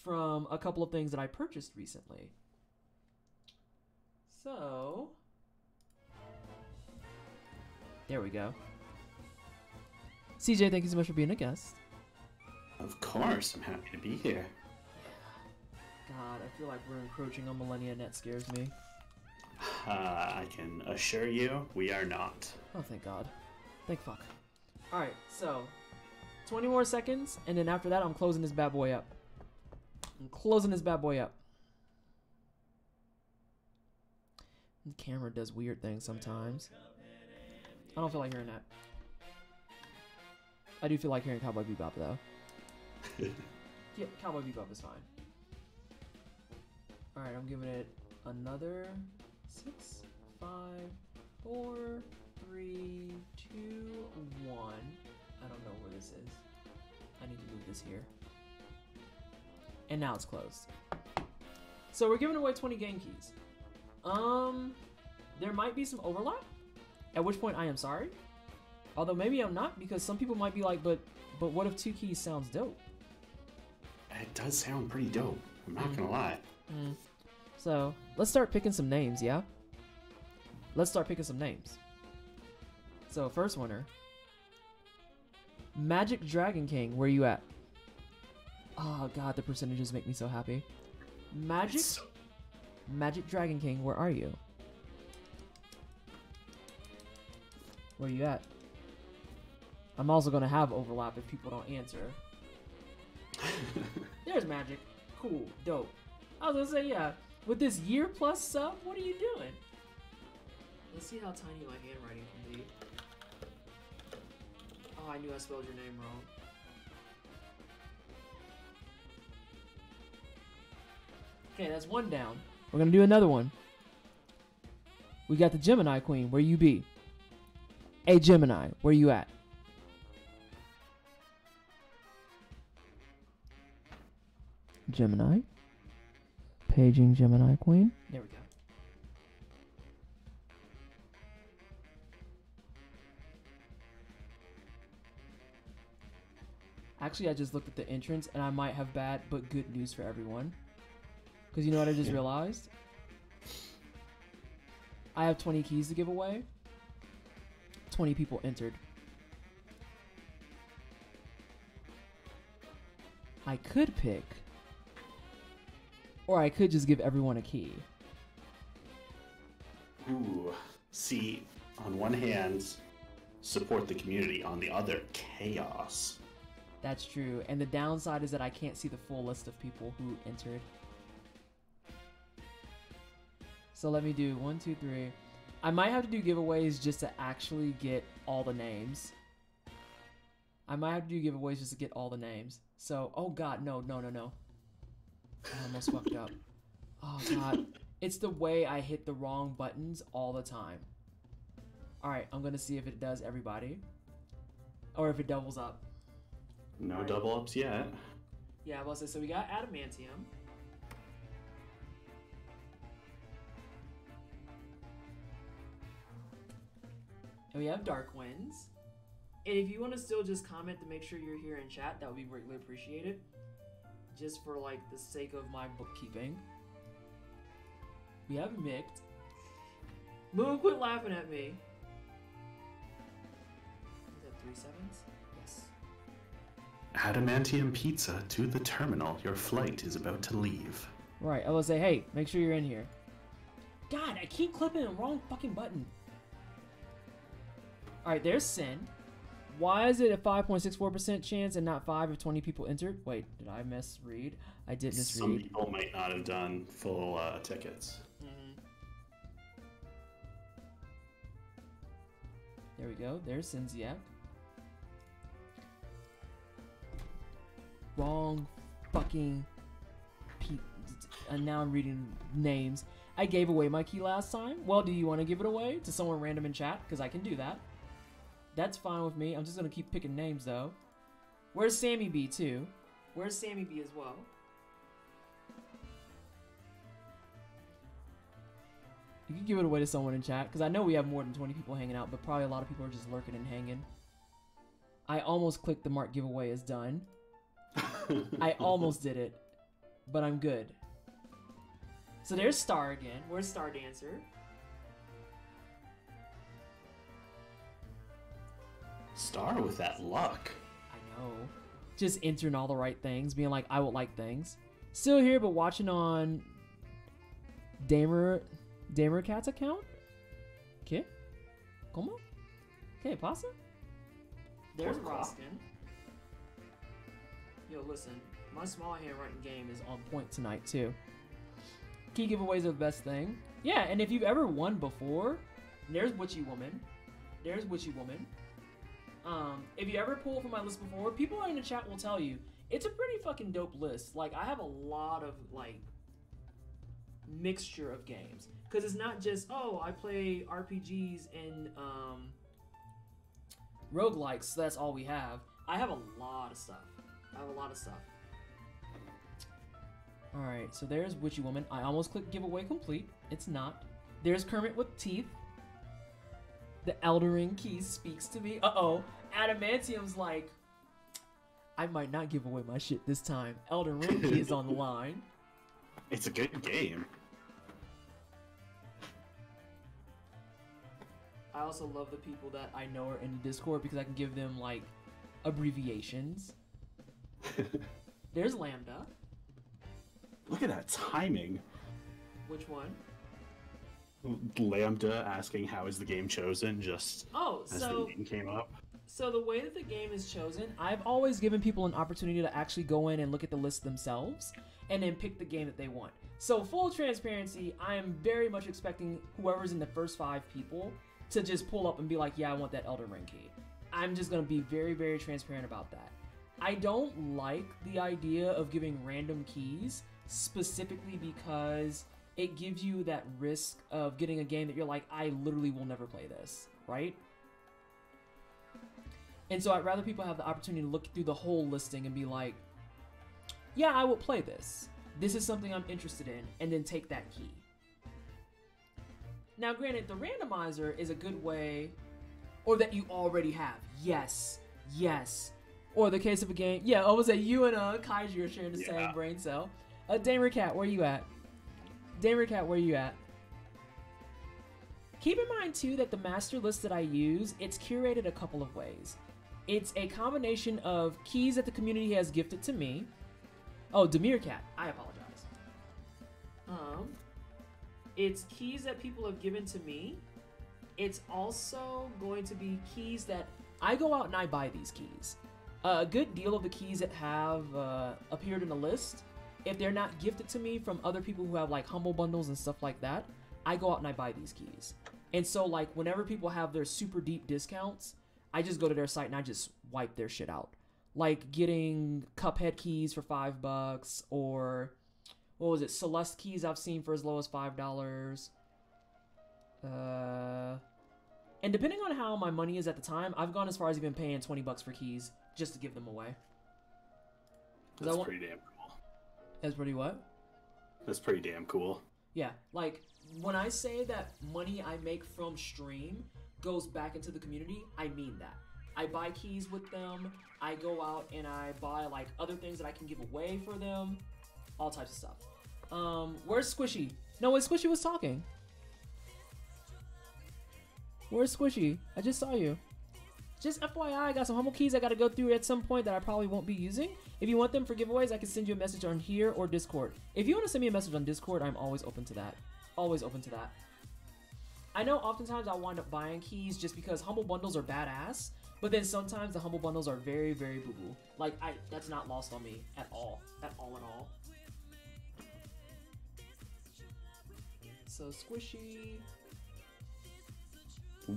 from a couple of things that I purchased recently. So, there we go. CJ, thank you so much for being a guest. Of course, I'm happy to be here. God, I feel like we're encroaching on Millennia and that scares me. I can assure you, we are not. Oh, thank God. Thank fuck. Alright, so 20 more seconds, and then after that, I'm closing this bad boy up. I'm closing this bad boy up. The camera does weird things sometimes. I don't feel like hearing that. I do feel like hearing Cowboy Bebop, though. Yeah, Cowboy Bebop is fine. Alright, I'm giving it another 6, 5, 4, 3, 2, 1. I don't know where this is. I need to move this here. And now it's closed. So we're giving away 20 game keys. There might be some overlap, at which point I am sorry. Although maybe I'm not, because some people might be like, but what if 2 keys sounds dope? It does sound pretty dope. I'm not gonna lie. So let's start picking some names, yeah? Let's start picking some names. So first winner, Magic Dragon King, where you at? Oh God, the percentages make me so happy. Magic Dragon King, where are you? Where you at? I'm also gonna have overlap if people don't answer. There's Magic. Cool, dope. I was gonna say, yeah, with this year plus sub, what are you doing? Let's see how tiny my handwriting can be. Oh, I knew I spelled your name wrong. Okay, that's one down. We're gonna do another one. We got the Gemini Queen. Where you be? Hey Gemini, where you at? Gemini. Paging Gemini Queen. There we go. Actually, I just looked at the entrance and I might have bad but good news for everyone. Because you know what I just realized? I have 20 keys to give away. 20 people entered. I could pick. Or I could just give everyone a key. Ooh. See, on one hand, support the community. On the other, chaos. That's true. And the downside is that I can't see the full list of people who entered. So let me do 1, 2, 3. I might have to do giveaways just to actually get all the names. I might have to do giveaways just to get all the names. So, oh god, no. I almost fucked up. Oh god. It's the way I hit the wrong buttons all the time. Alright, I'm gonna see if it does everybody. Or if it doubles up. No double ups yet. Yeah, well, so we got Adamantium. And we have Dark Winds. And if you want to still just comment to make sure you're here in chat, that would be greatly appreciated. Just for, like, the sake of my bookkeeping. We have Mict. Moon, quit laughing at me. Is that 3 sevens? Yes. Adamantium pizza to the terminal. Your flight is about to leave. Right, I will say, hey, make sure you're in here. God, I keep clipping the wrong fucking button. Alright, there's Send. Why is it a 5.64% chance and not 5 if 20 people entered? Wait, did I misread? I did misread. Some people might not have done full tickets. There we go. There's Sinziak. Wrong fucking and now I'm reading names. I gave away my key last time. Well, do you want to give it away to someone random in chat? Because I can do that. That's fine with me. I'm just going to keep picking names, though. Where's Sammy B, too? Where's Sammy B as well? You can give it away to someone in chat, because I know we have more than 20 people hanging out, but probably a lot of people are just lurking and hanging. I almost clicked the mark giveaway is done. I almost did it, but I'm good. So there's Star again. Where's Star Dancer? Star with that luck. I know. Just entering all the right things, being like, I would like things. Still here, but watching on Damer Cat's account? ¿Qué? ¿Cómo? ¿Qué pasa? There's Roskin. Yo, listen. My small handwriting game is on point tonight, too. Key giveaways are the best thing. Yeah, and if you've ever won before, there's Witchy Woman. There's Witchy Woman. If you ever pull from my list before, people in the chat will tell you, it's a pretty fucking dope list. Like, I have a lot of, like, mixture of games. Because it's not just, oh, I play RPGs and, roguelikes, so that's all we have. I have a lot of stuff. Alright, so there's Witchy Woman. I almost clicked giveaway complete. It's not. There's Kermit with teeth. The Elden Ring key speaks to me. Uh-oh. Adamantium's like, I might not give away my shit this time. Elden Ring key is on the line. It's a good game. I also love the people that I know are in the Discord because I can give them, like, abbreviations. There's Lambda. Look at that timing. Which one? Lambda asking how is the game chosen just as the name came up. So the way that the game is chosen, I've always given people an opportunity to actually go in and look at the list themselves and then pick the game that they want. So full transparency, I am very much expecting whoever's in the first 5 people to just pull up and be like, yeah, I want that Elden Ring key. I'm just going to be very, very transparent about that. I don't like the idea of giving random keys specifically because it gives you that risk of getting a game that you're like, I literally will never play this, right? And so I'd rather people have the opportunity to look through the whole listing and be like, yeah, I will play this. This is something I'm interested in, and then take that key. Now, granted, the randomizer is a good way, or that you already have. Yes, yes. Or the case of a game, yeah, I was say you and Kaiji are sharing the same brain cell. Damer Cat, where you at? Damer Cat, where you at? Keep in mind too that the master list that I use, it's curated a couple of ways. It's a combination of keys that the community has gifted to me. Oh, Demir Cat, I apologize. It's keys that people have given to me. It's also going to be keys that I go out and I buy these keys. A good deal of the keys that have appeared in the list, if they're not gifted to me from other people who have like humble bundles and stuff like that, I go out and I buy these keys. And so like whenever people have their super deep discounts, I just go to their site and I just wipe their shit out. Like getting Cuphead keys for $5, or what was it, Celeste keys I've seen for as low as $5. And depending on how my money is at the time, I've gone as far as even paying $20 for keys just to give them away. That's pretty damn cool. That's pretty what? That's pretty damn cool. Yeah, like when I say that money I make from stream goes back into the community, I mean that. I buy keys with them. I go out and I buy like other things that I can give away for them. All types of stuff. Where's Squishy? No, wait, Squishy was talking. Where's Squishy? I just saw you. Just FYI, I got some humble keys I gotta go through at some point that I probably won't be using. If you want them for giveaways, I can send you a message on here or Discord. If you want to send me a message on Discord, I'm always open to that. Always open to that. I know oftentimes I wind up buying keys just because humble bundles are badass, but then sometimes the humble bundles are very, very boo-boo. Like, that's not lost on me at all. At all. So, Squishy.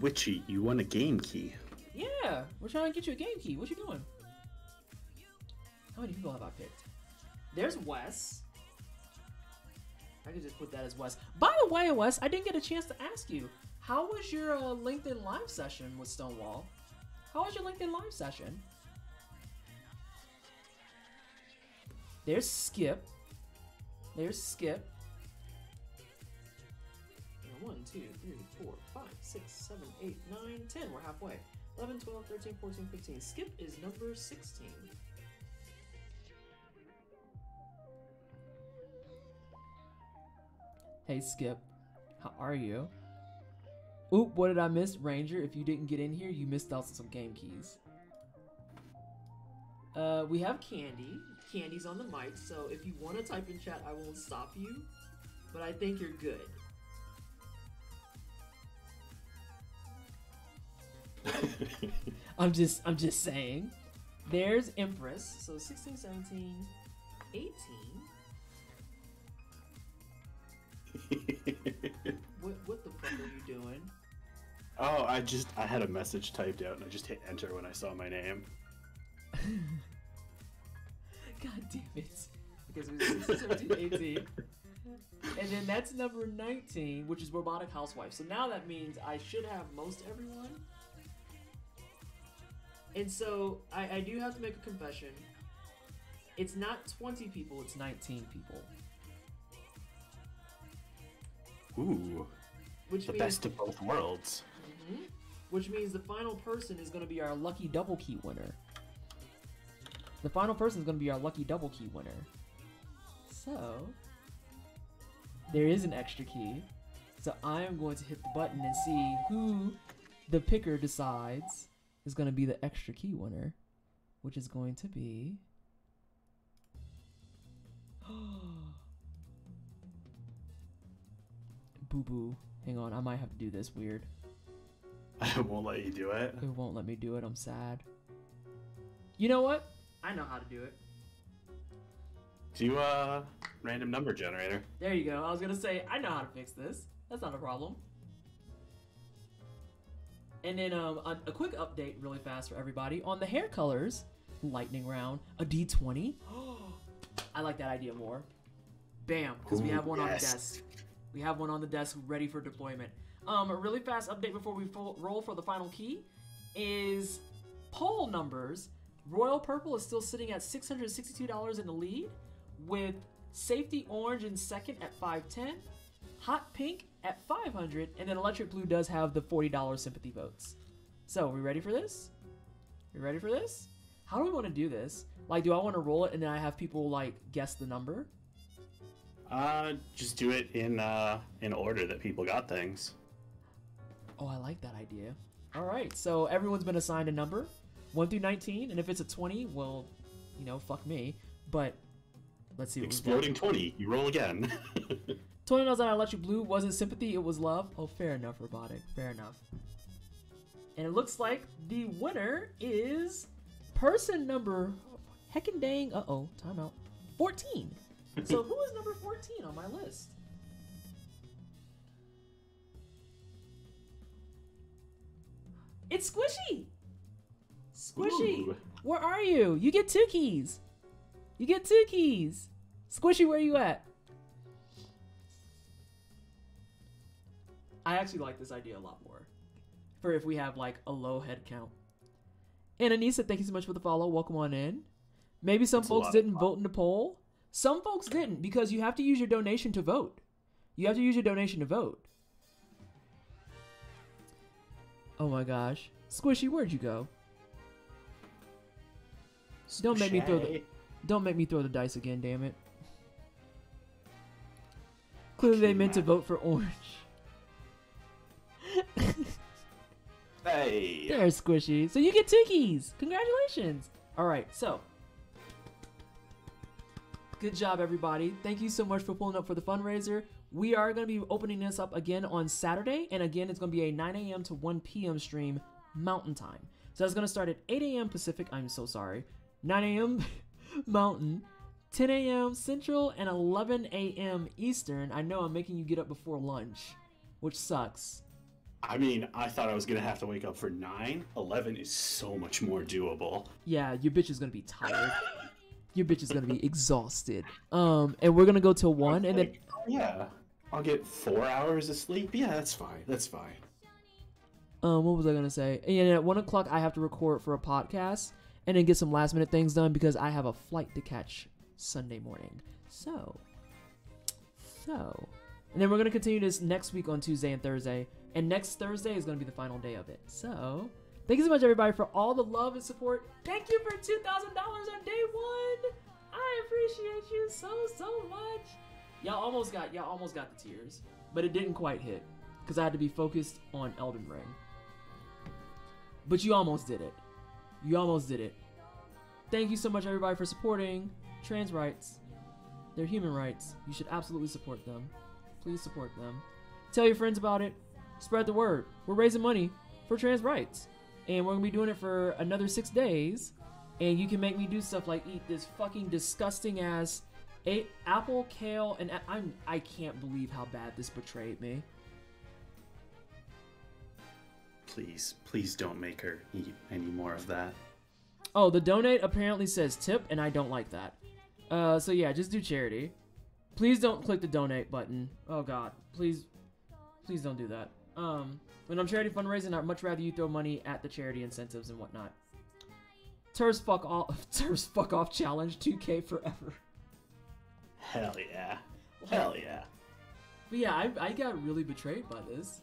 Witchy, you want a game key? Yeah, we're trying to get you a game key. What you doing? How many people have I picked? There's Wes. I could just put that as Wes. By the way, Wes, I didn't get a chance to ask you. How was your LinkedIn live session with Stonewall? How was your LinkedIn live session? There's Skip. There's Skip. 1, 2, 3, 4, 5, 6, 7, 8, 9, 10. We're halfway. 11, 12, 13, 14, 15. Skip is number 16. Hey, Skip. How are you? Oop, what did I miss? Ranger, if you didn't get in here, you missed out on some game keys. We have Candy. Candy's on the mic, so if you want to type in chat, I won't stop you. But I think you're good. I'm just saying. There's Empress. So 16, 17, 18. What the fuck are you doing? Oh, I had a message typed out and I just hit enter when I saw my name. God damn it. Because it was 16, 17, 18. And then that's number 19, which is Robotic Housewife. So now that means I should have most everyone. And so I do have to make a confession. It's not 20 people, it's 19 people. Ooh. Which the means, best of both worlds. Mm-hmm, which means the final person is going to be our lucky double key winner. The final person is going to be our lucky double key winner. So, there is an extra key. So I am going to hit the button and see who the picker decides is going to be the extra key winner, which is going to be Boo Boo. Hang on, I might have to do this weird. I won't let you do it. It won't let me do it, I'm sad. You know what? I know how to do it. Do random number generator. There you go. I was gonna say, I know how to fix this. That's not a problem. And then a quick update really fast for everybody. On the hair colors, lightning round, a D20. I like that idea more. Bam, because we Ooh, have one on the yes. desk. We have one on the desk ready for deployment. A really fast update before we roll for the final key is poll numbers. Royal Purple is still sitting at $662 in the lead, with Safety Orange in second at 510, Hot Pink at 500, and then Electric Blue does have the $40 sympathy votes. So, we ready for this? You ready for this? How do we want to do this? Like, do I want to roll it and then I have people, like, guess the number? Just do it in order that people got things. Oh, I like that idea. All right, so everyone's been assigned a number, 1 through 19, and if it's a 20, well, you know, fuck me. But let's see what Exploding 20. You roll again. 20 knows that Electric Blue wasn't sympathy, it was love. Oh, fair enough, Robotic. Fair enough. And it looks like the winner is person number heckin' dang, timeout, 14. So who is number 14 on my list? It's Squishy! Squishy! Ooh. Where are you? You get 2 keys! You get 2 keys! Squishy, where you at? I actually like this idea a lot more. For if we have like a low head count. And Anissa, thank you so much for the follow. Welcome on in. Maybe some folks didn't vote in the poll. Some folks didn't because you have to use your donation to vote. You have to use your donation to vote. Oh my gosh. Squishy, where'd you go? Don't make me throw the dice again, damn it. Clearly they meant to vote for Orange. Hey. There's Squishy. So you get 2 keys. Congratulations. All right, so. Good job, everybody. Thank you so much for pulling up for the fundraiser. We are going to be opening this up again on Saturday. And again, it's going to be a 9 a.m. to 1 p.m. stream Mountain Time. So that's going to start at 8 a.m. Pacific. I'm so sorry. 9 a.m. Mountain, 10 a.m. Central, and 11 a.m. Eastern. I know I'm making you get up before lunch, which sucks. I mean, I thought I was going to have to wake up for 9. 11 is so much more doable. Yeah, your bitch is going to be tired. Your bitch is going to be exhausted. And we're going to go till 1, and then... Yeah, I'll get 4 hours of sleep. Yeah, that's fine. That's fine. What was I going to say? And at 1 o'clock, I have to record for a podcast, and then get some last-minute things done because I have a flight to catch Sunday morning. So... And then we're going to continue this next week on Tuesday and Thursday. And next Thursday is going to be the final day of it. So, thank you so much, everybody, for all the love and support. Thank you for $2,000 on day 1. I appreciate you so much. Y'all almost got the tears, but it didn't quite hit because I had to be focused on Elden Ring. But you almost did it. You almost did it. Thank you so much, everybody, for supporting trans rights. They're human rights. You should absolutely support them. Please support them. Tell your friends about it. Spread the word. We're raising money for trans rights. And we're going to be doing it for another 6 days. And you can make me do stuff like eat this fucking disgusting ass apple, kale, and I can't believe how bad this betrayed me. Please don't make her eat any more of that. Oh, the donate apparently says tip, and I don't like that. So yeah, just do charity. Please don't click the donate button. Oh god, please don't do that. When I'm charity fundraising, I'd much rather you throw money at the charity incentives and whatnot. Turfs fuck off challenge 2K forever. Hell yeah. Hell yeah. But yeah, I got really betrayed by this.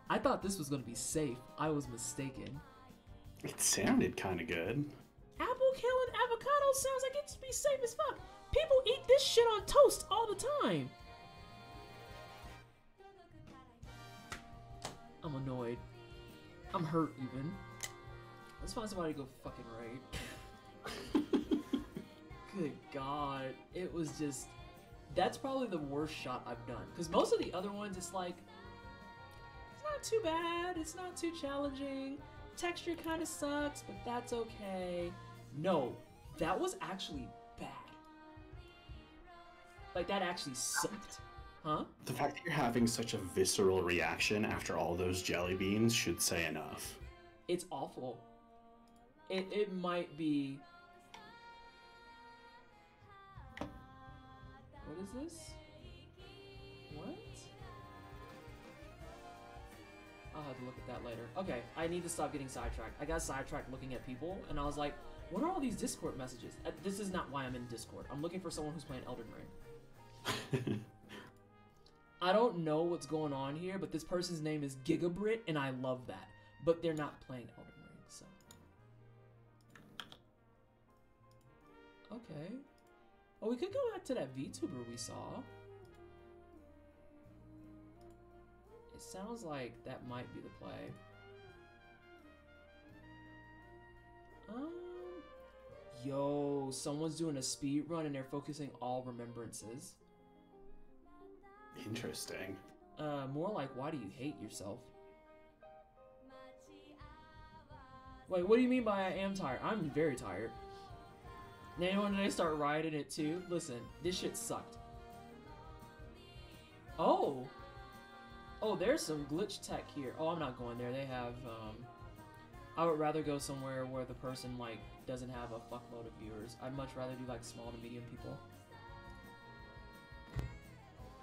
I thought this was gonna be safe. I was mistaken. It sounded kind of good. Apple, kale, and avocado sounds like it's be safe as fuck. People eat this shit on toast all the time. I'm annoyed. I'm hurt even. Let's find somebody to go fucking raid. Good god. It was just... That's probably the worst shot I've done. Because most of the other ones, it's like... It's not too bad. It's not too challenging. Texture kind of sucks, but that's okay. No. That was actually bad. Like, that actually sucked. Huh? The fact that you're having such a visceral reaction after all those jelly beans should say enough. It's awful. It might be... What is this? What? I'll have to look at that later. Okay, I need to stop getting sidetracked. I got sidetracked looking at people, and I was like, what are all these Discord messages? This is not why I'm in Discord. I'm looking for someone who's playing Elden Ring. I don't know what's going on here, but this person's name is Gigabrit, and I love that. But they're not playing Elden Ring, so. Okay. Oh, we could go back to that VTuber we saw. It sounds like that might be the play. Yo, someone's doing a speed run and they're focusing all remembrances. Interesting. More like, why do you hate yourself? Wait, what do you mean by I am tired? I'm very tired. Now when they start riding it too? Listen, this shit sucked. Oh! Oh, there's some glitch tech here. Oh, I'm not going there. They have, I would rather go somewhere where the person, like, doesn't have a fuckload of viewers. I'd much rather do, like, small to medium people.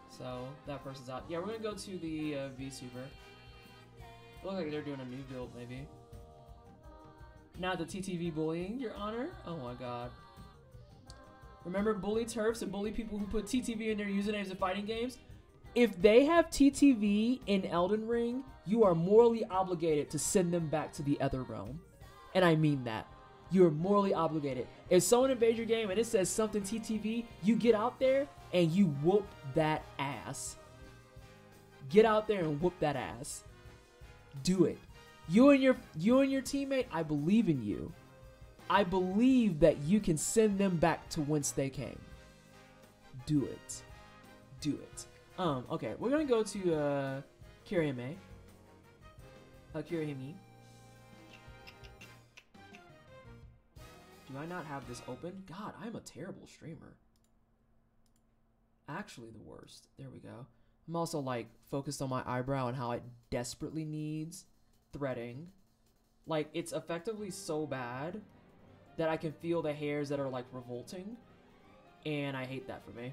So, that person's out. Yeah, we're gonna go to the, VTuber. Looks like they're doing a new build, maybe. Not the TTV bullying, Your Honor? Oh my god. Remember bully turfs and bully people who put TTV in their usernames in fighting games? If they have TTV in Elden Ring, you are morally obligated to send them back to the other realm. And I mean that. You're morally obligated. If someone invades your game and it says something TTV, you get out there and you whoop that ass. Get out there and whoop that ass. Do it. You and your teammate, I believe in you. I believe that you can send them back to whence they came. Do it. Do it. Okay, we're gonna go to Kirihime. Kirihime. Do I not have this open? God, I'm a terrible streamer. Actually the worst. There we go. I'm also like focused on my eyebrow and how it desperately needs threading. Like it's effectively so bad that I can feel the hairs that are like revolting. And I hate that for me.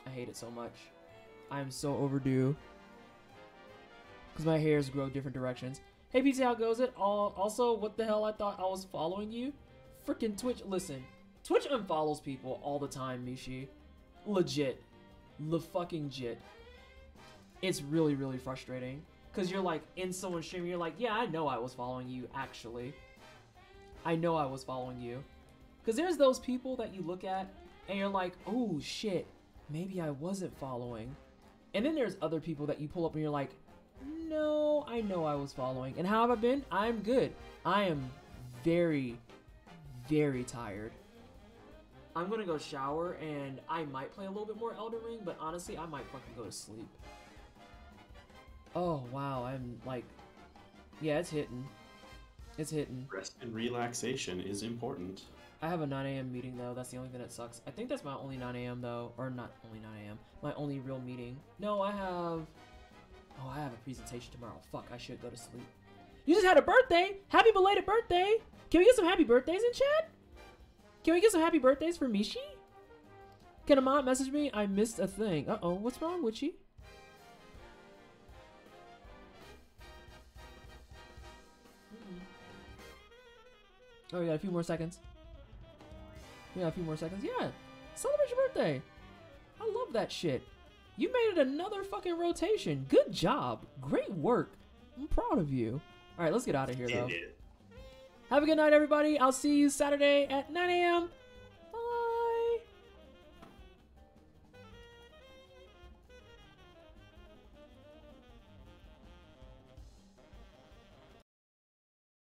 I hate it so much. I'm so overdue. Because my hairs grow different directions. Hey PT, how goes it? Also, what the hell? I thought I was following you? Freaking Twitch. Listen, Twitch unfollows people all the time, Mishi. Legit. Fucking jit. It's really, really frustrating. Because you're like in someone's stream, you're like, yeah, I know I was following you, actually. I know I was following you. Because there's those people that you look at and you're like, oh shit, maybe I wasn't following. And then there's other people that you pull up and you're like, no, I know I was following. And how have I been? I'm good. I am very, very tired. I'm gonna go shower and I might play a little bit more Elden Ring, but honestly, I might fucking go to sleep. Oh, wow, I'm like, yeah, it's hitting. It's hitting. Rest and relaxation is important. I have a 9 a.m. meeting though, that's the only thing that sucks. I think that's my only 9 a.m. though, or not only 9 a.m., my only real meeting. No, I have a presentation tomorrow. Fuck, I should go to sleep. You just had a birthday! Happy belated birthday! Can we get some happy birthdays in chat? Can we get some happy birthdays for Mishi? Can a mom message me? I missed a thing. Uh-oh, what's wrong with you? Oh, we got a few more seconds. We got a few more seconds. Yeah, celebrate your birthday. I love that shit. You made it another fucking rotation. Good job. Great work. I'm proud of you. All right, let's get out of here, though. Have a good night, everybody. I'll see you Saturday at 9 a.m.